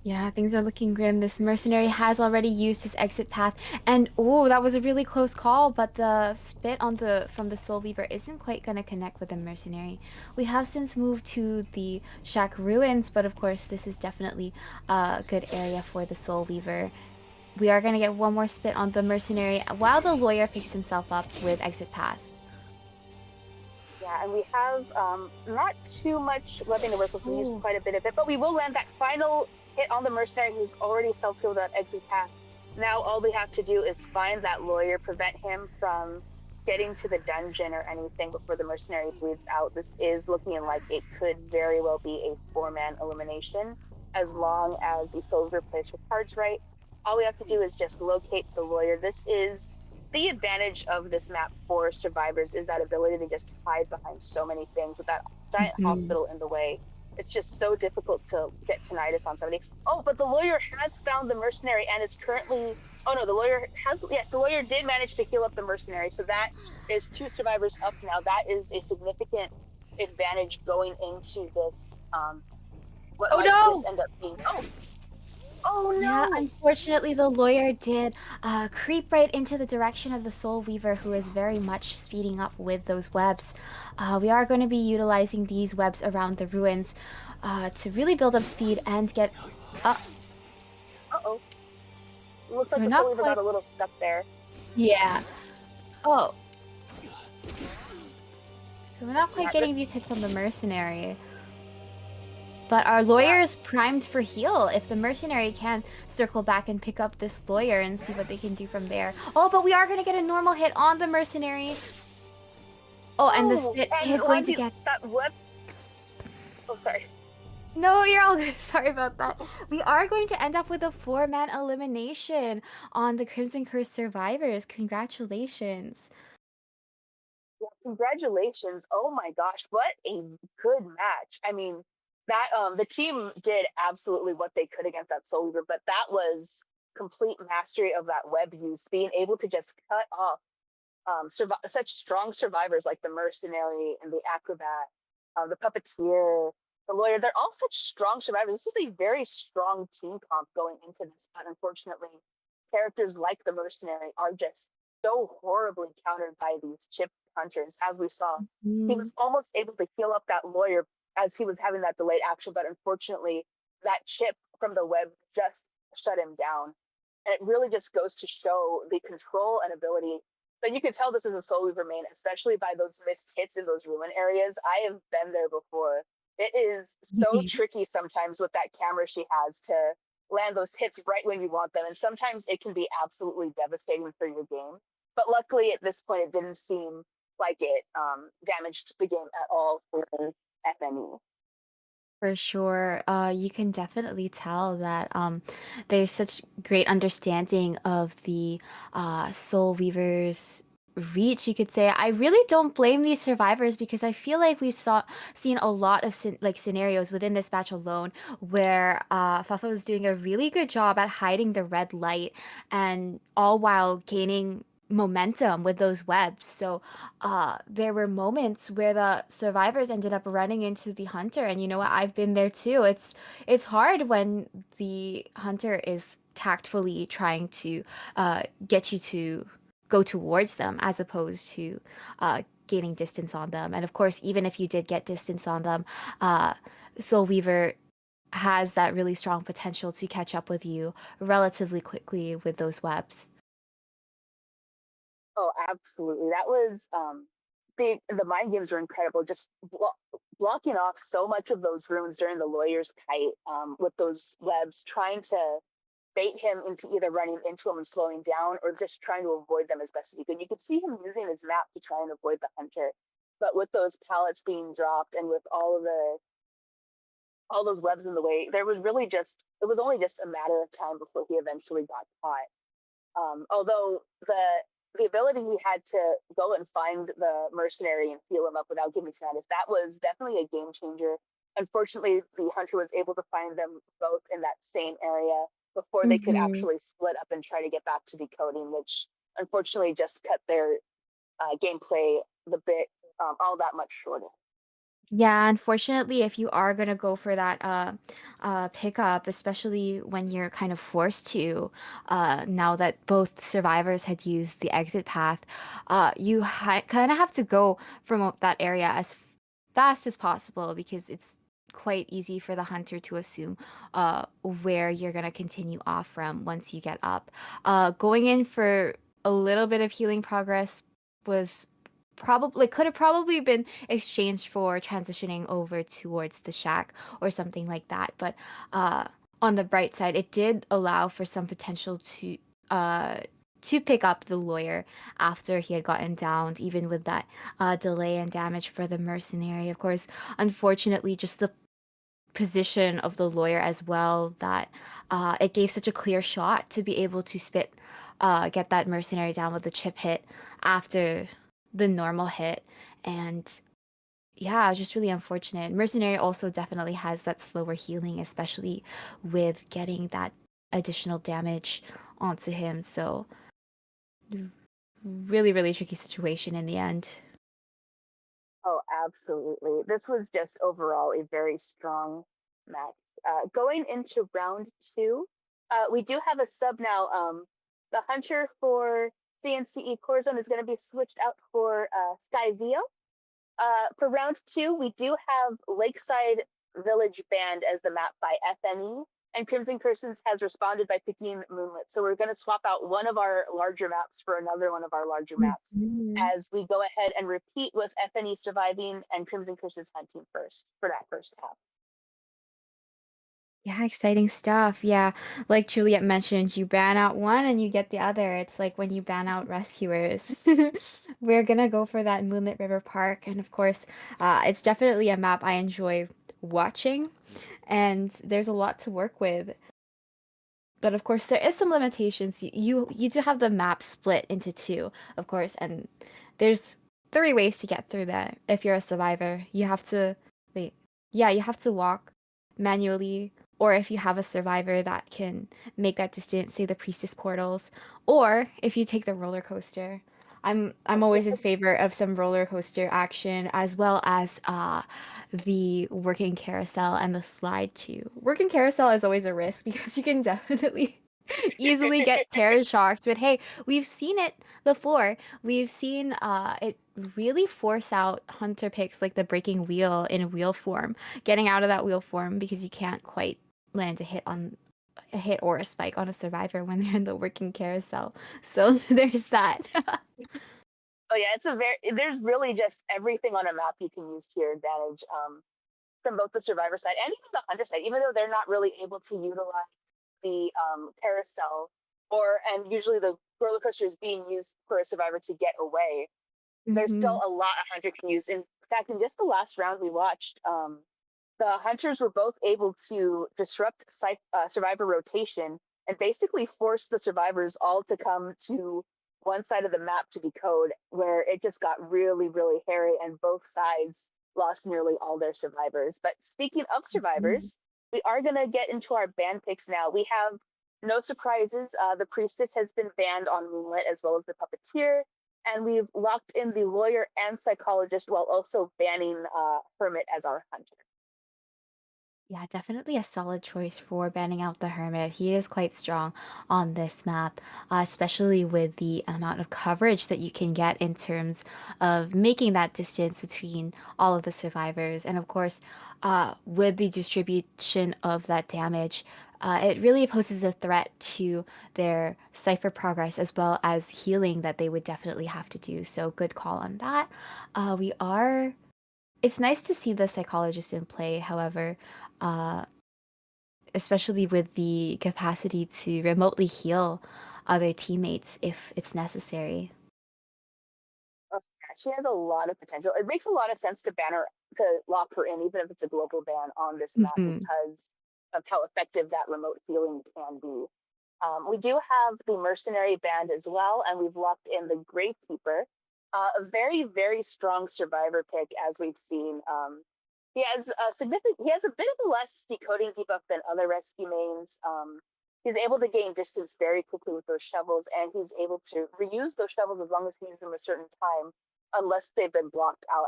Yeah, things are looking grim. This mercenary has already used his exit path, and oh, that was a really close call. But the spit on the from the Soul Weaver isn't quite gonna connect with the mercenary. We have since moved to the Shack ruins, but of course, this is definitely a good area for the Soul Weaver. We are gonna get one more spit on the mercenary while the lawyer picks himself up with exit path. Yeah, and we have not too much webbing to work with. We used Ooh. quite a bit of it, but we will land that final hit on the mercenary who's already self-healed that exit path. Now all we have to do is find that lawyer, prevent him from getting to the dungeon or anything before the mercenary bleeds out. This is looking like it could very well be a four-man elimination as long as the soldier plays her cards right. All we have to do is just locate the lawyer. This is the advantage of this map for survivors, is that ability to just hide behind so many things with that giant Mhm. hospital in the way. It's just so difficult to get tinnitus on somebody. Oh, but the lawyer has found the mercenary and is currently. Oh no, the lawyer has. Yes, the lawyer did manage to heal up the mercenary, so that is two survivors up now. That is a significant advantage going into this. What Oh might this no! end up being? Oh, oh Yeah, no! unfortunately, the lawyer did creep right into the direction of the Soul Weaver, who is very much speeding up with those webs. We are going to be utilizing these webs around the ruins to really build up speed and get. Uh, Uh oh. Looks so like we're the Soul not Weaver quite. got a little stuck there. Yeah. Oh, so we're not quite Yeah, getting these hits on the mercenary. But our yeah. lawyer is primed for heal. If the mercenary can circle back and pick up this lawyer and see what they can do from there. Oh, but we are going to get a normal hit on the mercenary. Oh, and the Oh, spit and is going mind to you, get. that web. Oh, sorry. No, you're all good. Sorry about that. We are going to end up with a four-man elimination on the Crimson Curse survivors. Congratulations. Yeah, congratulations. Oh my gosh, what a good match. I mean, that the team did absolutely what they could against that Soul Weaver, but that was complete mastery of that web use, being able to just cut off such strong survivors like the mercenary and the acrobat, the puppeteer, the lawyer. They're all such strong survivors. This was a very strong team comp going into this, but unfortunately, characters like the mercenary are just so horribly countered by these chip hunters. As we saw, he Mm. was almost able to heal up that lawyer as he was having that delayed action, but unfortunately, that chip from the web just shut him down. And it really just goes to show the control and ability. But you can tell this is a Soul Weaver main, especially by those missed hits in those ruin areas. I have been there before. It is so tricky sometimes with that camera she has to land those hits right when you want them. And sometimes it can be absolutely devastating for your game. But luckily, at this point, it didn't seem like it damaged the game at all for FNE. For sure. You can definitely tell that there's such great understanding of the Soul Weaver's reach, you could say. I really don't blame these survivors because I feel like seen a lot of scenarios within this batch alone where Fafa was doing a really good job at hiding the red light and all while gaining momentum with those webs. So there were moments where the survivors ended up running into the hunter, and you know what? I've been there too. It's hard when the hunter is tactfully trying to get you to go towards them as opposed to gaining distance on them. And of course, even if you did get distance on them, uh, Soul Weaver has that really strong potential to catch up with you relatively quickly with those webs. Oh, absolutely. That was the mind games were incredible. Just blocking off so much of those runes during the lawyer's kite with those webs, trying to bait him into either running into them and slowing down or just trying to avoid them as best as he could. You could see him using his map to try and avoid the hunter. But with those pallets being dropped and with all those webs in the way, there was really just it was only just a matter of time before he eventually got caught. Although the ability he had to go and find the mercenary and heal him up without giving tinnitus, that was definitely a game changer. Unfortunately, the hunter was able to find them both in that same area before they could Hmm. actually split up and try to get back to decoding, which unfortunately just cut their gameplay the bit all that much shorter. Yeah, unfortunately, if you are gonna go for that pickup, especially when you're kind of forced to, now that both survivors had used the exit path, you kind of have to go from that area as fast as possible because it's quite easy for the hunter to assume where you're gonna continue off from once you get up. Going in for a little bit of healing progress was probably could have probably been exchanged for transitioning over towards the shack or something like that. But uh, on the bright side, it did allow for some potential uh, to pick up the lawyer after he had gotten downed, even with that delay and damage for the mercenary. Of course, unfortunately, just the position of the lawyer as well that it gave such a clear shot to be able to get that mercenary down with the chip hit after the normal hit. And yeah, just really unfortunate. Mercenary also definitely has that slower healing, especially with getting that additional damage onto him. So really, really tricky situation in the end. Oh, absolutely. This was just overall a very strong match. Going into round two, we do have a sub now. The hunter for CNCE Core Zone is going to be switched out for Skyvio. For round two, we do have Lakeside Village Band as the map by FNE, and Crimson Curses has responded by picking Moonlit. So we're going to swap out one of our larger maps for another one of our larger maps Mhm. as we go ahead and repeat with FNE surviving and Crimson Curses hunting first for that first half. Yeah, exciting stuff. Yeah, like Juliet mentioned, you ban out one and you get the other. It's like when you ban out rescuers. We're gonna go for that Moonlit River Park, and of course, it's definitely a map I enjoy watching, and there's a lot to work with. But of course, there is some limitations. You do have the map split into two, of course, and there's three ways to get through that. If you're a survivor, you have to wait. Yeah, you have to walk manually, or if you have a survivor that can make that distance, say the priestess portals, or if you take the roller coaster. I'm always in favor of some roller coaster action as well as the working carousel and the slide too. Working carousel is always a risk because you can definitely easily get terror shocked. But hey, we've seen it before. We've seen it really force out hunter picks like the breaking wheel in wheel form, getting out of that wheel form because you can't quite land a hit or a spike on a survivor when they're in the working carousel. So there's that. Oh yeah, there's really just everything on a map you can use to your advantage from both the survivor side and even the hunter side, even though they're not really able to utilize the carousel and usually the roller coaster is being used for a survivor to get away. There's Hmm. still a lot a hunter can use. In fact, in just the last round we watched, the hunters were both able to disrupt survivor rotation and basically force the survivors all to come to one side of the map to decode, where it just got really, really hairy, and both sides lost nearly all their survivors. But speaking of survivors, we are going to get into our ban picks now. We have no surprises. The priestess has been banned on Moonlit as well as the puppeteer, and we've locked in the lawyer and psychologist while also banning Hermit as our hunter. Yeah, definitely a solid choice for banning out the Hermit. He is quite strong on this map, especially with the amount of coverage that you can get in terms of making that distance between all of the survivors. And of course, with the distribution of that damage, it really poses a threat to their cipher progress as well as healing that they would definitely have to do. So, good call on that. We are it's nice to see the psychologist in play, however, uh, especially with the capacity to remotely heal other teammates if it's necessary. Oh, yeah, she has a lot of potential. It makes a lot of sense to ban her, to lock her in, even if it's a global ban on this map, Hmm. because of how effective that remote healing can be. We do have the Mercenary Band as well, and we've locked in the Gravekeeper, a very, very strong survivor pick, as we've seen. He has a bit of a less decoding debuff than other rescue mains. He's able to gain distance very quickly with those shovels, and he's able to reuse those shovels as long as he uses them a certain time, unless they've been blocked out.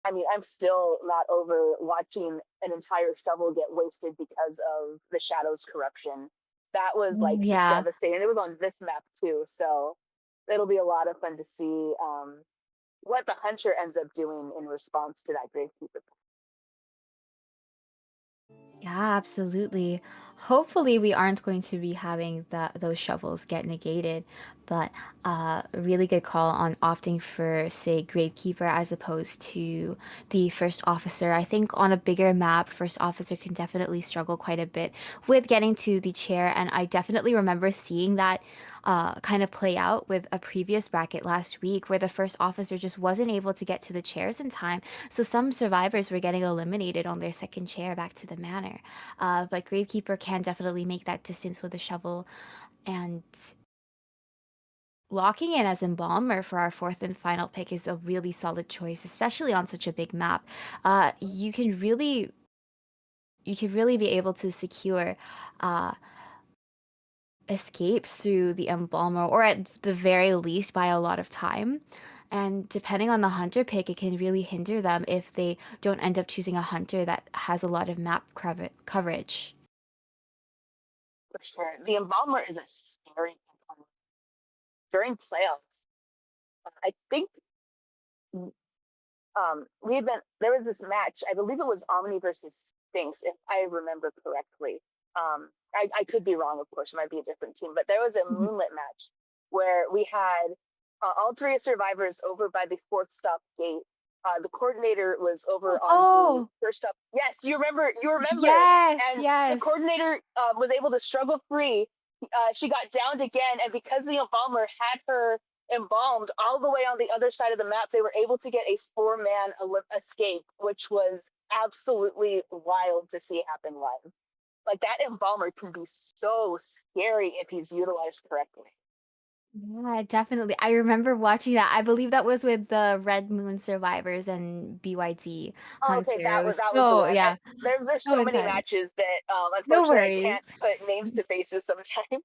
I'm still not over watching an entire shovel get wasted because of the Shadow's corruption. That was like Yeah. devastating. It was on this map too, so it'll be a lot of fun to see what the Hunter ends up doing in response to that Gravekeeper. Yeah, absolutely. Hopefully, we aren't going to be having those shovels get negated, but a really good call on opting for, say, Gravekeeper as opposed to the First Officer. I think on a bigger map, First Officer can definitely struggle quite a bit with getting to the chair, and I definitely remember seeing that kind of play out with a previous bracket last week where the First Officer just wasn't able to get to the chairs in time. So some survivors were getting eliminated on their second chair back to the manor. But Gravekeeper can definitely make that distance with a shovel. And locking in as Embalmer for our fourth and final pick is a really solid choice, especially on such a big map. You can really be able to secure uh, escapes through the Embalmer, or at the very least buy a lot of time. And depending on the hunter pick, it can really hinder them if they don't end up choosing a hunter that has a lot of map coverage. For sure. The Embalmer is a scary component. During playoffs. I think there was this match, I believe it was Omni versus Sphinx, if I remember correctly. I could be wrong, of course, it might be a different team, but there was a Mhm. moonlit match where we had all three survivors over by the fourth stop gate. The coordinator was over on the Oh, first stop. Yes, you remember. yes, And the yes. coordinator was able to struggle free. She got downed again, and because the embalmer had her embalmed all the way on the other side of the map, they were able to get a four-man escape, which was absolutely wild to see happen live. Like that embalmer can be so scary if he's utilized correctly. Yeah, definitely. I remember watching that. I believe that was with the Red Moon survivors and BYD Oh, okay, Hunter. It was that was the so, one. yeah, There's so so many intense. matches that No unfortunately I worries. can't put names to faces sometimes.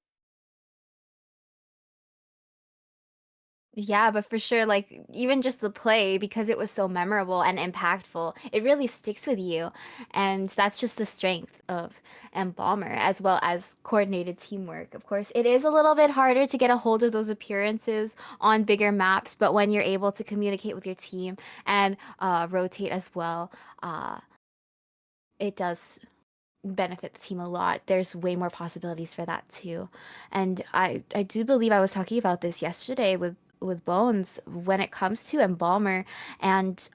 Yeah, but for sure, like even just the play, because it was so memorable and impactful, it really sticks with you. And that's just the strength of Embalmer, as well as coordinated teamwork. Of course, it is a little bit harder to get a hold of those appearances on bigger maps, but when you're able to communicate with your team and rotate as well, uh, it does benefit the team a lot. There's way more possibilities for that too. And I do believe I was talking about this yesterday with Bones when it comes to Embalmer and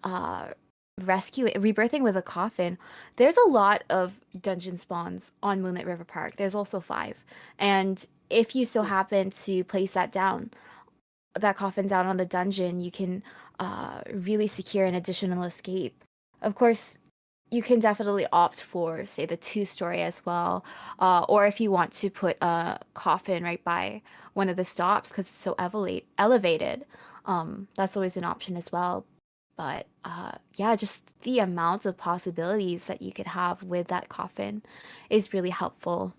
rebirthing with a coffin. There's a lot of dungeon spawns on Moonlit River Park. There's also 5. And if you so happen to place that coffin down on the dungeon, you can really secure an additional escape. Of course, you can definitely opt for, say, the two-story as well, or if you want to put a coffin right by one of the stops because it's so elevated, that's always an option as well. But yeah, just the amount of possibilities that you could have with that coffin is really helpful.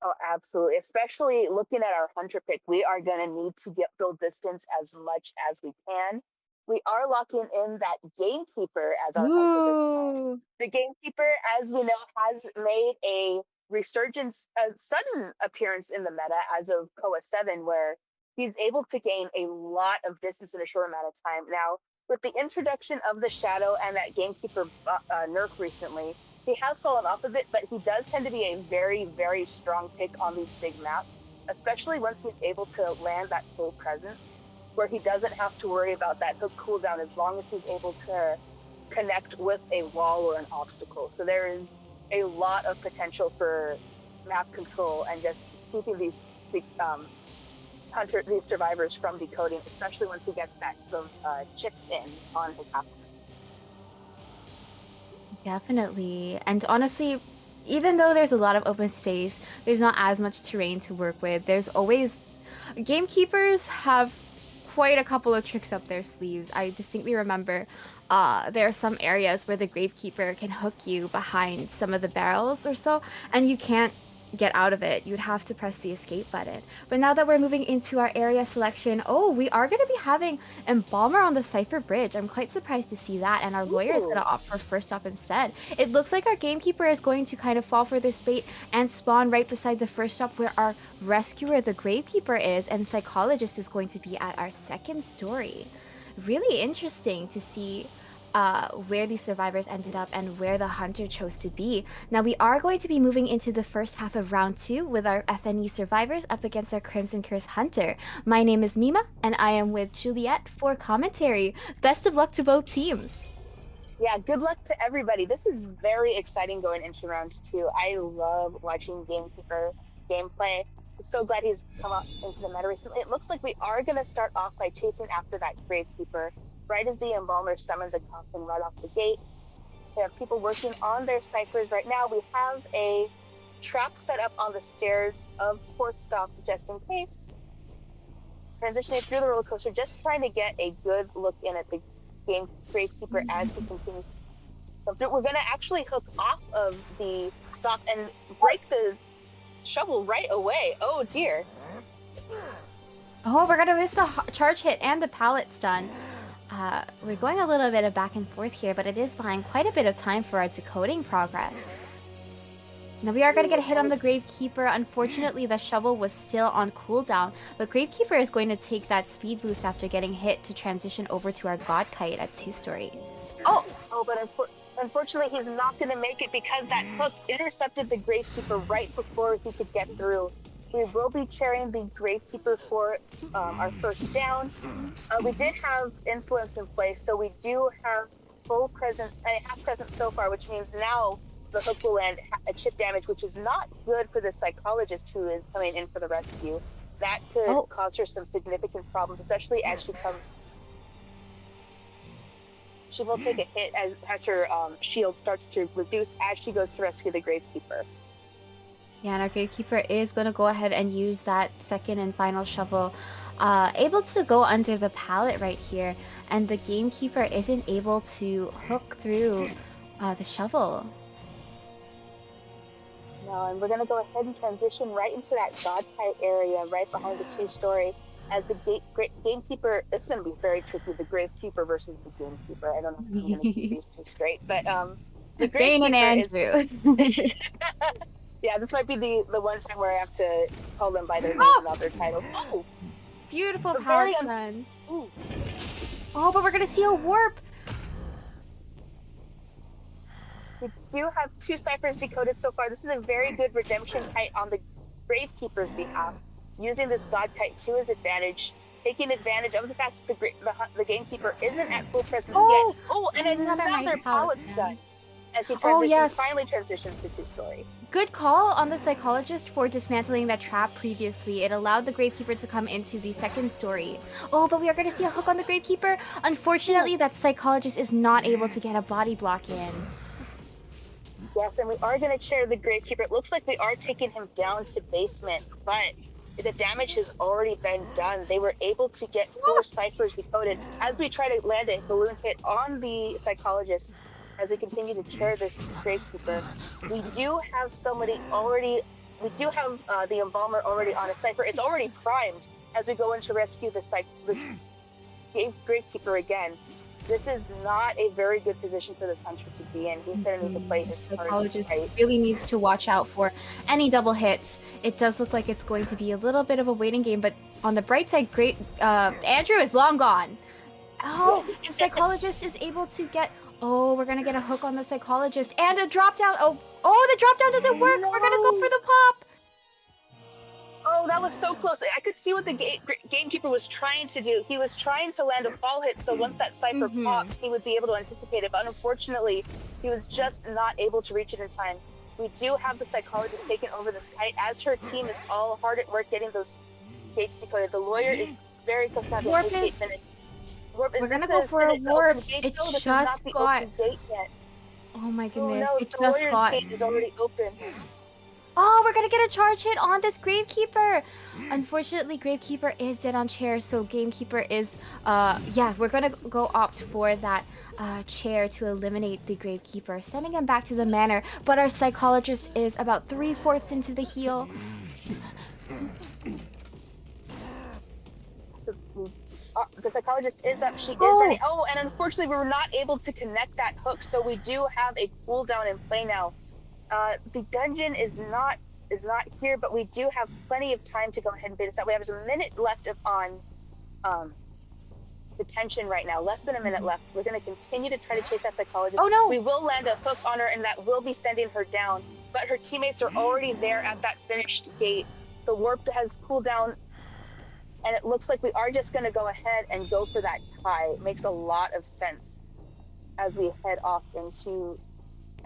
Oh, absolutely. Especially looking at our hunter pick, we are going to need to build distance as much as we can. We are locking in that gamekeeper as our hunter this time. Ooh. The gamekeeper, as we know, has made a resurgence, a sudden appearance in the meta as of Koa 7, where he's able to gain a lot of distance in a short amount of time. Now, with the introduction of the shadow and that gamekeeper nerf recently, he has fallen off a bit, but he does tend to be a very, very strong pick on these big maps, especially once he's able to land that full presence, where he doesn't have to worry about that hook cooldown as long as he's able to connect with a wall or an obstacle. So there is a lot of potential for map control and just keeping these these survivors from decoding, especially once he gets those chips in on his half. Definitely. And honestly, even though there's a lot of open space, there's not as much terrain to work with. There's always gamekeepers have quite a couple of tricks up their sleeves. I distinctly remember there are some areas where the gravekeeper can hook you behind some of the barrels or so, and you can't get out of it. You'd have to press the escape button. But now that we're moving into our area selection, oh, we are going to be having Embalmer on the Cypher Bridge. I'm quite surprised to see that, and our lawyer is going to opt for first stop instead. It looks like our gamekeeper is going to kind of fall for this bait and spawn right beside the first stop where our rescuer, the gravekeeper, is, and psychologist is going to be at our second story. Really interesting to see where these survivors ended up and where the hunter chose to be. Now we are going to be moving into the first half of round 2 with our FNE survivors up against our Crimson Curse hunter. My name is Mima, and I am with Juliet for commentary. Best of luck to both teams. Yeah, good luck to everybody. This is very exciting going into round 2. I love watching Gamekeeper gameplay. I'm so glad he's come up into the meta recently. It looks like we are going to start off by chasing after that Gravekeeper. Right as the Embalmer summons a coffin right off the gate. We have people working on their ciphers right now. We have a trap set up on the stairs of fourth stop just in case. Transitioning through the roller coaster, just trying to get a good look in at the Gravekeeper as he continues to come through. We're going to actually hook off of the stop and break the shovel right away. Oh dear. Oh, we're going to miss the charge hit and the pallet stun. We're going a little bit of back and forth here, but it is buying quite a bit of time for our decoding progress. Now we are going to get a hit on the Gravekeeper. Unfortunately, the shovel was still on cooldown, but Gravekeeper is going to take that speed boost after getting hit to transition over to our God Kite at 2-story. Oh, but unfortunately he's not going to make it because that hook intercepted the Gravekeeper right before he could get through. We will be cheering the Gravekeeper for our first down. We did have insolence in place, so we do have full present, half present so far, which means now the hook will land a chip damage, which is not good for the psychologist who is coming in for the rescue. That could cause her some significant problems, especially as she comes. She will take a hit as her shield starts to reduce as she goes to rescue the Gravekeeper. Yeah, and our Gravekeeper is going to go ahead and use that second and final shovel. Able to go under the pallet right here, and the Gamekeeper isn't able to hook through the shovel. No, and we're going to go ahead and transition right into that God Kite area right behind the 2-story. As the Gamekeeper, this is going to be very tricky, the Gravekeeper versus the Gamekeeper. I don't know if I'm going to keep these two straight, but the Bane and Gravekeeper Andrew. Yeah, this might be the one time where I have to call them by their names and not their titles. Oh! Beautiful pallet stun. Oh, but we're going to see a warp. We do have 2 ciphers decoded so far. This is a very good redemption kite on the Gravekeeper's behalf. Using this God Kite to his advantage, taking advantage of the fact that the Gamekeeper isn't at full presence yet. Oh, and another nice pallet stun. As he finally transitions to 2-story. Good call on the psychologist for dismantling that trap previously. It allowed the Gravekeeper to come into the 2nd story. Oh, but we are going to see a hook on the Gravekeeper. Unfortunately, that psychologist is not able to get a body block in. Yes, and we are going to chair the Gravekeeper. It looks like we are taking him down to basement, but the damage has already been done. They were able to get 4 ciphers decoded. As we try to land a balloon hit on the psychologist, as we continue to chair this Gravekeeper, we do have somebody already. We do have the Embalmer already on a cipher. It's already primed as we go in to rescue this Gravekeeper again. This is not a very good position for this hunter to be in. He's going to need to play his cards psychologist right. really needs to watch out for any double hits. It does look like it's going to be a little bit of a waiting game, but on the bright side, Andrew is long gone. Oh, the psychologist is able to get. Oh, we're gonna get a hook on the psychologist and a drop down. Oh, the drop down doesn't work. No. We're gonna go for the pop. Oh, that was so close. I could see what the Gamekeeper was trying to do. He was trying to land a fall hit, so once that cipher popped, he would be able to anticipate it. But unfortunately, he was just not able to reach it in time. We do have the psychologist taking over this kite, as her team is all hard at work getting those gates decoded. The lawyer is very close to having Warp his is- gate minute. We're gonna go for a warp. It just got. Oh my Oh goodness, no, it the just warrior's got. gate is already open. Oh, we're gonna get a charge hit on this Gravekeeper! Unfortunately, Gravekeeper is dead on chair, so Gamekeeper is, yeah, we're gonna go opt for that chair to eliminate the Gravekeeper, sending him back to the manor. But our Psychologist is about 3/4 into the heal. So the psychologist is up. She is running. Oh! Oh, and unfortunately, we were not able to connect that hook, so we do have a cooldown in play now. The dungeon is not here, but we do have plenty of time to go ahead and bait this out. We have a minute left on um, detention right now. Less than a minute left. We're going to continue to try to chase that psychologist. Oh no! We will land a hook on her, and that will be sending her down. But her teammates are already there at that finished gate. The warp has cooled down, and it looks like we are just going to go ahead and go for that tie. It makes a lot of sense as we head off into.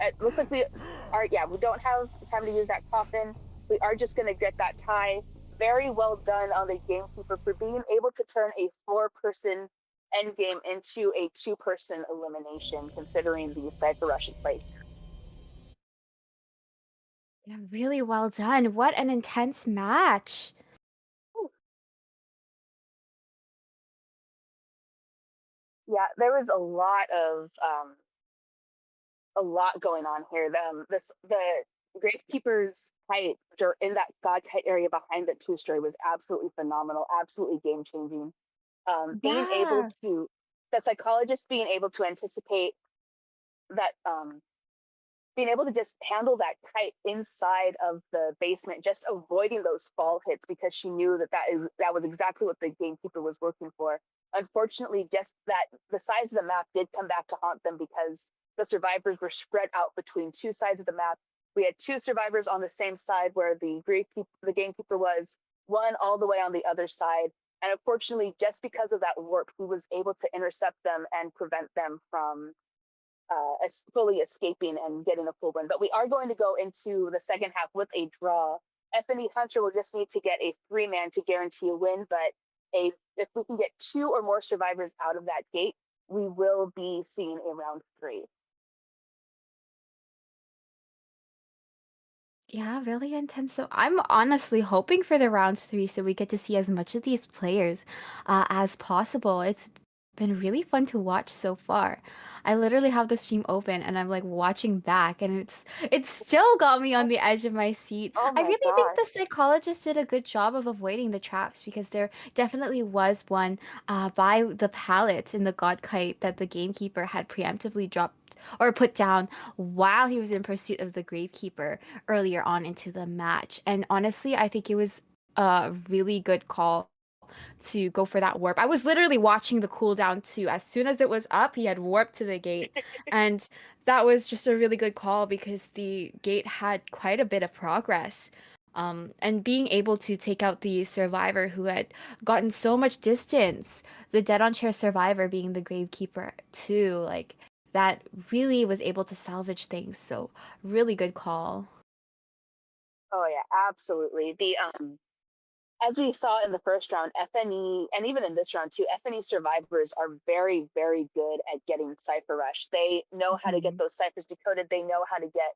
It looks like we are. Yeah, we don't have time to use that coffin. We are just going to get that tie. Very well done on the gamekeeper for being able to turn a 4-person endgame into a 2-person elimination, considering the Cypher Rush at play. Yeah, really well done. What an intense match. Yeah, there was a lot going on here. The Gravekeeper's fight in that God kite area behind the 2-story was absolutely phenomenal, absolutely game changing. Being able Yeah. to The psychologist being able to anticipate that, being able to just handle that kite inside of the basement, just avoiding those fall hits because she knew that was exactly what the gamekeeper was working for. Unfortunately, just that the size of the map did come back to haunt them because the survivors were spread out between two sides of the map. We had 2 survivors on the same side where the gamekeeper was, one all the way on the other side. And unfortunately, just because of that warp, he was able to intercept them and prevent them from fully escaping and getting a full win. But we are going to go into the second half with a draw. FNE Hunter will just need to get a 3-man to guarantee a win, but if we can get 2 or more survivors out of that gate, we will be seeing a round 3. Yeah, really intense. So I'm honestly hoping for the round 3 so we get to see as much of these players as possible. It's been really fun to watch so far. I literally have the stream open and I'm like watching back and it's still got me on the edge of my seat. Oh I my really think gosh. the psychologist did a good job of avoiding the traps because there definitely was one by the pallet in the God Kite that the gamekeeper had preemptively dropped or put down while he was in pursuit of the Gravekeeper earlier on into the match. And honestly, I think it was a really good call to go for that warp. I was literally watching the cooldown too. As soon as it was up, he had warped to the gate. And that was just a really good call because the gate had quite a bit of progress. And being able to take out the survivor who had gotten so much distance, the dead on chair survivor being the Gravekeeper too, like that really was able to salvage things. So really good call. Oh yeah, absolutely. The As we saw in the first round, FNE, and even in this round too, FNE survivors are very, very good at getting Cypher Rush. They know how to get Mhm. those ciphers decoded. They know how to get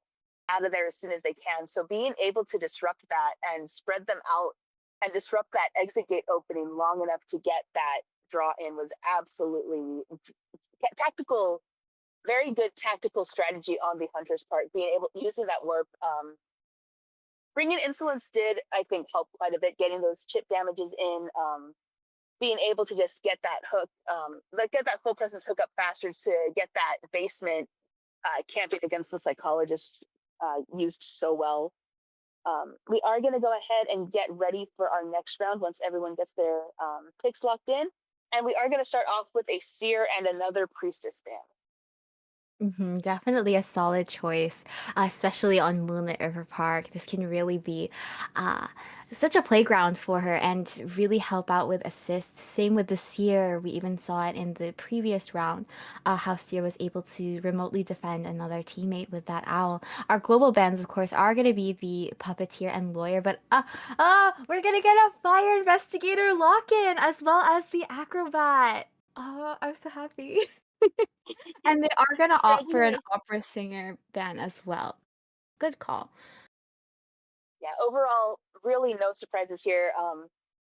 out of there as soon as they can. So being able to disrupt that and spread them out and disrupt that exit gate opening long enough to get that draw in was absolutely tactical, very good tactical strategy on the hunter's part. Being able using that warp, bringing insolence did, I think, help quite a bit, getting those chip damages in, being able to just get that hook, like get that full presence hook up faster to get that basement camping against the psychologist used so well. We are going to go ahead and get ready for our next round once everyone gets their picks locked in. And we are going to start off with a seer and another priestess band. Definitely a solid choice, especially on Moonlit River Park. This can really be uh, such a playground for her and really help out with assists. Same with the Seer. We even saw it in the previous round, how Seer was able to remotely defend another teammate with that owl. Our global bands, of course, are going to be the Puppeteer and Lawyer, but we're going to get a Fire Investigator lock-in as well as the Acrobat. Oh, I'm so happy. And they are gonna opt for an Congratulations. opera singer ban as well. Good call. Yeah, overall, really no surprises here.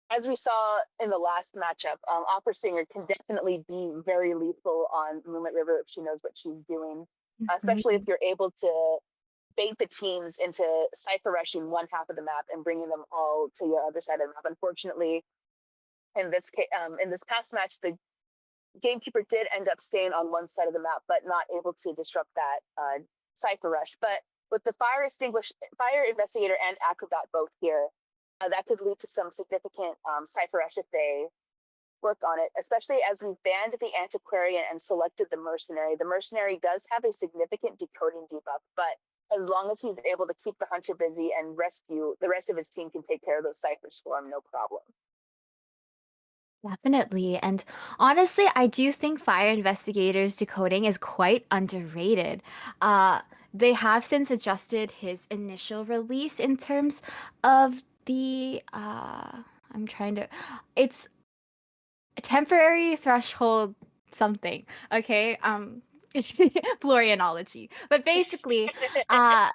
As we saw in the last matchup, Opera Singer can definitely be very lethal on Moonlit River if she knows what she's doing, especially if Mhm. you're able to bait the teams into cipher rushing one half of the map and bringing them all to your other side of the map. Unfortunately, in this past match, the gamekeeper did end up staying on one side of the map, but not able to disrupt that cipher rush. But with the fire investigator, and acrobat both here, that could lead to some significant cipher rush if they work on it. Especially as we've banned the antiquarian and selected the mercenary. The mercenary does have a significant decoding debuff, but as long as he's able to keep the hunter busy and rescue, the rest of his team can take care of those ciphers for him, no problem. Definitely. And honestly, I do think fire investigators decoding is quite underrated. Uh, they have since adjusted his initial release in terms of the I'm trying to it's temporary threshold something. Okay. Florianology. But basically,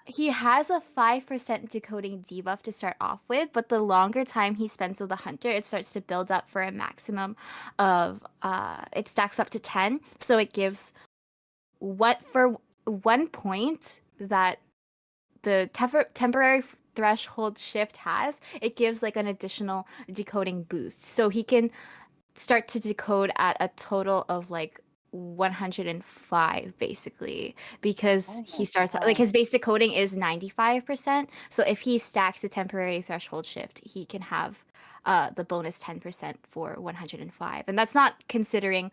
he has a 5% decoding debuff to start off with, but the longer time he spends with the hunter, it starts to build up for a maximum of it stacks up to 10. So it gives what for 1 point that the temporary threshold shift has, it gives like an additional decoding boost. So he can start to decode at a total of like 105 basically because Oh he my starts like god. his base decoding is 95%. So if he stacks the temporary threshold shift, he can have the bonus 10% for 105. And that's not considering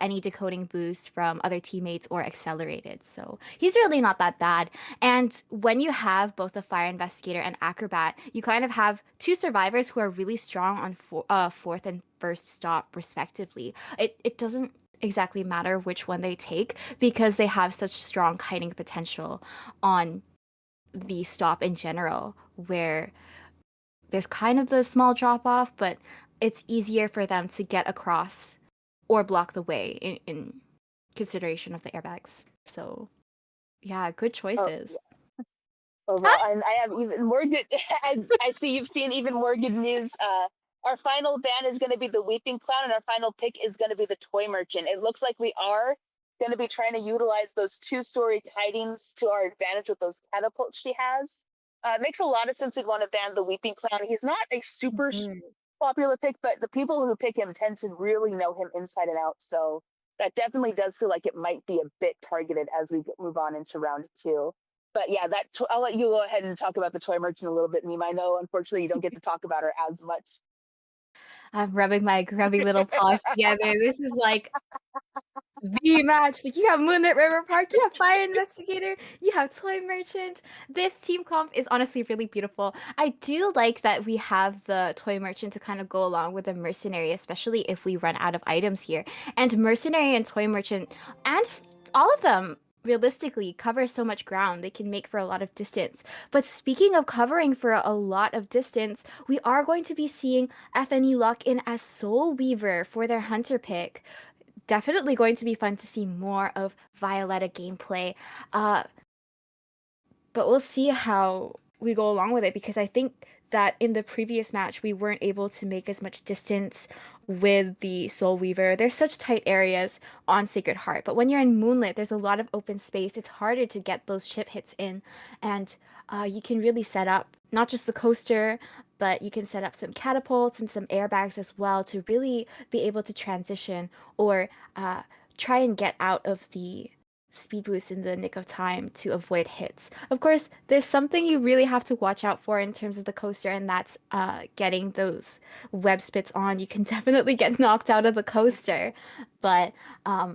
any decoding boost from other teammates or accelerated. So he's really not that bad. And when you have both a fire investigator and acrobat, you kind of have two survivors who are really strong on fourth and first stop respectively. It doesn't exactly matter which one they take because they have such strong kiting potential on the stop in general, where there's kind of the small drop off, but it's easier for them to get across or block the way in consideration of the airbags. So yeah, good Oh, choices. overall, and I have even more good. I see you've seen even more good news. Our final ban is going to be the Weeping Clown, and our final pick is going to be the Toy Merchant. It looks like we are going to be trying to utilize those two-story kitings to our advantage with those catapults she has. It makes a lot of sense we'd want to ban the Weeping Clown. He's not a super popular pick, but the people who pick him tend to really know him inside and out. So that definitely does feel like it might be a bit targeted as we move on into round two. But yeah, I'll let you go ahead and talk about the toy merchant a little bit, Meme. I know, unfortunately, you don't get to talk about her as much. I'm rubbing my grubby little paws together. This is like the match. Like you have Moonlit River Park, you have Fire Investigator, you have Toy Merchant. This team comp is honestly really beautiful. I do like that we have the Toy Merchant to kind of go along with the Mercenary, especially if we run out of items here. And Mercenary and Toy Merchant, and all of them realistically cover so much ground. They can make for a lot of distance. But speaking of covering for a lot of distance, we are going to be seeing FNE lock in as Soul Weaver for their Hunter pick. Definitely going to be fun to see more of Violetta gameplay. Uh, but we'll see how we go along with it because I think that in the previous match we weren't able to make as much distance with the Soul Weaver. There's such tight areas on Sacred Heart, but when you're in Moonlit, there's a lot of open space. It's harder to get those chip hits in, and you can really set up not just the coaster, but you can set up some catapults and some airbags as well to really be able to transition or try and get out of the speed boost in the nick of time to avoid hits. Of course, there's something you really have to watch out for in terms of the coaster, and that's getting those web spits on. You can definitely get knocked out of the coaster, but as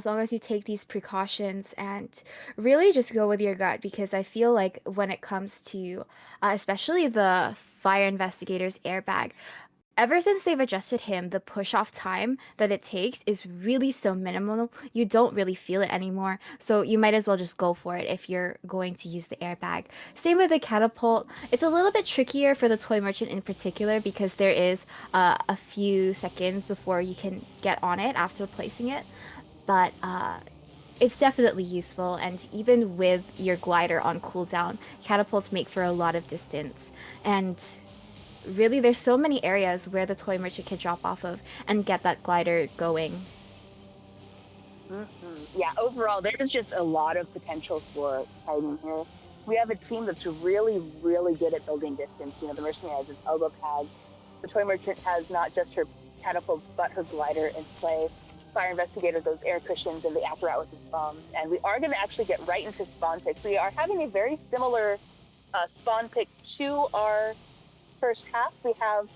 long as you take these precautions and really just go with your gut, because I feel like when it comes to especially the fire investigators airbag, ever since they've adjusted him, the push off time that it takes is really so minimal. You don't really feel it anymore. So you might as well just go for it if you're going to use the airbag. Same with the catapult. It's a little bit trickier for the toy merchant in particular because there is a few seconds before you can get on it after placing it. But it's definitely useful, and even with your glider on cooldown, catapults make for a lot of distance. And really, there's so many areas where the toy merchant can drop off of and get that glider going. Yeah, overall, there's just a lot of potential for fighting here. We have a team that's really, really good at building distance. You know, the mercenary has his elbow pads. The toy merchant has not just her catapults, but her glider in play. Fire investigator, those air cushions, and the apparatus with his bombs. And we are going to actually get right into spawn picks. We are having a very similar spawn pick to our first half. We have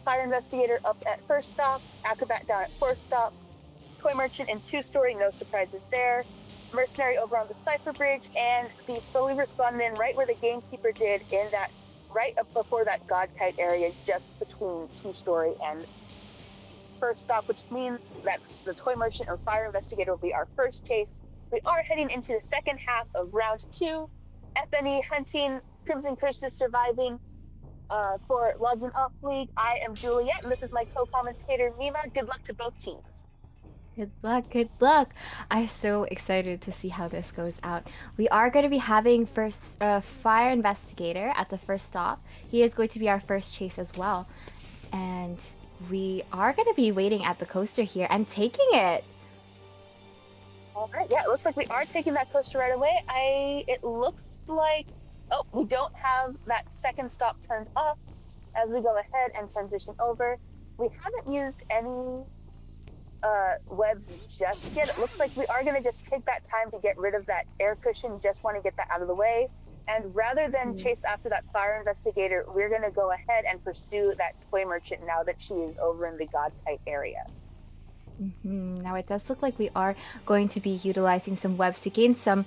fire investigator up at first stop, acrobat down at fourth stop, toy merchant and two-story, no surprises there. Mercenary over on the Cypher Bridge, and the Soul Weaver spawned in right where the Gamekeeper did, in that right up before that God-Kite area, just between two-story and first stop, which means that the toy merchant or fire investigator will be our first chase. We are heading into the second half of round 2. FNE hunting, Crimson Curses surviving. For Logging Off League, I am Juliet, and this is my co-commentator, Nima. Good luck to both teams. Good luck, good luck. I'm so excited to see how this goes out. We are going to be having first fire investigator at the first stop. He is going to be our first chase as well. And we are going to be waiting at the coaster here and taking it. All right, yeah, it looks like we are taking that coaster right away. It looks like, oh, we don't have that second stop turned off as we go ahead and transition over. We haven't used any webs just yet. It looks like we are going to just take that time to get rid of that air cushion. Just want to get that out of the way. And rather than chase after that fire investigator, we're going to go ahead and pursue that toy merchant now that she is over in the God-Kite area. Now it does look like we are going to be utilizing some webs to gain some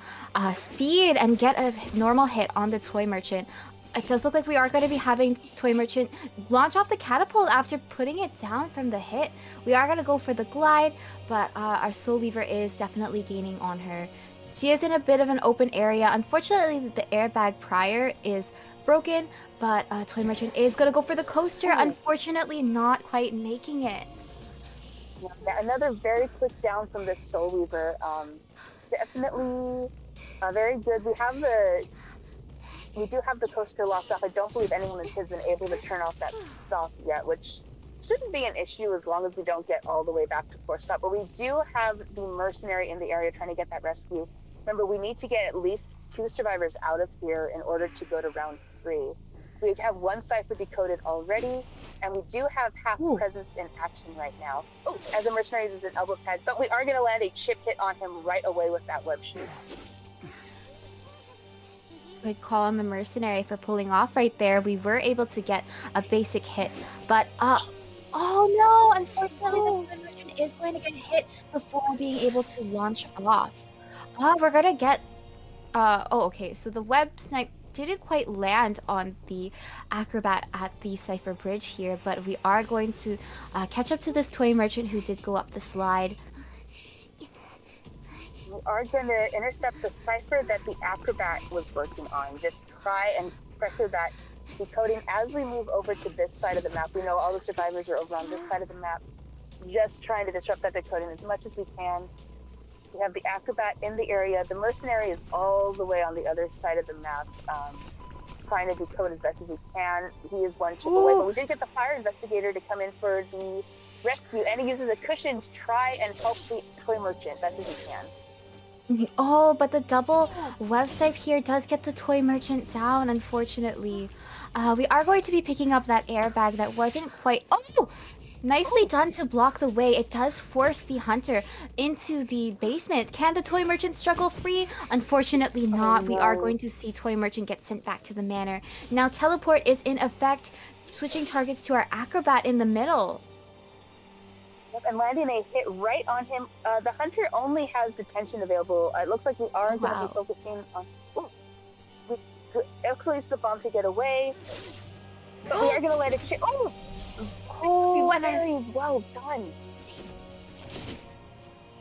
speed and get a normal hit on the toy merchant. It does look like we are going to be having toy merchant launch off the catapult after putting it down from the hit. We are going to go for the glide, but our Soul Weaver is definitely gaining on her. She is in a bit of an open area. Unfortunately, the airbag prior is broken, but toy merchant is going to go for the coaster. Unfortunately, not quite making it. Yeah, another very quick down from this Soul Weaver. Definitely very good. We do have the coaster locked off. I don't believe anyone has been able to turn off that stop yet, which shouldn't be an issue as long as we don't get all the way back to fourth stop. But we do have the mercenary in the area trying to get that rescue. Remember, we need to get at least 2 survivors out of here in order to go to round 3. We have 1 cipher decoded already, and we do have half presence in action right now. Oh, as the mercenary is an elbow pad, but we are going to land a chip hit on him right away with that web shoot. Good call on the mercenary for pulling off right there. We were able to get a basic hit, but oh no! Unfortunately, the toy merchant is going to get hit before being able to launch off. We're gonna get. Okay. So the web snipe didn't quite land on the acrobat at the Cypher Bridge here, but we are going to catch up to this toy merchant who did go up the slide. We are going to intercept the cipher that the acrobat was working on. Just try and pressure that decoding as we move over to this side of the map. We know all the survivors are over on this side of the map. Just trying to disrupt that decoding as much as we can. We have the acrobat in the area. The mercenary is all the way on the other side of the map, trying to decode as best as he can. He is 1 chip away, but we did get the fire investigator to come in for the rescue, and he uses a cushion to try and help the toy merchant best as he can. Oh, but the double web snipe here does get the toy merchant down, unfortunately. We are going to be picking up that airbag that wasn't quite... Oh! Nicely done to block the way. It does force the hunter into the basement. Can the toy merchant struggle free? Unfortunately not. We are going to see toy merchant get sent back to the manor. Now teleport is in effect, switching targets to our acrobat in the middle. And landing a hit right on him. The hunter only has detention available. It looks like we are going to be focusing on... We actually used the bomb to get away. But we are going to let it... Oh, and very well done.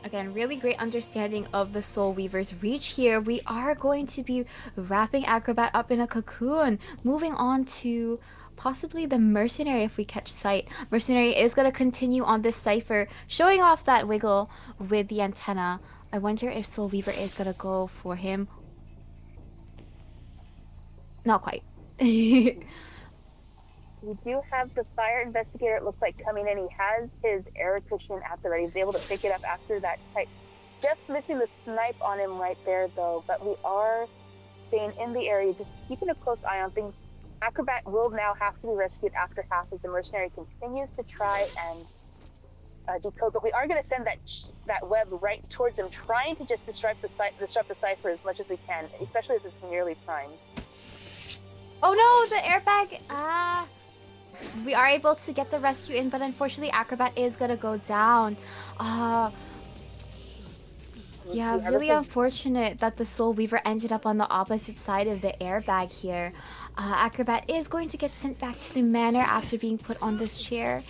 again, really great understanding of the Soul Weaver's reach here. We are going to be wrapping Acrobat up in a cocoon, moving on to possibly the Mercenary if we catch sight. Mercenary is going to continue on this cipher, showing off that wiggle with the antenna. I wonder if Soul Weaver is going to go for him. Not quite. We do have the fire investigator, it looks like, coming in. He has his air cushion at the ready. He's able to pick it up after that kite. Just missing the snipe on him right there, though. But we are staying in the area, just keeping a close eye on things. Acrobat will now have to be rescued after half as the mercenary continues to try and decode. But we are going to send that web right towards him, trying to just disrupt the cipher as much as we can, especially as it's nearly primed. Oh no, the airbag! We are able to get the rescue in, but unfortunately Acrobat is gonna go down. Yeah, really unfortunate that the Soul Weaver ended up on the opposite side of the airbag here. Acrobat is going to get sent back to the manor after being put on this chair.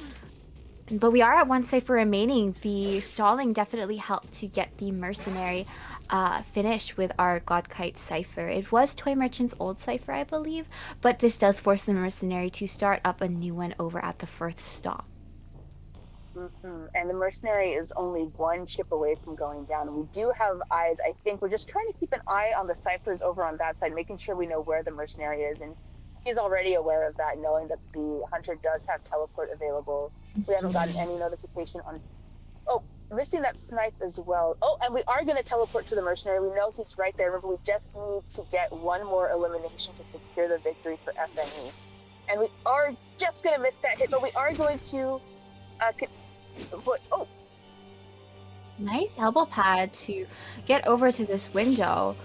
But we are at one cipher remaining. The stalling definitely helped to get the Mercenary finished with our Godkite cipher. It was Toy Merchant's old cipher, I believe, but this does force the Mercenary to start up a new one over at the first stop. And the Mercenary is only one chip away from going down. We do have eyes. I think we're just trying to keep an eye on the ciphers over on that side, making sure we know where the Mercenary is. And he's already aware of that, knowing that the Hunter does have teleport available. We haven't gotten any notification on... Oh, missing that snipe as well. Oh, and we are going to teleport to the Mercenary. We know he's right there. Remember, we just need to get one more elimination to secure the victory for FNE. And we are just going to miss that hit, but we are going to... Oh! Nice elbow pad to get over to this window.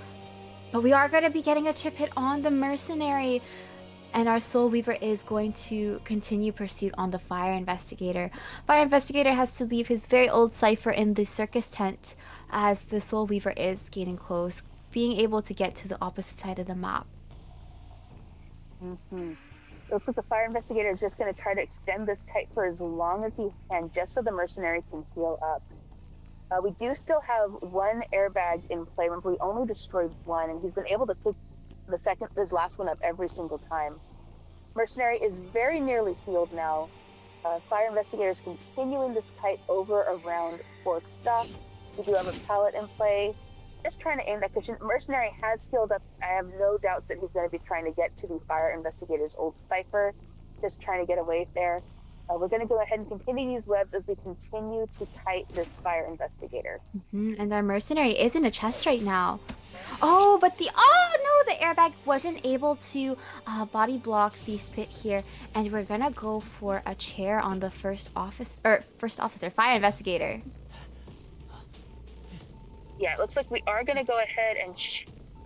But we are going to be getting a chip hit on the Mercenary. And our Soul Weaver is going to continue pursuit on the Fire Investigator. Fire Investigator has to leave his very old cipher in the circus tent as the Soul Weaver is gaining close, being able to get to the opposite side of the map. Looks like the Fire Investigator is just going to try to extend this kite for as long as he can, just so the Mercenary can heal up. We do still have one airbag in play. Remember, we only destroyed one, and he's been able to pick his last one up every single time. Mercenary is very nearly healed now. Fire Investigator is continuing this kite over around 4th stop. We do have a pallet in play. Just trying to aim that cushion. Mercenary has healed up. I have no doubts that he's going to be trying to get to the Fire Investigator's old cipher. Just trying to get away there. We're going to go ahead and continue these webs as we continue to kite this Fire Investigator. And our Mercenary is in a chest right now. Oh, but the airbag wasn't able to body block the spit here, and we're gonna go for a chair on the first officer, Fire Investigator. Yeah, it looks like we are gonna go ahead and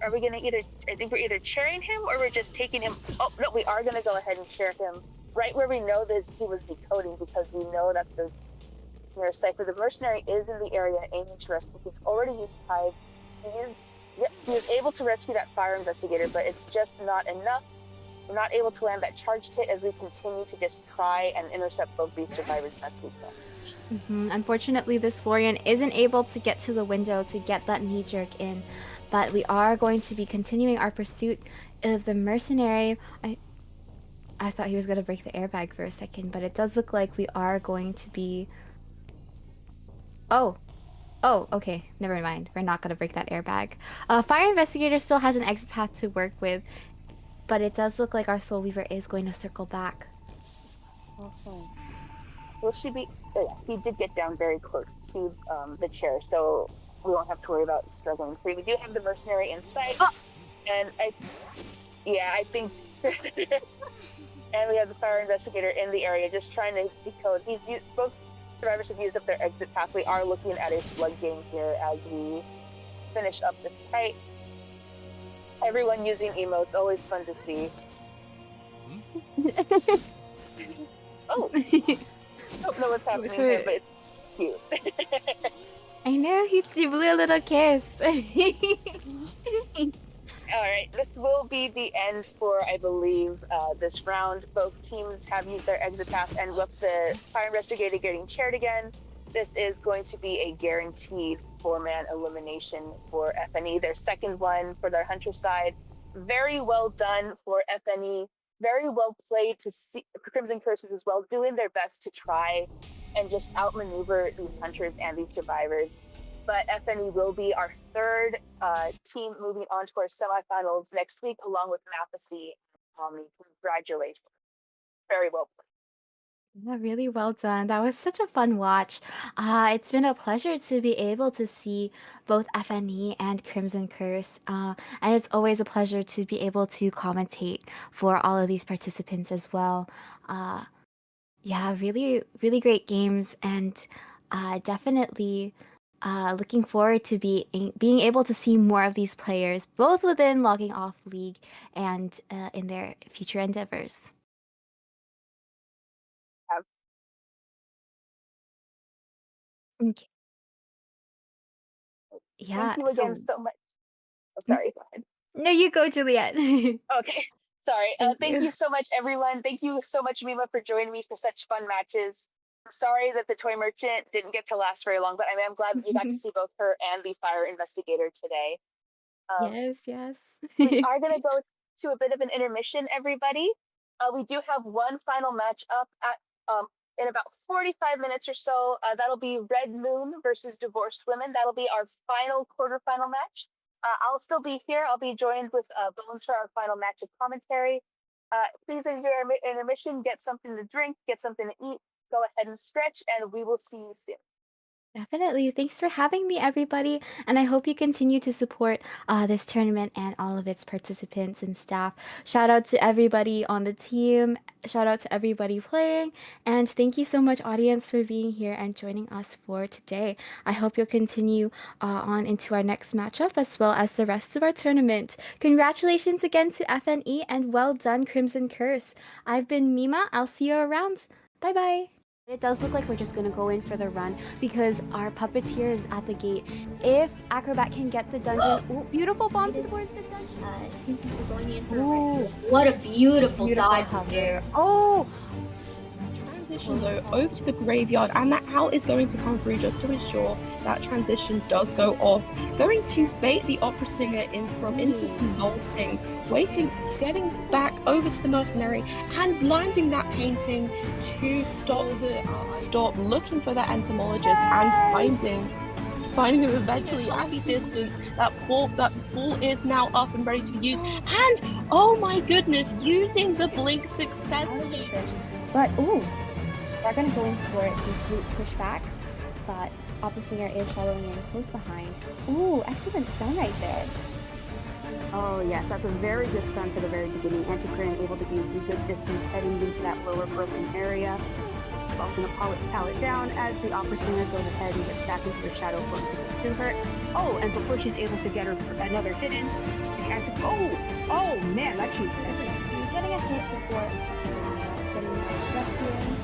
are we gonna I think we're either chairing him or we're just taking him. Oh no, we are gonna go ahead and chair him right where we know he was decoding, because we know that's the nearest cipher. The Mercenary is in the area aiming to rescue. He's already used Tide. He is able to rescue that Fire Investigator, but it's just not enough. We're not able to land that charged hit as we continue to just try and intercept both these survivors best we can. Unfortunately, this Florian isn't able to get to the window to get that knee jerk in, but we are going to be continuing our pursuit of the Mercenary. I thought he was going to break the airbag for a second, but it does look like we are going to be... Oh, okay. Never mind. We're not going to break that airbag. Fire Investigator still has an exit path to work with, but it does look like our Soul Weaver is going to circle back. Will she be... he did get down very close to the chair, so we won't have to worry about struggling free. We do have the Mercenary in sight, and I think... And we have the Fire Investigator in the area just trying to decode. Both survivors have used up their exit path. We are looking at a slug game here as we finish up this kite. Everyone using emotes, always fun to see. Oh! I don't know what's happening here, but it's cute. I know, he blew a little kiss. Alright, right, this will be the end for, I believe, this round. Both teams have used their exit path, and with the fire investigator getting chaired again, this is going to be a guaranteed 4-man elimination for FNE. Their second one for their hunter side. Very well done for FNE. Very well played to see Crimson Curses as well, doing their best to try and just outmaneuver these hunters and these survivors. But FNE will be our third team moving on to our semifinals next week, along with Mapacy and Omni. Congratulations. Very well played. Yeah, really well done. That was such a fun watch. It's been a pleasure to be able to see both FNE and Crimson Curse. And it's always a pleasure to be able to commentate for all of these participants as well. Uh, yeah, really, really great games, and definitely looking forward to being able to see more of these players, both within Logging Off League and in their future endeavors. Okay. Yeah, Thank you again so much. Oh, sorry, go ahead. No, you go, Juliet. Okay, sorry. Thank Thank you. you so much, everyone. Thank you so much, Mima, for joining me for such fun matches. I'm sorry that the toy merchant didn't get to last very long, but I'm glad that you got to see both her and the fire investigator today. Yes. We are going to go to a bit of an intermission, everybody. We do have one final match up at in about 45 minutes or so. That'll be Red Moon versus Divorced Women. That'll be our final quarterfinal match. I'll still be here. I'll be joined with Bones for our final match of commentary. Please enjoy our intermission. Get something to drink, get something to eat. Go ahead and stretch, and we will see you soon. Definitely. Thanks for having me, everybody. And I hope you continue to support this tournament and all of its participants and staff. Shout out to everybody on the team. Shout out to everybody playing. And thank you so much, audience, for being here and joining us for today. I hope you'll continue on into our next matchup as well as the rest of our tournament. Congratulations again to FNE and well done, Crimson Curse. I've been Mima. I'll see you around. Bye-bye. It does look like we're just going to go in for the run because our puppeteer is at the gate. If Acrobat can get the dungeon... Ooh, beautiful bomb towards the dungeon. Seems like we're going in for a rescue. What a beautiful dodge there. Oh! Transition though over to the graveyard, and that owl is going to come through just to ensure that transition does go off. Going to bait the opera singer in into some bolting, waiting, getting back over to the mercenary and landing that painting to stop looking for that entomologist and finding him eventually at the distance. That ball is now up and ready to be used, and oh my goodness, using the blink successfully. But ooh, they're gonna go in for the flute pushback, but opera singer is following in close behind. Ooh, excellent stun right there. Oh yes, that's a very good stun for the very beginning. Antiquarian able to gain some good distance heading into that lower broken area. Bumping a pallet down as the opera singer goes ahead and gets back into the shadow form to pursue her. Oh, and before she's able to get her another hit in, oh man, that changed everything. She's getting a hit before getting a rescue.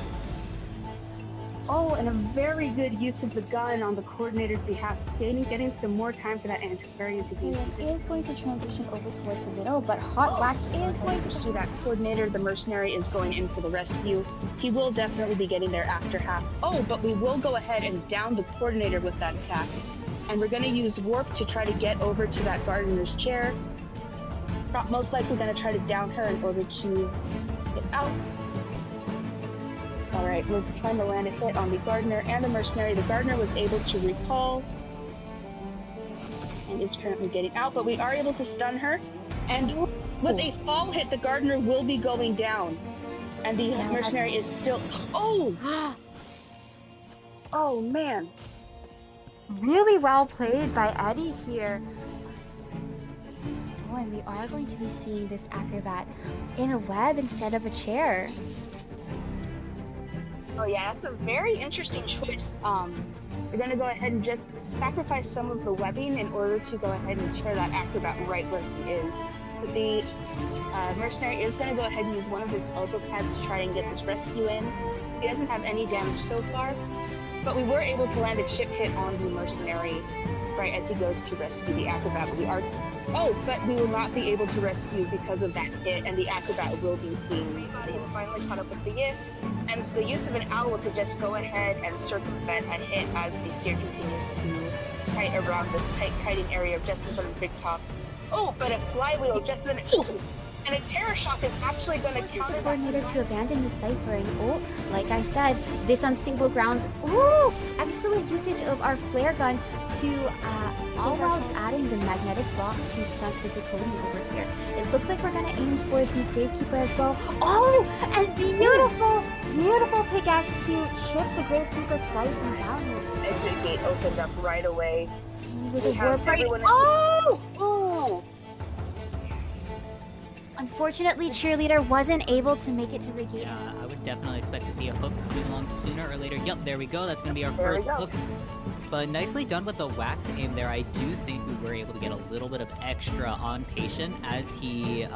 Oh, and a very good use of the gun on the coordinator's behalf, getting some more time for that antiquarian to be. He is going to transition over towards the middle, but Hot Wax is going to pursue that coordinator. The mercenary is going in for the rescue. He will definitely be getting there after half. Oh, but we will go ahead and down the coordinator with that attack. And we're going to use Warp to try to get over to that gardener's chair. Most likely going to try to down her in order to get out. Alright, we're trying to land a hit on the gardener and the mercenary. The gardener was able to recall and is currently getting out, but we are able to stun her. And with a fall hit, the gardener will be going down. And the mercenary is still... Oh! Oh, man. Really well played by Eddie here. Oh, and we are going to be seeing this acrobat in a web instead of a chair. Oh yeah, that's a very interesting choice. We're gonna go ahead and just sacrifice some of the webbing in order to go ahead and chair that acrobat right where he is. But the mercenary is gonna go ahead and use one of his elbow pads to try and get this rescue in. He doesn't have any damage so far, but we were able to land a chip hit on the mercenary right as he goes to rescue the acrobat. But we are Oh, but we will not be able to rescue because of that hit, and the acrobat will be seen. Everybody is finally caught up with the GIF, and the use of an owl to just go ahead and circumvent a hit as the steer continues to kite around this tight kiting area just in front of Big Top. Oh, but a flywheel just then. And a Terror Shock is actually going to counter that. Coordinator to abandon the Cypher and ult. Like I said, this unstable ground. Ooh! Excellent usage of our flare gun to all while adding the magnetic block to stunt the decoding over here. It looks like we're going to aim for the Gravekeeper as well. Oh! And beautiful, beautiful pickaxe to chip the Gravekeeper twice and down here. Exit gate opened up right away. With We a have warp right. everyone. Oh! Oh! Unfortunately, Cheerleader wasn't able to make it to the gate. Yeah, I would definitely expect to see a hook coming along sooner or later. Yup, there we go. That's going to be our There we first go. hook. But nicely done with the wax aim there. I do think we were able to get a little bit of extra on Patient as he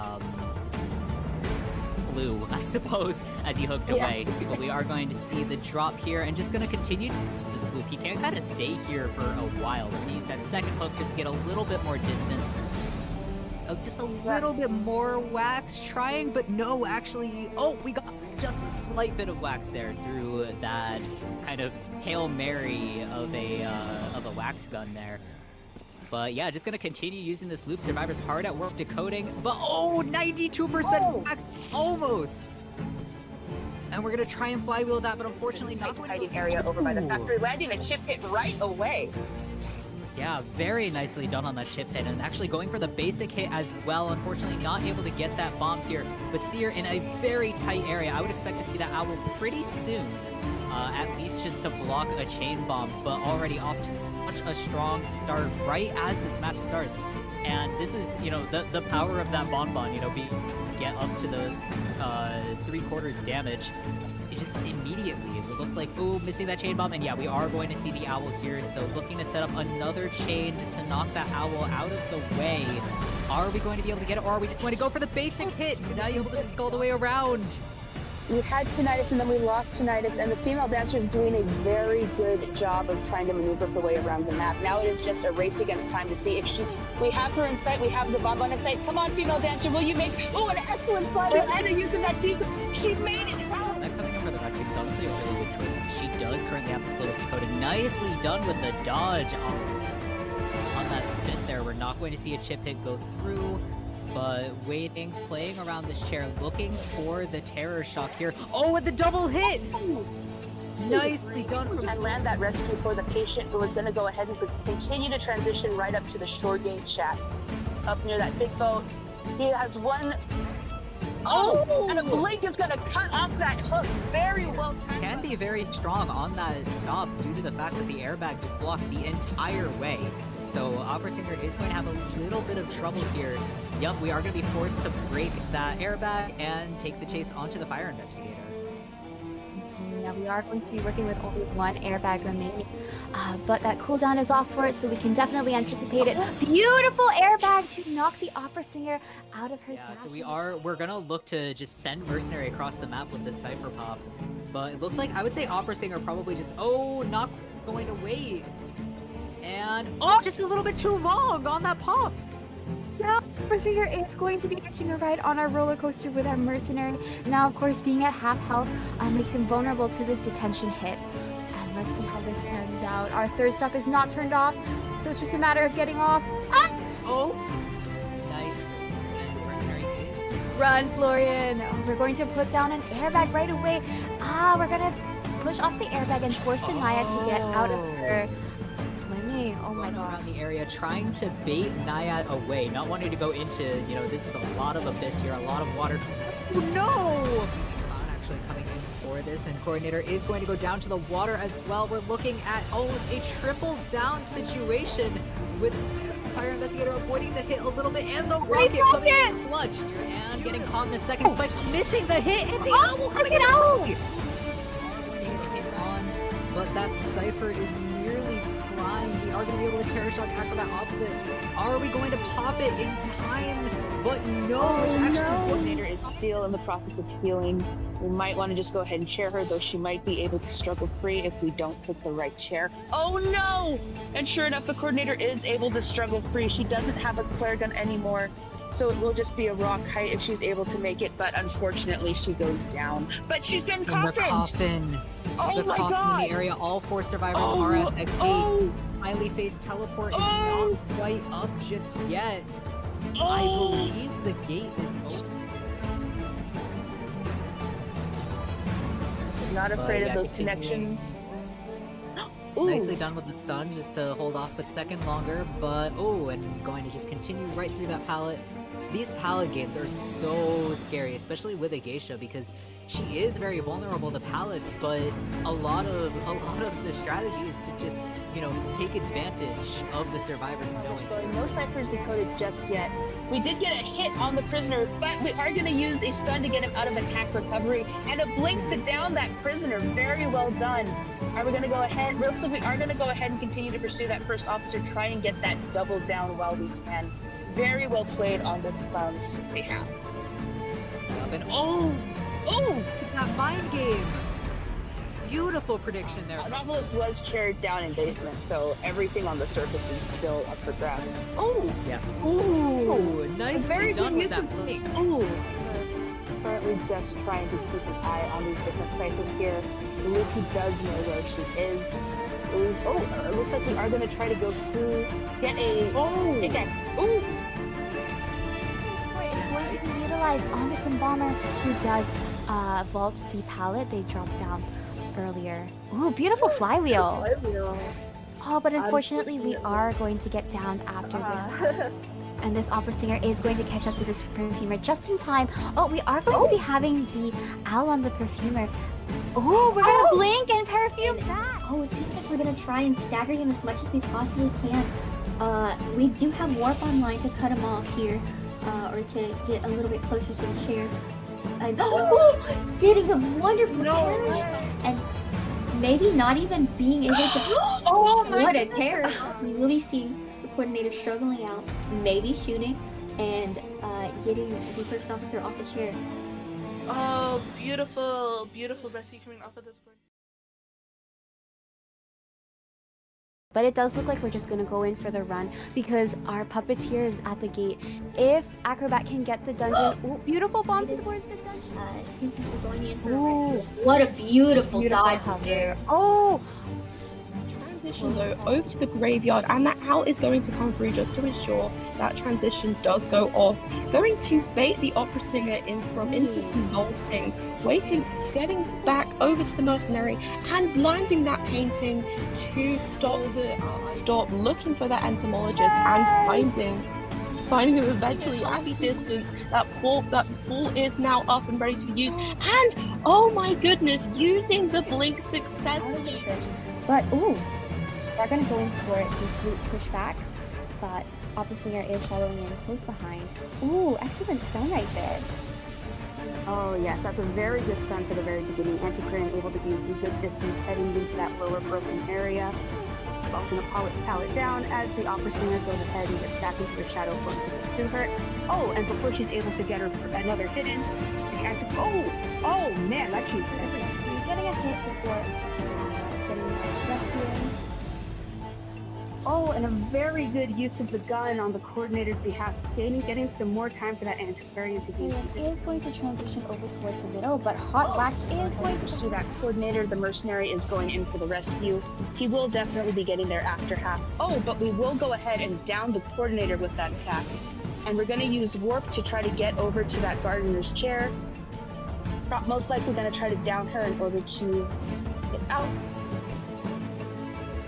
flew, I suppose, as he hooked away. But we are going to see the drop here and just going to continue to use this loop. He can kind of stay here for a while. We're going to use that second hook just to get a little bit more distance. Just a little bit more wax trying, but no, actually, oh, we got just a slight bit of wax there through that kind of Hail Mary of a wax gun there. But yeah, just gonna continue using this loop. Survivor's hard at work decoding, but oh, 92% wax, almost! And we're gonna try and flywheel that, but unfortunately not going to Kiting area over by the factory, landing a chip hit right away. Yeah, very nicely done on that chip hit, and actually going for the basic hit as well. Unfortunately, not able to get that bomb here, but Seer in a very tight area. I would expect to see that owl pretty soon, at least just to block a chain bomb, but already off to such a strong start right as this match starts. And this is, you know, the power of that bonbon, you know, get up to the 3/4 damage. It just immediately, it looks like, oh, missing that chain bomb, and yeah, we are going to see the owl here, so looking to set up another chain just to knock that owl out of the way. Are we going to be able to get it, or are we just going to go for the basic hit? Now you're able to stick all the way around. We had Tinnitus and then we lost Tinnitus, and the female dancer is doing a very good job of trying to maneuver her way around the map. Now it is just a race against time to see if we have her in sight, we have the bonbon in sight. Come on, female dancer, will you make, oh, an excellent flywheel, and using that deep, she made it! That coming over the rescue is honestly a really good choice. She does currently have the slowest Dakota. Nicely done with the dodge on that spin there. We're not going to see a chip hit go through. But waiting, playing around this chair, looking for the Terror Shock here. Oh, with the double hit! Nicely done from... And land that rescue for the Patient, who was going to go ahead and continue to transition right up to the shore gate shack. Up near that big boat. He has one... Oh! And a blink is going to cut off that hook. Very well timed. Can be very strong on that stop due to the fact that the airbag just blocks the entire way. So Opera Singer is going to have a little bit of trouble here. Yup, we are going to be forced to break that airbag and take the chase onto the fire investigator. Yeah, we are going to be working with only one airbag remaining, but that cooldown is off for it, so we can definitely anticipate it. Beautiful airbag to knock the Opera Singer out of her dash. So we're gonna look to just send Mercenary across the map with this Cypher Pop, but it looks like I would say Opera Singer probably just not going to wait, and just a little bit too long on that pop. Yeah, Opera Singer is going to be catching a ride on our roller coaster with our Mercenary. Now, of course, being at half health makes him vulnerable to this detention hit. And let's see how this pans out. Our third stop is not turned off, so it's just a matter of getting off. Oh, nice. And the Mercenary is... Run, Florian. We're going to put down an airbag right away. We're going to push off the airbag and force the Naya to get out of her. Oh my god. Around the area, trying to bait Naiad away, not wanting to go into, you know, this is a lot of abyss here, a lot of water. Oh no! Not actually coming in for this, and Coordinator is going to go down to the water as well. We're looking at almost a triple down situation with Fire Investigator avoiding the hit a little bit, and the rocket coming in clutch. And getting caught in the second spike, missing the hit, and the owl coming out! But that Cypher is nearly prime. We are going to be able to Terror Shock Acrobat off of it. Are we going to pop it in time? but no, Oh it's actually no! The coordinator is still in the process of healing. We might want to just go ahead and chair her, though she might be able to struggle free if we don't pick the right chair. Oh no! And sure enough, the coordinator is able to struggle free. She doesn't have a flare gun anymore, so it will just be a raw kite if she's able to make it, but unfortunately she goes down. But she's been in the coffined! coffin. Oh The my coffin god! in the area. All 4 survivors Oh, are at exit. oh, Smiley face teleport is Oh. not quite up just yet. I oh! believe the gate is open. Not afraid yeah, of those continuing. connections. Ooh. Nicely done with the stun, just to hold off a second longer, but and going to just continue right through that pallet. These pallet games are so scary, especially with a geisha, because she is very vulnerable to pallets, but a lot of the strategy is to just, take advantage of the survivors knowing. No ciphers decoded just yet. We did get a hit on the prisoner, but we are going to use a stun to get him out of attack recovery, and a blink to down that prisoner. Very well done. Are we going to go ahead? Looks like we are going to go ahead and continue to pursue that first officer, try and get that double down while we can. Very well played on this clown's behalf. And that mind game! Beautiful prediction there. Novelist was chaired down in basement, so everything on the surface is still up for grabs. Oh! Yeah. Ooh! Nicely Very done good with use that of blink. Ooh! Currently just trying to keep an eye on these different ciphers here. Luffy does know where she is. It looks like we are going to try to go through, get a pickaxe. Ooh! It's going to be utilized on this embalmer who does vault the pallet they dropped down earlier. Ooh, beautiful flywheel. Oh, but unfortunately we are going to get down after this. And this opera singer is going to catch up to this perfumer just in time. Oh, we are going to be having the owl on the perfumer. Oh, we're gonna blink and perfume that. Oh, it seems like we're gonna try and stagger him as much as we possibly can. We do have warp online to cut him off here, or to get a little bit closer to the chair. And getting a wonderful parry, and maybe not even being able to. What a terror! We will be seeing the coordinator struggling out, maybe shooting, and getting the first officer off the chair. Oh, beautiful, beautiful rescue coming off of this board. But it does look like we're just going to go in for the run because our puppeteer is at the gate. If Acrobat can get the dungeon... Ooh, beautiful bomb towards the dungeon. It seems like we're going in for a rescue. What a beautiful dodge there. Oh! Transition though over to the graveyard, and that owl is going to come through just to ensure that transition does go off. Going to bait the opera singer in into some bolting, getting back over to the mercenary and landing that painting to stop looking for that entomologist and finding him eventually at the distance. That ball is now up and ready to be used, and oh my goodness, using the blink successfully. But ooh, they're gonna go in for the flute pushback, but opera singer is following in close behind. Ooh, excellent stun right there. Oh yes, that's a very good stun for the very beginning. Antiquarian able to gain some good distance heading into that lower broken area. Vaulting a pallet down as the opera singer goes ahead and gets back into her shadow form to pursue her. Oh, and before she's able to get her another hit in, oh man, that changed everything. So he's getting a hit before getting a rescue. Oh, and a very good use of the gun on the coordinator's behalf, getting some more time for that antiquarian to gain some Is going to transition over towards the middle, but Hot Wax is going to pursue that coordinator. The mercenary is going in for the rescue. He will definitely be getting there after half. Oh, but we will go ahead and down the coordinator with that attack. And we're going to use warp to try to get over to that gardener's chair. Most likely going to try to down her in order to get out.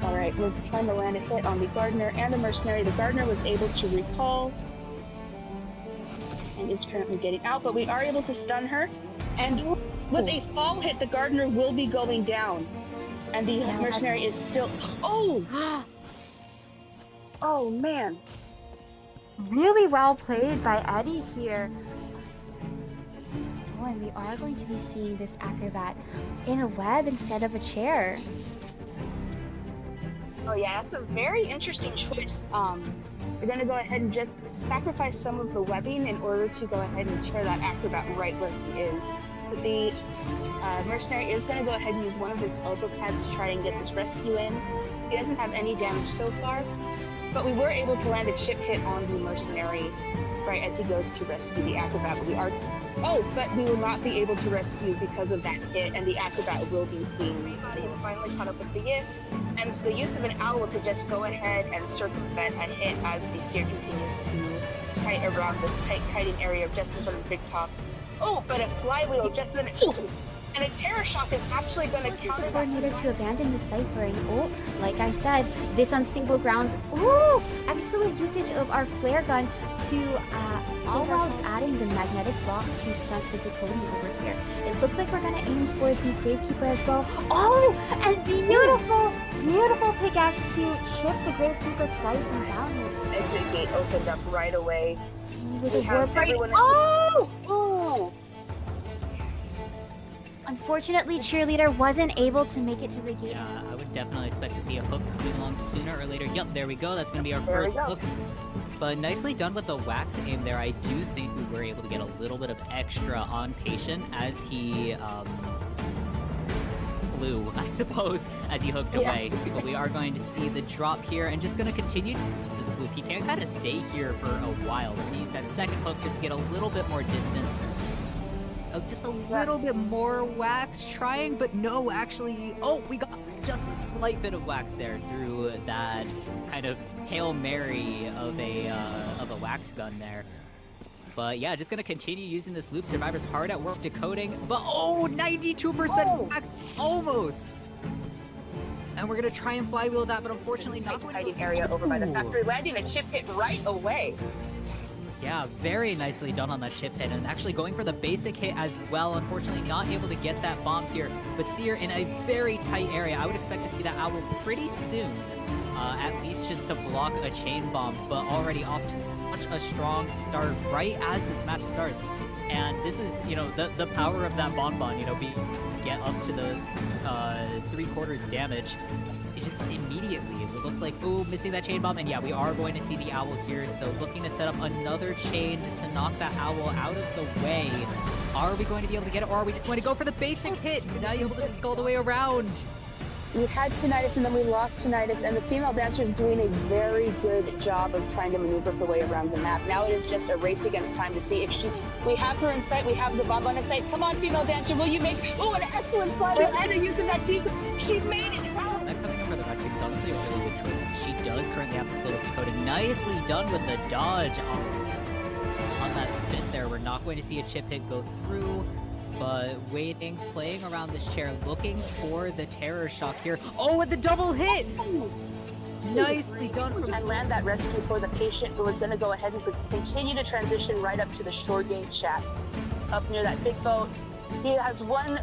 Alright, we're trying to land a hit on the gardener and the mercenary. The gardener was able to recall and is currently getting out, but we are able to stun her. And with a fall hit, the gardener will be going down. And the mercenary is still... Oh! Oh, man. really well played by Eddie here. Oh, and we are going to be seeing this acrobat in a web instead of a chair. Oh yeah, that's a very interesting choice. We're gonna go ahead and just sacrifice some of the webbing in order to go ahead and chair that acrobat right where he is. But the mercenary is gonna go ahead and use one of his elbow pads to try and get this rescue in. He doesn't have any damage so far, but we were able to land a chip hit on the mercenary right as he goes to rescue the acrobat. But we will not be able to rescue because of that hit, and the acrobat will be seen. Everybody is finally caught up with the gift, and the use of an owl to just go ahead and circumvent a hit as the seer continues to kite around this tight kiting area just in front of the big top. Oh, but a flywheel just then, and a terror shock is actually going to counter that. Coordinator to abandon the cipher, and oh, like I said, this unstable ground. Ooh, excellent usage of our flare gun to all while adding the magnetic block to stunt the decoding over here. It looks like we're gonna aim for the Gravekeeper as well. Oh, and beautiful, beautiful pickaxe to chip the Gravekeeper twice and down. Exit gate opened up right away. With We a have warp right. everyone- Oh! Ooh! Unfortunately, Cheerleader wasn't able to make it to the gate. Yeah, I would definitely expect to see a hook coming along sooner or later. Yup, there we go. That's going to be our There we first go. hook. But nicely done with the wax aim there. I do think we were able to get a little bit of extra on Patient as he flew, I suppose, as he hooked Yeah. away. But we are going to see the drop here and just going to continue to use this loop. He can't kind of stay here for a while. We're going to use that second hook just to get a little bit more distance. Just a little bit more wax trying, but no, actually, oh, we got just a slight bit of wax there through that kind of Hail Mary of a wax gun there. But yeah, just gonna continue using this loop. Survivor's hard at work decoding, but oh, 92% wax, almost. And we're gonna try and flywheel that, but unfortunately not. Kiting area over by the Ooh. factory, landing a chip hit right away. Yeah, very nicely done on that chip hit, and actually going for the basic hit as well. Unfortunately, not able to get that bomb here, but Seer in a very tight area. I would expect to see that owl pretty soon, at least just to block a chain bomb, but already off to such a strong start right as this match starts. And this is, you know, the power of that bonbon, you know, get up to the 3/4 damage. It just immediately, it looks like, ooh, missing that chain bomb, and yeah, we are going to see the owl here, so looking to set up another chain just to knock that owl out of the way. Are we going to be able to get it, or are we just going to go for the basic hit? Now you're able to stick all the way around. We had Tinnitus and then we lost Tinnitus, and the female dancer is doing a very good job of trying to maneuver her way around the map. Now it is just a race against time to see if we have her in sight, we have the bonbon in sight. Come on, female dancer, will you make, oh, an excellent flywheel and a use of that deep, she made it! Wow. That coming over the rescue is honestly a really good choice. She does currently have the slowest decoded. Nicely done with the dodge on that spin there. We're not going to see a chip hit go through, but waiting, playing around this chair, looking for the terror shock here. Oh, and the double hit! Nicely done. And land that rescue for the patient, who was going to go ahead and continue to transition right up to the shore gate shack. Up near that big boat. He has one.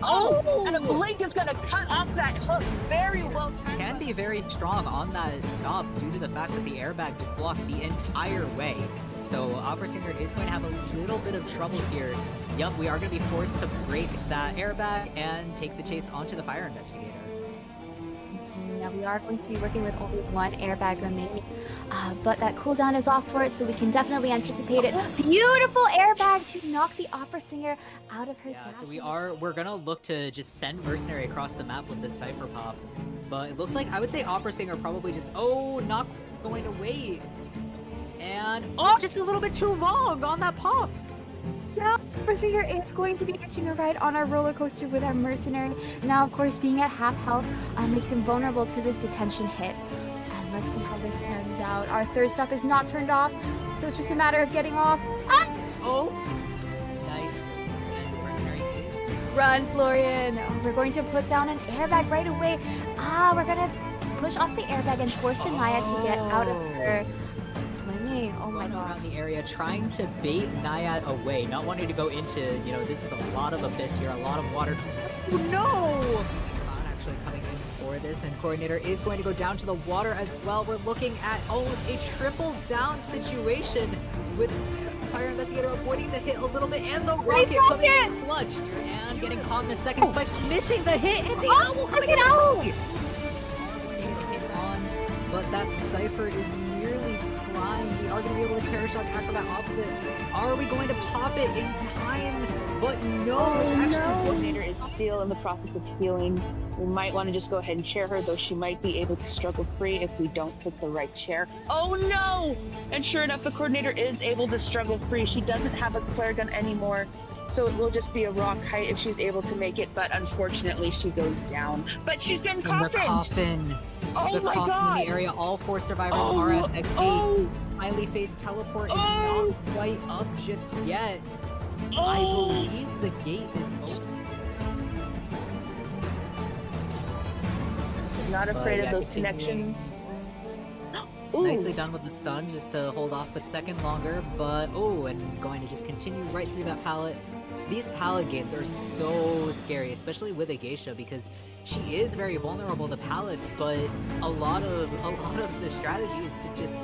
Oh! And a blink is going to cut off that hook. Very well timed. Can be very strong on that stop due to the fact that the airbag just blocks the entire way. So Opera Singer is going to have a little bit of trouble here. Yup, we are going to be forced to break that airbag and take the chase onto the fire investigator. Yeah, we are going to be working with only one airbag remaining, but that cooldown is off for it, so we can definitely anticipate it. Beautiful airbag to knock the Opera Singer out of her Yeah, so dash. we're gonna look to just send Mercenary across the map with this Cypher Pop. But it looks like, I would say Opera Singer probably just, oh, not going to wait. And, oh, just a little bit too long on that pop. Yeah, Opera Singer is going to be catching a ride on our roller coaster with our Mercenary. Now, of course, being at half health makes him vulnerable to this detention hit. And let's see how this pans out. Our third stop is not turned off, so it's just a matter of getting off. Ah! Oh, nice. And Mercenary is Run, Florian! Oh, we're going to put down an airbag right away. We're gonna push off the airbag and force the Naya to get out of her swimming. Oh my running god. around the area trying to bait Naiad away, not wanting to go into, you know, this is a lot of abyss here, a lot of water. Oh no! Khan actually coming in for this, and Coordinator is going to go down to the water as well. We're looking at almost a triple down situation with Fire Investigator avoiding the hit a little bit, and the rocket coming in clutch, and getting caught in a second spike, missing the hit, and the owl coming out! That Cypher is nearly primed. We are going to be able to Terror Shock Acrobat off of it. Are we going to pop it in time? But no, it's actually The coordinator is still in the process of healing. We might want to just go ahead and chair her, though she might be able to struggle free if we don't pick the right chair. Oh no! And sure enough, the coordinator is able to struggle free. She doesn't have a flare gun anymore, so it will just be a raw kite if she's able to make it, but unfortunately she goes down. But she's been in the coffined! coffin. Oh The my coffin god! in the area. All 4 survivors Oh, are at the gate. oh, Smiley face teleport is Oh. not quite up just yet. oh. I believe the gate is open. Not afraid yeah, of those continuing. connections. Ooh. Nicely done with the stun, just to hold off a second longer, but and going to just continue right through that pallet. These pallet games are so scary, especially with a geisha, because she is very vulnerable to pallets, but a lot of the strategy is to just,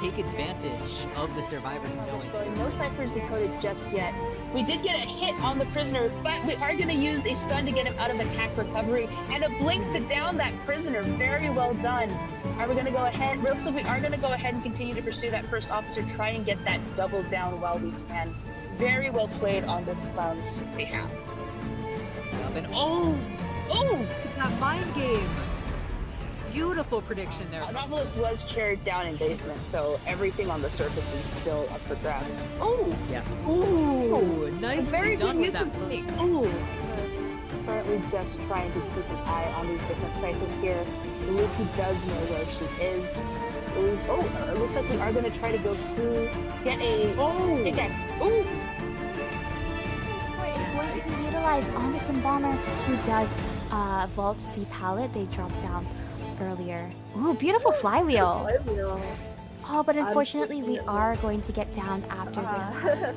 take advantage of the survivors knowing. No ciphers decoded just yet. We did get a hit on the prisoner, but we are going to use a stun to get him out of attack recovery and a blink to down that prisoner. Very well done. Are we going to go ahead? Looks like we are going to go ahead and continue to pursue that first officer, try and get that double down while we can. Very well played on this clown's behalf. And Oh! that mind game! Beautiful prediction there. Novelist was chaired down in basement, so everything on the surface is still up for grabs. Oh! Yeah. Ooh, nicely Very done good with use that of blink. Oh! Currently just trying to keep an eye on these different ciphers here. Luki does know where she is. It looks like we are going to try to go through, get a pickaxe. Ooh! It's going to be utilized on this embalmer who does vault the pallet they dropped down earlier. Ooh, beautiful flywheel. Oh, but unfortunately we are going to get down after this.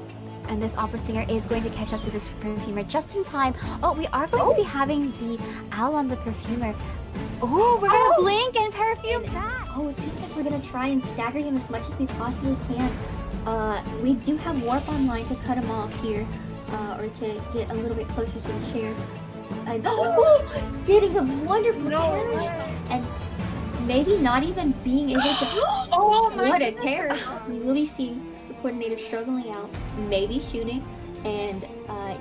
And this opera singer is going to catch up to this perfumer just in time. Oh, we are going to be having the owl on the perfumer. Oh, we're gonna blink and perfume that. Oh, it seems like we're gonna try and stagger him as much as we possibly can. We do have warp online to cut him off here, or to get a little bit closer to the chair. And getting a wonderful terror shot, and maybe not even being able to. What a terror shot! We will be seeing the coordinator struggling out, maybe shooting, and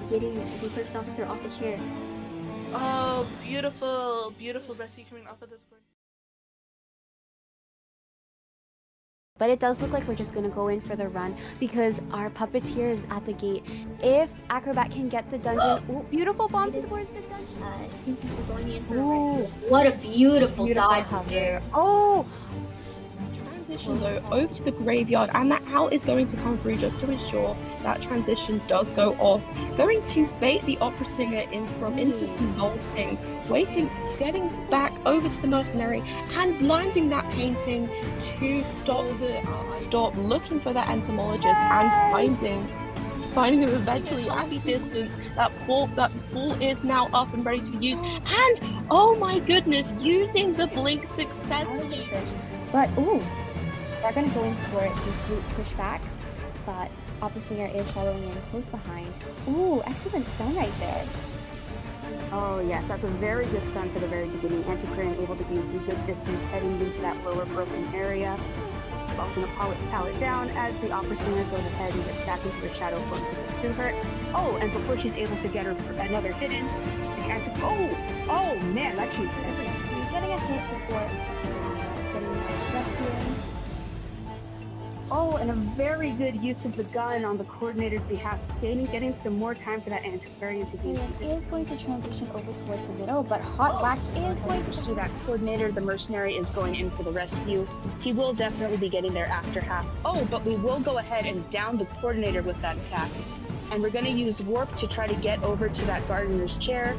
getting the first officer off the chair. Oh, beautiful, beautiful rescue coming off of this board. But it does look like we're just gonna go in for the run because our puppeteer is at the gate. If Acrobat can get the dungeon, ooh, beautiful bomb towards the dungeon. It seems like we're going in for a Ooh. rescue. What a beautiful dodge hover. there. Oh, Transition though over to the graveyard, and that owl is going to come through just to ensure that transition does go off. Going to bait the opera singer into some bolting, getting back over to the mercenary and blinding that painting to stop looking for that entomologist and finding him eventually at the distance. That ball is now up and ready to be used, and oh my goodness, using the blink successfully. but ooh, they're gonna go in for the flute pushback, but opera singer is following in close behind. Ooh, excellent stun right there. Oh yes, that's a very good stun for the very beginning. Antiquarian able to gain some good distance heading into that lower broken area. Vaulting a pallet down as the opera singer goes ahead and gets back into her shadow form to pursue her. Oh, and before she's able to get her another hit in, oh man, that shoots everything. He's getting a hit before getting a rescue. Oh, and a very good use of the gun on the coordinator's behalf, getting some more time for that antiquarian to gain some He is going to transition over towards the middle, but Hot Wax is going to pursue that coordinator. The mercenary is going in for the rescue. He will definitely be getting there after half. Oh, but we will go ahead and down the coordinator with that attack. And we're going to use warp to try to get over to that gardener's chair.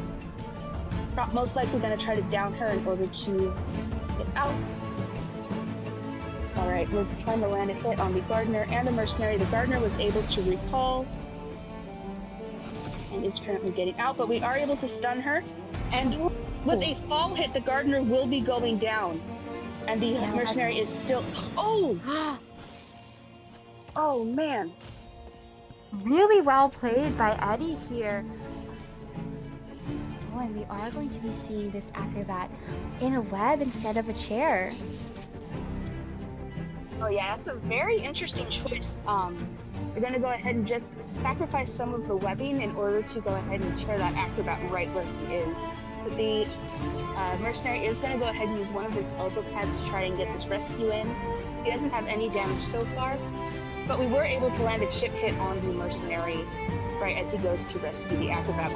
Most likely going to try to down her in order to get out. Alright, we're trying to land a hit on the gardener and the mercenary. The gardener was able to recall and is currently getting out, but we are able to stun her. And with a fall hit, the gardener will be going down. And the mercenary is still... Oh! Oh, man. really well played by Eddie here. Oh, and we are going to be seeing this acrobat in a web instead of a chair. Oh yeah, that's a very interesting choice. We're gonna go ahead and just sacrifice some of the webbing in order to go ahead and chair that acrobat right where he is. But the mercenary is gonna go ahead and use one of his elbow pads to try and get this rescue in. He doesn't have any damage so far, but we were able to land a chip hit on the mercenary right as he goes to rescue the acrobat.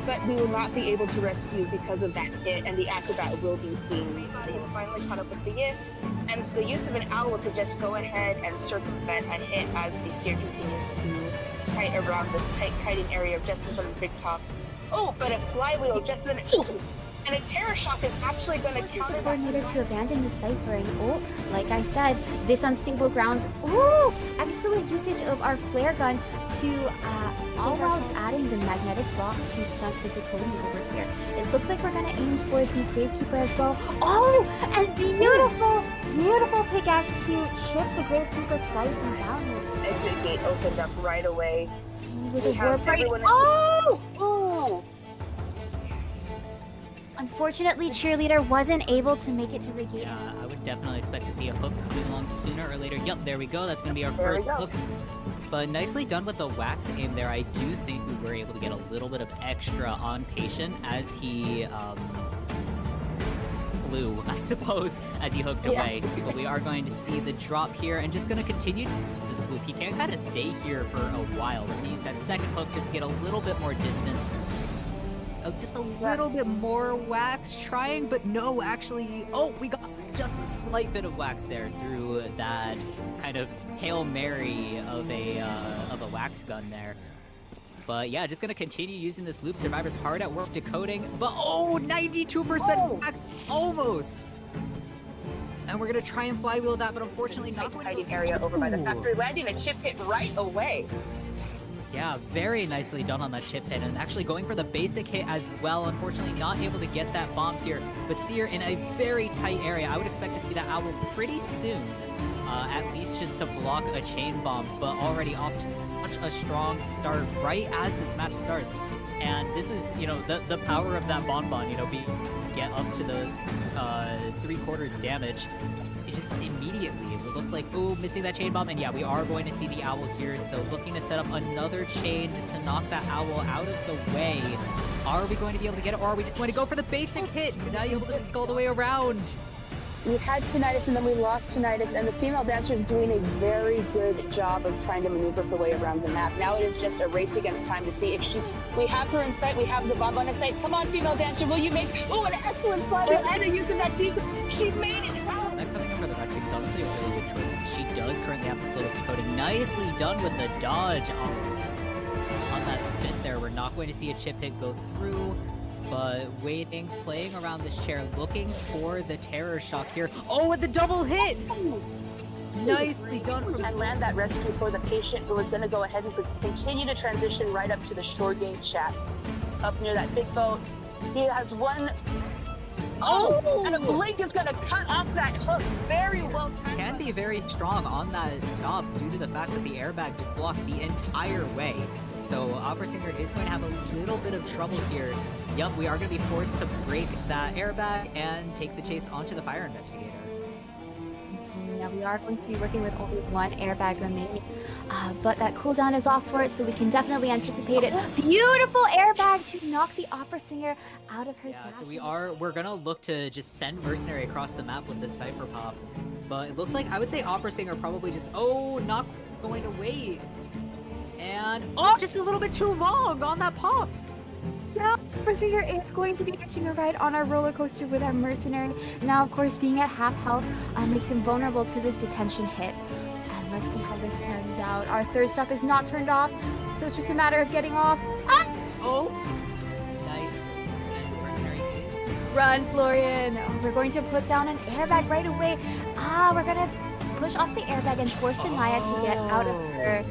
But we will not be able to rescue because of that hit, and the acrobat will be seen. He's finally caught up with the gift, and the use of an owl to just go ahead and circumvent a hit as the seer continues to kite around this tight kiting area just in front of the big top. Oh, but a flywheel just then, and a terror shock is actually going to counter that. Coordinator to abandon the cipher, and like I said, this unstable ground. Ooh, excellent usage of our flare gun to all while adding the magnetic block to stunt the decoding over here. It looks like we're gonna aim for the gravekeeper as well. Oh, and beautiful pickaxe to chip the gravekeeper twice and down with. Exit gate opened up right away. With We a have warp right. everyone- Oh! Unfortunately, Cheerleader wasn't able to make it to the gate. Yeah, I would definitely expect to see a hook coming along sooner or later. Yep, there we go. That's going to be our There we first go. hook. But nicely done with the wax aim there. I do think we were able to get a little bit of extra on Patient as he flew, I suppose, as he hooked away. But we are going to see the drop here and just going to continue to use this loop. He can kind of stay here for a while. We're going to use that second hook just to get a little bit more distance. Just a little bit more wax trying, but no, actually, we got just a slight bit of wax there through that kind of Hail Mary of a wax gun there. But yeah, just gonna continue using this loop. Survivor's hard at work decoding, but 92% wax, almost. And we're gonna try and flywheel that, but unfortunately not going to. Kiting area over by the factory, landing a chip hit right away. Yeah, very nicely done on that chip hit, and actually going for the basic hit as well. Unfortunately, not able to get that bomb here, but Seer in a very tight area. I would expect to see that owl pretty soon, at least just to block a chain bomb, but already off to such a strong start right as this match starts. And this is, the power of that bonbon, get up to the 3/4 damage. It just immediately, it looks like, missing that chain bomb, and yeah, we are going to see the owl here, so looking to set up another chain just to knock that owl out of the way. Are we going to be able to get it, or are we just going to go for the basic hit? Now you're able to sneak all the way around. We had Tinnitus and then we lost Tinnitus, and the female dancer is doing a very good job of trying to maneuver her way around the map. Now it is just a race against time to see if we have her in sight, we have the bonbon in sight. Come on, female dancer, will you make, an excellent flywheel and a use of that deep, she made it. That coming in for the rescue is honestly a really good choice. She does currently have the slowest decoding. Nicely done with the dodge on that spin there. We're not going to see a chip hit go through, but waiting, playing around this chair, looking for the terror shock here. With the double hit! Nicely done. And land that rescue for the patient, who was going to go ahead and continue to transition right up to the shore gate shack. Up near that big boat. He has one... and a blink is going to cut off that hook. Very well timed. Can be very strong on that stop due to the fact that the airbag just blocks the entire way. So Opera Singer is going to have a little bit of trouble here. Yup, we are going to be forced to break that airbag and take the chase onto the fire investigator. Now we are going to be working with only one airbag remaining, but that cooldown is off for it, so we can definitely anticipate it. Beautiful airbag to knock the Opera Singer out of her dash. So we're gonna look to just send Mercenary across the map with this Cypher Pop, but it looks like, I would say Opera Singer probably just, not going to wait. And, just a little bit too long on that pop. Now, Opera Singer is going to be catching a ride on our roller coaster with our mercenary. Now, of course, being at half health makes him vulnerable to this detention hit. And let's see how this pans out. Our third stop is not turned off, so it's just a matter of getting off. Nice. And the Mercenary is... Run, Florian. We're going to put down an airbag right away. We're going to push off the airbag and force the Naya to get out of her.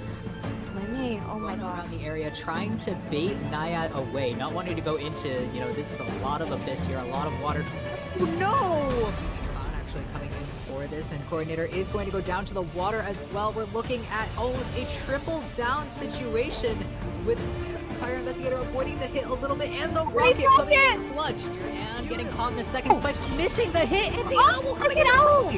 Oh my god. Around the area, trying to bait Naiad away, not wanting to go into, this is a lot of abyss here, a lot of water. Oh no! Not actually coming in for this, and Coordinator is going to go down to the water as well. We're looking at almost a triple down situation with Fire Investigator avoiding the hit a little bit, and the rocket coming in clutch. And getting caught in a second spike, missing the hit, and the owl coming out!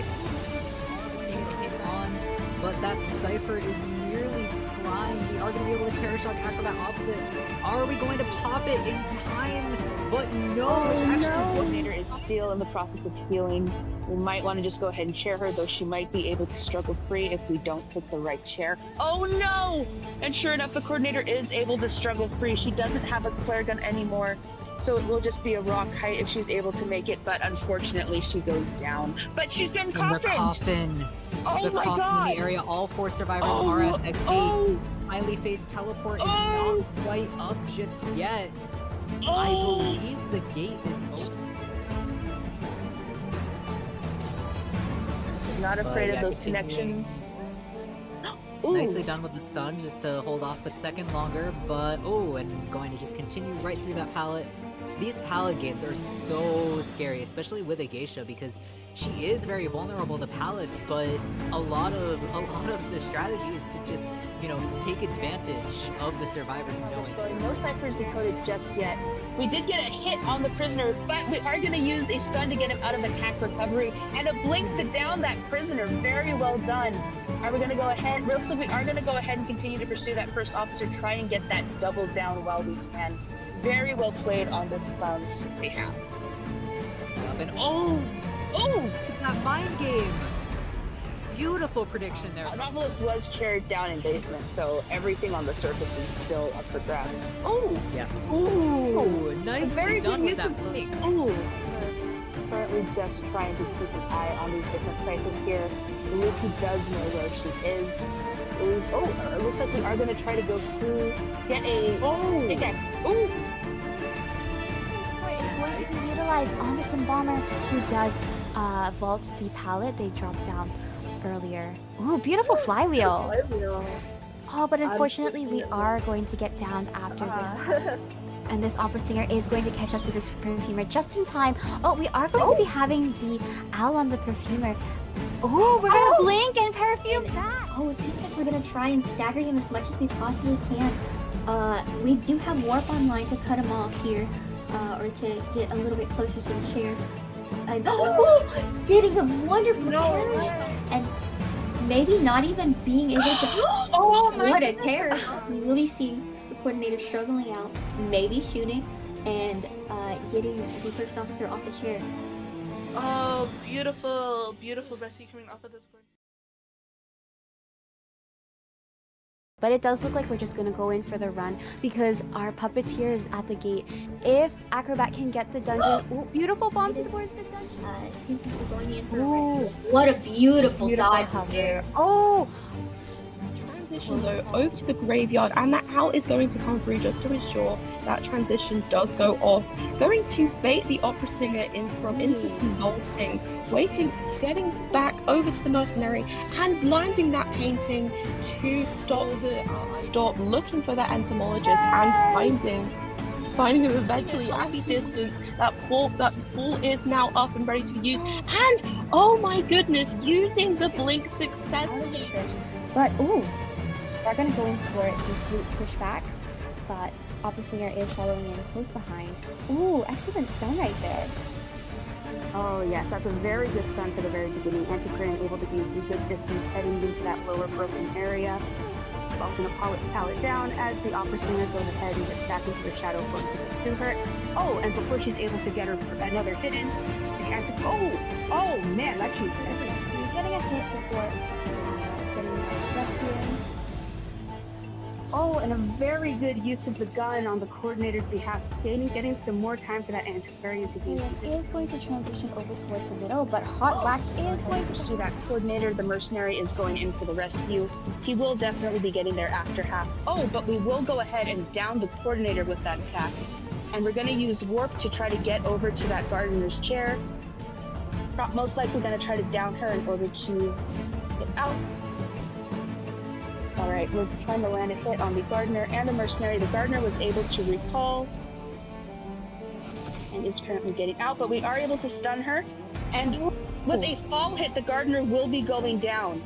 but that Cypher is nearly primed. We are going to be able to Terror Shock Acrobat off of it. Are we going to pop it in time? But no, it's actually The coordinator is still in the process of healing. We might want to just go ahead and chair her, though she might be able to struggle free if we don't pick the right chair. Oh no! And sure enough, the coordinator is able to struggle free. She doesn't have a flare gun anymore, so it will just be a raw kite if she's able to make it, but unfortunately she goes down. But she's been in the coffined! coffin. Oh the my coffin god! in the area. All 4 survivors are at the gate. Smiley face teleport is not quite up just yet. I believe the gate is open. Not afraid yeah, of those continuing. connections. Nicely done with the stun, just to hold off a second longer, but and going to just continue right through that pallet. These pallet games are so scary, especially with a geisha, because she is very vulnerable to pallets, but a lot of the strategy is to just, take advantage of the survivors knowing. No ciphers decoded just yet. We did get a hit on the prisoner, but we are going to use a stun to get him out of attack recovery, and a blink to down that prisoner. Very well done. Are we going to go ahead? Looks like we are going to go ahead and continue to pursue that first officer, try and get that double down while we can. Very well played on this clown's behalf. And that mind game! Beautiful prediction there. Novelist was chaired down in basement, so everything on the surface is still up for grabs. Yeah. Nicely done with that blink. Currently just trying to keep an eye on these different ciphers here. Luki does know where she is. It looks like we are going to try to go through, get a pickaxe. It's going to be utilized on this embalmer who does vault the pallet they dropped down earlier. Ooh, beautiful flywheel. Oh, but unfortunately we are going to get down after this. And this opera singer is going to catch up to this perfumer just in time. We are going to be having the owl on the perfumer. Oh, we're gonna blink and perfume that. It seems like we're gonna try and stagger him as much as we possibly can. We do have warp online to cut him off here, or to get a little bit closer to the chair. And getting a wonderful terror, and maybe not even being able to. What a terror! We will be seeing the coordinator struggling out, maybe shooting, and getting the first officer off the chair. Oh, beautiful, beautiful rescue coming off of this board. But it does look like we're just gonna go in for the run because our puppeteer is at the gate. If Acrobat can get the dungeon, beautiful bomb towards the dungeon. Seems like we're going in for a rescue. What a beautiful dodge there. Transition though over to the graveyard, and that owl is going to come through just to ensure that transition does go off. Going to bait the opera singer into some bolting, getting back over to the mercenary and landing that painting to stop looking for that entomologist and finding him eventually at a distance. That ball is now up and ready to be used, and oh my goodness, using the blink successfully. But they're gonna go in for the flute pushback, but opera singer is following in close behind. Excellent stun right there. Oh yes, that's a very good stun for the very beginning. Antiquarian able to gain some good distance heading into that lower broken area. Vaulting a pallet down as the opera singer goes ahead and gets back into the shadow form to pursue her. And before she's able to get her another hit in, the man, that changed everything. He's getting a hit before getting a rescue. And a very good use of the gun on the coordinator's behalf, getting some more time for that antiquarian to gain. He is going to transition over towards the middle, but Hot Wax is going to pursue that coordinator. The mercenary is going in for the rescue. He will definitely be getting there after half. But we will go ahead and down the coordinator with that attack. And we're going to use warp to try to get over to that gardener's chair. Most likely going to try to down her in order to get out. Alright, we're trying to land a hit on the gardener and the mercenary. The gardener was able to recall and is currently getting out, but we are able to stun her. And with a fall hit, the gardener will be going down.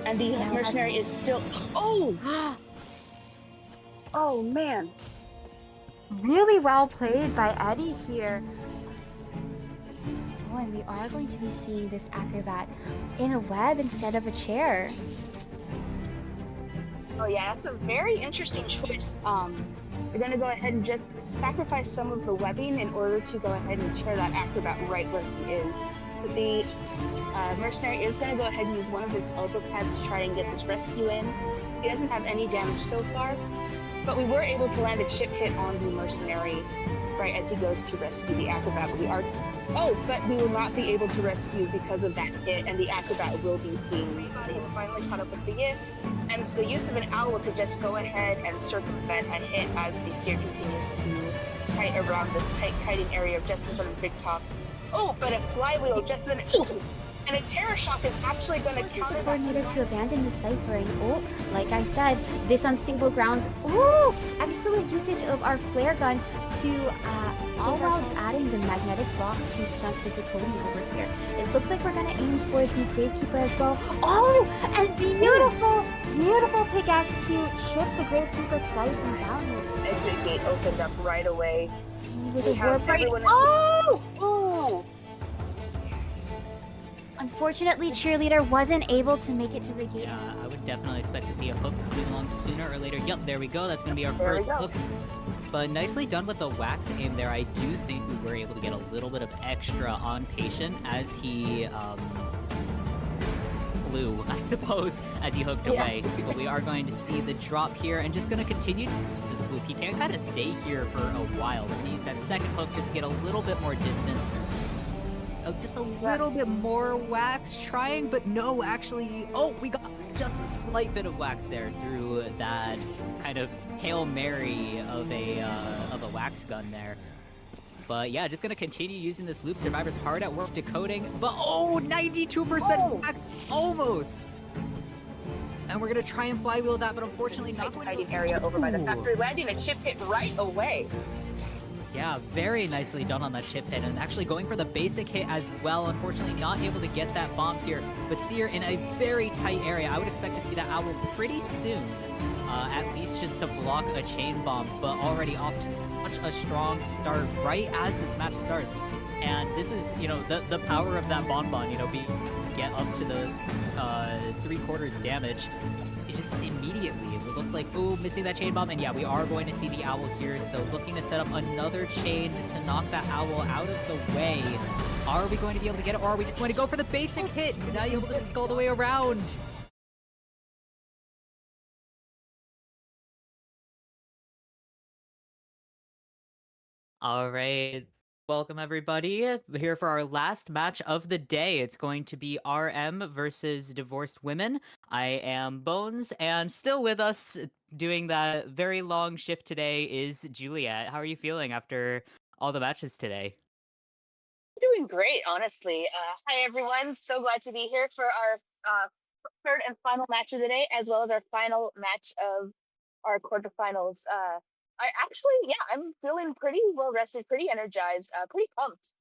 And the mercenary is still... Oh man. Really well played by Eddie here. And we are going to be seeing this acrobat in a web instead of a chair. Oh yeah, that's a very interesting choice. We're gonna go ahead and just sacrifice some of the webbing in order to go ahead and chair that acrobat right where he is. But the mercenary is gonna go ahead and use one of his elbow pads to try and get this rescue in. He doesn't have any damage so far, but we were able to land a chip hit on the mercenary right as he goes to rescue the acrobat. But we will not be able to rescue because of that hit, and the acrobat will be seen. He's finally caught up with the gift, and the use of an owl to just go ahead and circumvent a hit as the seer continues to kite around this tight kiting area just in front of Big Top. Oh, but a flywheel just then. And a terror shock is actually going to counter that. Coordinator to abandon the cipher and like I said, this unstable ground. Ooh, excellent usage of our flare gun to all while adding the magnetic block to stunt the decoding over here. It looks like we're gonna aim for the gravekeeper as well. Oh, and beautiful pickaxe to chip the gravekeeper twice and down here. Exit gate opened up right away. With We a have warp right. everyone. Oh! Ooh! Unfortunately, Cheerleader wasn't able to make it to the gate. Yeah, I would definitely expect to see a hook coming along sooner or later. Yep, there we go. That's going to be our first hook. But nicely done with the wax aim there. I do think we were able to get a little bit of extra on Patient as he flew, I suppose, as he hooked away. But we are going to see the drop here and just going to continue to use this loop. He can kind of stay here for a while. We're going to use that second hook just to get a little bit more distance. Just a little bit more wax trying, but no, actually, we got just a slight bit of wax there through that kind of Hail Mary of a wax gun there. But yeah, just gonna continue using this loop. Survivor's hard at work decoding, but 92% wax, almost! And we're gonna try and flywheel that, but unfortunately not. Hiding area over by the factory, landing a chip hit right away. Yeah, very nicely done on that chip hit, and actually going for the basic hit as well. Unfortunately, not able to get that bomb here, but Seer in a very tight area. I would expect to see that owl pretty soon, at least just to block a chain bomb, but already off to such a strong start right as this match starts. And this is, the power of that bonbon, get up to the 3/4 damage. It just immediately, it looks like, missing that chain bomb, and yeah, we are going to see the owl here, so looking to set up another chain just to knock that owl out of the way. Are we going to be able to get it, or are we just going to go for the basic hit? Now you'll just go all the way around. All right. Welcome, everybody. Here for our last match of the day. It's going to be RM versus Divorced Women. I am Bones, and still with us doing that very long shift today is Juliet. How are you feeling after all the matches today? Doing great, honestly. Hi, everyone. So glad to be here for our third and final match of the day, as well as our final match of our quarterfinals. I'm feeling pretty well rested, pretty energized, pretty pumped.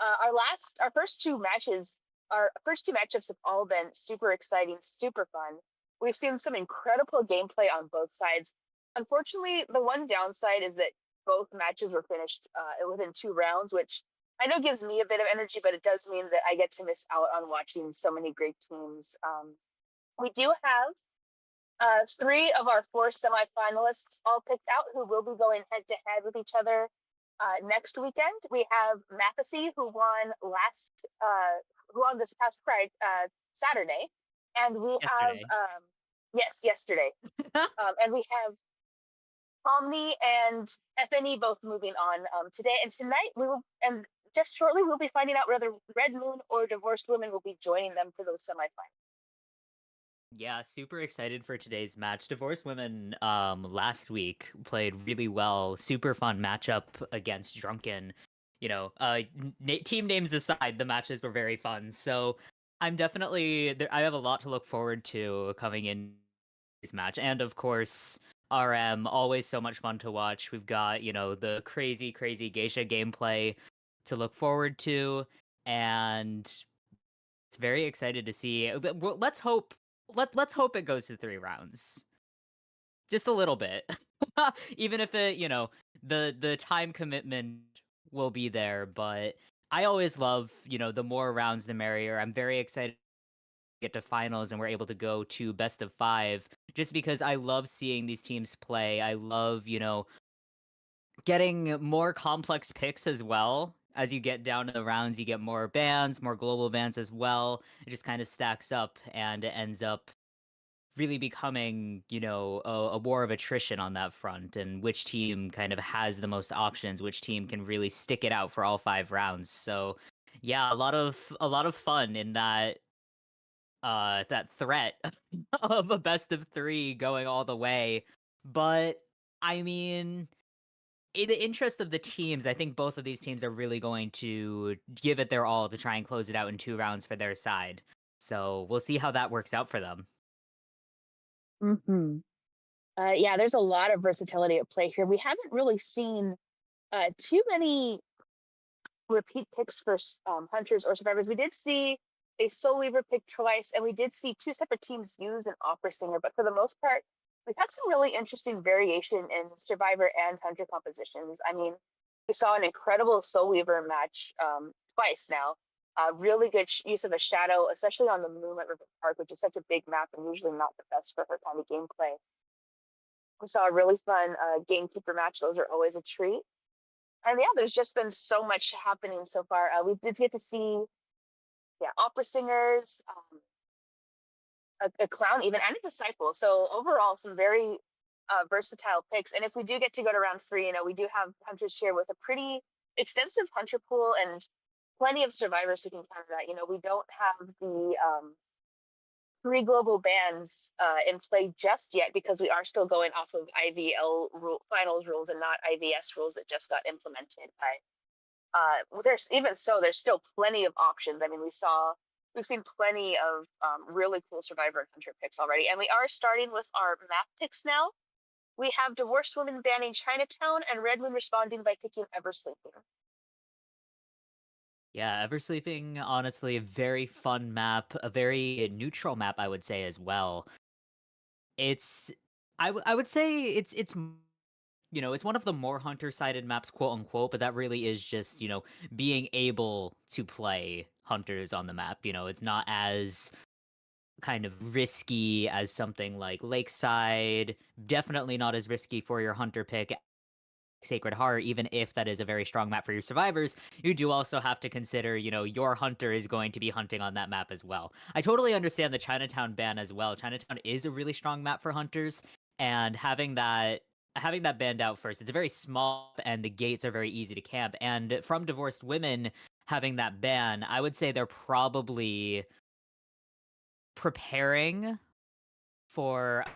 Our first two matchups have all been super exciting, super fun. We've seen some incredible gameplay on both sides. Unfortunately, the one downside is that both matches were finished within 2 rounds, which I know gives me a bit of energy, but it does mean that I get to miss out on watching so many great teams. We do have 3 of our 4 semifinalists all picked out who will be going head to head with each other next weekend. We have Mathesy, who won this past Saturday, and we Yesterday. have yesterday, and we have Omni and FNE both moving on today, and tonight just shortly we'll be finding out whether Red Moon or Divorced Women will be joining them for those semifinals. Yeah, super excited for today's match. Divorced Women last week played really well. Super fun matchup against Drunken. Team names aside, the matches were very fun. So I have a lot to look forward to coming in this match. And of course, RM, always so much fun to watch. We've got, the crazy geisha gameplay to look forward to. And it's very excited to see. Let's hope it goes to 3 rounds. Just a little bit. Even if it, the time commitment will be there, but I always love, the more rounds the merrier. I'm very excited get to finals and we're able to go to best of 5, just because I love seeing these teams play. I love, getting more complex picks as well. As you get down to the rounds, you get more bans, more global bans as well. It just kind of stacks up and it ends up really becoming, a war of attrition on that front, and which team kind of has the most options, which team can really stick it out for all 5 rounds. So, yeah, a lot of fun in that threat of a best of 3 going all the way. But I mean, in the interest of the teams, I think both of these teams are really going to give it their all to try and close it out in 2 rounds for their side. So we'll see how that works out for them. Mm-hmm. Yeah, there's a lot of versatility at play here. We haven't really seen too many repeat picks for hunters or survivors. We did see a soul weaver pick twice, and we did see 2 separate teams use an opera singer. But for the most part, we've had some really interesting variation in survivor and hunter compositions. I mean, we saw an incredible soul weaver match twice now. Really good use of a shadow, especially on the Moonlight River Park, which is such a big map and usually not the best for her kind of gameplay. We saw a really fun gamekeeper match. Those are always a treat. And yeah, there's just been so much happening so far. We did get to see, opera singers, a clown even, and a disciple. So overall, some very versatile picks. And if we do get to go to round 3, we do have hunters here with a pretty extensive hunter pool and plenty of survivors who can counter that. We don't have the 3 global bans in play just yet, because we are still going off of IVL finals rules and not IVS rules that just got implemented. But there's still plenty of options. I mean, we've seen plenty of really cool survivor and hunter picks already, and we are starting with our map picks now. We have Divorced Women banning Chinatown and Red Moon responding by picking Eversleeping. Yeah, Eversleeping, honestly, a very fun map, a very neutral map, I would say as well. It's, I would say it's it's one of the more hunter-sided maps, quote unquote, but that really is just, being able to play hunters on the map. It's not as kind of risky as something like Lakeside, definitely not as risky for your hunter pick. Sacred Heart, even if that is a very strong map for your survivors, you do also have to consider, your hunter is going to be hunting on that map as well. I totally understand the Chinatown ban as well. Chinatown is a really strong map for hunters, and having that banned out first, it's a very small and the gates are very easy to camp. And from Divorced Women having that ban, I would say they're probably preparing for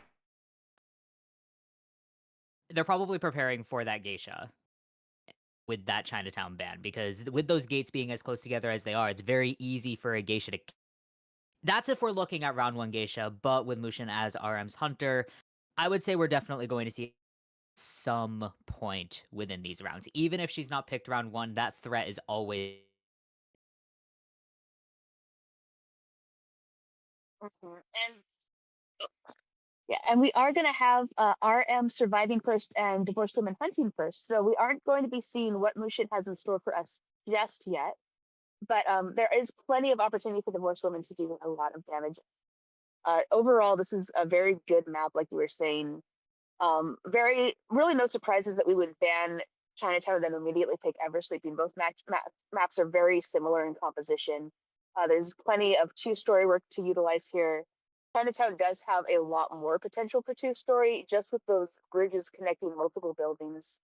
that geisha with that Chinatown ban, because with those gates being as close together as they are, it's very easy for a geisha to. That's if we're looking at round 1 geisha, but with Mushin as RM's hunter, I would say we're definitely going to see some point within these rounds. Even if she's not picked round 1, that threat is always. And yeah, and we are going to have RM surviving first and Divorced Women hunting first. So we aren't going to be seeing what Mushin has in store for us just yet. But there is plenty of opportunity for Divorced Women to do a lot of damage. Overall, this is a very good map, like you were saying. Really no surprises that we would ban Chinatown and then immediately pick Eversleeping. Both maps are very similar in composition. There's plenty of 2-story work to utilize here. Chinatown does have a lot more potential for 2-story, just with those bridges connecting multiple buildings.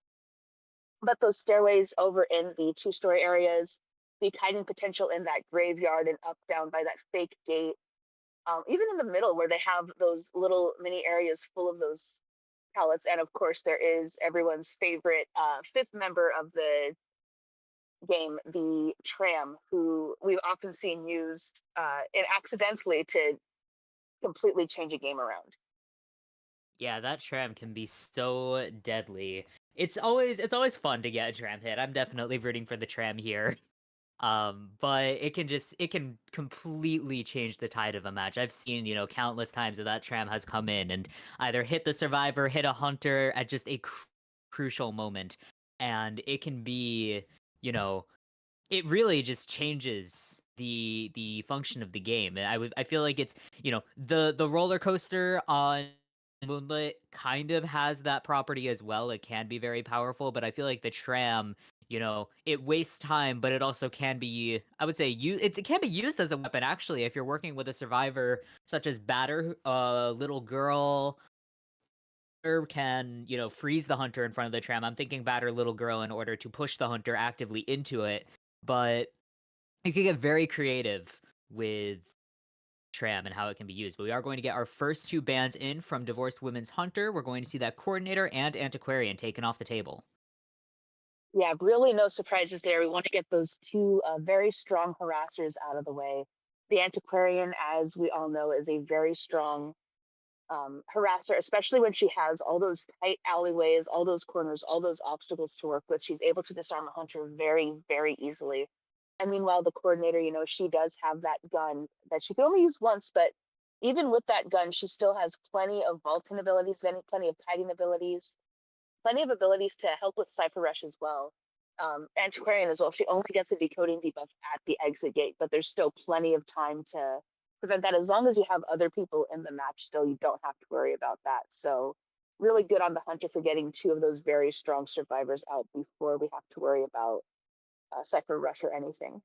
But those stairways over in the 2-story areas, the hiding potential in that graveyard and up down by that fake gate, even in the middle where they have those little mini areas full of those pallets. And of course, there is everyone's favorite 5th member of the game, the tram, who we've often seen used accidentally to completely change a game around. Yeah, that tram can be so deadly. It's always fun to get a tram hit. I'm definitely rooting for the tram here. But it can completely change the tide of a match. I've seen, countless times that tram has come in and either hit the survivor, hit a hunter at just a crucial moment. And it can be, it really just changes the function of the game. I feel like it's, the roller coaster on Moonlit kind of has that property as well. It can be very powerful, but I feel like the tram, it wastes time, but it also can be, I would say, it can be used as a weapon actually if you're working with a survivor such as Batter, little girl can, freeze the hunter in front of the tram. I'm thinking Batter, little girl, in order to push the hunter actively into it, but you can get very creative with tram and how it can be used. But we are going to get our first two bans in from Divorced Women's Hunter. We're going to see that Coordinator and Antiquarian taken off the table. Yeah, really no surprises there. We want to get those two very strong harassers out of the way. The Antiquarian, as we all know, is a very strong harasser, especially when she has all those tight alleyways, all those corners, all those obstacles to work with. She's able to disarm a hunter very, very easily. And meanwhile, the Coordinator, she does have that gun that she can only use once, but even with that gun, she still has plenty of vaulting abilities, plenty of kiting abilities, plenty of abilities to help with Cypher Rush as well. Antiquarian as well. She only gets a decoding debuff at the exit gate, but there's still plenty of time to prevent that. As long as you have other people in the match still, you don't have to worry about that. So really good on the Hunter for getting two of those very strong survivors out before we have to worry about Cypher Rush or anything.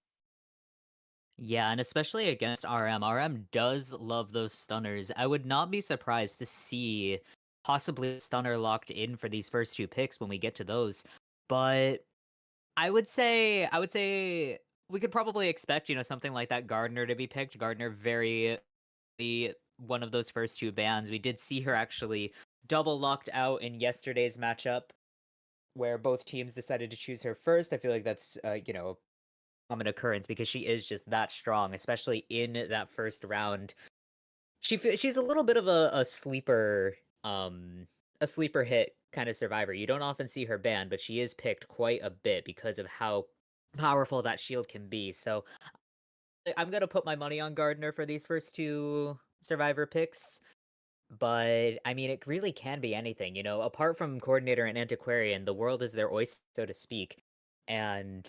Yeah, and especially against RM. RM does love those stunners. I would not be surprised to see possibly a stunner locked in for these first two picks when we get to those. But I would say we could probably expect, something like that Gardner to be picked. Gardner very one of those first two bans. We did see her actually double locked out in yesterday's matchup where both teams decided to choose her first. I feel like that's common occurrence because she is just that strong, especially in that first round. She's a little bit of a sleeper hit kind of survivor. You don't often see her banned, but she is picked quite a bit because of how powerful that shield can be. So I'm gonna put my money on Gardner for these first two survivor picks. But I mean, it really can be anything, Apart from Coordinator and Antiquarian, the world is their oyster, so to speak. And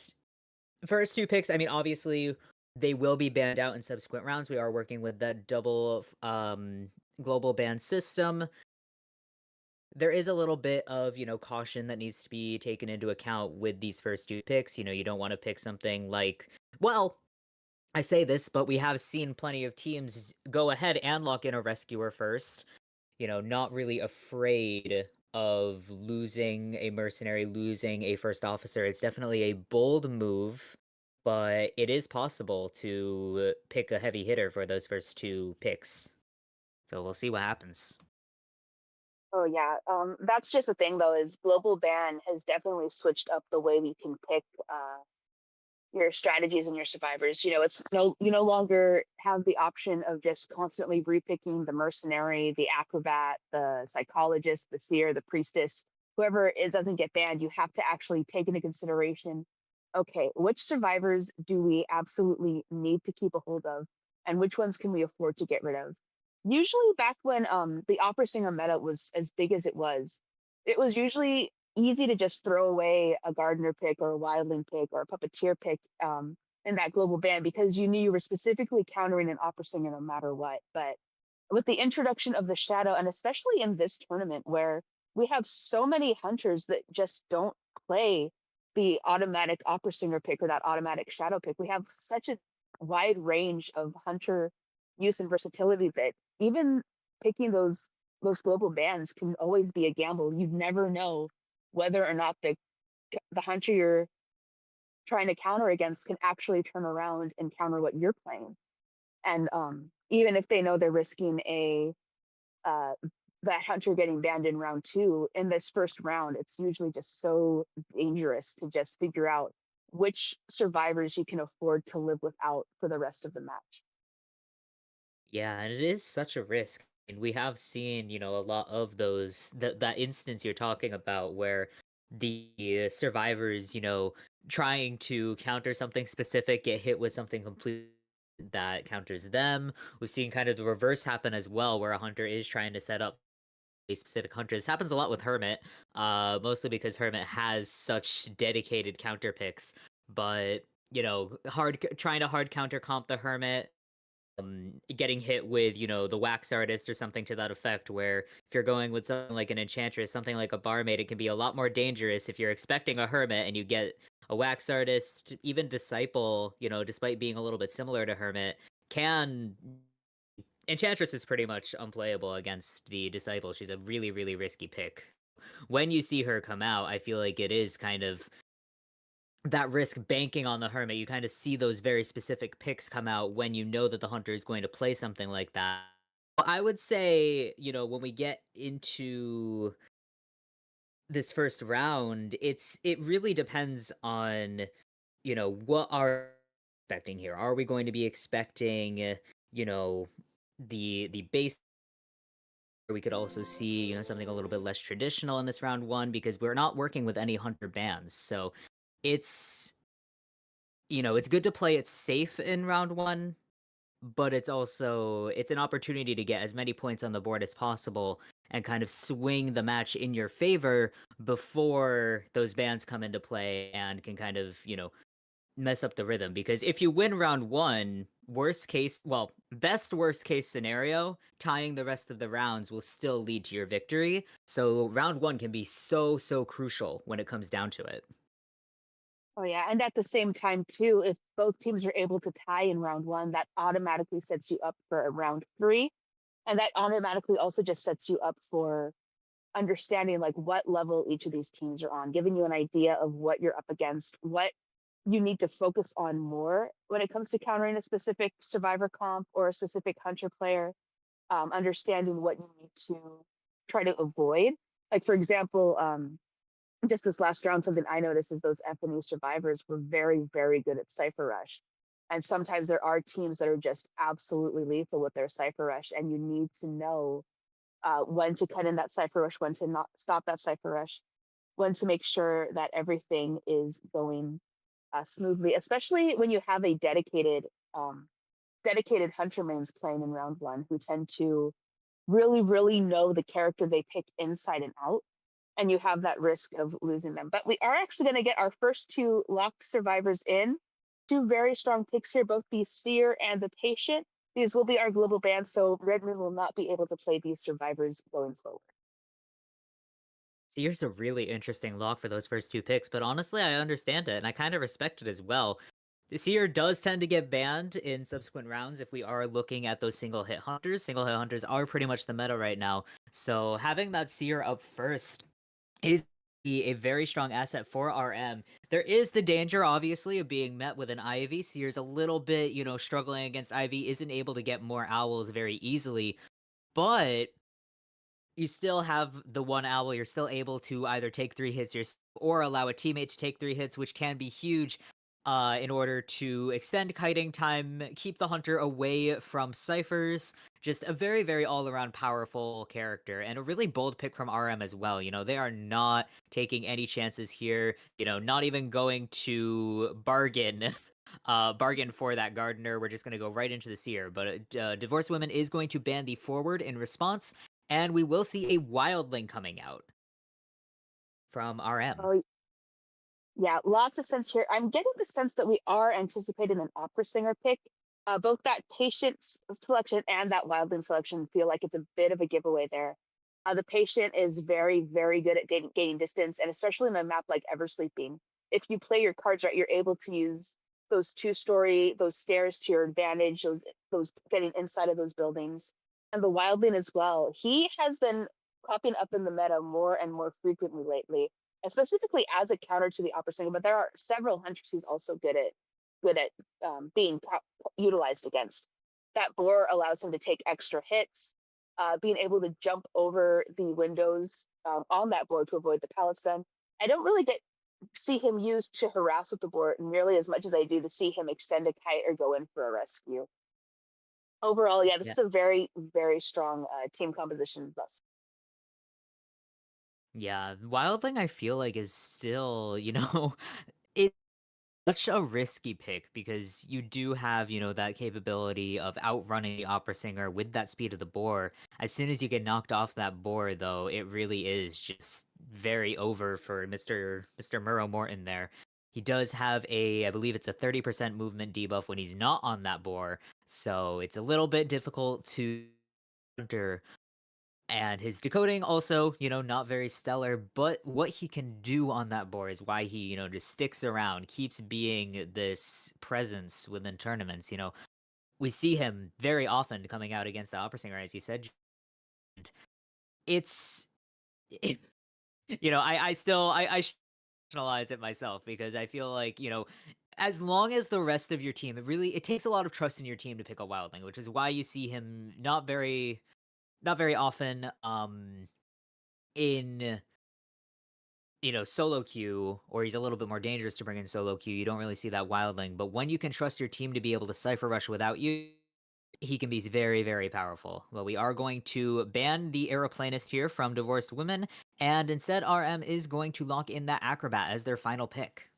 first two picks, I mean, obviously they will be banned out in subsequent rounds. We are working with that double global ban system. There is a little bit of, caution that needs to be taken into account with these first two picks. You don't want to pick something like, well, I say this, but we have seen plenty of teams go ahead and lock in a rescuer first, not really afraid of losing a mercenary, losing a first officer. It's definitely a bold move, but it is possible to pick a heavy hitter for those first two picks. So we'll see what happens. Oh yeah, that's just the thing though, is global ban has definitely switched up the way we can pick your strategies and your survivors. You no longer have the option of just constantly repicking the mercenary, the acrobat, the psychologist, the seer, the priestess, whoever it doesn't get banned. You have to actually take into consideration, okay, which survivors do we absolutely need to keep a hold of, and which ones can we afford to get rid of? Usually, back when the opera singer meta was as big as it was usually easy to just throw away a gardener pick or a wildling pick or a puppeteer pick in that global ban because you knew you were specifically countering an opera singer no matter what. But with the introduction of the shadow, and especially in this tournament where we have so many hunters that just don't play the automatic opera singer pick or that automatic shadow pick, we have such a wide range of hunter use and versatility that even picking those global bans can always be a gamble. You never know whether or not the hunter you're trying to counter against can actually turn around and counter what you're playing. And even if they know they're risking that hunter getting banned in round two, in this first round, it's usually just so dangerous to just figure out which survivors you can afford to live without for the rest of the match. Yeah, and it is such a risk. And we have seen, a lot of those that instance you're talking about where the survivors, trying to counter something specific get hit with something complete that counters them. We've seen kind of the reverse happen as well, where a hunter is trying to set up a specific hunter. This happens a lot with Hermit, mostly because Hermit has such dedicated counter picks. But trying to hard counter comp the hermit, getting hit with, the wax artist or something to that effect, where if you're going with something like an enchantress, something like a barmaid, it can be a lot more dangerous if you're expecting a hermit and you get a wax artist, even disciple, despite being a little bit similar to hermit, can enchantress is pretty much unplayable against the disciple. She's a really, really risky pick. When you see her come out, I feel like it is kind of that risk banking on the hermit. You kind of see those very specific picks come out when you know that the hunter is going to play something like that. I would say, when we get into this first round, it really depends on, what are we expecting here. Are we going to be expecting, the base? We could also see, something a little bit less traditional in this round one, because we're not working with any hunter bans. So it's it's good to play it safe in round one, but it's an opportunity to get as many points on the board as possible and kind of swing the match in your favor before those bans come into play and can kind of, mess up the rhythm. Because if you win round one, best worst case scenario, tying the rest of the rounds will still lead to your victory. So round one can be so, so crucial when it comes down to it. Oh yeah, and at the same time too, if both teams are able to tie in round one, that automatically sets you up for a round three, and that automatically also just sets you up for understanding like what level each of these teams are on, giving you an idea of what you're up against, what you need to focus on more when it comes to countering a specific survivor comp or a specific hunter player, understanding what you need to try to avoid. Like for example, just this last round, something I noticed is those FNE survivors were very, very good at Cypher Rush. And sometimes there are teams that are just absolutely lethal with their Cypher Rush, and you need to know when to cut in that Cypher Rush, when to not stop that Cypher Rush, when to make sure that everything is going smoothly, especially when you have a dedicated hunter mains playing in round one who tend to really, really know the character they pick inside and out, and you have that risk of losing them. But we are actually going to get our first two locked survivors in. Two very strong picks here, both the Seer and the Patient. These will be our global bans, so Redmond will not be able to play these survivors going forward. So here's a really interesting lock for those first two picks, but honestly, I understand it, and I kind of respect it as well. The Seer does tend to get banned in subsequent rounds if we are looking at those single hit hunters. Single hit hunters are pretty much the meta right now, so having that Seer up first is a very strong asset for RM. There is the danger, obviously, of being met with an Ivy. Seer's a little bit, struggling against Ivy, isn't able to get more owls very easily, but you still have the one owl. You're still able to either take 3 hits or allow a teammate to take 3 hits, which can be huge in order to extend kiting time, keep the hunter away from ciphers. Just a very, very all-around powerful character, and a really bold pick from RM as well. They are not taking any chances here, not even going to bargain for that gardener. We're just going to go right into the Seer. But Divorced Women is going to ban the forward in response, and we will see a wildling coming out from RM. Oh, yeah, lots of sense here. I'm getting the sense that we are anticipating an opera singer pick. Both that Patient selection and that wildling selection feel like it's a bit of a giveaway there. The Patient is very, very good at gaining distance, and especially in a map like Eversleeping. If you play your cards right, you're able to use those those stairs to your advantage, those getting inside of those buildings. And the wildling as well. He has been popping up in the meta more and more frequently lately, specifically as a counter to the opera singer. But there are several hunters who's also good at being utilized against. That boar allows him to take extra hits, being able to jump over the windows on that board to avoid the pallet stun. I don't really see him used to harass with the board nearly as much as I do to see him extend a kite or go in for a rescue. Overall, yeah, this is a very, very strong team composition thus. Yeah, wildling I feel like is still, it's such a risky pick, because you do have, that capability of outrunning the opera singer with that speed of the boar. As soon as you get knocked off that boar, though, it really is just very over for Mr. Murrow Morton there. He does have I believe it's a 30% movement debuff when he's not on that boar, so it's a little bit difficult to counter. And his decoding also, not very stellar, but what he can do on that board is why he, just sticks around, keeps being this presence within tournaments. We see him very often coming out against the opera singer, as you said. And it's, it, I still, I analyze it myself because I feel like, as long as the rest of your team, it takes a lot of trust in your team to pick a wildling, which is why you see him not very often, in solo queue, or he's a little bit more dangerous to bring in solo queue. You don't really see that wildling, but when you can trust your team to be able to cypher rush without you, he can be very, very powerful. Well, we are going to ban the aeroplanist here from divorced women, and instead RM is going to lock in that acrobat as their final pick.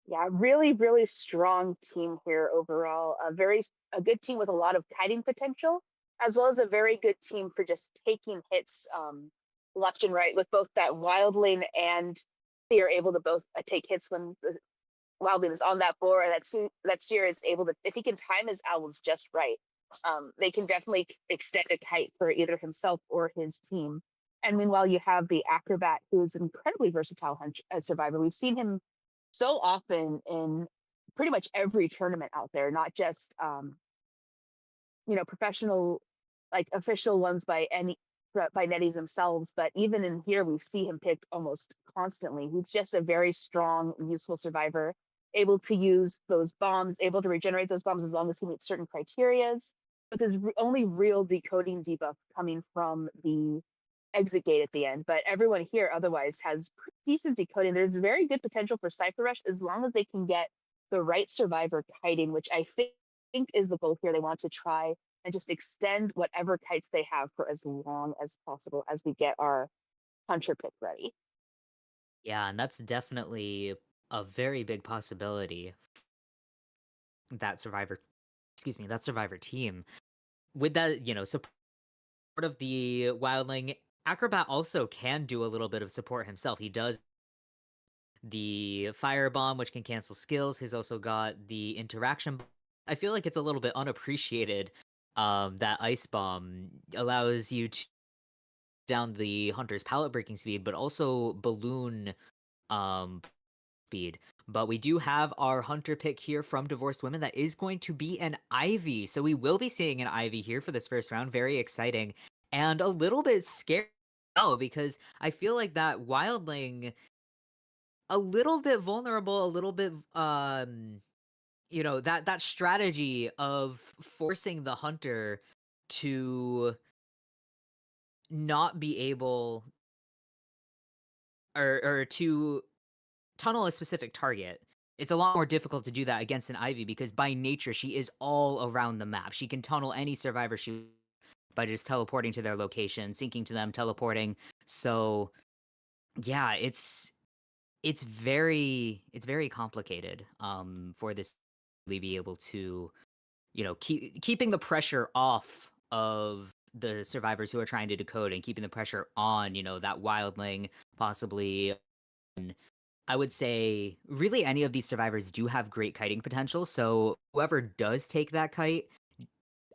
Yeah, really, really strong team here overall. A good team with a lot of kiting potential, as well as a very good team for just taking hits left and right with both that wildling, and they are able to both take hits when the wildling is on that board, and that Seer is able to, if he can time his owls just right, they can definitely extend a kite for either himself or his team. And meanwhile, you have the acrobat, who is an incredibly versatile survivor. We've seen him so often in pretty much every tournament out there, not just professional, like official ones by netties themselves, but even in here we see him picked almost constantly. He's just a very strong, useful survivor, able to use those bombs, able to regenerate those bombs as long as he meets certain criterias, with his only real decoding debuff coming from the exit gate at the end. But everyone here otherwise has decent decoding. There's very good potential for Cypher Rush as long as they can get the right survivor kiting, which I think is the goal here. They want to try and just extend whatever kites they have for as long as possible as we get our hunter pick ready. Yeah, and that's definitely a very big possibility. That survivor, that survivor team with that, support of the wildling. Acrobat also can do a little bit of support himself. He does the fire bomb, which can cancel skills. He's also got the interaction. I feel like it's a little bit unappreciated. That ice bomb allows you to down the hunter's pallet breaking speed, but also balloon speed. But we do have our hunter pick here from Divorced Women that is going to be an Ivy. So we will be seeing an Ivy here for this first round. Very exciting and a little bit scary. Oh, because I feel like that wildling a little bit vulnerable, a little bit that strategy of forcing the hunter to not be able or to tunnel a specific target. It's a lot more difficult to do that against an Ivy because by nature she is all around the map. She can tunnel any survivor by just teleporting to their location, syncing to them, teleporting. So yeah, it's very complicated for this to be able to keeping the pressure off of the survivors who are trying to decode and keeping the pressure on that wildling possibly. And I would say really any of these survivors do have great kiting potential, so whoever does take that kite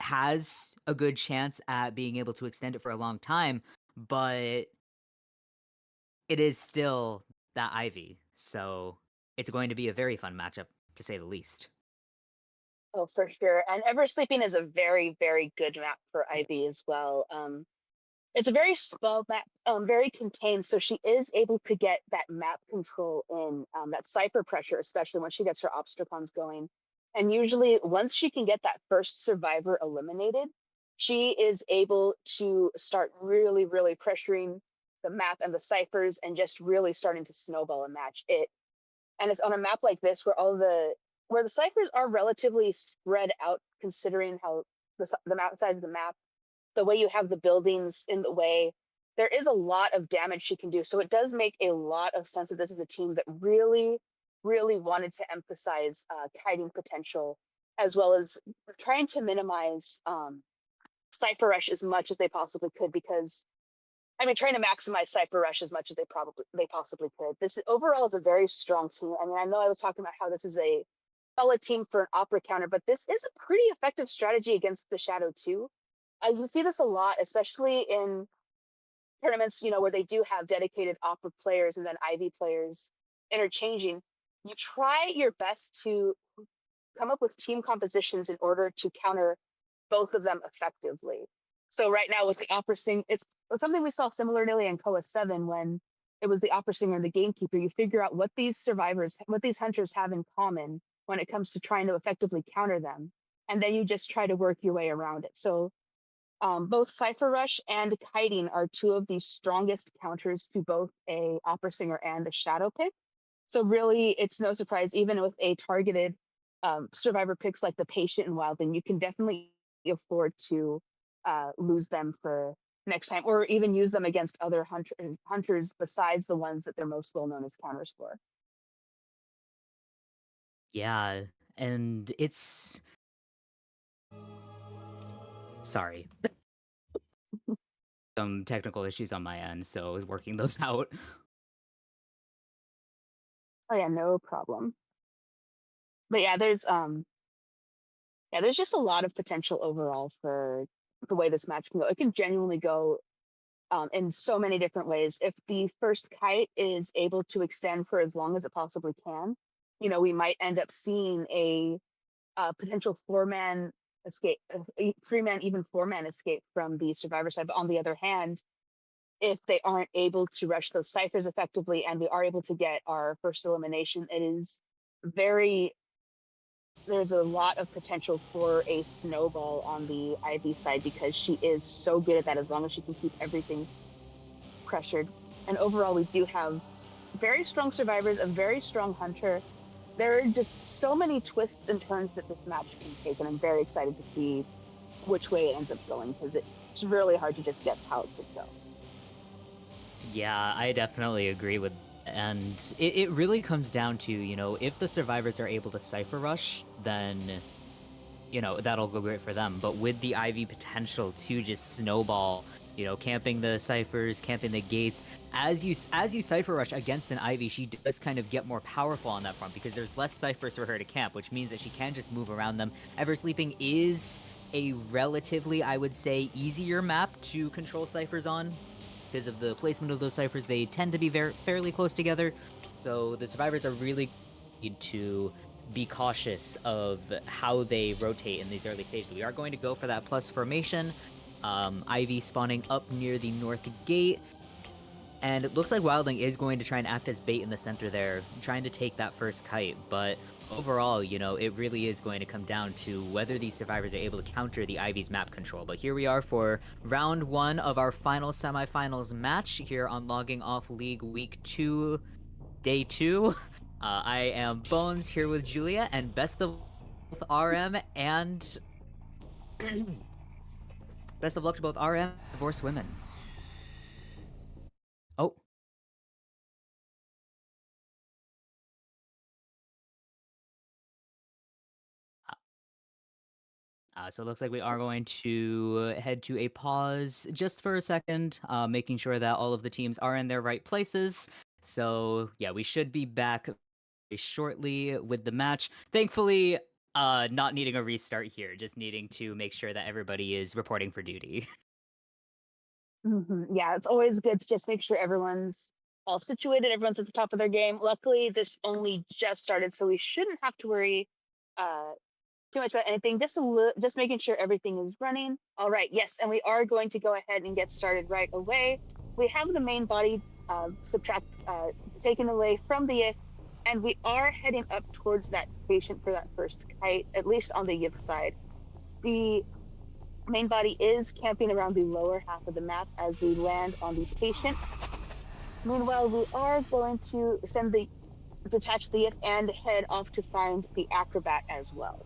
has a good chance at being able to extend it for a long time, but it is still that Ivy, so it's going to be a very fun matchup, to say the least. Oh, for sure. And Ever Sleeping is a very, very good map for Ivy as well. It's a very small map, very contained, so she is able to get that map control in, that cipher pressure, especially when she gets her obstracons going. And usually, once she can get that first survivor eliminated, she is able to start really, really pressuring the map and the ciphers and just really starting to snowball a match. And it's on a map like this where the ciphers are relatively spread out, considering how the map size of the map, the way you have the buildings in the way, there is a lot of damage she can do. So it does make a lot of sense that this is a team that really, really wanted to emphasize kiting potential, as well as trying to minimize Cypher Rush as much as they possibly could, because I mean, trying to maximize Cypher Rush as much as they possibly could. This overall is a very strong team. I mean, I know I was talking about how this is a solid team for an Opera counter, but this is a pretty effective strategy against the Shadow too. You see this a lot, especially in tournaments, where they do have dedicated Opera players and then Ivy players interchanging. You try your best to come up with team compositions in order to counter both of them effectively. So right now with the Opera Singer, it's something we saw similarly in Koa 7 when it was the Opera Singer and the Gamekeeper. You figure out what these hunters have in common when it comes to trying to effectively counter them. And then you just try to work your way around it. So both Cypher Rush and Kiting are two of the strongest counters to both a Opera Singer and a Shadow pick. So really, it's no surprise, even with a targeted survivor picks like the Patient and Wildling, you can definitely afford to lose them for next time, or even use them against other hunters besides the ones that they're most well known as counters for. Yeah, and it's... Sorry. Some technical issues on my end, so I was working those out. Oh yeah, no problem. But yeah, there's just a lot of potential overall for the way this match can go. It can genuinely go in so many different ways. If the first kite is able to extend for as long as it possibly can, we might end up seeing a potential 4-man escape, 3-man, even 4-man escape from the survivor side. But on the other hand, if they aren't able to rush those ciphers effectively and we are able to get our first elimination, there's a lot of potential for a snowball on the Ivy side because she is so good at that as long as she can keep everything pressured. And overall, we do have very strong survivors, a very strong hunter. There are just so many twists and turns that this match can take, and I'm very excited to see which way it ends up going because it's really hard to just guess how it could go. Yeah, I definitely agree with, and it really comes down to, if the survivors are able to Cypher Rush, then, that'll go great for them. But with the Ivy potential to just snowball, camping the ciphers, camping the gates, as you Cypher Rush against an Ivy, she does kind of get more powerful on that front because there's less ciphers for her to camp, which means that she can just move around them. Eversleeping is a relatively, I would say, easier map to control ciphers on. Because of the placement of those ciphers, they tend to be fairly close together. So the survivors are really need to be cautious of how they rotate in these early stages. We are going to go for that plus formation. Ivy spawning up near the north gate. And it looks like Wildling is going to try and act as bait in the center there, trying to take that first kite. But overall, it really is going to come down to whether these survivors are able to counter the Ivy's map control. But here we are for round 1 of our final semifinals match here on Logging Off League Week 2, Day 2. I am Bones here with Julia, and best of both RM and... best of luck to both RM and Divorced Women. Oh. So it looks like we are going to head to a pause just for a second, making sure that all of the teams are in their right places. So yeah, we should be back very shortly with the match. Thankfully, not needing a restart here, just needing to make sure that everybody is reporting for duty. Mm-hmm. Yeah, it's always good to just make sure everyone's all situated, everyone's at the top of their game. Luckily, this only just started, so we shouldn't have to worry too much about anything. Just making sure everything is running. All right, yes, and we are going to go ahead and get started right away. We have the main body taken away from the Yith, and we are heading up towards that Patient for that first kite, at least on the Yith side. The main body is camping around the lower half of the map as we land on the Patient. Meanwhile, we are going to detach the Yith and head off to find the Acrobat as well.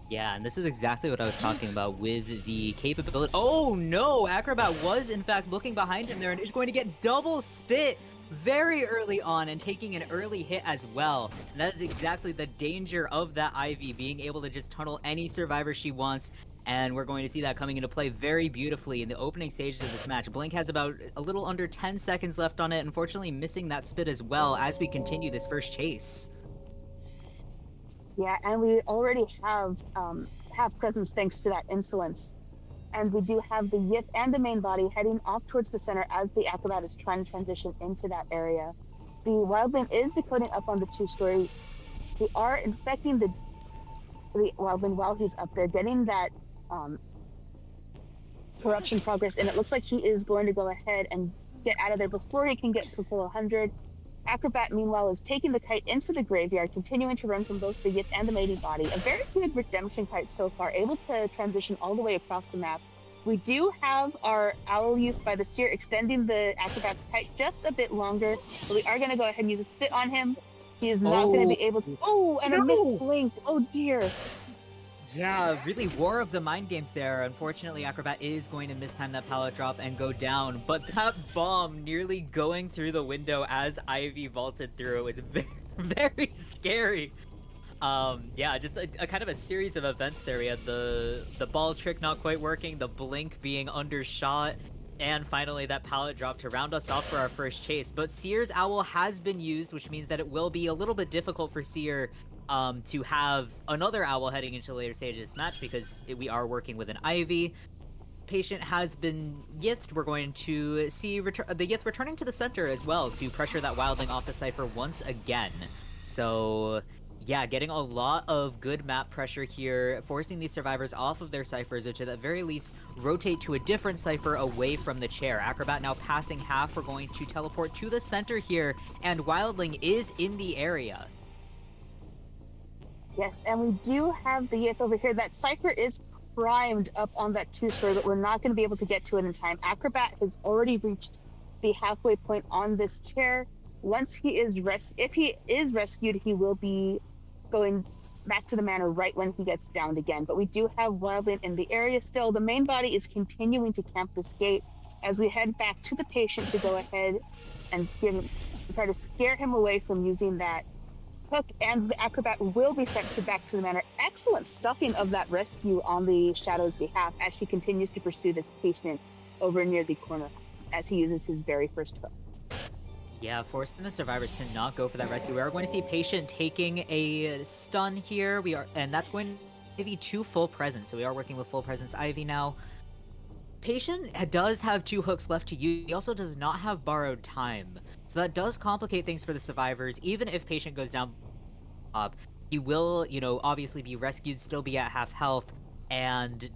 Yeah, and this is exactly what I was talking about with the capability. Oh no! Acrobat was in fact looking behind him there and is going to get double spit very early on and taking an early hit as well. And that is exactly the danger of that Ivy, being able to just tunnel any survivor she wants. And we're going to see that coming into play very beautifully in the opening stages of this match. Blink has about a little under 10 seconds left on it, unfortunately missing that spit as well as we continue this first chase. Yeah, and we already have presence thanks to that insolence. And we do have the Yith and the main body heading off towards the center as the Acrobat is trying to transition into that area. The Wildling is decoding up on the 2-story. We are infecting the Wildling while he's up there, getting that corruption progress, and it looks like he is going to go ahead and get out of there before he can get to full 100. Acrobat, meanwhile, is taking the kite into the graveyard, continuing to run from both the Yith and the maiden body. A very good redemption kite so far, able to transition all the way across the map. We do have our owl use by the Seer extending the Acrobat's kite just a bit longer, but we are going to go ahead and use a spit on him. He is not going to be able to... Oh, and a missed blink. Oh, dear. Yeah, really war of the mind games there. Unfortunately, Acrobat is going to mistime that pallet drop and go down, but that bomb nearly going through the window as Ivy vaulted through is very, very scary. Yeah, just a kind of a series of events there. We had the ball trick not quite working, the blink being undershot, and finally that pallet drop to round us off for our first chase. But Seer's Owl has been used, which means that it will be a little bit difficult for Seer to have another owl heading into the later stage of this match because we are working with an Ivy. Patient has been Yithed. We're going to see the Yith returning to the center as well to pressure that Wildling off the Cypher once again. So yeah, getting a lot of good map pressure here, forcing these survivors off of their ciphers, or to the very least rotate to a different cipher away from the chair. Acrobat now passing half. We're going to teleport to the center here, and Wildling is in the area. Yes, and we do have the Yith over here. That cipher is primed up on that 2-story, but we're not going to be able to get to it in time. Acrobat has already reached the halfway point on this chair. Once he is if he is rescued, he will be going back to the manor right when he gets downed again. But we do have Wildling in the area still. The main body is continuing to camp this gate as we head back to the patient to go ahead and try to scare him away from using that hook, and the Acrobat will be sent back to the manor. Excellent stuffing of that rescue on the Shadow's behalf as she continues to pursue this patient over near the corner as he uses his very first hook. Yeah, forcing the survivors to not go for that rescue. We are going to see Patient taking a stun here. And that's going to give you 2 full presence. So we are working with full presence Ivy now. Patient does have 2 hooks left to use. He also does not have borrowed time. So that does complicate things for the survivors. Even if Patient goes down, he will, obviously be rescued, still be at half health, and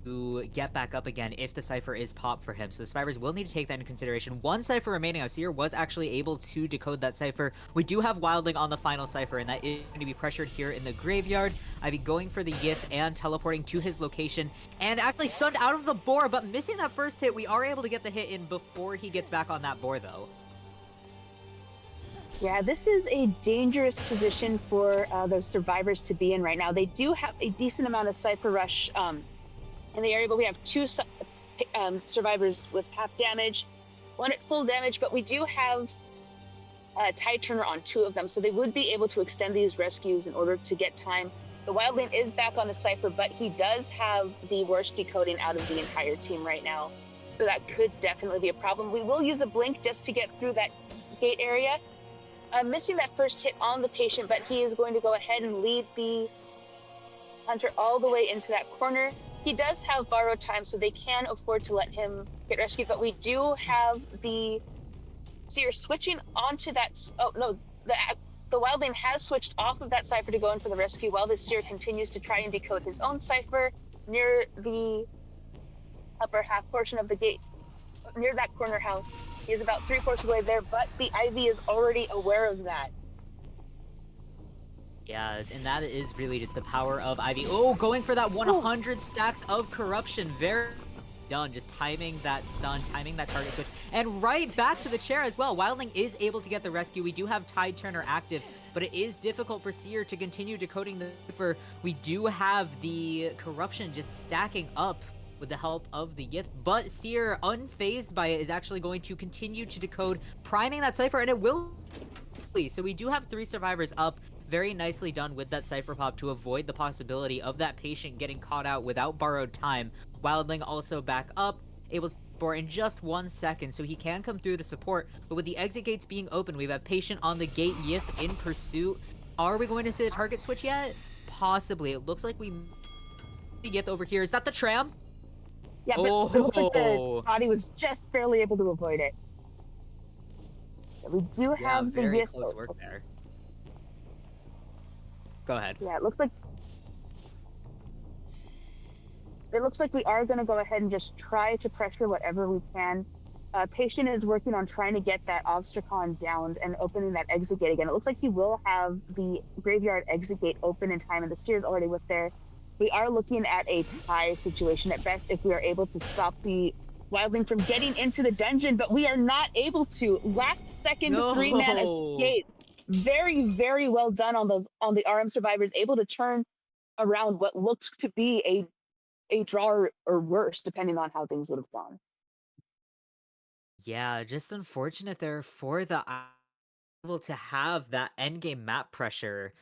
to get back up again if the cipher is popped for him. So the survivors will need to take that into consideration. 1 cipher remaining. Seer was actually able to decode that cipher. We do have Wildling on the final cipher, and that is going to be pressured here in the graveyard. Ivy going for the Yith and teleporting to his location, and actually stunned out of the boar, but missing that first hit. We are able to get the hit in before he gets back on that boar, though. Yeah, this is a dangerous position for those survivors to be in right now. They do have a decent amount of cipher rush in the area, but we have 2 survivors with half damage, 1 at full damage, but we do have a tide turner on 2 of them, so they would be able to extend these rescues in order to get time. The Wildling is back on the cipher, but he does have the worst decoding out of the entire team right now, so that could definitely be a problem. We will use a blink just to get through that gate area. Missing that first hit on the patient, but he is going to go ahead and lead the hunter all the way into that corner. He does have borrowed time, so they can afford to let him get rescued, but we do have the Seer switching onto that... Oh, no, the Wildling has switched off of that cipher to go in for the rescue while the Seer continues to try and decode his own cipher near the upper half portion of the gate, near that corner house. He is about 3/4 of the way there, but the Ivy is already aware of that. Yeah, and that is really just the power of Ivy. Oh, going for that 100 stacks of corruption. Very done. Just timing that stun, timing that target switch, and right back to the chair as well. Wildling is able to get the rescue. We do have Tide Turner active, but it is difficult for Seer to continue decoding the cipher. We do have the corruption just stacking up with the help of the Yith, but Seer, unfazed by it, is actually going to continue to decode, priming that cipher, and it will. So we do have 3 survivors up. very nicely done with that Cypher Pop to avoid the possibility of that patient getting caught out without borrowed time. Wildling also back up, able to for in just 1 second, so he can come through the support. But with the exit gates being open, we have patient on the gate, Yith in pursuit. Are we going to see the target switch yet? Possibly. It looks like we Yith over here. Is that the tram? Yeah, but it looks like the Oh, body was just barely able to avoid it. We do yeah, have the very Yith. close work there. Go ahead. Yeah, it looks like we are going to go ahead and just try to pressure whatever we can. Patient is working on trying to get that Obstracon downed and opening that exit gate again. It looks like he will have the graveyard exit gate open in time, and the Seer's already with there. We are looking at a tie situation at best if we are able to stop the Wildling from getting into the dungeon, but we are not able to. Last second No. 3-man escape. Very, very well done on the RM survivors, able to turn around what looked to be a draw or worse, depending on how things would have gone. Yeah, just unfortunate there for the able to have that endgame map pressure.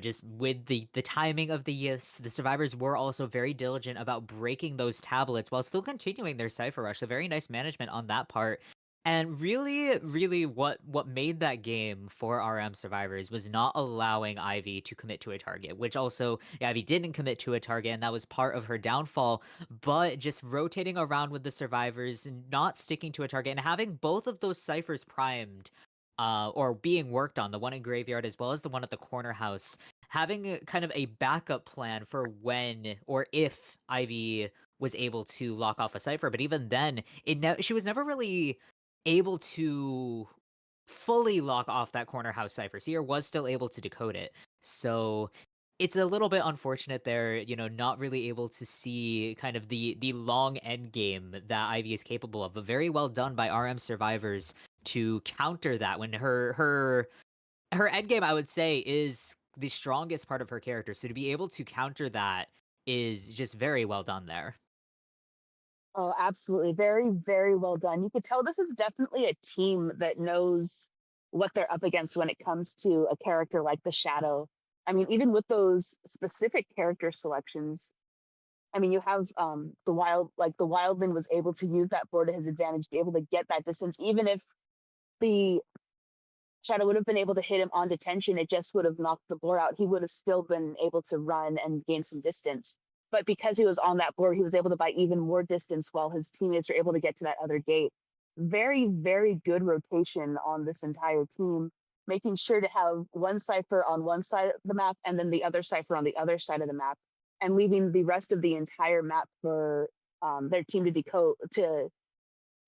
Just with the timing of the yes, the survivors were also very diligent about breaking those tablets while still continuing their cipher rush. So very nice management on that part. And really, really what made that game for RM survivors was not allowing Ivy to commit to a target, which also Ivy didn't commit to a target, and that was part of her downfall. But just rotating around with the survivors, not sticking to a target, and having both of those ciphers primed or being worked on, the one in Graveyard as well as the one at the corner house, having kind of a backup plan for when or if Ivy was able to lock off a cipher. But even then, she was never really able to fully lock off that corner house cipher. Seer was still able to decode it. So it's a little bit unfortunate there, not really able to see kind of the long end game that Ivy is capable of. But very well done by RM survivors to counter that when her end game, I would say, is the strongest part of her character. So to be able to counter that is just very well done there. Oh, absolutely. Very, very well done. You could tell this is definitely a team that knows what they're up against when it comes to a character like the Shadow. I mean, even with those specific character selections, I mean, you have the Wildling was able to use that board to his advantage, be able to get that distance, even if the Shadow would have been able to hit him on detention, it just would have knocked the board out. He would have still been able to run and gain some distance. But because he was on that board, he was able to buy even more distance while his teammates were able to get to that other gate. Very, very good rotation on this entire team, making sure to have one cipher on one side of the map and then the other cipher on the other side of the map, and leaving the rest of the entire map for their team to decode, to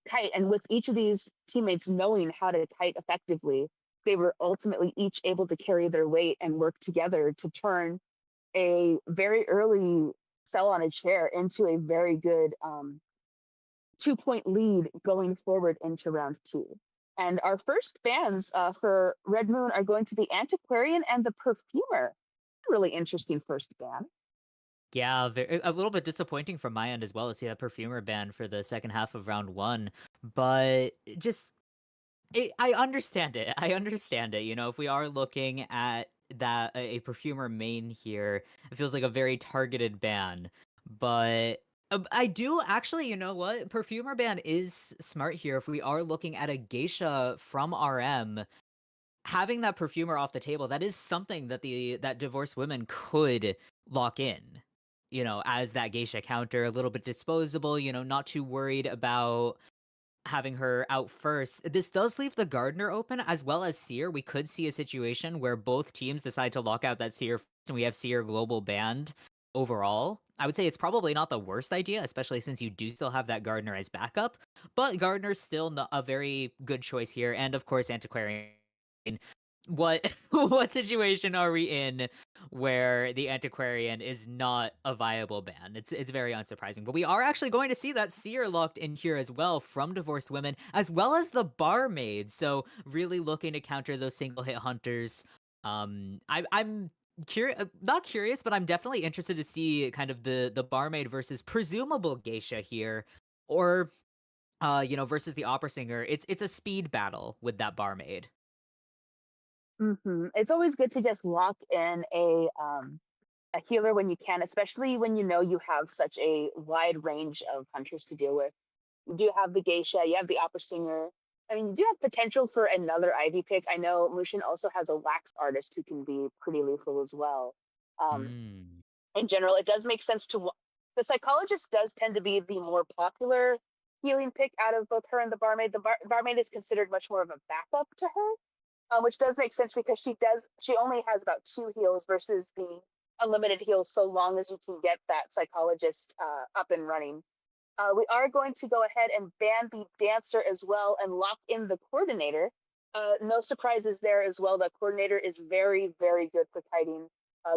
kite. And with each of these teammates knowing how to kite effectively, they were ultimately each able to carry their weight and work together to turn a very early sell on a chair into a very good 2-point lead going forward into round 2. And our first bans for Red Moon are going to be Antiquarian and the Perfumer. Really interesting first ban. Yeah, a little bit disappointing from my end as well to see that Perfumer ban for the second half of round 1, but I understand it. I understand it. If we are looking at that a Perfumer main here, it feels like a very targeted ban. But I do actually, you know what? Perfumer ban is smart here. If we are looking at a Geisha from RM, having that Perfumer off the table, that is something that that divorced women could lock in. As that Geisha counter, a little bit disposable. Not too worried about having her out first. This does leave the Gardener open as well as Seer. We could see a situation where both teams decide to lock out that Seer and we have Seer global banned overall. I would say it's probably not the worst idea, especially since you do still have that Gardener as backup, but Gardener's still a very good choice here. And of course, Antiquarian. What what situation are we in where the Antiquarian is not a viable ban? It's very unsurprising. But we are actually going to see that Seer locked in here as well from Divorced Women, as well as the Barmaid. So really looking to counter those single hit hunters. I'm curious, not curious, but I'm definitely interested to see kind of the Barmaid versus presumable Geisha here, or versus the Opera Singer. It's a speed battle with that Barmaid. It's always good to just lock in a healer when you can, especially when you know you have such a wide range of hunters to deal with. You do have the geisha, you have the opera singer. I mean, you do have potential for another Ivy pick. I know Mushin also has a wax artist who can be pretty lethal as well. Um, Mm. in general, it does make sense to. The psychologist does tend to be the more popular healing pick out of both her and the barmaid. The barmaid is considered much more of a backup to her, which does make sense because she only has about 2 heals versus the unlimited heals so long as you can get that psychologist up and running. We are going to go ahead and ban the dancer as well and lock in the coordinator. No surprises there as well. The coordinator is very, very good for kiting.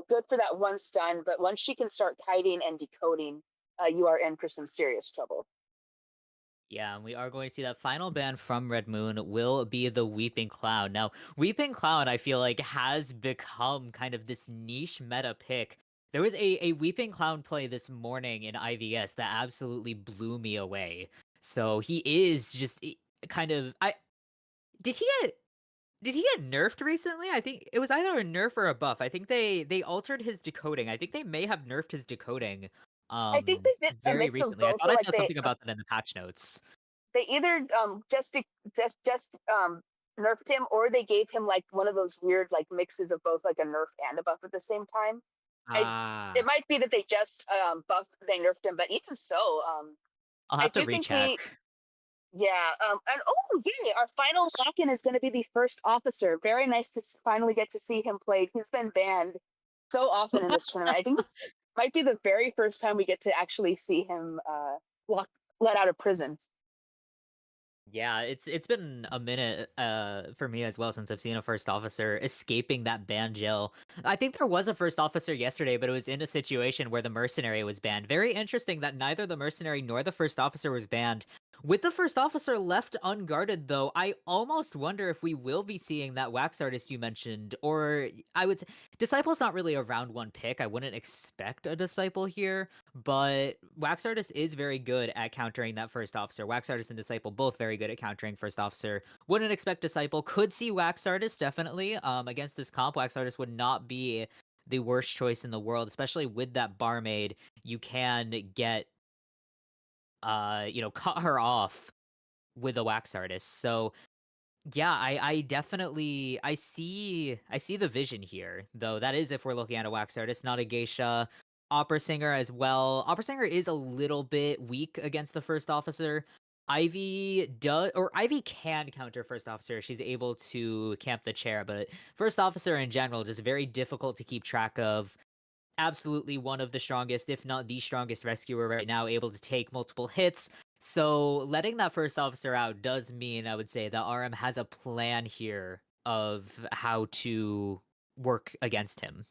Good for that one stun, but once she can start kiting and decoding, you are in for some serious trouble. Yeah, and we are going to see that final ban from Red Moon will be the Weeping Clown. Now, Weeping Clown, I feel like, has become kind of this niche meta pick. There was a Weeping Clown play this morning in IVS that absolutely blew me away. So he is just kind of did he get did he get nerfed recently? I think it was either a nerf or a buff. I think they altered his decoding. I think they may have nerfed his decoding I think they did a very mix of recently. I both, thought or I like saw something about that in the patch notes. they either nerfed him, or they gave him like one of those weird like mixes of both like a nerf and a buff at the same time. I It Ah, might be that they just they nerfed him, but even so, I'll I have to do think recheck. yeah, and oh yeah, our final lock-in is going to be the first officer. Very nice to finally get to see him played. He's been banned so often in this tournament. I think this might be the very first time we get to actually see him lock let out of prison. Yeah, it's been a minute for me as well since I've seen a first officer escaping that ban jail. I think there was a first officer yesterday, but it was in a situation where the mercenary was banned. Very interesting that neither the mercenary nor the first officer was banned. With the first officer left unguarded though, I almost wonder if we will be seeing that wax artist you mentioned, or I would say Disciple's not really a round one pick. I wouldn't expect a Disciple here. But Wax Artist is very good at countering that first officer. Wax Artist and Disciple both very good at countering first officer. Wouldn't expect Disciple. Could see Wax Artist definitely. Against this comp, Wax Artist would not be the worst choice in the world, especially with that barmaid. You can get cut her off with a Wax Artist. So yeah, I definitely I see the vision here, though. That is if we're looking at a wax artist, not a geisha. Opera singer as well. Opera singer is a little bit weak against the first officer. Ivy can counter first officer. She's able to camp the chair, but first officer in general just very difficult to keep track of. Absolutely one of the strongest, if not the strongest rescuer right now, able to take multiple hits. So letting that first officer out does mean, I would say, that RM has a plan here of how to work against him.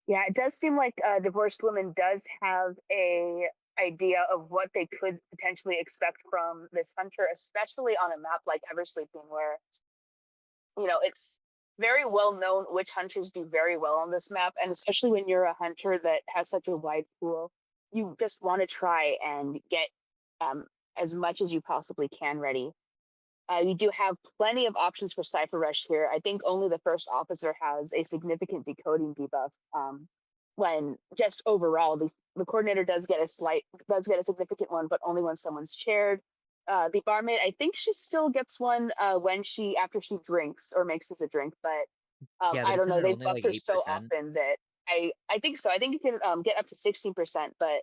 Yeah, it does seem like Divorced Woman does have a idea of what they could potentially expect from this hunter, especially on a map like Eversleeping, where it's very well known which hunters do very well on this map, and especially when you're a hunter that has such a wide pool, you just want to try and get as much as you possibly can ready. You do have plenty of options for Cypher Rush here. I think only the first officer has a significant decoding debuff. When just overall, the coordinator does get a significant one, but only when someone's shared. The barmaid, I think she still gets one after she drinks or makes us a drink, but Yeah, I but don't isn't know. it They've only buffed like her so 8%? often that I think so. I think you can get up to 16%, but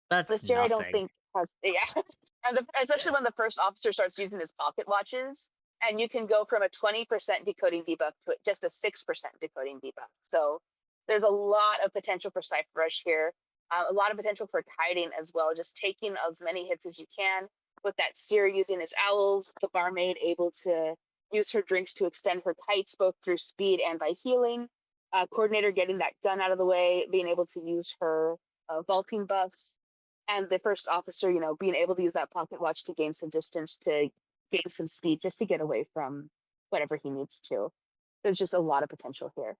That's this year I don't nothing. think has yeah, and especially when the first officer starts using his pocket watches, and you can go from a 20% decoding debuff to just a 6% decoding debuff. So there's a lot of potential for Cypher Rush here, a lot of potential for kiting as well. Just taking as many hits as you can with that Seer using his owls, the barmaid able to use her drinks to extend her kites both through speed and by healing. Coordinator getting that gun out of the way, being able to use her vaulting buffs, and the first officer, being able to use that pocket watch to gain some distance, to gain some speed, just to get away from whatever he needs to. There's just a lot of potential here.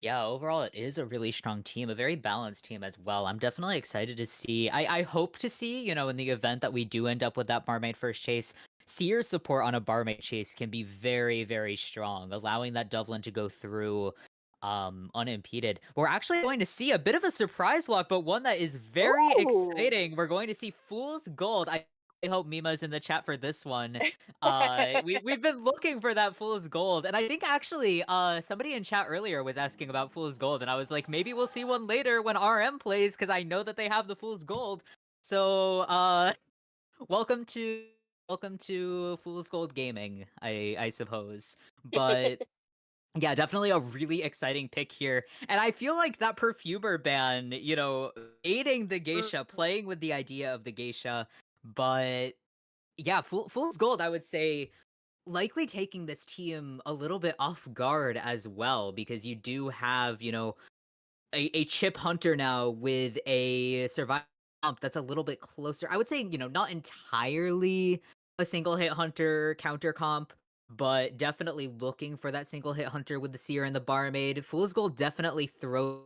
Yeah, overall, it is a really strong team, a very balanced team as well. I'm definitely excited to see. I hope to see, in the event that we do end up with that Barmaid first chase, Seer support on a barmaid chase can be very, very strong, allowing that Dublin to go through unimpeded. We're actually going to see a bit of a surprise lock, but one that is very Ooh. exciting. We're going to see Fool's Gold. I hope Mima's in the chat for this one. We've been looking for that Fool's Gold, and I think actually somebody in chat earlier was asking about Fool's Gold, and I was like, maybe we'll see one later when RM plays, because I know that they have the Fool's Gold. So welcome to Fool's Gold Gaming, I suppose. But yeah, definitely a really exciting pick here. And I feel like that perfumer ban, aiding the geisha, playing with the idea of the geisha. But yeah, Fool's Gold, I would say, likely taking this team a little bit off guard as well, because you do have, a chip hunter now with a survival comp that's a little bit closer. I would say, not entirely a single hit hunter counter comp, but definitely looking for that single hit hunter with the seer and the barmaid. Fool's Gold definitely throws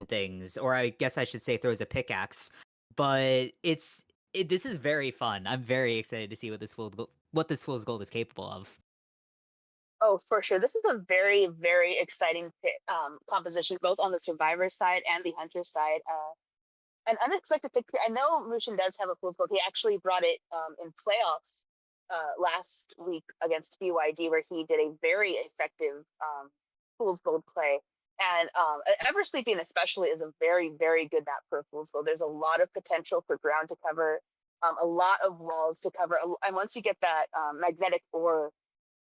things, or I guess I should say throws a pickaxe. But this is very fun. I'm very excited to see what this Fool's Gold is capable of. Oh, for sure. This is a very, very exciting composition, both on the survivor side and the hunter side. An unexpected pick. I know Mushin does have a Fool's Gold. He actually brought it in playoffs last week against BYD, where he did a very effective Fool's Gold play. And Eversleeping especially is a very, very good map for Fool's Gold. There's a lot of potential for ground to cover, a lot of walls to cover. And once you get that magnetic ore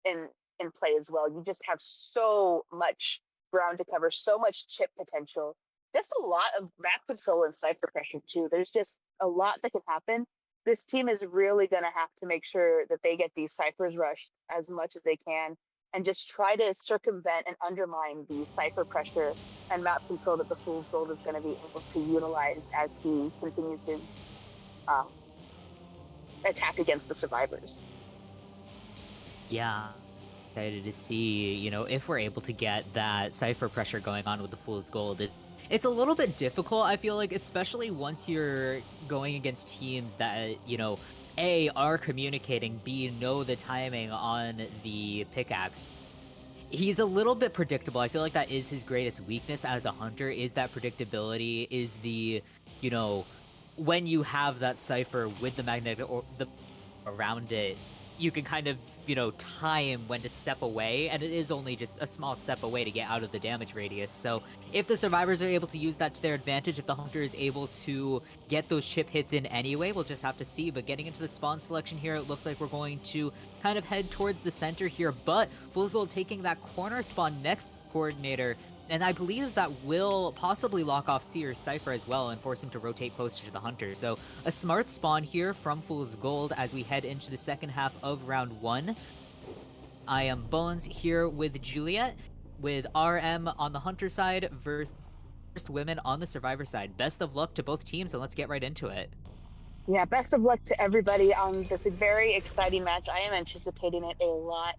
in play as well, you just have so much ground to cover, so much chip potential, just a lot of map control and cipher pressure too. There's just a lot that can happen. This team is really going to have to make sure that they get these ciphers rushed as much as they can, and just try to circumvent and undermine the cipher pressure and map control that the Fool's Gold is going to be able to utilize as he continues his attack against the survivors. Yeah. Excited to see, if we're able to get that cipher pressure going on with the Fool's Gold. It's a little bit difficult, I feel like, especially once you're going against teams that, A, are communicating, B, know the timing on the pickaxe. He's a little bit predictable. I feel like that is his greatest weakness as a hunter, is that predictability, is the, when you have that cipher with the magnetic or the around it, you can kind of, time when to step away, and it is only just a small step away to get out of the damage radius. So if the survivors are able to use that to their advantage, if the hunter is able to get those chip hits in anyway, we'll just have to see. But getting into the spawn selection here, it looks like we're going to kind of head towards the center here, but Fool's Gold taking that corner spawn next coordinator, and I believe that will possibly lock off Seer's Cypher as well and force him to rotate closer to the hunter. So a smart spawn here from Fool's Gold as we head into the second half of round 1. I am Bones here with Juliet, with RM on the hunter side versus women on the survivor side. Best of luck to both teams, and let's get right into it. Yeah, best of luck to everybody on this very exciting match. I am anticipating it a lot.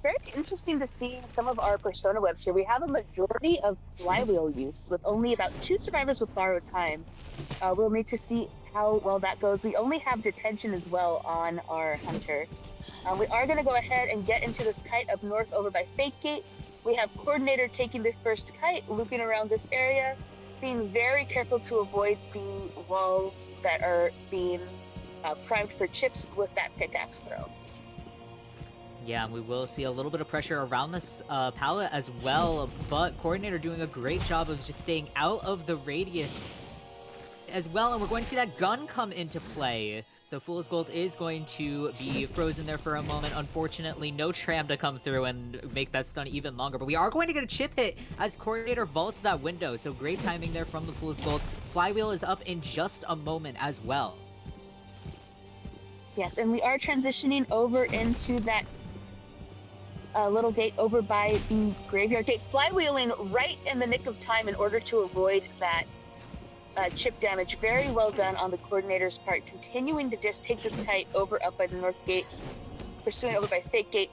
Very interesting to see some of our persona webs here. We have a majority of flywheel use with only about 2 survivors with borrowed time. We'll need to see how well that goes. We only have detention as well on our hunter. We are going to go ahead and get into this kite up north over by Fake Gate. We have coordinator taking the first kite, looping around this area, being very careful to avoid the walls that are being primed for chips with that pickaxe throw. Yeah, and we will see a little bit of pressure around this pallet as well, but coordinator doing a great job of just staying out of the radius as well, and we're going to see that gun come into play. So Fool's Gold is going to be frozen there for a moment. Unfortunately, no tram to come through and make that stun even longer, but we are going to get a chip hit as coordinator vaults that window, so great timing there from the Fool's Gold. Flywheel is up in just a moment as well. Yes, and we are transitioning over into that little gate over by the graveyard gate, flywheeling right in the nick of time in order to avoid that chip damage. Very well done on the coordinator's part, continuing to just take this kite over up by the north gate, pursuing over by Fake Gate,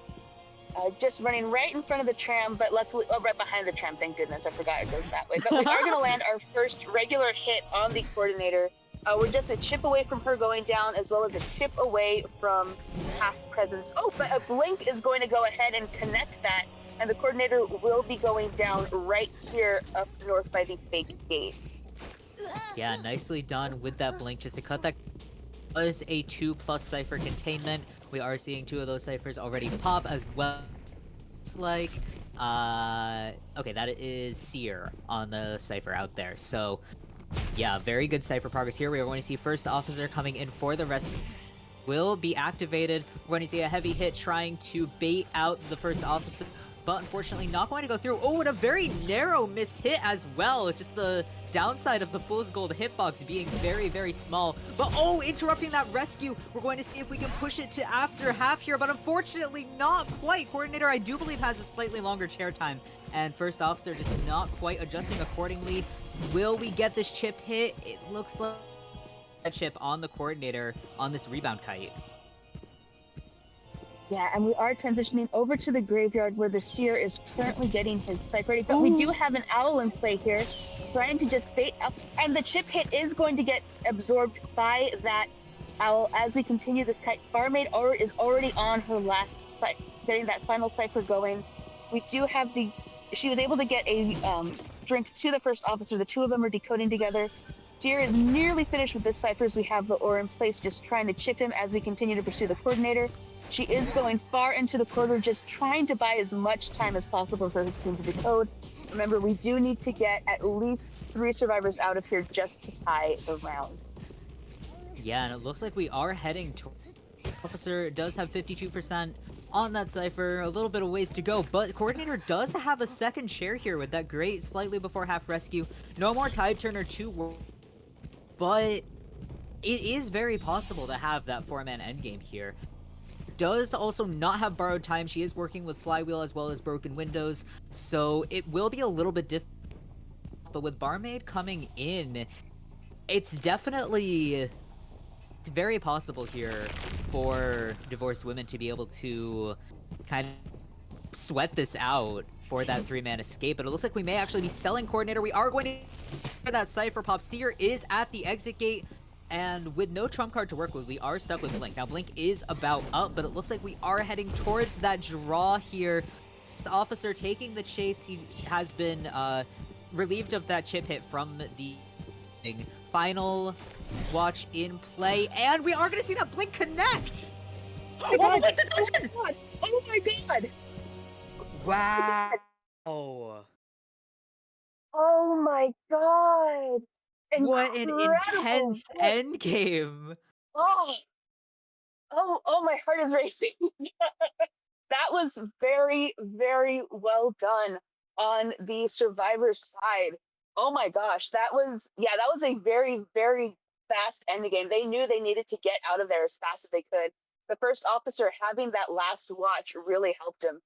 just running right in front of the tram, but luckily, right behind the tram, thank goodness, I forgot it goes that way. But we are going to land our first regular hit on the coordinator, We're just a chip away from her going down, as well as a chip away from half presence. Oh, but a blink is going to go ahead and connect that, and the coordinator will be going down right here up north by the fake gate. Yeah, nicely done with that blink just to cut that. Was a 2+ cipher containment. We are seeing 2 of those ciphers already pop as well. Looks like okay, that is Seer on the cipher out there. So yeah, very good cipher progress here. We are going to see first officer coming in for the rest will be activated. We're going to see a heavy hit trying to bait out the first officer, but unfortunately not going to go through. Oh, and a very narrow missed hit as well. It's just the downside of the Fool's Gold hitbox being very, very small. But oh, interrupting that rescue. We're going to see if we can push it to after half here, but unfortunately not quite. Coordinator, I do believe, has a slightly longer chair time, and first officer just not quite adjusting accordingly. Will we get this chip hit? It looks like a chip on the coordinator on this rebound kite. Yeah, and we are transitioning over to the graveyard where the Seer is currently getting his cipher ready, but we do have an owl in play here, trying to just bait up, and the chip hit is going to get absorbed by that owl as we continue this kite. Barmaid is already on her last cipher, getting that final cipher going. We do have she was able to get a drink to the first officer. The 2 of them are decoding together. Seer is nearly finished with this cipher as we have the ore in place, just trying to chip him as we continue to pursue the coordinator. She is going far into the corridor, just trying to buy as much time as possible for her team to decode. Remember, we do need to get at least 3 survivors out of here just to tie the round. Yeah, and it looks like we are heading to... Officer does have 52% on that cipher, a little bit of ways to go, but coordinator does have a second share here with that great slightly before half rescue. No more Tide Turner 2, but it is very possible to have that 4-man endgame here. Does also not have borrowed time. She is working with Flywheel as well as Broken Windows, so it will be a little bit difficult. But with Barmaid coming in, it's definitely very possible here for divorced women to be able to kind of sweat this out for that 3-man escape. But it looks like we may actually be selling coordinator. We are going to for that cipher pop. Seer is at the exit gate. And with no trump card to work with, we are stuck with Blink. Now, Blink is about up, but it looks like we are heading towards that draw here. The officer taking the chase, he has been relieved of that chip hit from the final watch in play. And we are going to see that Blink connect! Oh my god! Oh my god! Oh my god! Wow! Oh my god! What an intense Incredible. endgame! Oh, my heart is racing. That was very, very well done on the survivor side. Oh my gosh, that was a very, very fast end game. They knew they needed to get out of there as fast as they could. The first officer having that last watch really helped him.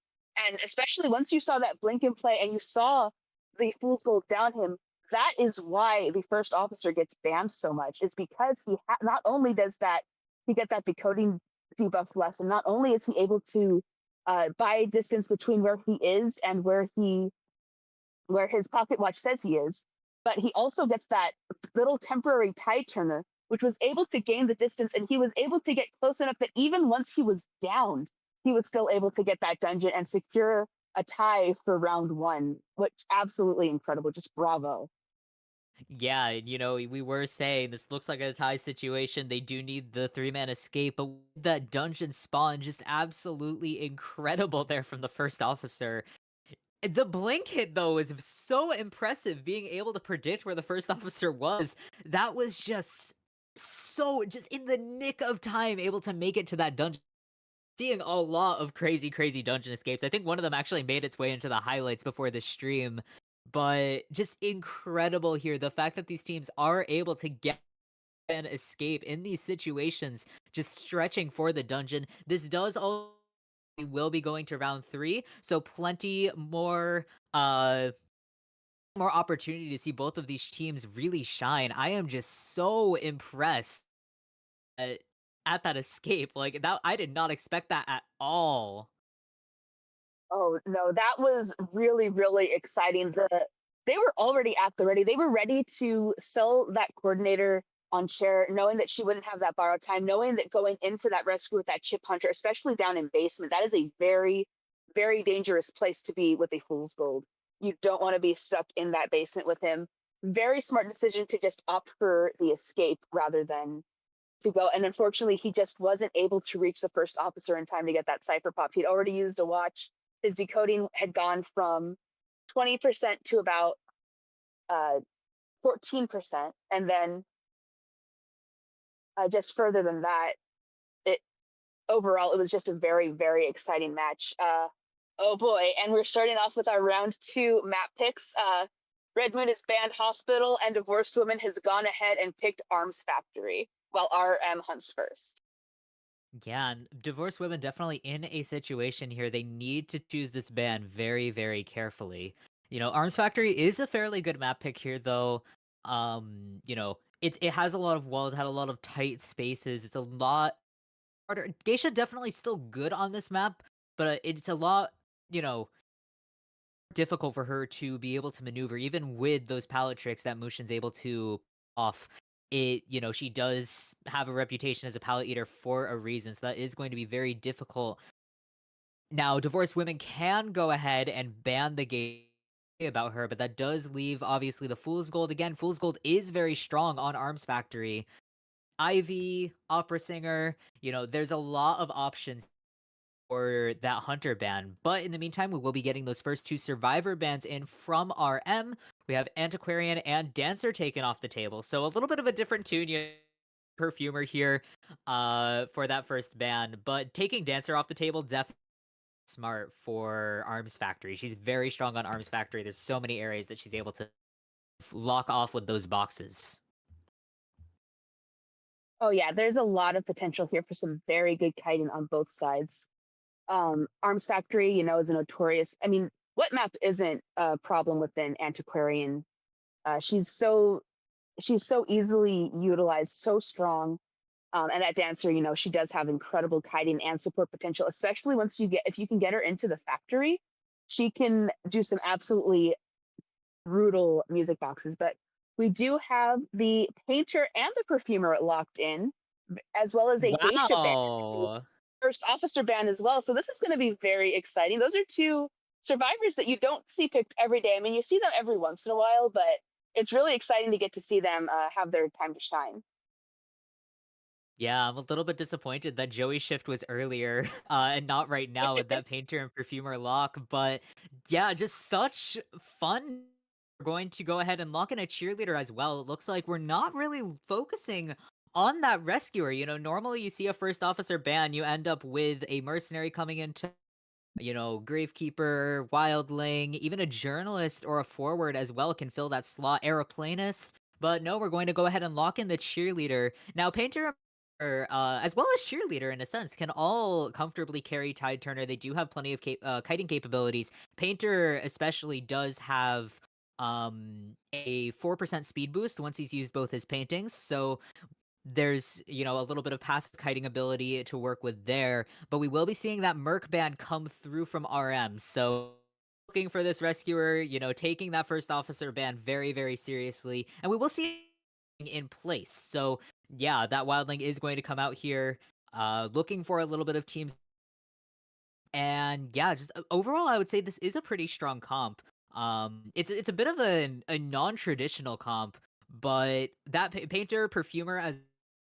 And especially once you saw that blink in play and you saw the Fool's Gold down him, that is why the first officer gets banned so much. It's because not only does that he get that decoding debuff lesson, not only is he able to buy distance between where he is and where his pocket watch says he is, but he also gets that little temporary tide turner, which was able to gain the distance, and he was able to get close enough that even once he was downed, he was still able to get that dungeon and secure a tie for round 1, which absolutely incredible. Just bravo. Yeah, you know, we were saying this looks like a tie situation. They do need the 3-man escape, but that dungeon spawn just absolutely incredible there from the first officer. The blink hit, though, is so impressive, being able to predict where the first officer was. That was just in the nick of time, able to make it to that dungeon. Seeing a lot of crazy, crazy dungeon escapes. I think one of them actually made its way into the highlights before the stream. But just incredible here. The fact that these teams are able to get an escape in these situations, just stretching for the dungeon. This does also we will be going to round 3, so plenty more more opportunity to see both of these teams really shine. I am just so impressed at that escape. Like that, I did not expect that at all. Oh no, that was really, really exciting. They were already at the ready. They were ready to sell that coordinator on chair, knowing that she wouldn't have that borrowed time, knowing that going in for that rescue with that chip hunter, especially down in basement, that is a very, very dangerous place to be with a fool's gold. You don't want to be stuck in that basement with him. Very smart decision to just opt for the escape rather than to go. And unfortunately, he just wasn't able to reach the first officer in time to get that cipher popped. He'd already used a watch. His decoding had gone from 20% to about 14%. And then just further than that, it overall, it was just a very, very exciting match. Oh boy, and we're starting off with our round 2 map picks. Red Moon is banned Hospital, and Divorced Woman has gone ahead and picked Arms Factory, while RM hunts first. Yeah, and divorced women definitely in a situation here. They need to choose this band very, very carefully. Arms Factory is a fairly good map pick here, though. It has a lot of walls, had a lot of tight spaces. It's a lot harder. Geisha definitely still good on this map, but it's a lot, you know, difficult for her to be able to maneuver, even with those pallet tricks that Mushin's able to off. She does have a reputation as a pallet eater for a reason, so that is going to be very difficult. Now, divorced women can go ahead and ban the game about her, but that does leave obviously the Fool's Gold. Again, Fool's Gold is very strong on Arms Factory. Ivy, Opera Singer, there's a lot of options for that Hunter ban. But in the meantime, we will be getting those first 2 Survivor bans in from RM. We have Antiquarian and Dancer taken off the table. So a little bit of a different tune, Perfumer here for that first ban. But taking Dancer off the table, definitely smart for Arms Factory. She's very strong on Arms Factory. There's so many areas that she's able to lock off with those boxes. Oh yeah, there's a lot of potential here for some very good kiting on both sides. Arms Factory, is a notorious. I mean, what map isn't a problem within Antiquarian? She's so easily utilized, so strong. And that Dancer, she does have incredible kiting and support potential, especially if you can get her into the factory, she can do some absolutely brutal music boxes. But we do have the Painter and the Perfumer locked in, as well as a Geisha band, Wow. first officer band as well. So this is going to be very exciting. Those are 2 survivors that you don't see picked every day. I mean, you see them every once in a while, but it's really exciting to get to see them have their time to shine. Yeah, I'm a little bit disappointed that Joey's shift was earlier and not right now with that Painter and Perfumer lock. But yeah, just such fun. We're going to go ahead and lock in a cheerleader as well. It looks like we're not really focusing on that rescuer. Normally you see a first officer ban, you end up with a mercenary coming into Gravekeeper, Wildling, even a journalist or a forward as well can fill that slot, aeroplanist. But no, we're going to go ahead and lock in the cheerleader. Now, Painter as well as cheerleader in a sense can all comfortably carry Tide Turner. They do have plenty of kiting capabilities. Painter especially does have a 4% speed boost once he's used both his paintings, so there's a little bit of passive kiting ability to work with there. But we will be seeing that Merc band come through from RM, so looking for this rescuer, taking that first officer band very, very seriously, and we will see in place. So yeah, that Wildling is going to come out here, looking for a little bit of teams. And yeah, just overall, I would say this is a pretty strong comp. It's a bit of a non-traditional comp, but that Painter, Perfumer as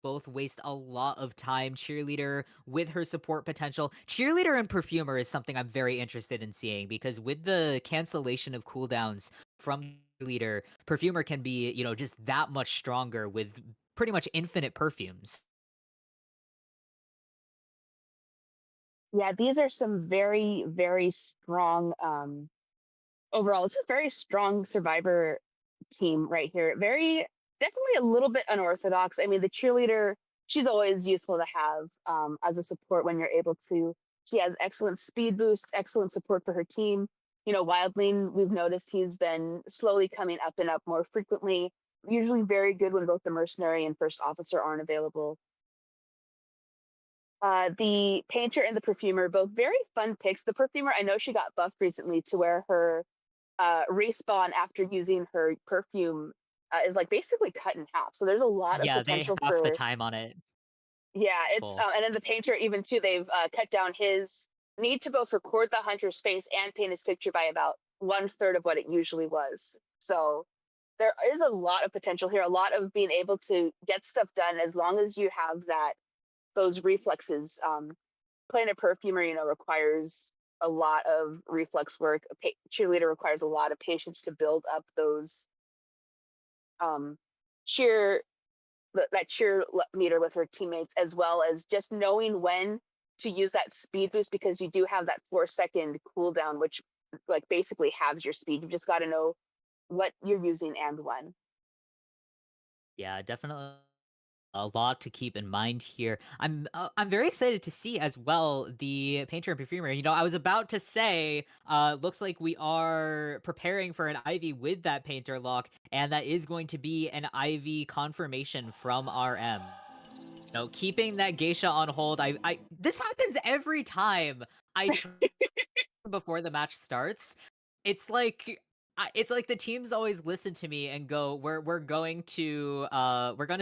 both waste a lot of time. Cheerleader with her support potential. Cheerleader and Perfumer is something I'm very interested in seeing, because with the cancellation of cooldowns from Cheerleader, Perfumer can be, just that much stronger with pretty much infinite perfumes. Yeah, these are some very, very strong. Overall, it's a very strong survivor team right here. Definitely a little bit unorthodox. I mean, the cheerleader, she's always useful to have as a support when you're able to. She has excellent speed boosts, excellent support for her team. Wildling, we've noticed he's been slowly coming up and up more frequently. Usually very good when both the mercenary and first officer aren't available. The Painter and the Perfumer, both very fun picks. The Perfumer, I know she got buffed recently to where her respawn after using her perfume is like basically cut in half. So there's a lot of Yeah, they potential half the for time on it. yeah. It's Full. and then the painter even too. They've cut down his need to both record the hunter's face and paint his picture by about 1/3 of what it usually was. So there is a lot of potential here, a lot of being able to get stuff done as long as you have those reflexes. Playing a perfumer, requires a lot of reflex work. A cheerleader requires a lot of patience to build up those um, cheer that cheer meter with her teammates, as well as just knowing when to use that speed boost, because you do have that 4-second cooldown, which like basically halves your speed. You've just got to know what you're using and when. Yeah, definitely a lot to keep in mind here. I'm very excited to see as well the painter and perfumer. I was about to say, looks like we are preparing for an Ivy with that painter lock, and that is going to be an Ivy confirmation from RM. Keeping that geisha on hold. I this happens every time I try before the match starts. It's like it's like the teams always listen to me and go, we're going to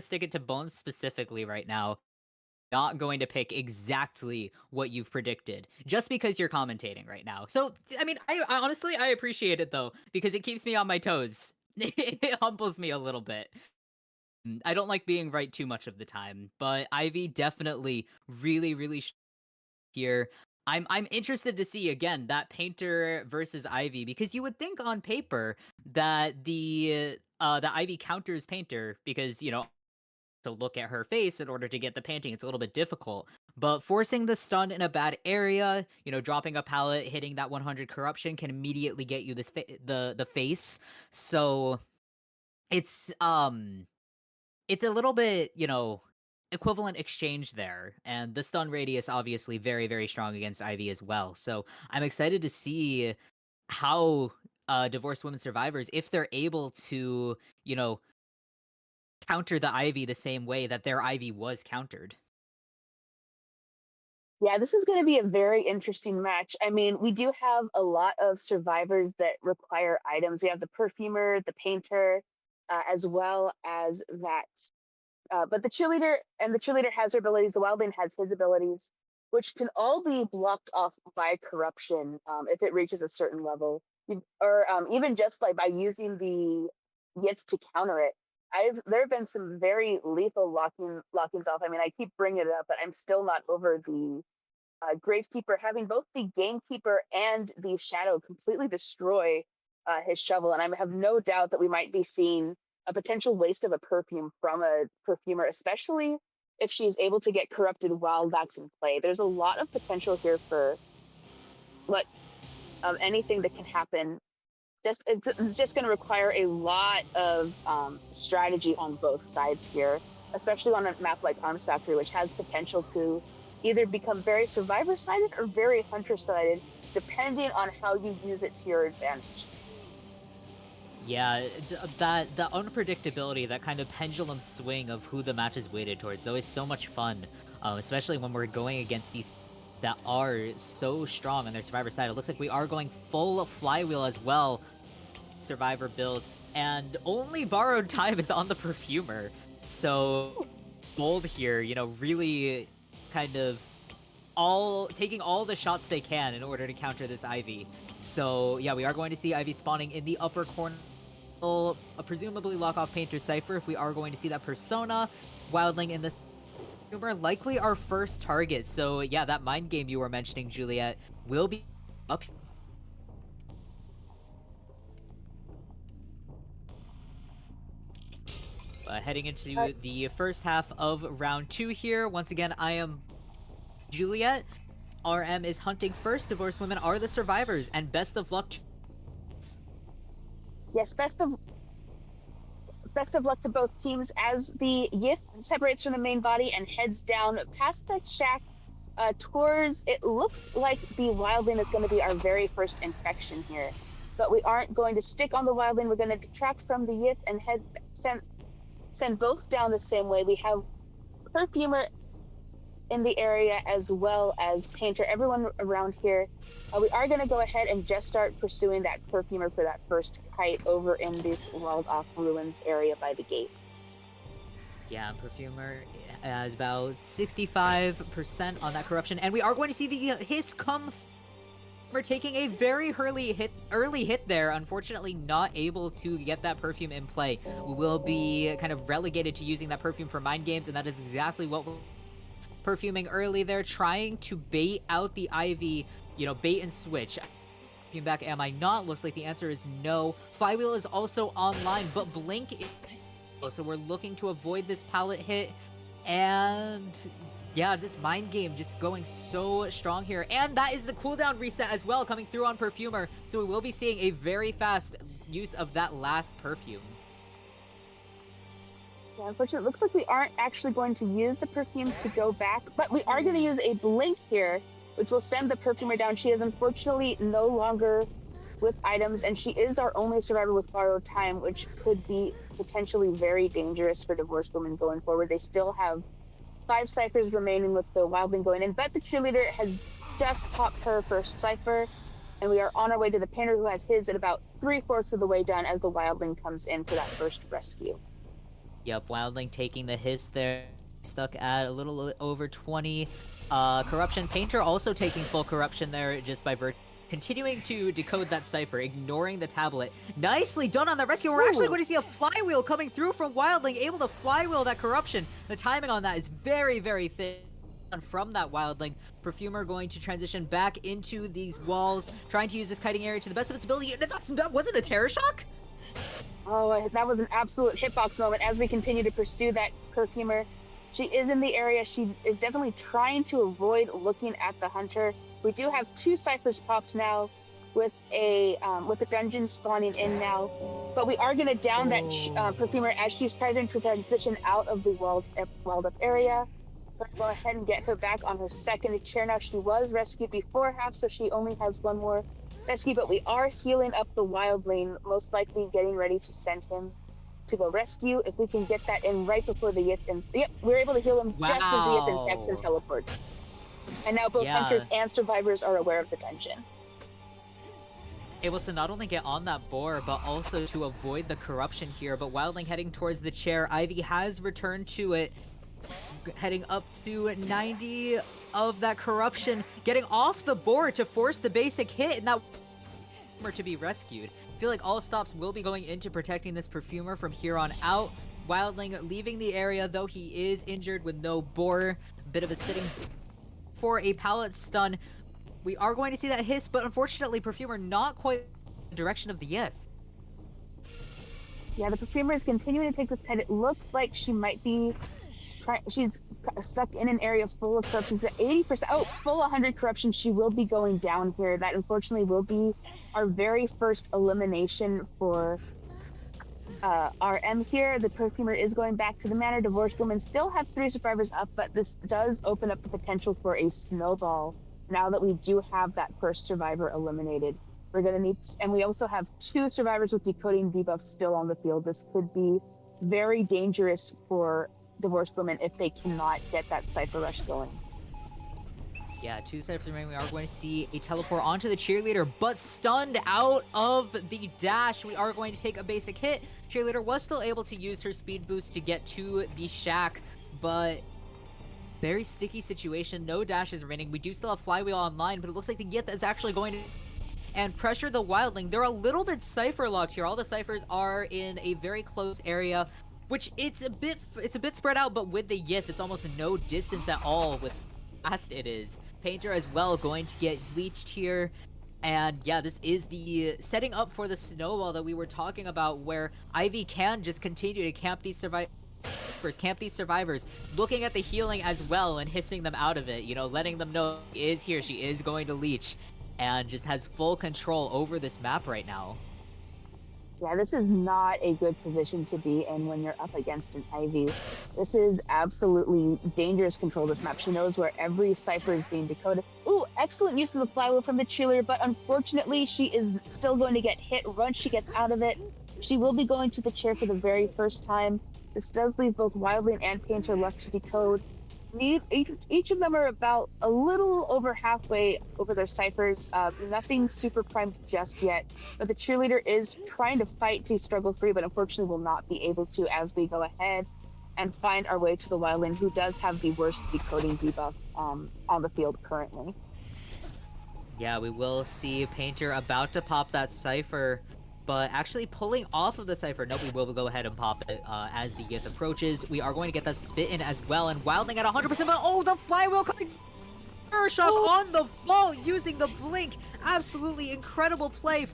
stick it to Bones specifically right now. Not going to pick exactly what you've predicted just because you're commentating right now. So I mean, I honestly I appreciate it though, because it keeps me on my toes. It humbles me a little bit. I don't like being right too much of the time, but Ivy definitely really, really here. I'm interested to see again that painter versus Ivy, because you would think on paper that the Ivy counters painter, because to look at her face in order to get the painting, it's a little bit difficult. But forcing the stun in a bad area, dropping a pallet, hitting that 100 corruption can immediately get you this the face. So it's it's a little bit, equivalent exchange there. And the stun radius obviously very, very strong against Ivy as well. So I'm excited to see how divorced women survivors, if they're able to, counter the Ivy the same way that their Ivy was countered. Yeah, this is going to be a very interesting match. I mean, we do have a lot of survivors that require items. We have the perfumer, the painter, as well as that. But the cheerleader has her abilities. The wildling has his abilities, which can all be blocked off by corruption if it reaches a certain level, or even just like by using the yits to counter it. There have been some very lethal lockings off. I mean, I keep bringing it up, but I'm still not over the Gravekeeper having both the Gamekeeper and the Shadow completely destroy his shovel. And I have no doubt that we might be seeing a potential waste of a perfume from a perfumer, especially if she's able to get corrupted while that's in play. There's a lot of potential here for what anything that can happen. It's just going to require a lot of strategy on both sides here, especially on a map like Arms Factory, which has potential to either become very survivor-sided or very hunter-sided, depending on how you use it to your advantage. Yeah, that the unpredictability, that kind of pendulum swing of who the match is weighted towards, is always so much fun, especially when we're going against these that are so strong on their survivor side. It looks like we are going full flywheel as well, survivor build, and only borrowed time is on the perfumer. So bold here, really kind of taking all the shots they can in order to counter this Ivy. So yeah, we are going to see Ivy spawning in the upper corner. Presumably lock off Painter Cypher if we are going to see that Persona. Wildling in the likely our first target. So yeah, that mind game you were mentioning, Juliet, will be up. Heading into the first half of round 2 here. Once again, I am Juliet. RM is hunting first. Divorced women are the survivors, and best of luck. Yes, best of luck to both teams as the Yith separates from the main body and heads down past that shack towards, it looks like the wildling is going to be our very first infection here. But we aren't going to stick on the wildling. We're going to detract from the Yith and send both down the same way. We have perfumer in the area, as well as Painter, everyone around here. We are going to go ahead and just start pursuing that Perfumer for that first kite over in this walled off ruins area by the gate. Yeah, Perfumer is about 65% on that corruption, and we are going to see the hiss come. We're taking a very early hit there. Unfortunately, not able to get that perfume in play. We will be kind of relegated to using that perfume for mind games, and that is exactly what we're perfuming early there, trying to bait out the Ivy, bait and switch. Perfume back, am I not? Looks like the answer is no. Flywheel is also online, but Blink is... So we're looking to avoid this pallet hit, and yeah, this mind game just going so strong here. And that is the cooldown reset as well coming through on Perfumer, so we will be seeing a very fast use of that last perfume. Yeah, unfortunately, it looks like we aren't actually going to use the perfumes to go back, but we are going to use a blink here, which will send the Perfumer down. She is unfortunately no longer with items, and she is our only survivor with borrowed time, which could be potentially very dangerous for Divorced Women going forward. They still have 5 ciphers remaining with the Wildling going in, but the Cheerleader has just popped her first cipher, and we are on our way to the Painter, who has his at about 3/4 of the way done as the Wildling comes in for that first rescue. Yep, Wildling taking the hiss there, stuck at a little over 20. Corruption, Painter also taking full corruption there just by continuing to decode that cipher, ignoring the tablet. Nicely done on that rescue. We're actually going to see a flywheel coming through from Wildling, able to flywheel that corruption. The timing on that is very, very thin from that Wildling. Perfumer going to transition back into these walls, trying to use this kiting area to the best of its ability. That wasn't a Terror Shock? Oh, that was an absolute hitbox moment as we continue to pursue that Perfumer. She is in the area. She is definitely trying to avoid looking at the Hunter. We do have 2 ciphers popped now with the dungeon spawning in now, but we are going to down that Perfumer as she's trying to transition out of the walled up area. But go ahead and get her back on her second chair now. She was rescued before half, so she only has 1 more rescue, but we are healing up the Wildling, most likely getting ready to send him to go rescue. If we can get that in right before the Yith, and yep, we're able to heal him just as the Yith infects and teleports. And now both Hunters and Survivors are aware of the dungeon. Able to not only get on that boar, but also to avoid the corruption here. But Wildling heading towards the chair. Ivy has returned to it, heading up to 90 of that corruption, getting off the board to force the basic hit, and that to be rescued. I feel like all stops will be going into protecting this Perfumer from here on out. Wildling leaving the area, though he is injured with no boar. Bit of a sitting for a pallet stun. We are going to see that hiss, but unfortunately Perfumer not quite the direction of the Yith. Yeah, the Perfumer is continuing to take this kite. It looks like she might be she's stuck in an area full of corruption. She's at 80%. Oh, full 100 corruption. She will be going down here. That unfortunately will be our very first elimination for RM here. The Perfumer is going back to the manor. Divorced Women still have 3 survivors up, but this does open up the potential for a snowball now that we do have that first survivor eliminated. We're going to need, and we also have 2 survivors with decoding debuffs still on the field. This could be very dangerous for Divorced Women if they cannot get that Cypher Rush going. Yeah, 2 ciphers remaining. We are going to see a teleport onto the Cheerleader, but stunned out of the dash. We are going to take a basic hit. Cheerleader was still able to use her speed boost to get to the shack, but very sticky situation. No dashes remaining. We do still have Flywheel online, but it looks like the Yith is actually going to and pressure the Wildling. They're a little bit cipher locked here. All the ciphers are in a very close area, which it's a bit spread out, but with the Yith, it's almost no distance at all with how fast it is. Painter as well going to get leeched here. And yeah, this is the setting up for the snowball that we were talking about, where Ivy can just continue to camp these survivors, looking at the healing as well and hissing them out of it, letting them know she is here, she is going to leech, and just has full control over this map right now. Yeah, this is not a good position to be in when you're up against an Ivy. This is absolutely dangerous control of this map. She knows where every cipher is being decoded. Ooh, excellent use of the Flywheel from the Cheerleader, but unfortunately she is still going to get hit once she gets out of it. She will be going to the chair for the very first time. This does leave both Wildling and Painter left to decode. each of them are about a little over halfway over their ciphers. Nothing super primed just yet, but the cheerleader is trying to fight to struggle free, but unfortunately will not be able to as we go ahead and find our way to the wildling, who does have the worst decoding debuff on the field currently. Yeah, we will see Painter about to pop that Cypher, but actually pulling off of the Cypher. Nope, we will go ahead and pop it as the Gith approaches. We are going to get that spit in as well, and Wildling at 100%, but oh, the flywheel coming! Terror Shock on the fall using the blink. Absolutely incredible play.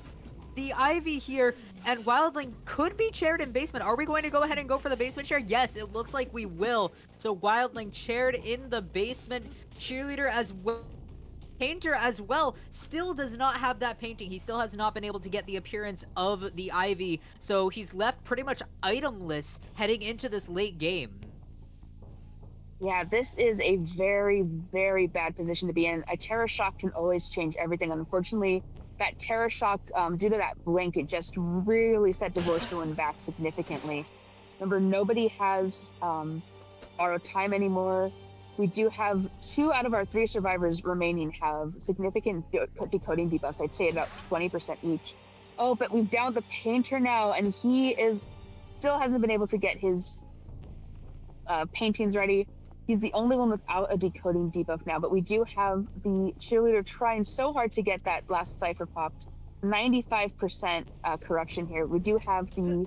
The Ivy here, and Wildling could be chaired in basement. Are we going to go ahead and go for the basement chair? Yes, it looks like we will. So Wildling chaired in the basement. Cheerleader as well. Painter as well still does not have that painting. He still has not been able to get the appearance of the Ivy, so he's left pretty much itemless heading into this late game. Yeah, this is a very, very bad position to be in. A Terror Shock can always change everything. And unfortunately, that Terror Shock, due to that blink, it just really set Divorce to win back significantly. Remember, nobody has borrowed time anymore. We do have 2 out of our 3 survivors remaining have significant decoding debuffs. I'd say about 20% each. Oh, but we've downed the Painter now, and he still hasn't been able to get his paintings ready. He's the only one without a decoding debuff now, but we do have the cheerleader trying so hard to get that last cipher popped. 95% corruption here. We do have the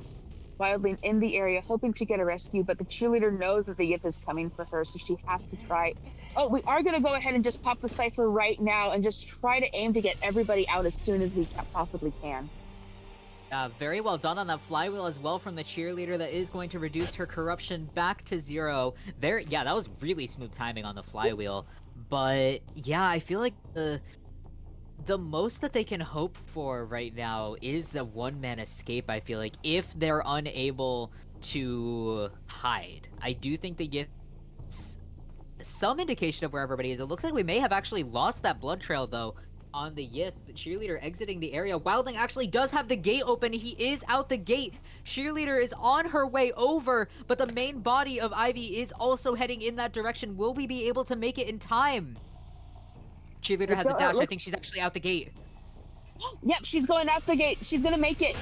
wildling in the area hoping to get a rescue, but the cheerleader knows that the Yip is coming for her, so she has to try. Oh, we are going to go ahead and just pop the cipher right now and just try to aim to get everybody out as soon as we possibly can. Very well done on that flywheel as well from the cheerleader. That is going to reduce her corruption back to 0. Yeah, that was really smooth timing on the flywheel. But yeah, I feel like the most that they can hope for right now is a one-man escape, I feel like, if they're unable to hide. I do think they get some indication of where everybody is. It looks like we may have actually lost that blood trail, though, on the Yith. Cheerleader exiting the area. Wildling actually does have the gate open. He is out the gate. Cheerleader is on her way over, but the main body of Ivy is also heading in that direction. Will we be able to make it in time? Cheerleader has a dash. I think she's actually out the gate. Yep, she's going out the gate. She's going to make it.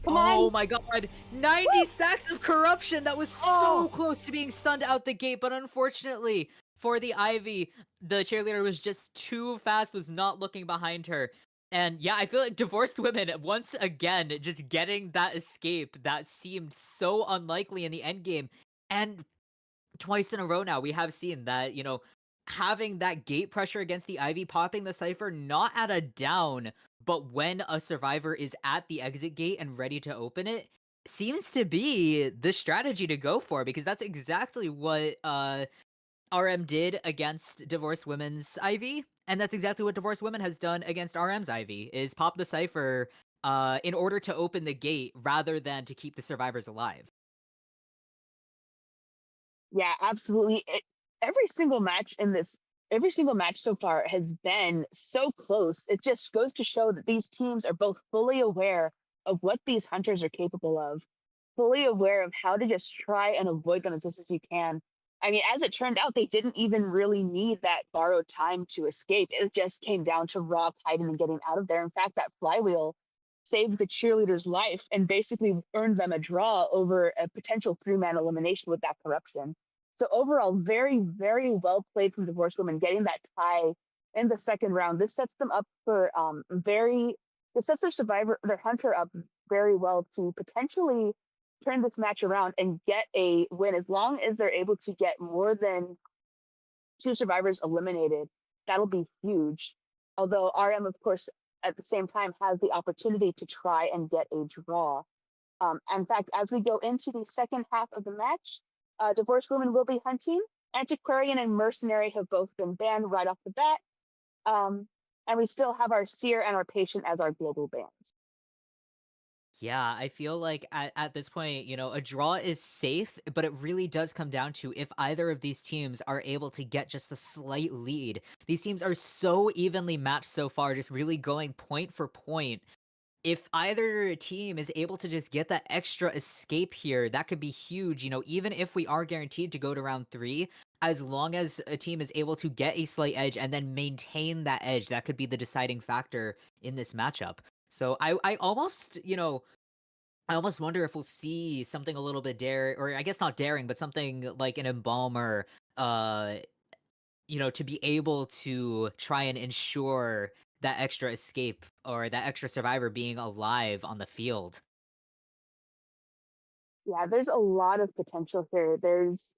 Come on. Oh my god. 90 stacks of corruption. That was so close to being stunned out the gate, but unfortunately for the Ivy, the cheerleader was just too fast, was not looking behind her. And yeah, I feel like Divorced Women, once again, just getting that escape that seemed so unlikely in the end game. And twice in a row now, we have seen that, having that gate pressure against the Ivy, popping the Cypher, not at a down, but when a survivor is at the exit gate and ready to open it, seems to be the strategy to go for, because that's exactly what RM did against Divorced Women's Ivy, and that's exactly what Divorced Women has done against RM's Ivy, is pop the Cypher in order to open the gate rather than to keep the survivors alive. Yeah, absolutely. Every single match so far has been so close. It just goes to show that these teams are both fully aware of what these hunters are capable of, fully aware of how to just try and avoid them as best as you can. I mean, as it turned out, they didn't even really need that borrowed time to escape. It just came down to raw hiding and getting out of there. In fact, that flywheel saved the cheerleader's life and basically earned them a draw over a potential 3-man elimination with that corruption. So overall, very, very well played from Divorced Women, getting that tie in the second round. This sets them up for this sets their hunter up very well to potentially turn this match around and get a win. As long as they're able to get more than 2 survivors eliminated, that'll be huge. Although RM, of course, at the same time has the opportunity to try and get a draw. In fact, as we go into the second half of the match, Divorced Women will be hunting. Antiquarian and Mercenary have both been banned right off the bat. And we still have our Seer and our Patient as our global bans. Yeah, I feel like at this point, a draw is safe, but it really does come down to if either of these teams are able to get just a slight lead. These teams are so evenly matched so far, just really going point for point. If either team is able to just get that extra escape here, that could be huge. Even if we are guaranteed to go to round 3, as long as a team is able to get a slight edge and then maintain that edge, that could be the deciding factor in this matchup. So I almost, I almost wonder if we'll see something a little bit daring, or I guess not daring, but something like an embalmer, uh, to be able to try and ensure that extra escape or that extra survivor being alive on the field. Yeah, there's a lot of potential here. There's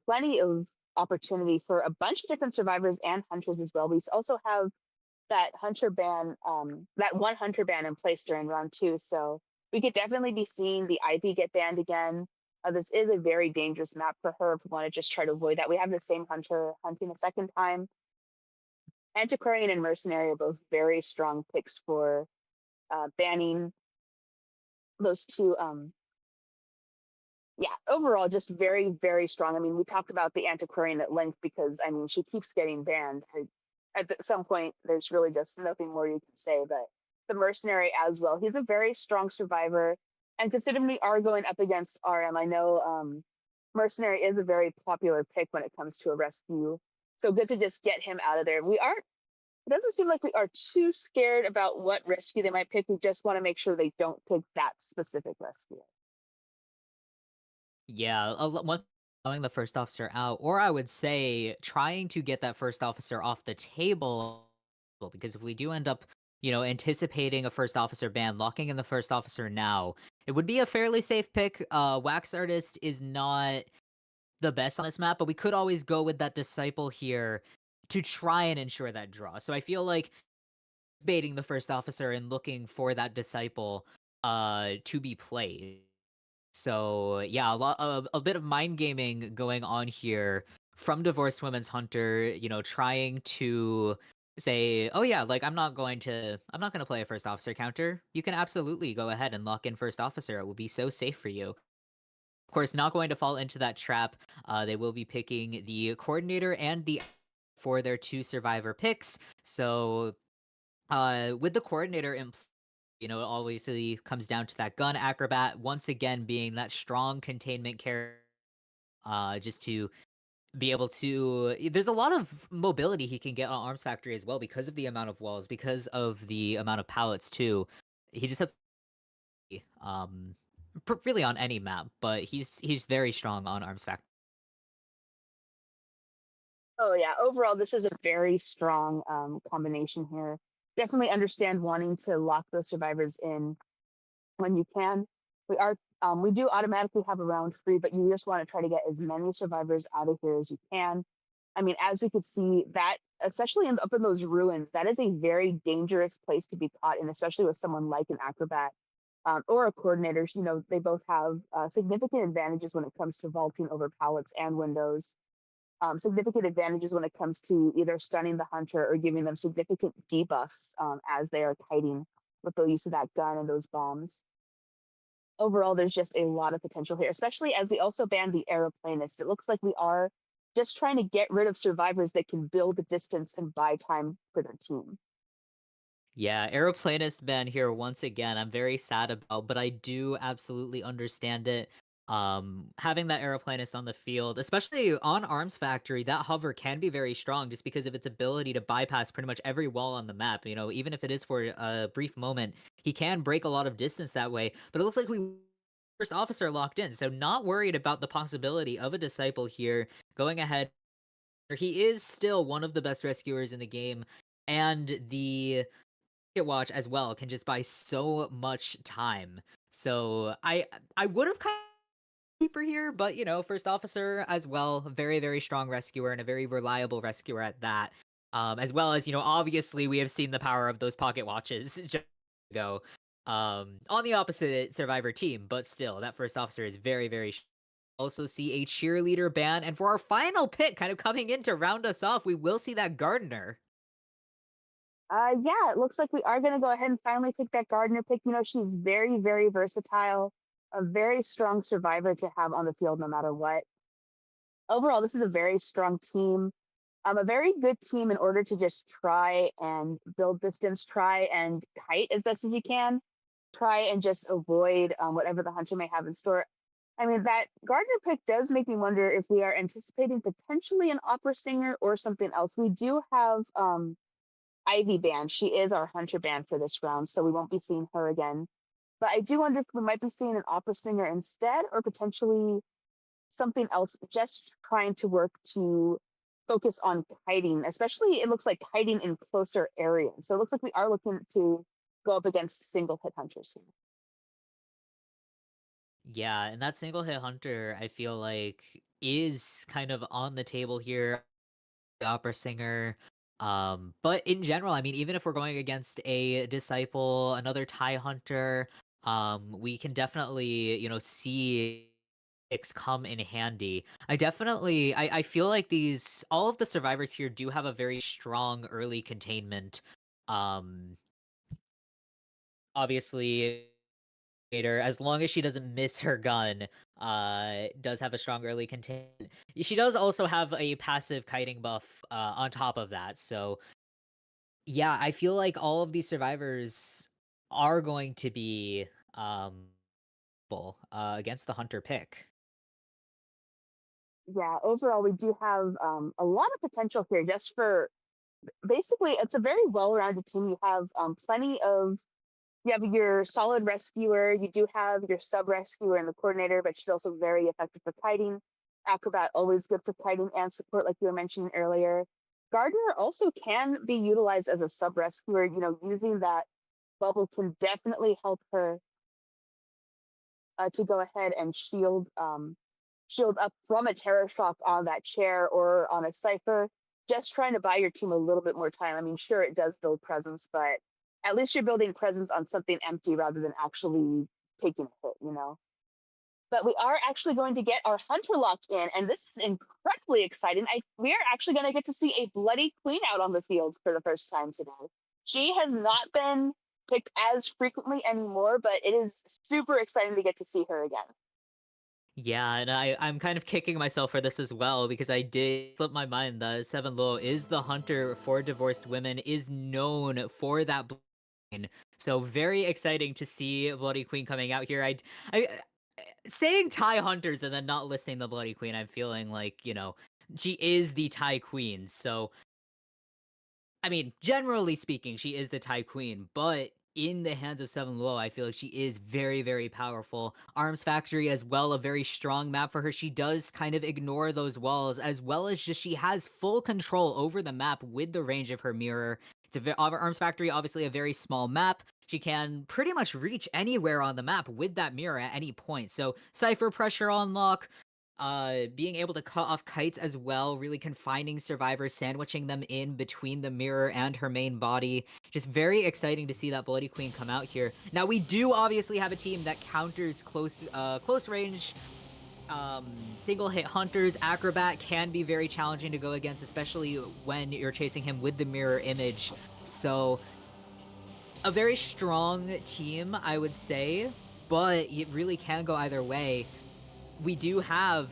plenty of opportunity for a bunch of different survivors and hunters as well. We also have that hunter ban, that one hunter ban in place during round 2. So we could definitely be seeing the Ivy get banned again. This is a very dangerous map for her if we want to just try to avoid that. We have the same hunter hunting a second time. Antiquarian and Mercenary are both very strong picks for banning those two. Yeah, overall, just very, very strong. I mean, we talked about the Antiquarian at length because, I mean, she keeps getting banned. Some point, there's really just nothing more you can say. But the Mercenary as well, he's a very strong survivor. And considering we are going up against RM, I know Mercenary is a very popular pick when it comes to a rescue. So good to just get him out of there. It doesn't seem like we are too scared about what rescue they might pick. We just want to make sure they don't pick that specific rescue. Yeah, one throwing the first officer out, or I would say trying to get that first officer off the table, because if we do end up, anticipating a first officer ban, locking in the first officer now, it would be a fairly safe pick. Wax Artist is not the best on this map, but we could always go with that Disciple here to try and ensure that draw. So I feel like baiting the first officer and looking for that Disciple to be played. So yeah, a bit of mind gaming going on here from Divorced Women's Hunter, trying to say, oh yeah, like I'm not gonna play a first officer counter. You can absolutely go ahead and lock in first officer. It will be so safe for you. Of course, not going to fall into that trap. They will be picking the coordinator and the for their 2 survivor picks. So with the coordinator in it obviously comes down to that gun acrobat once again being that strong containment character, just to be able to. There's a lot of mobility he can get on Arms Factory as well because of the amount of walls, because of the amount of pallets too. He just has um really on any map, but he's very strong on Arms Factory. Oh yeah, overall this is a very strong combination here. Definitely understand wanting to lock those survivors in when you can. We do automatically have a round free, but you just want to try to get as many survivors out of here as you can. I mean, as you could see, that especially up in those ruins, that is a very dangerous place to be caught in, especially with someone like an acrobat or a coordinator. They both have significant advantages when it comes to vaulting over pallets and windows. Significant advantages when it comes to either stunning the hunter or giving them significant debuffs as they are kiting with the use of that gun and those bombs. Overall, there's just a lot of potential here, especially as we also banned the aeroplanist. It looks like we are just trying to get rid of survivors that can build the distance and buy time for their team. Yeah, Aeroplanist ban here once again. I'm very sad about, but I do absolutely understand it. Having that Aeroplanist on the field, especially on Arms Factory, that hover can be very strong just because of its ability to bypass pretty much every wall on the map. Even if it is for a brief moment, he can break a lot of distance that way. But it looks like we first officer locked in, so not worried about the possibility of a Disciple here going ahead. He is still one of the best rescuers in the game, and the watch as well can just buy so much time. So I would have kind of keeper here, but first officer as well, very very strong rescuer and a very reliable rescuer at that. As well as obviously we have seen the power of those pocket watches just go on the opposite survivor team, but still that first officer is very very. Also see a cheerleader ban, and for our final pick, kind of coming in to round us off, we will see that gardener. Yeah, it looks like we are going to go ahead and finally pick that gardener pick. She's very, very versatile, a very strong survivor to have on the field no matter what. Overall, this is a very strong team, a very good team in order to just try and build distance, try and kite as best as you can, try and just avoid whatever the hunter may have in store. I mean, that Gardner pick does make me wonder if we are anticipating potentially an opera singer or something else. We do have Ivy band. She is our hunter band for this round, so we won't be seeing her again. But I do wonder if we might be seeing an opera singer instead, or potentially something else, just trying to work to focus on kiting, especially it looks like kiting in closer areas. So it looks like we are looking to go up against single hit hunters here. Yeah, and that single hit hunter, I feel like, is kind of on the table here. The opera singer. But in general, I mean, even if we're going against a disciple, another tie hunter, we can definitely, see picks come in handy. I feel like all of the survivors here do have a very strong early containment. Um, Obviously, as long as she doesn't miss her gun, does have a strong early containment. She does also have a passive kiting buff on top of that. So yeah, I feel like all of these survivors are going to be against the hunter pick. Yeah, overall, we do have a lot of potential here just for basically, it's a very well rounded team. You have you have your solid rescuer, you do have your sub rescuer and the coordinator, but she's also very effective for kiting. Acrobat, always good for kiting and support, like you were mentioning earlier. Gardner also can be utilized as a sub rescuer. Using that bubble can definitely help her to go ahead and shield up from a terror shock on that chair or on a cipher. Just trying to buy your team a little bit more time. I mean, sure, it does build presence, but at least you're building presence on something empty rather than actually taking a hit. But we are actually going to get our hunter locked in, and this is incredibly exciting. We are actually going to get to see a bloody queen out on the field for the first time today. She has not been picked as frequently anymore, but it is super exciting to get to see her again. Yeah, and I'm kind of kicking myself for this as well because I did flip my mind that Seven Luo is the hunter for divorced women, is known for that queen. So very exciting to see Bloody Queen coming out here. I saying Thai hunters and then not listing the Bloody Queen, I'm feeling like, she is the Thai Queen. So I mean, generally speaking, she is the Thai Queen, but in the hands of Seven Luo, I feel like she is very, very powerful. Arms Factory as well, a very strong map for her. She does kind of ignore those walls, as well as just she has full control over the map with the range of her mirror. Arms Factory, obviously a very small map. She can pretty much reach anywhere on the map with that mirror at any point. So Cypher pressure on lock, being able to cut off kites as well, really confining survivors, sandwiching them in between the mirror and her main body. Just very exciting to see that Bloody Queen come out here. Now we do obviously have a team that counters close range single hit hunters. Acrobat can be very challenging to go against, especially when you're chasing him with the mirror image. So a very strong team, I would say, but it really can go either way. We do have,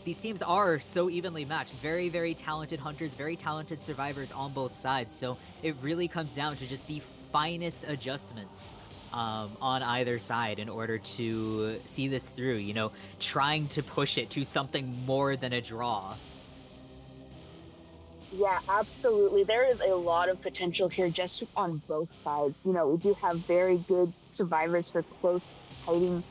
these teams are so evenly matched. Very, very talented hunters, very talented survivors on both sides. So it really comes down to just the finest adjustments on either side in order to see this through, trying to push it to something more than a draw. Yeah, absolutely. There is a lot of potential here just on both sides. We do have very good survivors for close fighting.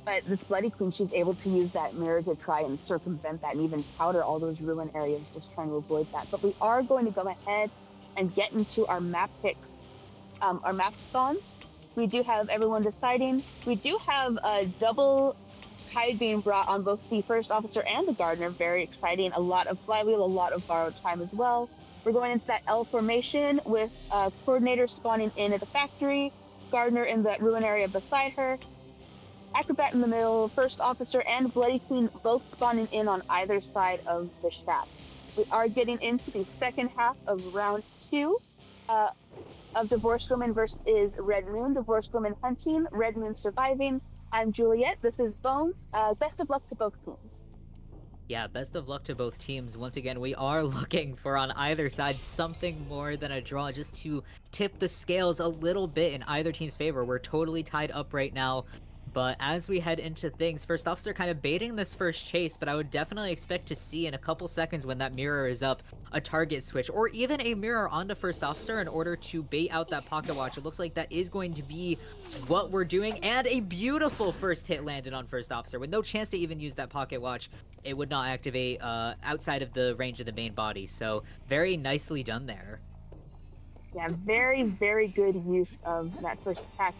But this Bloody Queen, she's able to use that mirror to try and circumvent that and even powder all those ruin areas, just trying to avoid that. But we are going to go ahead and get into our map picks, our map spawns. We do have everyone deciding. We do have a double tide being brought on both the first officer and the gardener. Very exciting. A lot of flywheel, a lot of borrowed time as well. We're going into that L formation with coordinator spawning in at the factory, gardener in that ruin area beside her, Acrobat in the middle, first officer and Bloody Queen both spawning in on either side of the shaft. We are getting into the second half of round 2 of Divorced Woman versus Red Moon. Divorced Woman hunting, Red Moon surviving. I'm Juliet. This is Bones. Best of luck to both teams. Yeah, best of luck to both teams. Once again, we are looking for on either side something more than a draw just to tip the scales a little bit in either team's favor. We're totally tied up right now. But as we head into things, First Officer kind of baiting this first chase, but I would definitely expect to see in a couple seconds when that mirror is up, a target switch, or even a mirror onto First Officer in order to bait out that pocket watch. It looks like that is going to be what we're doing, and a beautiful first hit landed on First Officer with no chance to even use that pocket watch. It would not activate outside of the range of the main body, so very nicely done there. Yeah, very, very good use of that first attack.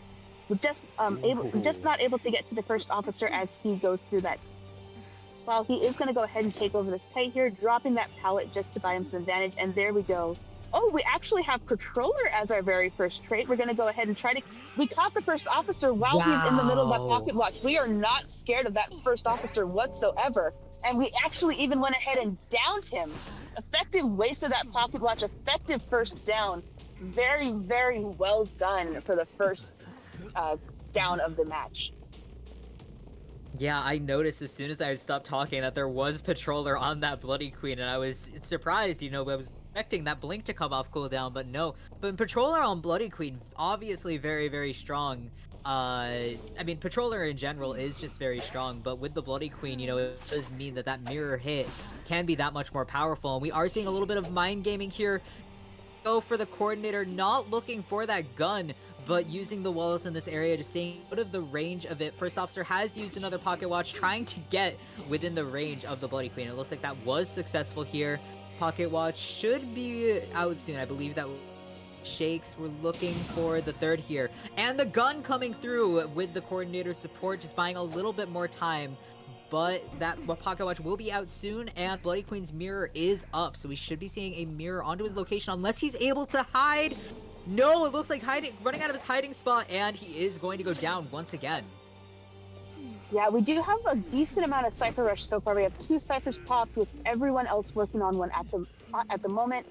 We're just not able to get to the First Officer as he goes through that. While he is going to go ahead and take over this kite here, dropping that pallet just to buy him some advantage, and there we go. Oh, we actually have Patroller as our very first trait. We're going to go ahead and try to... We caught the First Officer while he's in the middle of that pocket watch. We are not scared of that First Officer whatsoever. And we actually even went ahead and downed him. Effective waste of that pocket watch, effective first down. Very, very well done for the first down of the match. Yeah, I noticed as soon as I stopped talking that there was Patroller on that Bloody Queen, and I was surprised, I was expecting that blink to come off cooldown, but no. But Patroller on Bloody Queen, obviously very, very strong. I mean, Patroller in general is just very strong, but with the Bloody Queen, it does mean that that mirror hit can be that much more powerful, and we are seeing a little bit of mind gaming here. Go for the Coordinator, not looking for that gun, but using the walls in this area to stay out of the range of it. First Officer has used another pocket watch, trying to get within the range of the Bloody Queen. It looks like that was successful here. Pocket watch should be out soon. I believe that Shakes were looking for the third here. And the gun coming through with the Coordinator support, just buying a little bit more time. But that pocket watch will be out soon, and Bloody Queen's mirror is up, so we should be seeing a mirror onto his location unless he's able to hide. No, it looks like running out of his hiding spot, and he is going to go down once again. Yeah, we do have a decent amount of Cypher Rush so far. We have 2 Cyphers popped, with everyone else working on one at the moment.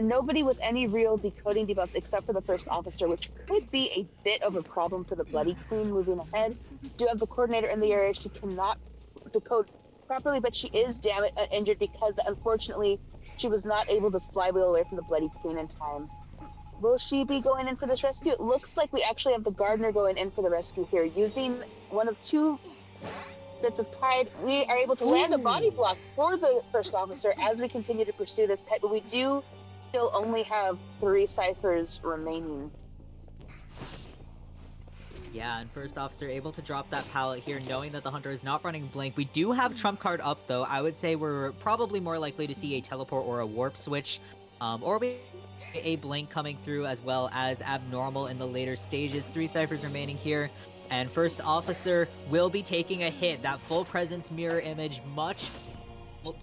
Nobody with any real decoding debuffs except for the First Officer, which could be a bit of a problem for the Bloody Queen moving ahead. Do have the Coordinator in the area. She cannot decode properly, but she is injured because unfortunately she was not able to flywheel away from the Bloody Queen in time. Will she be going in for this rescue? It looks like we actually have the Gardener going in for the rescue here. Using one of 2 bits of tide, we are able to land a body block for the First Officer as we continue to pursue this kite, but we do still only have 3 Cyphers remaining. Yeah, and First Officer able to drop that pallet here, knowing that the Hunter is not running Blink. We do have Trump card up, though. I would say we're probably more likely to see a Teleport or a Warp Switch, or a Blink coming through, as well as Abnormal in the later stages. 3 Cyphers remaining here, and First Officer will be taking a hit. That full presence mirror image, much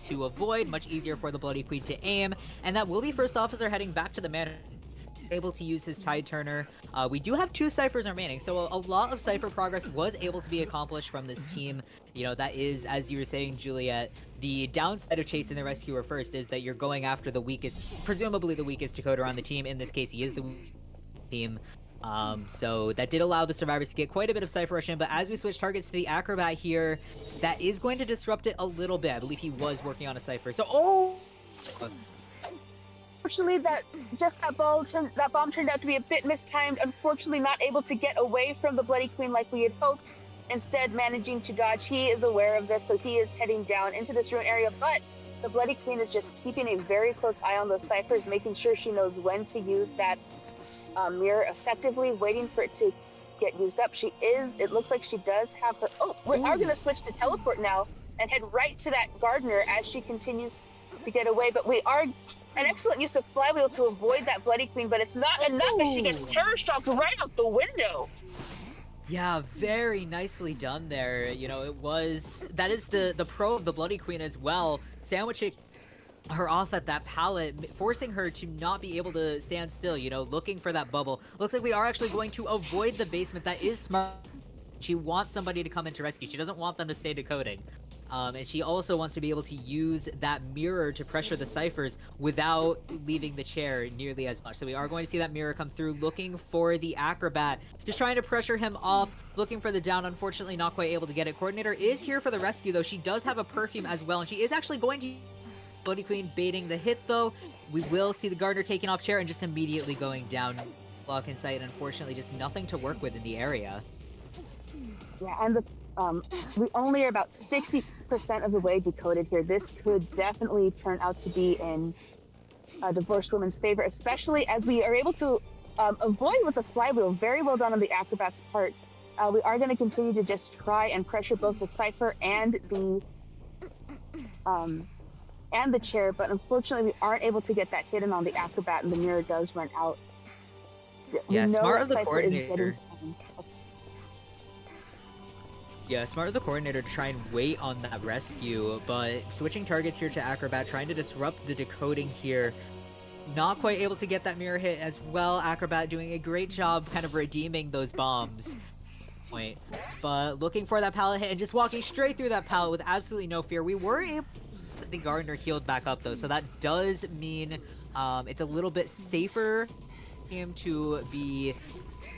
to avoid, much easier for the Bloody Queen to aim, and that will be First Officer heading back to the manor, able to use his Tide Turner. We do have 2 Cyphers remaining, so a lot of Cypher progress was able to be accomplished from this team. That is, as you were saying, Juliet, the downside of chasing the Rescuer first is that you're going after the weakest, presumably the weakest decoder on the team. In this case, he is the team. So that did allow the Survivors to get quite a bit of Cypher Rush in, but as we switch targets to the Acrobat here, that is going to disrupt it a little bit. I believe he was working on a Cypher, so Unfortunately, that bomb turned out to be a bit mistimed. Unfortunately, not able to get away from the Bloody Queen like we had hoped. Instead, managing to dodge. He is aware of this, so he is heading down into this ruin area. But the Bloody Queen is just keeping a very close eye on those Cyphers, making sure she knows when to use that mirror effectively, waiting for it to get used up. It looks like she does have her... Oh, we are going to switch to Teleport now and head right to that Gardener as she continues to get away. But we are... An excellent use of Flywheel to avoid that Bloody Queen, but it's not enough as she gets Terror Shocked right out the window. Yeah, very nicely done there. That is the pro of the Bloody Queen as well, sandwiching her off at that pallet, forcing her to not be able to stand still, looking for that bubble. Looks like we are actually going to avoid the basement. That is smart. She wants somebody to come in to rescue. She doesn't want them to stay decoding. And she also wants to be able to use that mirror to pressure the Cyphers without leaving the chair nearly as much. So we are going to see that mirror come through, looking for the Acrobat. Just trying to pressure him off, looking for the down. Unfortunately, not quite able to get it. Coordinator is here for the rescue, though. She does have a perfume as well, and she is actually going to... Bloody Queen baiting the hit, though. We will see the Gardener taking off chair and just immediately going down. Block in sight, and unfortunately just nothing to work with in the area. Yeah, and we only are about 60% of the way decoded here. This could definitely turn out to be in a divorced woman's favor, especially as we are able to avoid with the flywheel. Very well done on the acrobat's part. We are going to continue to just try and pressure both the cipher and the chair, but unfortunately we aren't able to get that hit in on the acrobat, and the mirror does run out. We Yeah, know smart that of the cipher is getting coordinator. Yeah, smart of the coordinator to try and wait on that rescue, but switching targets here to Acrobat, trying to disrupt the decoding here. Not quite able to get that mirror hit as well. Acrobat doing a great job kind of redeeming those bombs. But looking for that pallet hit and just walking straight through that pallet with absolutely no fear. We were able to get the Gardener healed back up though, so that does mean it's a little bit safer for him to be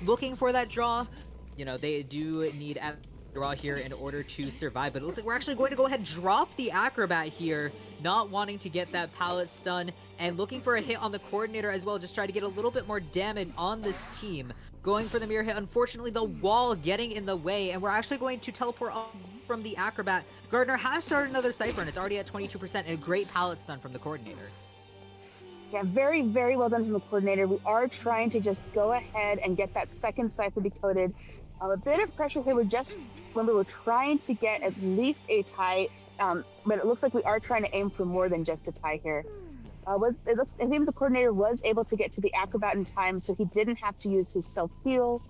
looking for that draw. You know, they do need a draw here in order to survive, but it looks like we're actually going to go ahead and drop the Acrobat here, not wanting to get that pallet stun and looking for a hit on the coordinator as well, just try to get a little bit more damage on this team. Going for the mirror hit, unfortunately the wall getting in the way, and we're actually going to teleport off from the Acrobat. Gardner has started another Cypher, and it's already at 22%, and a great pallet stun from the coordinator. Yeah, very, very well done from the coordinator. We are trying to just go ahead and get that second cipher decoded. A bit of pressure here. We're trying to get at least a tie, but it looks like we are trying to aim for more than just a tie here. It seems the coordinator was able to get to the Acrobat in time, so he didn't have to use his self-heal.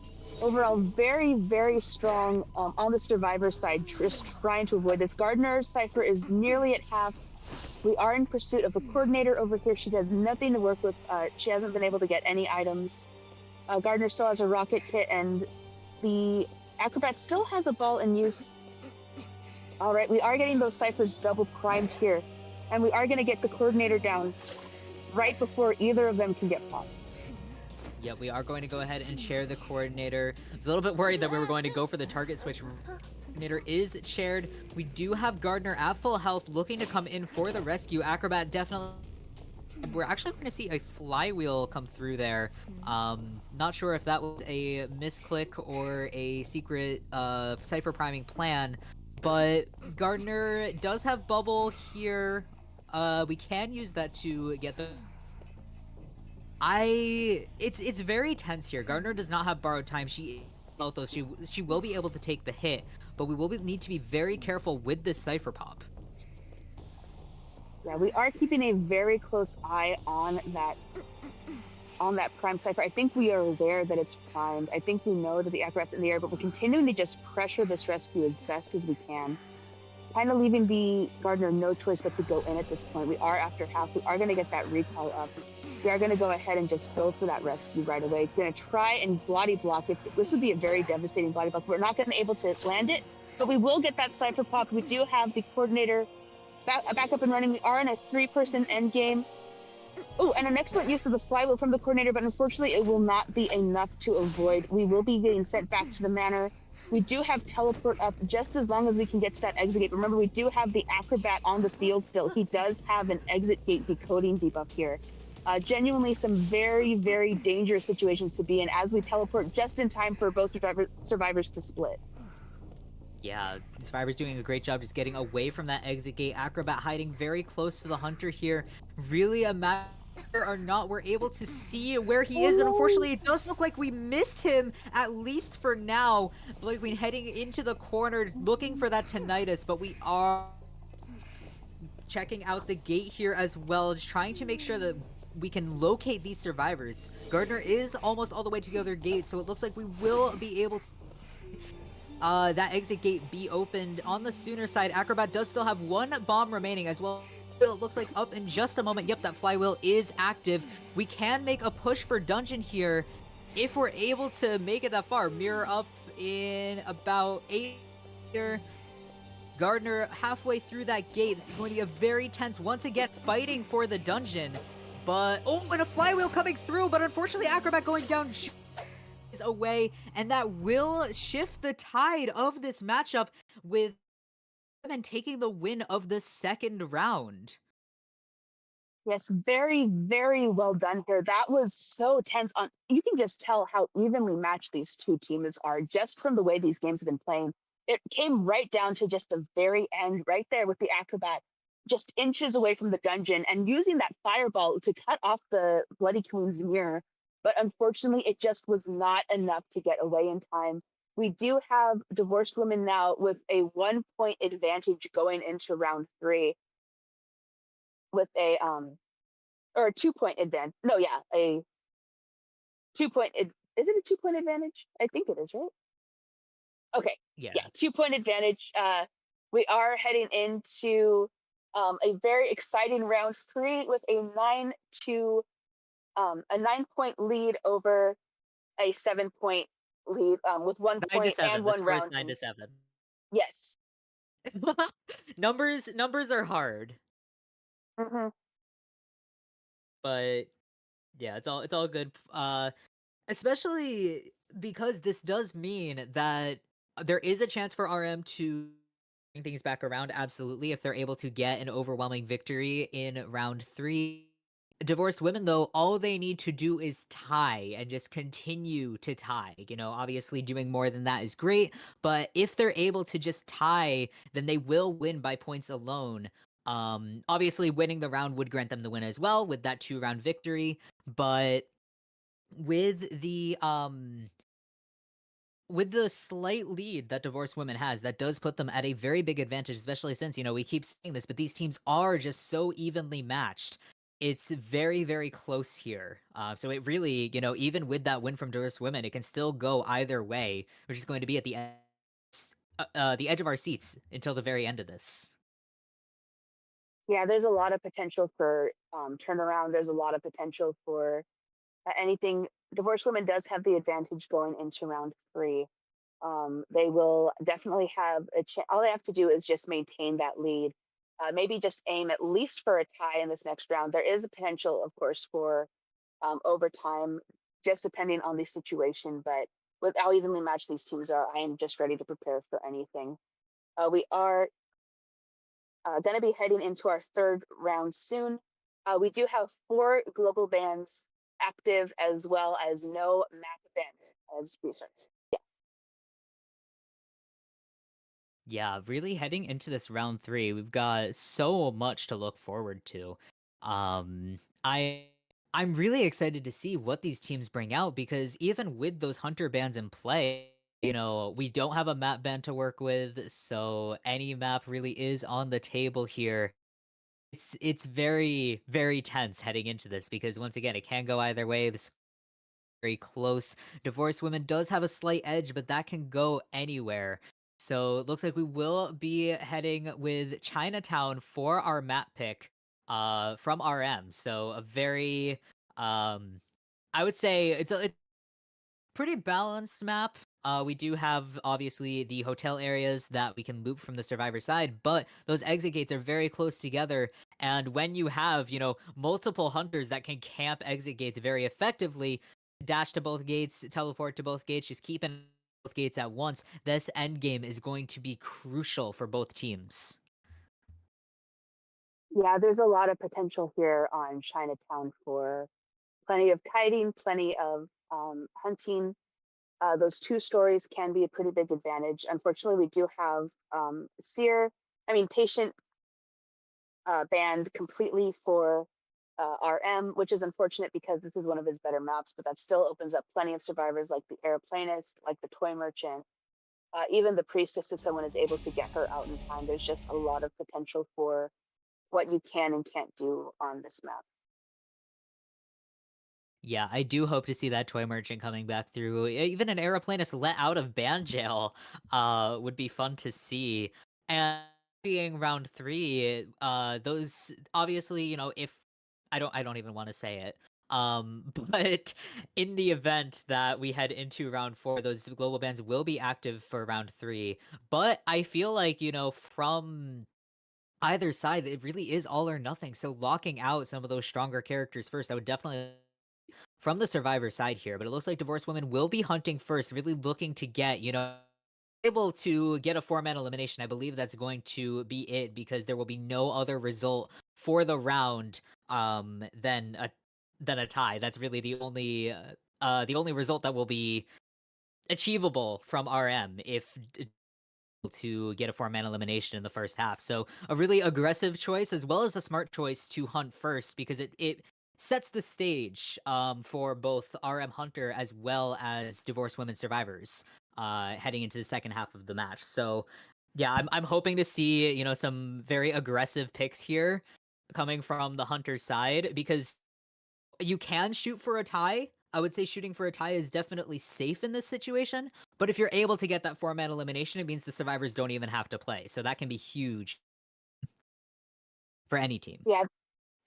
Overall, very, very strong on the survivor side, just trying to avoid this. Gardner's cipher is nearly at half. We are in pursuit of the coordinator over here. She has nothing to work with. She hasn't been able to get any items. Gardner still has a rocket kit, and the Acrobat still has a ball in use. All right, we are getting those ciphers double primed here, and we are going to get the coordinator down right before either of them can get popped. Yeah, we are going to go ahead and chair the coordinator. I was a little bit worried that we were going to go for the target switch. Coordinator is chaired. We do have Gardner at full health looking to come in for the rescue. Acrobat definitely. We're actually going to see a flywheel come through there. Not sure if that was a misclick or a secret cipher priming plan, but Gardner does have bubble here. We can use that to get the. It's very tense here. Gardner does not have borrowed time. She will be able to take the hit, but we will need to be very careful with this cipher pop. Yeah, we are keeping a very close eye on that prime cipher. I think we are aware that it's primed. I think we know that the Acrobat's in the air, but we're continuing to just pressure this rescue as best as we can. Kind of leaving the Gardner no choice but to go in at this point. We are after half. We are going to get that recall up. We are going to go ahead and just go for that rescue right away. He's going to try and bloody block. This would be a very devastating bloody block. We're not going to be able to land it, but we will get that cipher pop. We do have the coordinator back up and running. We are in a 3-person end game. Oh, and an excellent use of the flywheel from the coordinator, but unfortunately it will not be enough to avoid. We will be getting sent back to the manor. We do have teleport up just as long as we can get to that exit gate. Remember, we do have the Acrobat on the field still. He does have an exit gate decoding debuff here. Genuinely some very, very dangerous situations to be in as we teleport just in time for both survivors to split. Yeah, Survivor's doing a great job just getting away from that exit gate. Acrobat hiding very close to the Hunter here. Really a matter or not, we're able to see where he is, and unfortunately it does look like we missed him, at least for now. Like we're heading into the corner looking for that tinnitus, but we are checking out the gate here as well, just trying to make sure that we can locate these survivors. Gardner is almost all the way to the other gate, so it looks like we will be able to that exit gate be opened on the Sooner side. Acrobat does still have one bomb remaining as well. It looks like up in just a moment. Yep, that flywheel is active. We can make a push for dungeon here if we're able to make it that far. Mirror up in about 8 here. Gardner halfway through that gate. This is going to be a very tense, once again, fighting for the dungeon. But, oh, and a flywheel coming through, but unfortunately Acrobat going down is away, and that will shift the tide of this matchup with them taking the win of the second round. Yes, very, very well done here. That was so tense. On you can just tell how evenly matched these two teams are just from the way these games have been playing. It came right down to just the very end, right there with the acrobat, just inches away from the dungeon and using that fireball to cut off the Bloody Queen's mirror. But unfortunately, it just was not enough to get away in time. We do have divorced women now with a 1 point advantage going into round three with a or a 2 point advantage. No, yeah, a 2 point. Is it a 2 point advantage? I think it is, right? Okay, Yeah. yeah, 2 point advantage. We are heading into a very exciting round three with a 9 point lead over a 7 point lead with one 9 to point and 7. The one score is round. 9 to 7. Yes. Numbers are hard, Hmm. but yeah, it's all good. Especially because this does mean that there is a chance for RM to bring things back around, absolutely, if they're able to get an overwhelming victory in round 3. Divorced women, though, all they need to do is tie and just continue to tie. Obviously doing more than that is great, but if they're able to just tie, then they will win by points alone. Obviously winning the round would grant them the win as well with that 2-round victory, but with the slight lead that divorced women has, that does put them at a very big advantage, especially since, we keep saying this, but these teams are just so evenly matched. It's very, very close here. So it really, even with that win from divorced women, it can still go either way, which is going to be at the edge of our seats until the very end of this. Yeah, there's a lot of potential for turnaround. There's a lot of potential for anything. Divorced women does have the advantage going into round three. They will definitely have a chance. All they have to do is just maintain that lead. Maybe just aim at least for a tie in this next round. There is a potential, of course, for overtime, just depending on the situation. But with how evenly matched these teams are, I am just ready to prepare for anything. We are going to be heading into our third round soon. We do have 4 global bans active as well as no map bans as research. Yeah. Yeah, really heading into this round 3, we've got so much to look forward to. Um, I I'm really excited to see what these teams bring out because even with those hunter bans in play, we don't have a map ban to work with, so any map really is on the table here. It's very, very tense heading into this because once again, it can go either way. This very close. Divorced women does have a slight edge, but that can go anywhere. So it looks like we will be heading with Chinatown for our map pick from RM. So a very I would say it's pretty balanced map. We do have obviously the hotel areas that we can loop from the survivor side, but those exit gates are very close together. And when you have, multiple hunters that can camp exit gates very effectively, dash to both gates, teleport to both gates, just keep in both gates at once, this end game is going to be crucial for both teams. Yeah, there's a lot of potential here on Chinatown for plenty of kiting, plenty of hunting. Those 2 stories can be a pretty big advantage. Unfortunately, we do have Patient banned completely for RM, which is unfortunate because this is one of his better maps, but that still opens up plenty of survivors like the Aeroplanist, like the Toy Merchant. Even the Priestess, if someone is able to get her out in time, there's just a lot of potential for what you can and can't do on this map. Yeah, I do hope to see that toy merchant coming back through. Even an aeroplanist let out of band jail would be fun to see. And being round 3, those obviously, if I don't even want to say it. But in the event that we head into round 4, those global bans will be active for round 3. But I feel like, from either side, it really is all or nothing. So locking out some of those stronger characters first, I would definitely from the survivor side here, but it looks like divorced women will be hunting first, really looking to get, able to get a 4-man elimination. I believe that's going to be it because there will be no other result for the round than a tie. That's really the only result that will be achievable from RM if to get a 4-man elimination in the first half. So a really aggressive choice as well as a smart choice to hunt first because it sets the stage for both RM Hunter as well as Divorced Women Survivors heading into the second half of the match. So yeah, I'm hoping to see, some very aggressive picks here coming from the Hunter side because you can shoot for a tie. I would say shooting for a tie is definitely safe in this situation. But if you're able to get that 4-man elimination, it means the survivors don't even have to play. So that can be huge for any team. Yeah,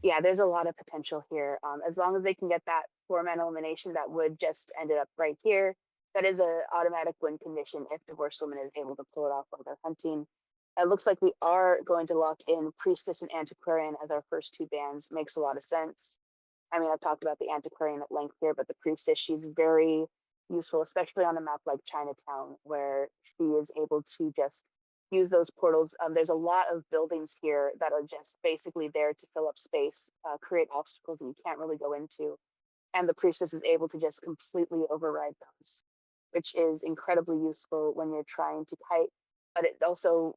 yeah, there's a lot of potential here. As long as they can get that 4-man elimination, that would just end it up right here. That is a automatic win condition if Divorced Woman is able to pull it off while they're hunting. It looks like we are going to lock in Priestess and Antiquarian as our first two bans. Makes a lot of sense. I mean, I've talked about the Antiquarian at length here, but the Priestess, she's very useful, especially on a map like Chinatown, where she is able to just use those portals. There's a lot of buildings here that are just basically there to fill up space, create obstacles that you can't really go into. And the Priestess is able to just completely override those, which is incredibly useful when you're trying to kite. But it also,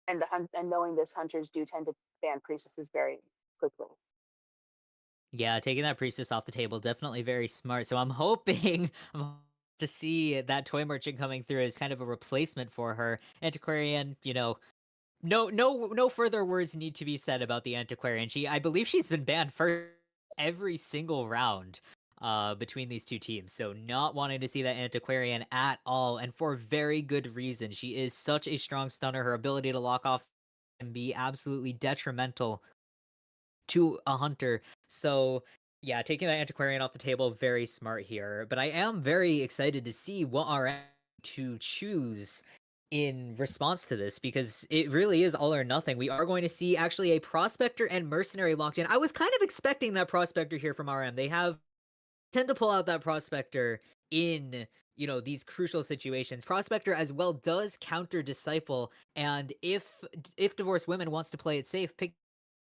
and knowing this, hunters do tend to ban Priestesses very quickly. Yeah, taking that priestess off the table, definitely very smart. So I'm hoping to see that toy merchant coming through as kind of a replacement for her. Antiquarian, no further words need to be said about the Antiquarian. I believe she's been banned for every single round between these two teams. So not wanting to see that Antiquarian at all, and for very good reason. She is such a strong stunner. Her ability to lock off can be absolutely detrimental to a hunter. So yeah, taking that Antiquarian off the table, very smart here. But I am very excited to see what RM to choose in response to this because it really is all or nothing. We are going to see actually a Prospector and Mercenary locked in. I was kind of expecting that Prospector here from RM. They tend to pull out that Prospector in these crucial situations. Prospector as well does counter Disciple, and if Divorced Women wants to play it safe, pick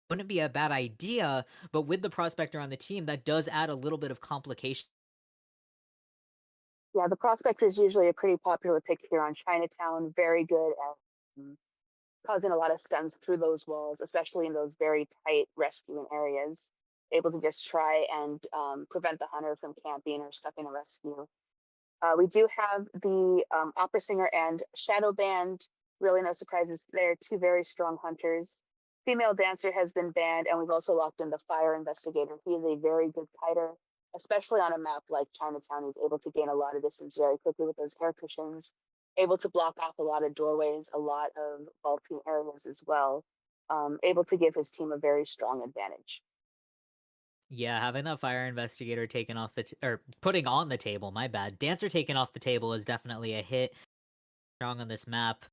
wouldn't be a bad idea, but with the Prospector on the team, that does add a little bit of complication. Yeah, the Prospector is usually a pretty popular pick here on Chinatown. Very good at causing a lot of stuns through those walls, especially in those very tight rescuing areas. Able to just try and prevent the hunter from camping or stuffing a rescue. We do have the opera singer and shadow band. Really no surprises there. Two very strong hunters. Female dancer has been banned, and we've also locked in the fire investigator. He is a very good kiter, especially on a map like Chinatown. He's able to gain a lot of distance very quickly with those air cushions, able to block off a lot of doorways, a lot of vaulting areas as well, able to give his team a very strong advantage. Yeah, having that fire investigator taken off or putting on the table, my bad. Dancer taken off the table is definitely a hit strong on this map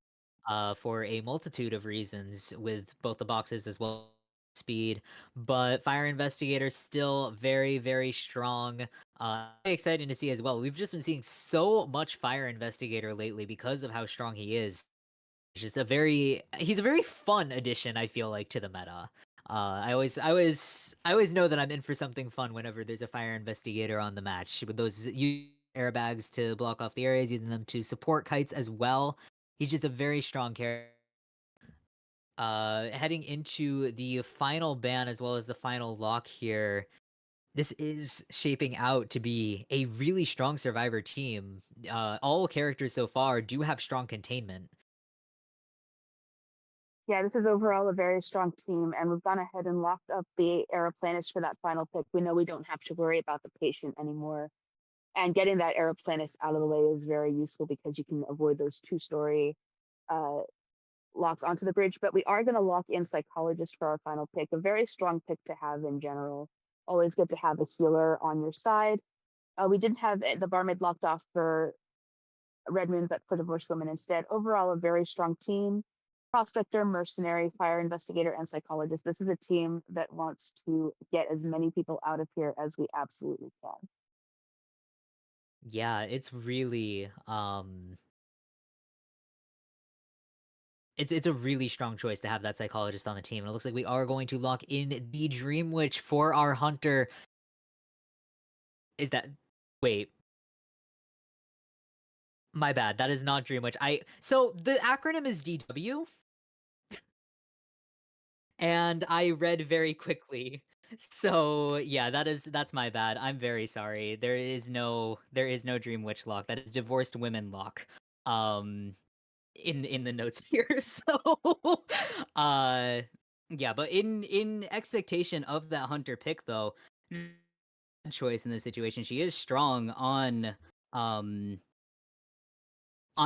for a multitude of reasons with both the boxes as well as speed. But fire investigator still very, very strong. Very exciting to see as well. We've just been seeing so much fire investigator lately because of how strong he is. He's a very fun addition, I feel like, to the meta. I always know that I'm in for something fun whenever there's a fire investigator on the match with those airbags to block off the areas, using them to support kites as well. He's just a very strong character. Heading into the final ban as well as the final lock here, this is shaping out to be a really strong survivor team. All characters so far do have strong containment. Yeah, this is overall a very strong team, and we've gone ahead and locked up the Aeroplanist for that final pick. We know we don't have to worry about the patient anymore. And getting that Aeroplanist out of the way is very useful because you can avoid those two-story locks onto the bridge. But we are going to lock in Psychologist for our final pick, a very strong pick to have in general. Always good to have a healer on your side. We didn't have the Barmaid locked off for Red Moon, but for Divorced Women instead. Overall, a very strong team. Prospector, Mercenary, Fire Investigator, and Psychologist. This is a team that wants to get as many people out of here as we absolutely can. Yeah, it's really It's a really strong choice to have that psychologist on the team, and it looks like we are going to lock in the Dream Witch for our hunter. Is that... Wait. My bad. That is not Dream Witch. So the acronym is DW, and I read very quickly. So yeah, that's my bad. I'm very sorry. There is no Dream Witch lock. That is Divorced Women lock. In the notes here. So yeah, but in expectation of that hunter pick though, choice in this situation. She is strong on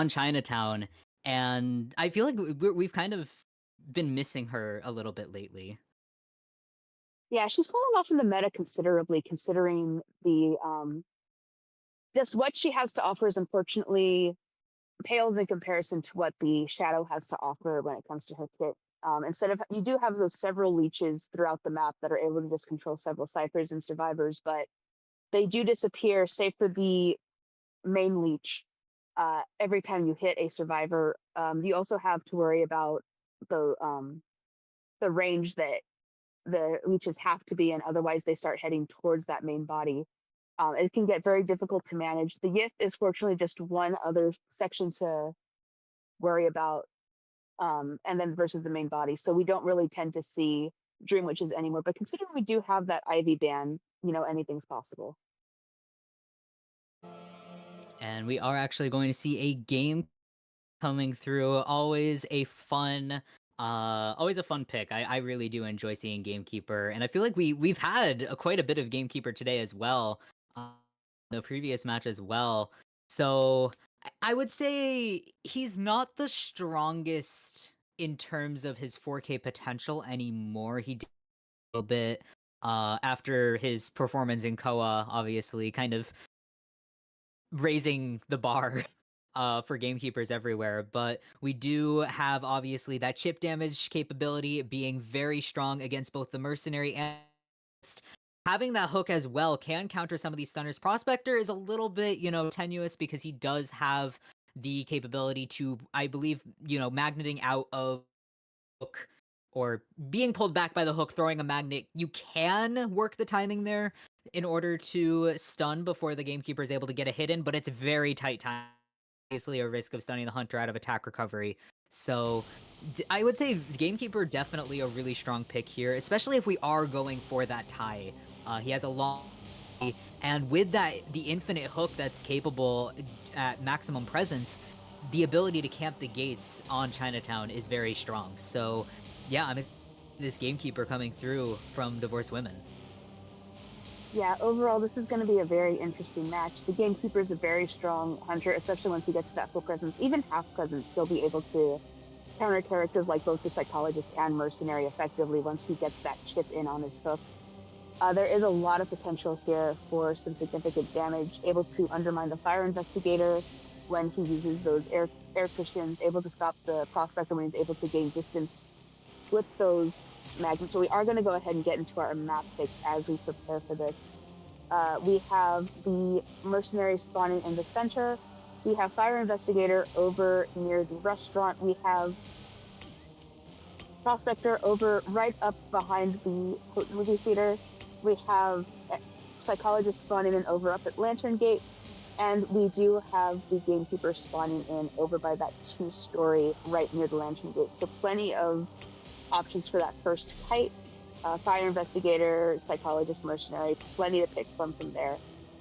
Chinatown, and I feel like we've kind of been missing her a little bit lately. Yeah, she's fallen off in the meta considerably, considering the just what she has to offer is unfortunately pales in comparison to what the Shadow has to offer when it comes to her kit. Instead of, you do have those several leeches throughout the map that are able to just control several ciphers and survivors, but they do disappear, save for the main leech. Every time you hit a survivor, you also have to worry about the range that the leeches have to be in, otherwise they start heading towards that main body. It can get very difficult to manage. The Yith is fortunately just one other section to worry about, and then versus the main body. So we don't really tend to see Dream Witches anymore. But considering we do have that Ivy ban, anything's possible. And we are actually going to see a game coming through. Always a fun pick. I really do enjoy seeing Gamekeeper, and I feel like we've had quite a bit of Gamekeeper today as well. The previous match as well. So I would say he's not the strongest in terms of his 4K potential anymore. He did a little bit after his performance in Koa, obviously, kind of raising the bar for gamekeepers everywhere. But we do have, obviously, that chip damage capability being very strong against both the Mercenary and having that hook as well can counter some of these stunners. Prospector is a little bit, tenuous because he does have the capability to, I believe, magneting out of hook or being pulled back by the hook, throwing a magnet. You can work the timing there in order to stun before the Gamekeeper is able to get a hit in, but it's very tight time. Obviously a risk of stunning the hunter out of attack recovery. So I would say Gamekeeper definitely a really strong pick here, especially if we are going for that tie. He has a long, and with that, the infinite hook that's capable at maximum presence, the ability to camp the gates on Chinatown is very strong. So yeah, I'm this Gamekeeper coming through from Divorced Women. Yeah, overall, this is going to be a very interesting match. The Gamekeeper is a very strong hunter, especially once he gets to that full presence. Even half presence, he'll be able to counter characters like both the Psychologist and Mercenary effectively once he gets that chip in on his hook. There is a lot of potential here for some significant damage, able to undermine the Fire Investigator when he uses those air cushions, able to stop the Prospector when he's able to gain distance with those magnets. So we are going to go ahead and get into our map pick as we prepare for this. We have the Mercenary spawning in the center. We have Fire Investigator over near the restaurant. We have Prospector over right up behind the movie theater. We have Psychologist spawning in over up at Lantern Gate. And we do have the Gamekeeper spawning in over by that 2-story right near the Lantern Gate. So plenty of options for that first kite. Fire Investigator, Psychologist, Mercenary, plenty to pick from there.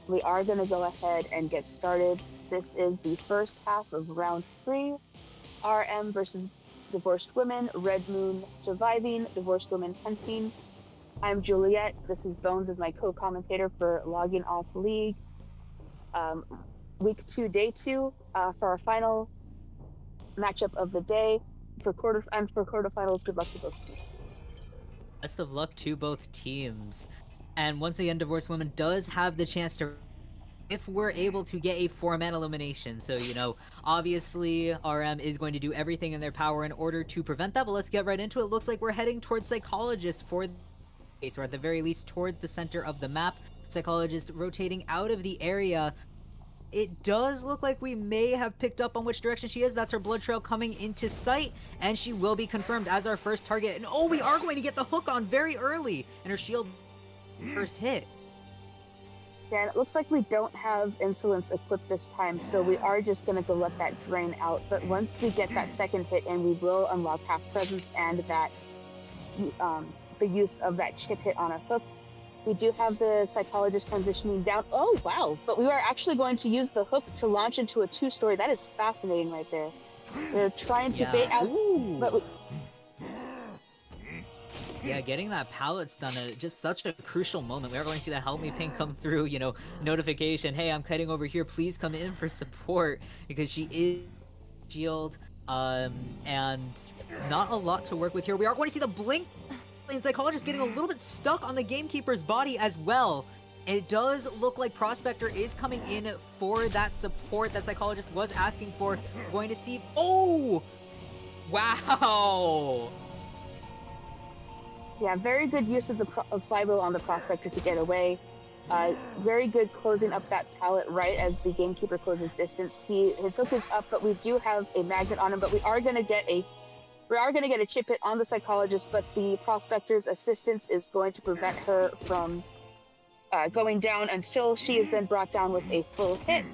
We are going to go ahead and get started. This is the first half of round 3. RM versus Divorced Women, Red Moon surviving, Divorced Women hunting. I'm Juliet. This is Bones as my co-commentator for Logging Off League. Week 2, day 2, for our final matchup of the day. For quarterfinals, good luck to both teams. Best of luck to both teams. And once again, Divorced Women does have the chance to, if we're able to get a 4-man elimination. So, obviously RM is going to do everything in their power in order to prevent that, but let's get right into it. Looks like we're heading towards Psychologist for the case, or at the very least towards the center of the map. Psychologist rotating out of the area. It does look like we may have picked up on which direction she is. That's her blood trail coming into sight, and she will be confirmed as our first target. And oh, we are going to get the hook on very early, and her shield first hit. Yeah, and it looks like we don't have insolence equipped this time, so we are just going to go let that drain out. But once we get that second hit in, we will unlock half presence and that the use of that chip hit on a hook. We do have the psychologist transitioning down. Oh, wow. But we are actually going to use the hook to launch into a 2-story. That is fascinating right there. We're trying to bait out... Ooh. But Yeah, getting that pallet stun at just such a crucial moment. We are going to see that help me ping come through, you know, notification. Hey, I'm cutting over here. Please come in for support, because she is shield, and not a lot to work with here. We are going to see the blink. And Psychologist getting a little bit stuck on the Gamekeeper's body as well. And it does look like Prospector is coming in for that support that Psychologist was asking for. We're going to see... Oh! Wow! yeah, very good use of the flywheel on the Prospector to get away. Very good closing up that pallet right as the Gamekeeper closes distance. His hook is up, but we do have a magnet on him, but we are going to get a chip hit on the Psychologist, but the Prospector's assistance is going to prevent her from going down until she has been brought down with a full hit.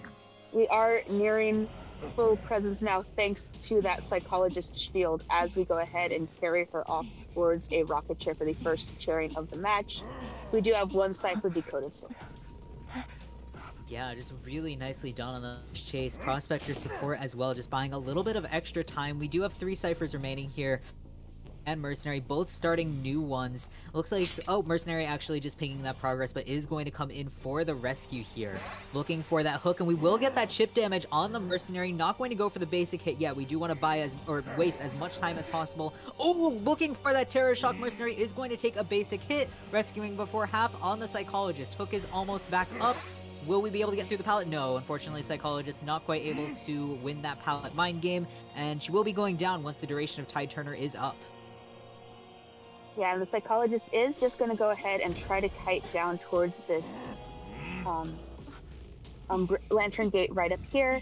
We are nearing full presence now thanks to that Psychologist shield as we go ahead and carry her off towards a rocket chair for the first chairing of the match. We do have one Cypher decoded so far. Yeah, just really nicely done on the chase. Prospector support as well, just buying a little bit of extra time. We do have 3 Cyphers remaining here. And Mercenary, both starting new ones. Looks like, oh, Mercenary actually just pinging that progress, but is going to come in for the rescue here. Looking for that hook, and we will get that chip damage on the Mercenary. Not going to go for the basic hit yet. We do want to waste as much time as possible. Oh, looking for that Terror Shock. Mercenary is going to take a basic hit, rescuing before half on the Psychologist. Hook is almost back up. Will we be able to get through the pallet? No, unfortunately, Psychologist not quite able to win that pallet mind game, and she will be going down once the duration of Tide Turner is up. Yeah, and the Psychologist is just going to go ahead and try to kite down towards this lantern gate right up here.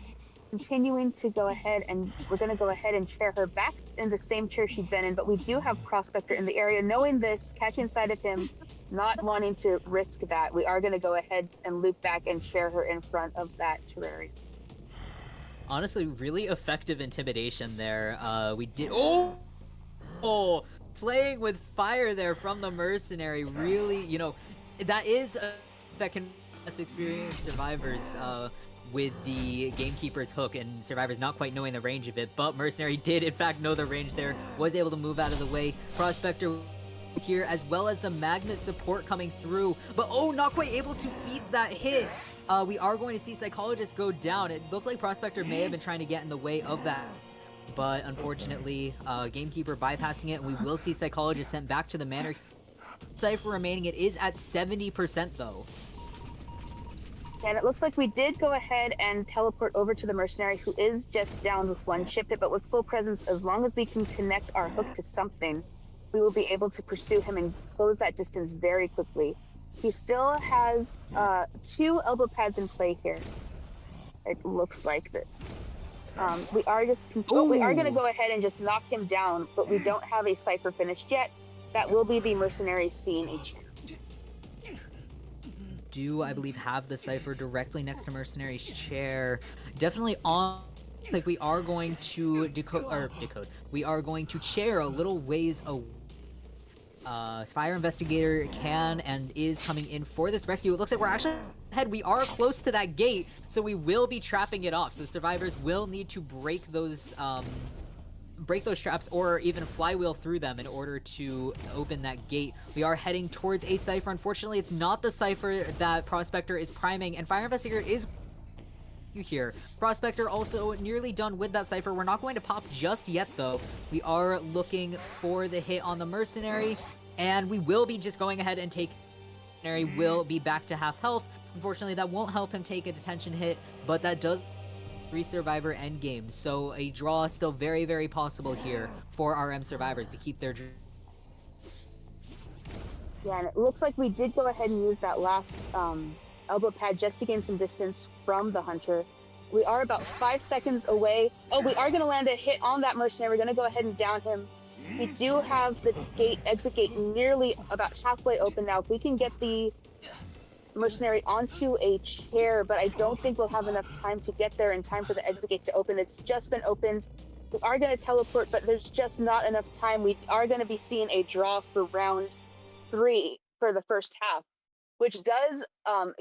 Continuing to go ahead, and we're going to go ahead and chair her back in the same chair she'd been in, but we do have Prospector in the area. Knowing this, catching sight of him, not wanting to risk that, we are going to go ahead and loop back and chair her in front of that terrarium. Honestly, really effective intimidation there. We did... Oh! Playing with fire there from the Mercenary. Really, you know, that can experience Survivors with the Gamekeeper's hook, and Survivors not quite knowing the range of it, but Mercenary did in fact know the range there, was able to move out of the way. Prospector here, as well as the magnet support coming through, but oh, not quite able to eat that hit. We are going to see Psychologist go down. It looked like Prospector may have been trying to get in the way of that, but unfortunately, Gamekeeper bypassing it, and we will see Psychologist sent back to the manor. Cypher remaining, it is at 70% though. And it looks like we did go ahead and teleport over to the Mercenary, who is just down with one chip hit, but with full presence, as long as we can connect our hook to something, we will be able to pursue him and close that distance very quickly. He still has 2 elbow pads in play here. It looks like that. We are going to go ahead and just knock him down, but we don't have a Cypher finished yet. That will be the Mercenary seeing a chair. Do, I believe, have the Cypher directly next to Mercenary's chair. Definitely on... Like, we are going to decode. We are going to chair a little ways away. Fire Investigator can and is coming in for this rescue. It looks like we're actually ahead. We are close to that gate, so we will be trapping it off. So Survivors will need to break those traps or even flywheel through them in order to open that gate. We are heading towards a Cypher. Unfortunately, it's not the Cypher that Prospector is priming, and Fire Investigator is here. Prospector also nearly done with that Cypher. We're not going to pop just yet, though. We are looking for the hit on the Mercenary, and we will be just going ahead and take... Mercenary will be back to half health. Unfortunately, that won't help him take a detention hit, but that does 3 Survivor endgame, so a draw is still very, very possible here for RM Survivors to keep their... Yeah, and it looks like we did go ahead and use that last elbow pad just to gain some distance from the hunter. We are about 5 seconds away. Oh, we are going to land a hit on that mercenary. We're going to go ahead and down him. We do have the exit gate nearly about halfway open now. If we can get the mercenary onto a chair, but I don't think we'll have enough time to get there in time for the exit gate to open. It's just been opened. We are going to teleport, but there's just not enough time. We are going to be seeing a draw for round 3 for the first half, which does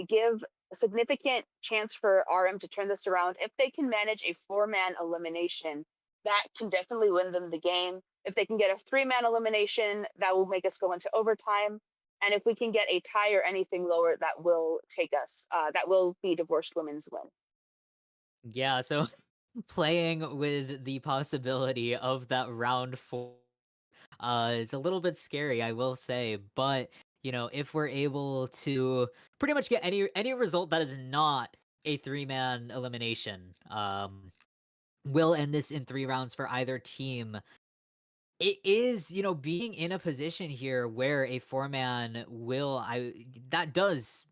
give a significant chance for RM to turn this around. If they can manage a 4-man elimination, that can definitely win them the game. If they can get a 3-man elimination, that will make us go into overtime. And if we can get a tie or anything lower, that will take us, that will be divorced women's win. Yeah, so playing with the possibility of that round 4 is a little bit scary, I will say, but if we're able to pretty much get any result that is not a 3-man elimination, we'll end this in 3 rounds for either team. It is, being in a position here where a 4-man that does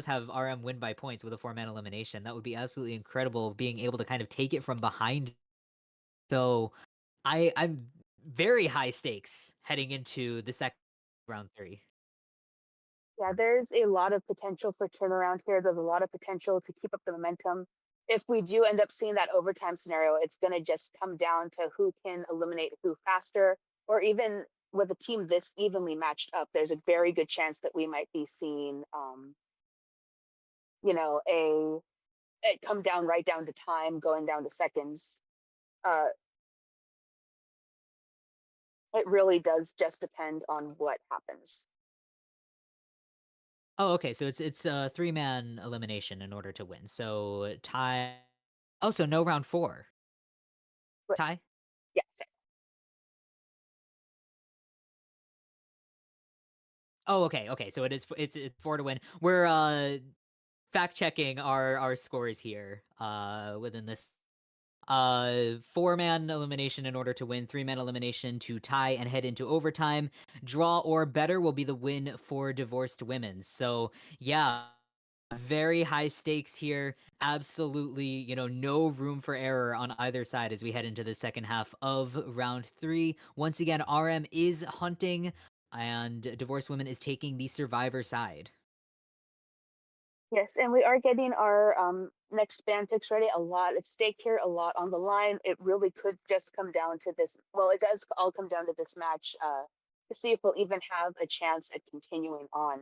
have RM win by points with a 4-man elimination. That would be absolutely incredible, being able to kind of take it from behind. So I'm very high stakes heading into the second round 3. Yeah, there's a lot of potential for turnaround here. There's a lot of potential to keep up the momentum. If we do end up seeing that overtime scenario, it's going to just come down to who can eliminate who faster, or even with a team this evenly matched up, there's a very good chance that we might be seeing, it come down right down to time, going down to seconds. Uh, it really does just depend on what happens. Oh, okay. So it's a 3-man elimination in order to win. So tie. Oh, so no round 4. But Tie? yes, Oh, okay. Okay. So it's 4 to win. We're fact checking our scores here within this 4-man elimination in order to win, 3-man elimination to tie and head into overtime. Draw or better will be the win for divorced women. So yeah, very high stakes here. Absolutely, no room for error on either side as we head into the second half of round 3. Once again, RM is hunting and divorced women is taking the survivor side. yes, and we are getting our next band picks ready. A lot at stake here, a lot on the line. It really could just come down to this. Well, it does all come down to this match to see if we'll even have a chance at continuing on.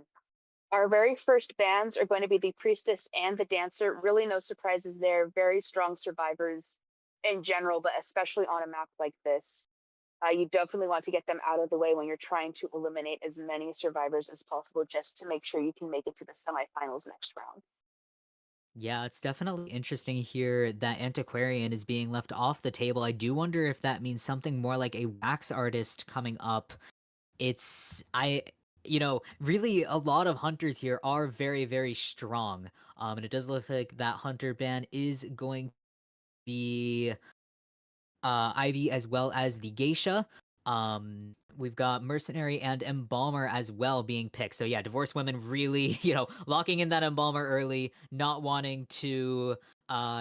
Our very first bands are going to be the Priestess and the Dancer. Really, no surprises there. Very strong survivors in general, but especially on a map like this. You definitely want to get them out of the way when you're trying to eliminate as many survivors as possible, just to make sure you can make it to the semifinals next round. Yeah, it's definitely interesting here that Antiquarian is being left off the table. I do wonder if that means something more like a wax artist coming up. Really a lot of hunters here are very, very strong. And it does look like that hunter ban is going to be Ivy as well as the Geisha. We've got Mercenary and Embalmer as well being picked. So yeah, divorced women really, locking in that Embalmer early, not wanting to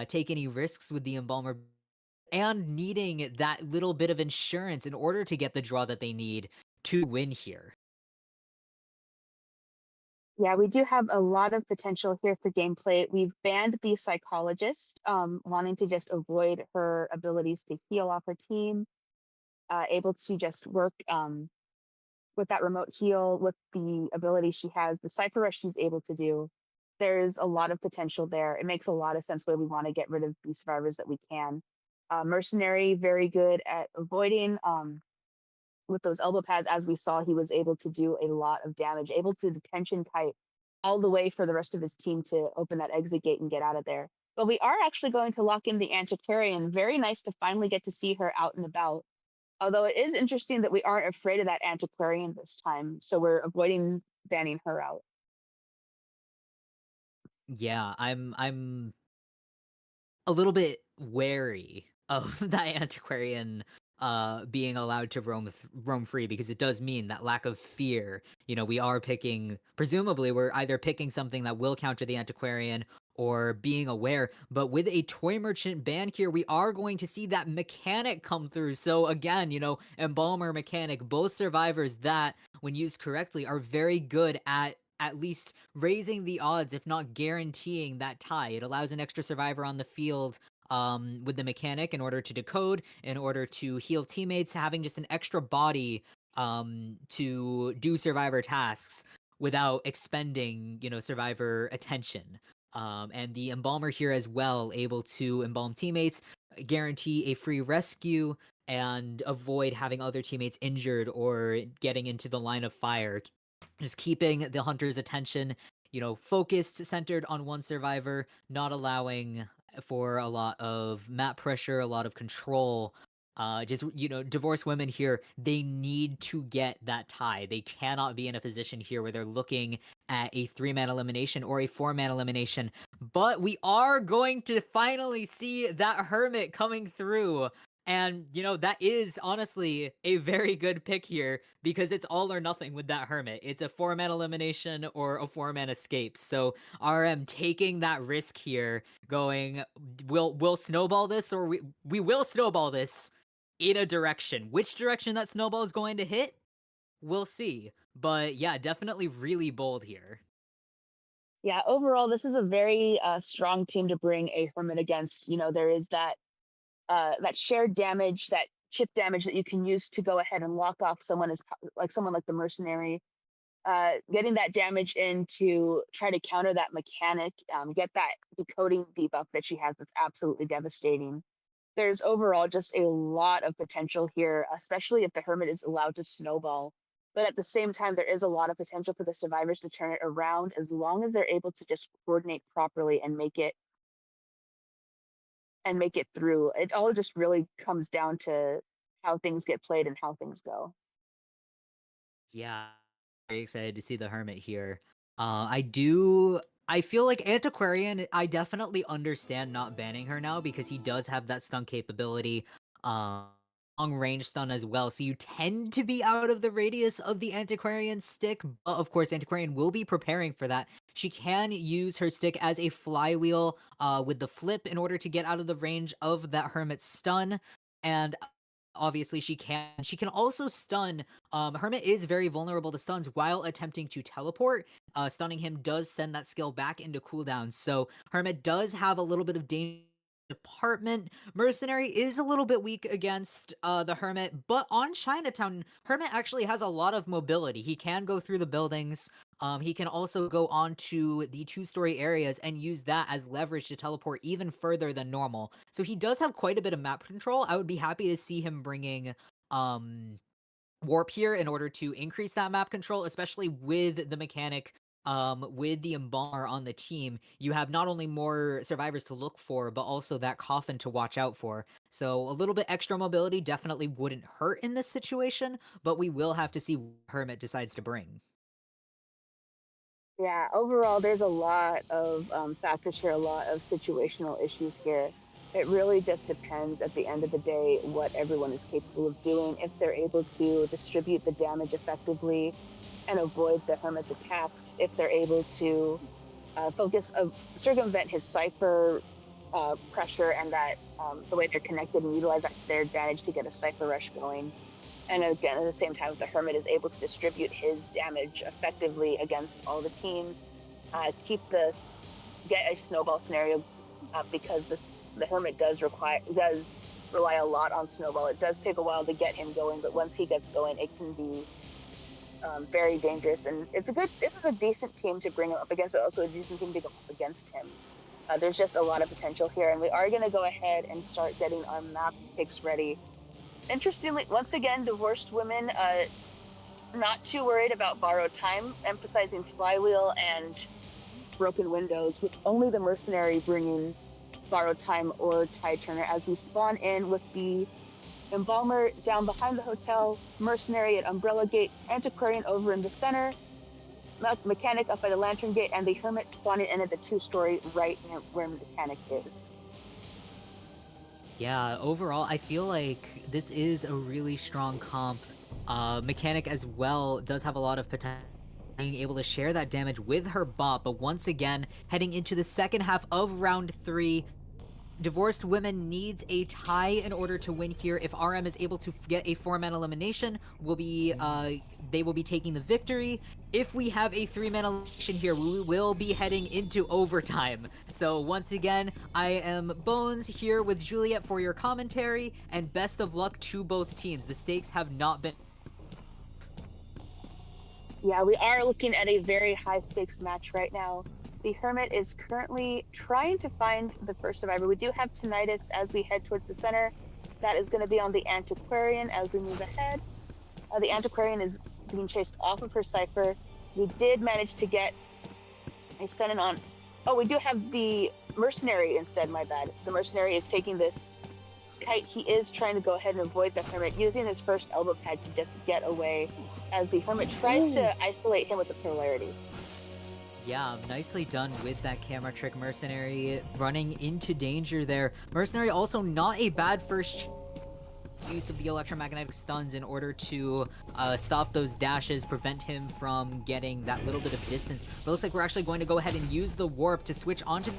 take any risks with the Embalmer and needing that little bit of insurance in order to get the draw that they need to win here. Yeah, we do have a lot of potential here for gameplay. We've banned the Psychologist, wanting to just avoid her abilities to heal off her team, able to just work with that remote heal, with the ability she has, the Cypher Rush she's able to do. There's a lot of potential there. It makes a lot of sense why we want to get rid of the survivors that we can. Mercenary, very good at avoiding with those elbow pads. As we saw, he was able to do a lot of damage, able to detention kite all the way for the rest of his team to open that exit gate and get out of there. But we are actually going to lock in the Antiquarian. Very nice to finally get to see her out and about. Although it is interesting that we aren't afraid of that Antiquarian this time, so we're avoiding banning her out. Yeah, I'm a little bit wary of that Antiquarian being allowed to roam free, because it does mean that lack of fear. We are picking, presumably we're either picking something that will counter the antiquarian or being aware. But with a toy merchant ban here, we are going to see that mechanic come through. So again, embalmer, mechanic, both survivors that, when used correctly, are very good at least raising the odds, if not guaranteeing that tie. It allows an extra survivor on the field with the mechanic in order to decode, in order to heal teammates, having just an extra body to do survivor tasks without expending, survivor attention. And the embalmer here as well, able to embalm teammates, guarantee a free rescue, and avoid having other teammates injured or getting into the line of fire. Just keeping the hunter's attention, focused, centered on one survivor, not allowing for a lot of map pressure, a lot of control. Divorced women here, they need to get that tie. They cannot be in a position here where they're looking at a 3-man elimination or a 4-man elimination. But we are going to finally see that hermit coming through. And, that is honestly a very good pick here, because it's all or nothing with that hermit. It's a 4-man elimination or a 4-man escape. So RM taking that risk here, going, we'll snowball this, or we will snowball this in a direction. Which direction that snowball is going to hit, we'll see. But yeah, definitely really bold here. Yeah, overall, this is a very strong team to bring a hermit against. There is that shared damage, that chip damage that you can use to go ahead and lock off someone like the mercenary. Getting that damage in to try to counter that mechanic, get that decoding debuff that she has that's absolutely devastating. There's overall just a lot of potential here, especially if the hermit is allowed to snowball. But at the same time, there is a lot of potential for the survivors to turn it around, as long as they're able to just coordinate properly and make it through. It all just really comes down to how things get played and how things go. Yeah, very excited to see the hermit here. I feel like Antiquarian, I definitely understand not banning her now, because he does have that stun capability, long range stun as well. So you tend to be out of the radius of the Antiquarian stick, but of course Antiquarian will be preparing for that. She can use her stick as a flywheel with the flip in order to get out of the range of that hermit's stun. And obviously she can also stun. Hermit is very vulnerable to stuns while attempting to teleport. Stunning him does send that skill back into cooldown, so Hermit does have a little bit of danger department. Mercenary is a little bit weak against the hermit, but on Chinatown, hermit actually has a lot of mobility. He can go through the buildings. He can also go on to the 2-story areas and use that as leverage to teleport even further than normal. So he does have quite a bit of map control. I would be happy to see him bringing warp here in order to increase that map control, especially with the mechanic. With the embalmer on the team, you have not only more survivors to look for, but also that coffin to watch out for. So a little bit extra mobility definitely wouldn't hurt in this situation, but we will have to see what Hermit decides to bring. Yeah, overall, there's a lot of factors here, a lot of situational issues here. It really just depends at the end of the day what everyone is capable of doing. If they're able to distribute the damage effectively and avoid the hermit's attacks, if they're able to circumvent his cipher pressure, and that the way they're connected, and utilize that to their advantage to get a cipher rush going. And again, at the same time, if the hermit is able to distribute his damage effectively against all the teams, get a snowball scenario, because the hermit does rely a lot on snowball. It does take a while to get him going, but once he gets going, it can be very dangerous. And this is a decent team to bring him up against, but also a decent team to go up against him. There's just a lot of potential here, and we are going to go ahead and start getting our map picks ready. Interestingly, once again, divorced women, not too worried about borrowed time, emphasizing flywheel and broken windows, with only the mercenary bringing borrowed time or tide turner, as we spawn in with the embalmer down behind the hotel, mercenary at umbrella gate, antiquarian over in the center, mechanic up by the lantern gate, and the hermit spawning in at the 2-story right near where mechanic is. Yeah, overall, I feel like this is a really strong comp. Mechanic as well does have a lot of potential, being able to share that damage with her bot, but once again, heading into the second half of round 3, Divorced Women needs a tie in order to win here. If RM is able to get a 4-man elimination, they will be taking the victory. If we have a 3-man elimination here, we will be heading into overtime. So once again, I am Bones here with Juliet for your commentary, and best of luck to both teams. The stakes have not been... Yeah, we are looking at a very high stakes match right now. The Hermit is currently trying to find the first survivor. We do have Tinnitus as we head towards the center. That is going to be on the Antiquarian as we move ahead. The Antiquarian is being chased off of her Cypher. We did manage to get a stun in on... Oh, we do have the Mercenary instead, my bad. The Mercenary is taking this kite. He is trying to go ahead and avoid the Hermit, using his first elbow pad to just get away as the Hermit tries to isolate him with the Polarity. Yeah, nicely done with that camera trick. Mercenary running into danger there. Mercenary also not a bad first use of the electromagnetic stuns in order to stop those dashes, prevent him from getting that little bit of distance. But it looks like we're actually going to go ahead and use the warp to switch onto...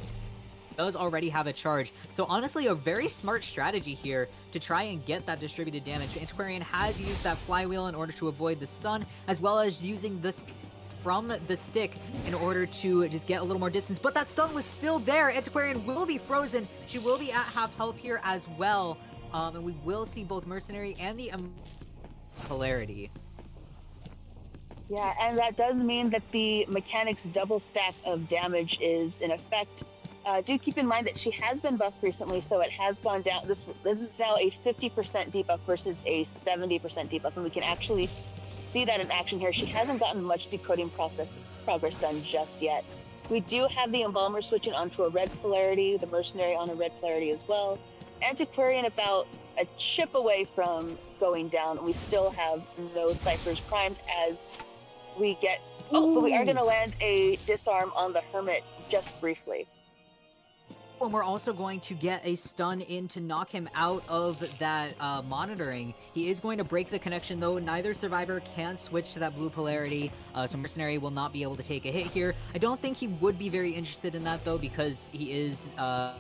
does already have a charge. So honestly, a very smart strategy here to try and get that distributed damage. Antiquarian has used that flywheel in order to avoid the stun, as well as using this from the stick in order to just get a little more distance. But that stun was still there. Antiquarian will be frozen. She will be at half health here as well. And we will see both Mercenary and the Polarity. Yeah, and that does mean that the Mechanic's double stack of damage is in effect. Do keep in mind that she has been buffed recently, so it has gone down. This is now a 50% debuff versus a 70% debuff, and we can actually see that in action here. She hasn't gotten much decoding progress done just yet. We do have the Embalmer switching onto a red polarity, the Mercenary on a red polarity as well. Antiquarian about a chip away from going down, and we still have no ciphers primed as we get... Oh, but we are going to land a disarm on the Hermit just briefly. And we're also going to get a stun in to knock him out of that monitoring. He is going to break the connection, though. Neither survivor can switch to that blue polarity, so Mercenary will not be able to take a hit here. I don't think he would be very interested in that, though, because he is a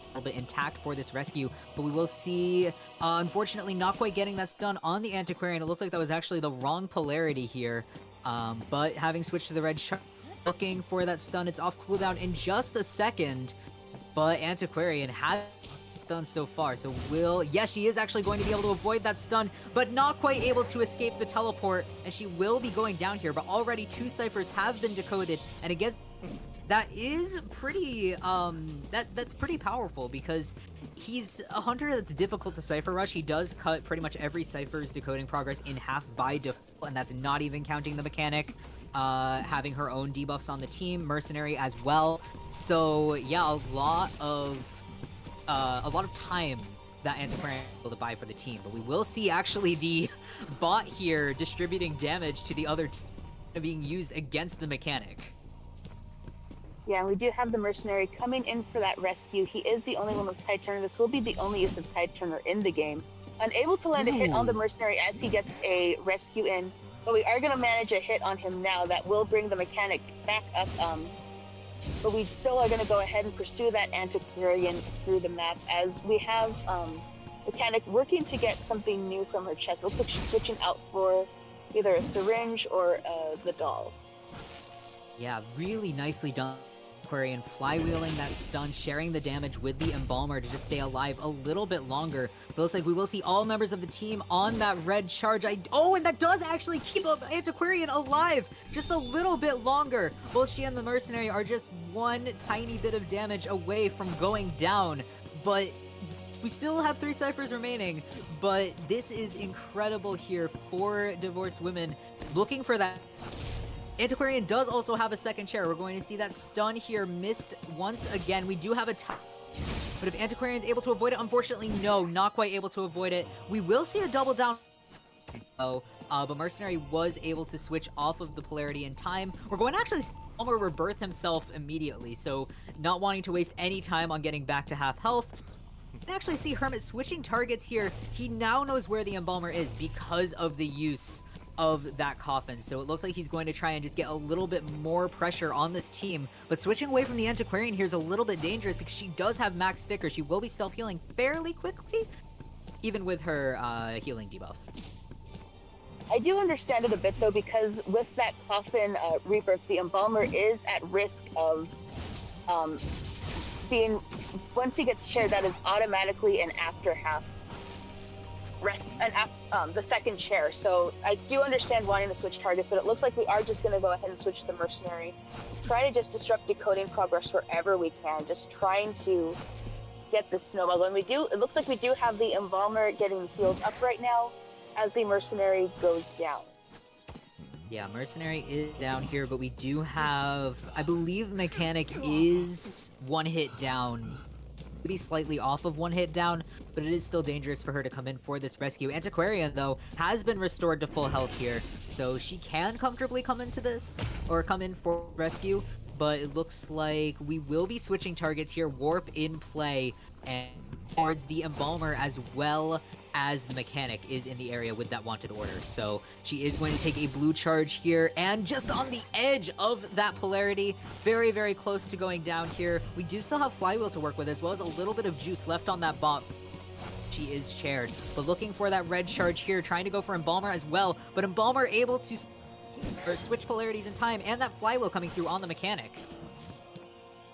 little bit intact for this rescue. But we will see, unfortunately, not quite getting that stun on the Antiquarian. It looked like that was actually the wrong polarity here. But having switched to the red shark, looking for that stun. It's off cooldown in just a second. But Antiquarian has done so far, so yes, she is actually going to be able to avoid that stun, but not quite able to escape the teleport, and she will be going down here, but already 2 ciphers have been decoded, and again, that is pretty, that's pretty powerful, because he's a hunter that's difficult to cipher rush. He does cut pretty much every cipher's decoding progress in half by default, and that's not even counting the mechanic having her own debuffs on the team, Mercenary as well. So yeah, a lot of time that Antiquarian is able to buy for the team. But we will see actually the bot here distributing damage to the other team being used against the mechanic. Yeah, we do have the Mercenary coming in for that rescue. He is the only one with Tide Turner. This will be the only use of Tide Turner in the game. Unable to land a hit on the Mercenary as he gets a rescue in, but we are going to manage a hit on him now that will bring the mechanic back up. But we still are going to go ahead and pursue that Antiquarian through the map as we have mechanic working to get something new from her chest. It looks like she's switching out for either a syringe or the doll. Yeah, really nicely done. Antiquarian flywheeling that stun, sharing the damage with the Embalmer to just stay alive a little bit longer. But it looks like we will see all members of the team on that red charge. Oh, and that does actually keep Antiquarian alive just a little bit longer. Both she and the Mercenary are just one tiny bit of damage away from going down. But we still have 3 ciphers remaining. But this is incredible here for Divorced Women, looking for that. Antiquarian does also have a second chair. We're going to see that stun here missed once again. We do have a tie, but if Antiquarian's able to avoid it, unfortunately, no, not quite able to avoid it. We will see a double down. But Mercenary was able to switch off of the polarity in time. We're going to actually Elmer rebirth himself immediately, so not wanting to waste any time on getting back to half health. can actually see Hermit switching targets here. He now knows where the Embalmer is because of the use of that coffin. So it looks like he's going to try and just get a little bit more pressure on this team. But switching away from the Antiquarian here is a little bit dangerous because she does have max sticker. She will be self-healing fairly quickly, even with her healing debuff. I do understand it a bit though, because with that coffin rebirth, the Embalmer is at risk of being, once he gets shared, that is automatically an after half rest, the second chair. So I do understand wanting to switch targets, but it looks like we are just going to go ahead and switch the Mercenary. Try to just disrupt decoding progress wherever we can, just trying to get the snowball going. It looks like we do have the Embalmer getting healed up right now as the Mercenary goes down. Yeah, Mercenary is down here, but we do have, I believe Mechanic is one hit down. Maybe slightly off of one hit down, but it is still dangerous for her to come in for this rescue. Antiquarian, though, has been restored to full health here, so she can comfortably come into this, or come in for rescue, but it looks like we will be switching targets here. Warp in play, and towards the Embalmer as well as the Mechanic is in the area with that wanted order. So she is going to take a blue charge here, and just on the edge of that polarity, very, very close to going down here. We do still have Flywheel to work with, as well as a little bit of juice left on that bot. She is chaired, but looking for that red charge here, trying to go for Embalmer as well, but Embalmer able to switch polarities in time, and that Flywheel coming through on the Mechanic.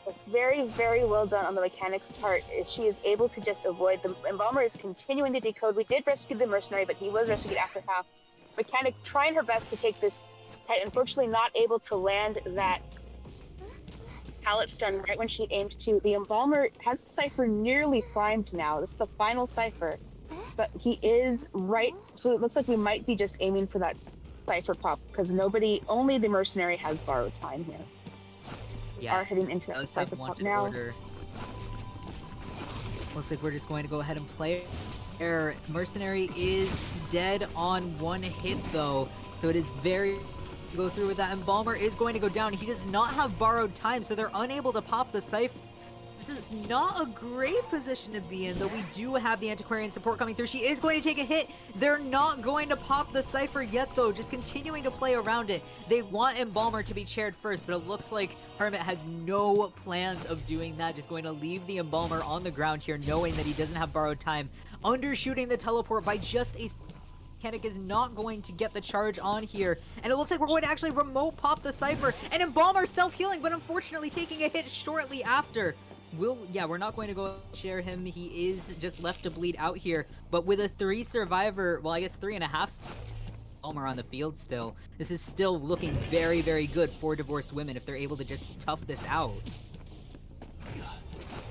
It's very, very well done on the Mechanic's part. She is able to just avoid the Embalmer is continuing to decode. We did rescue the Mercenary, but he was rescued after half. Mechanic trying her best to take this hit, unfortunately not able to land that pallet stun right when she aimed to. The Embalmer has the Cypher nearly primed now. This is the final Cypher, but he is right, so it looks like we might be just aiming for that Cypher pop, because only the Mercenary has borrowed time here. Yeah, are heading into that Cypher pop now. Order. Looks like we're just going to go ahead and play. Mercenary is dead on one hit though, so it is very go through with that. Embalmer is going to go down. He does not have borrowed time, so they're unable to pop the Cypher. This is not a great position to be in, though we do have the Antiquarian support coming through. She is going to take a hit. They're not going to pop the Cypher yet, though, just continuing to play around it. They want Embalmer to be chaired first, but it looks like Hermit has no plans of doing that. Just going to leave the Embalmer on the ground here, knowing that he doesn't have borrowed time. Undershooting the teleport by just a... Mechanic is not going to get the charge on here, and it looks like we're going to actually remote pop the Cypher, and Embalmer self-healing, but unfortunately taking a hit shortly after. We're not going to go share him. He is just left to bleed out here. But with a 3 survivor, well, I guess 3.5 Embalmer on the field still, this is still looking very, very good for divorced women if they're able to just tough this out.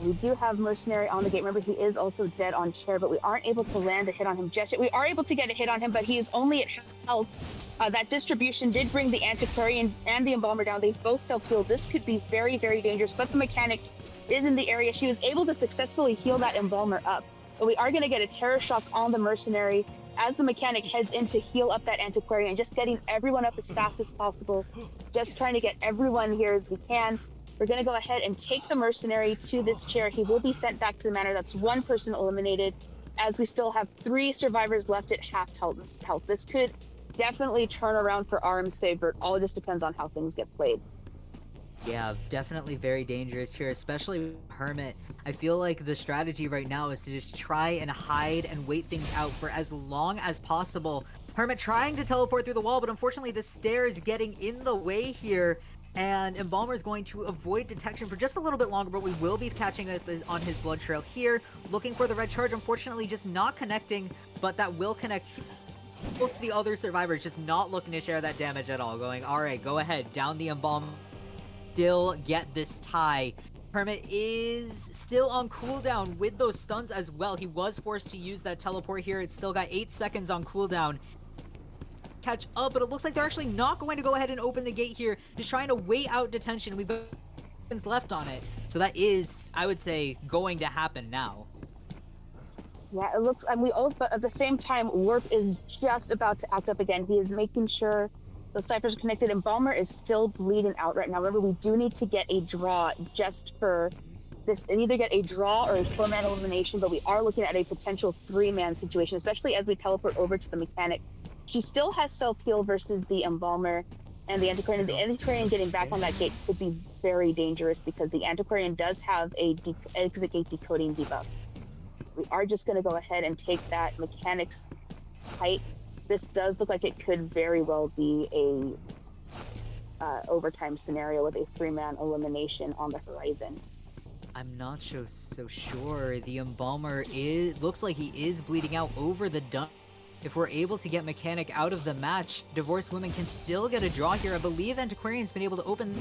We do have Mercenary on the gate. Remember, he is also dead on chair, but we aren't able to land a hit on him just yet. We are able to get a hit on him, but he is only at health. That distribution did bring the Antiquarian and the Embalmer down. They both self-healed. This could be very, very dangerous, but the Mechanic is in the area. She was able to successfully heal that Embalmer up, but we are going to get a Terror Shock on the Mercenary as the Mechanic heads in to heal up that Antiquarian, just getting everyone up as fast as possible, just trying to get everyone here as we can. We're going to go ahead and take the Mercenary to this chair. He will be sent back to the manor. That's one person eliminated, as we still have 3 survivors left at half health. This could definitely turn around for RM's favor. All just depends on how things get played. Yeah, definitely very dangerous here, especially with Hermit. I feel like the strategy right now is to just try and hide and wait things out for as long as possible. Hermit trying to teleport through the wall, but unfortunately the stair is getting in the way here, and Embalmer is going to avoid detection for just a little bit longer, but we will be catching up on his blood trail here. Looking for the red charge, unfortunately just not connecting, but that will connect here. Both the other survivors just not looking to share that damage at all, going, alright, go ahead, down the Embalmer. Still get this tie. Hermit is still on cooldown with those stuns as well. He was forced to use that teleport here. It's still got 8 seconds on cooldown. Catch up, but it looks like they're actually not going to go ahead and open the gate here. Just trying to wait out detention. We've got seconds left on it. So that is, I would say, going to happen now. Yeah, it looks, and but at the same time, Warp is just about to act up again. He is making sure the Cyphers are connected. Embalmer is still bleeding out right now. Remember, we do need to get a draw just for this either get a draw or a 4-man elimination, but we are looking at a potential 3-man situation, especially as we teleport over to the mechanic. She still has self-heal versus the Embalmer and the Antiquarian. The Antiquarian getting back on that gate could be very dangerous because the Antiquarian does have a exit gate decoding debuff. We are just going to go ahead and take that mechanic's height. This does look like it could very well be a overtime scenario with a 3-man elimination on the horizon. I'm not so sure. The Embalmer looks like he is bleeding out over the dungeon. If we're able to get Mechanic out of the match, Divorced Women can still get a draw here. I believe Antiquarian's been able to open.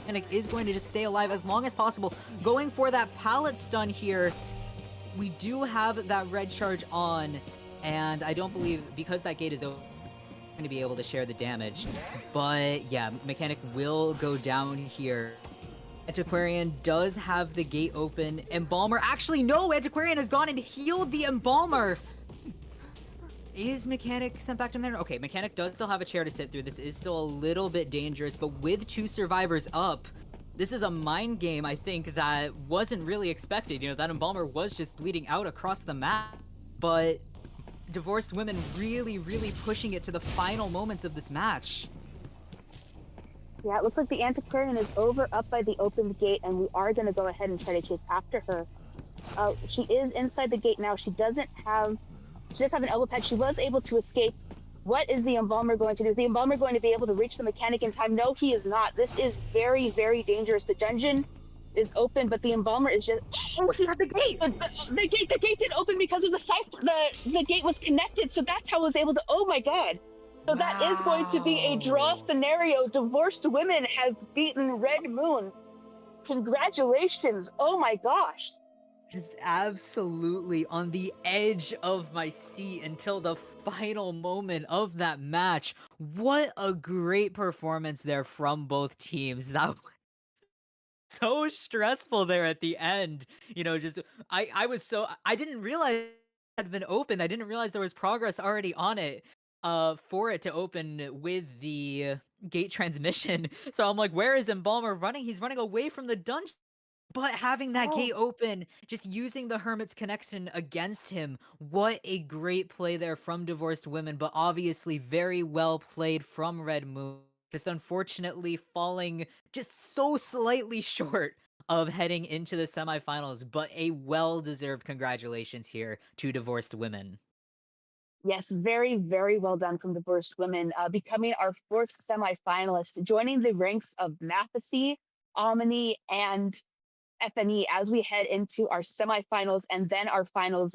Mechanic is going to just stay alive as long as possible. Going for that pallet stun here. We do have that red charge on, and I don't believe, because that gate is open, going to be able to share the damage. But yeah, Mechanic will go down here. Antiquarian does have the gate open. Embalmer, actually no, Antiquarian has gone and healed the Embalmer. Is Mechanic sent back to there? Okay, Mechanic does still have a chair to sit through. This is still a little bit dangerous, but with 2 survivors up, this is a mind game, I think, that wasn't really expected. You know, that Embalmer was just bleeding out across the map, but Divorced Women really pushing it to the final moments of this match. Yeah, it looks like the Antiquarian is over up by the opened gate, and we are going to go ahead and try to chase after her. She is inside the gate now. She does have an elbow pad. She was able to escape. What is the Embalmer going to do? Is the Embalmer going to be able to reach the Mechanic in time? No, he is not. This is very dangerous. The dungeon is open, but the Embalmer is just... Oh, he had the gate! The gate did open because of the cipher. The gate was connected, so that's how I was able to... Oh my god. So that is going to be a draw scenario. Divorced Women have beaten Red Moon. Congratulations. Oh my gosh. Just absolutely on the edge of my seat until the final moment of that match. What a great performance there from both teams. That was so stressful there at the end. You know, just I didn't realize it had been open. I didn't realize there was progress already on it. For it to open with the gate transmission. So I'm like, where is Embalmer running? He's running away from the dungeon. But having that gate open, just using the Hermit's connection against him, what a great play there from Divorced Women, but obviously very well played from Red Moon. Just unfortunately falling just so slightly short of heading into the semifinals, but a well-deserved congratulations here to Divorced Women. Yes, very well done from Divorced Women, becoming our 4th semifinalist, joining the ranks of Mathesy, Omni, and FNE as we head into our semifinals and then our finals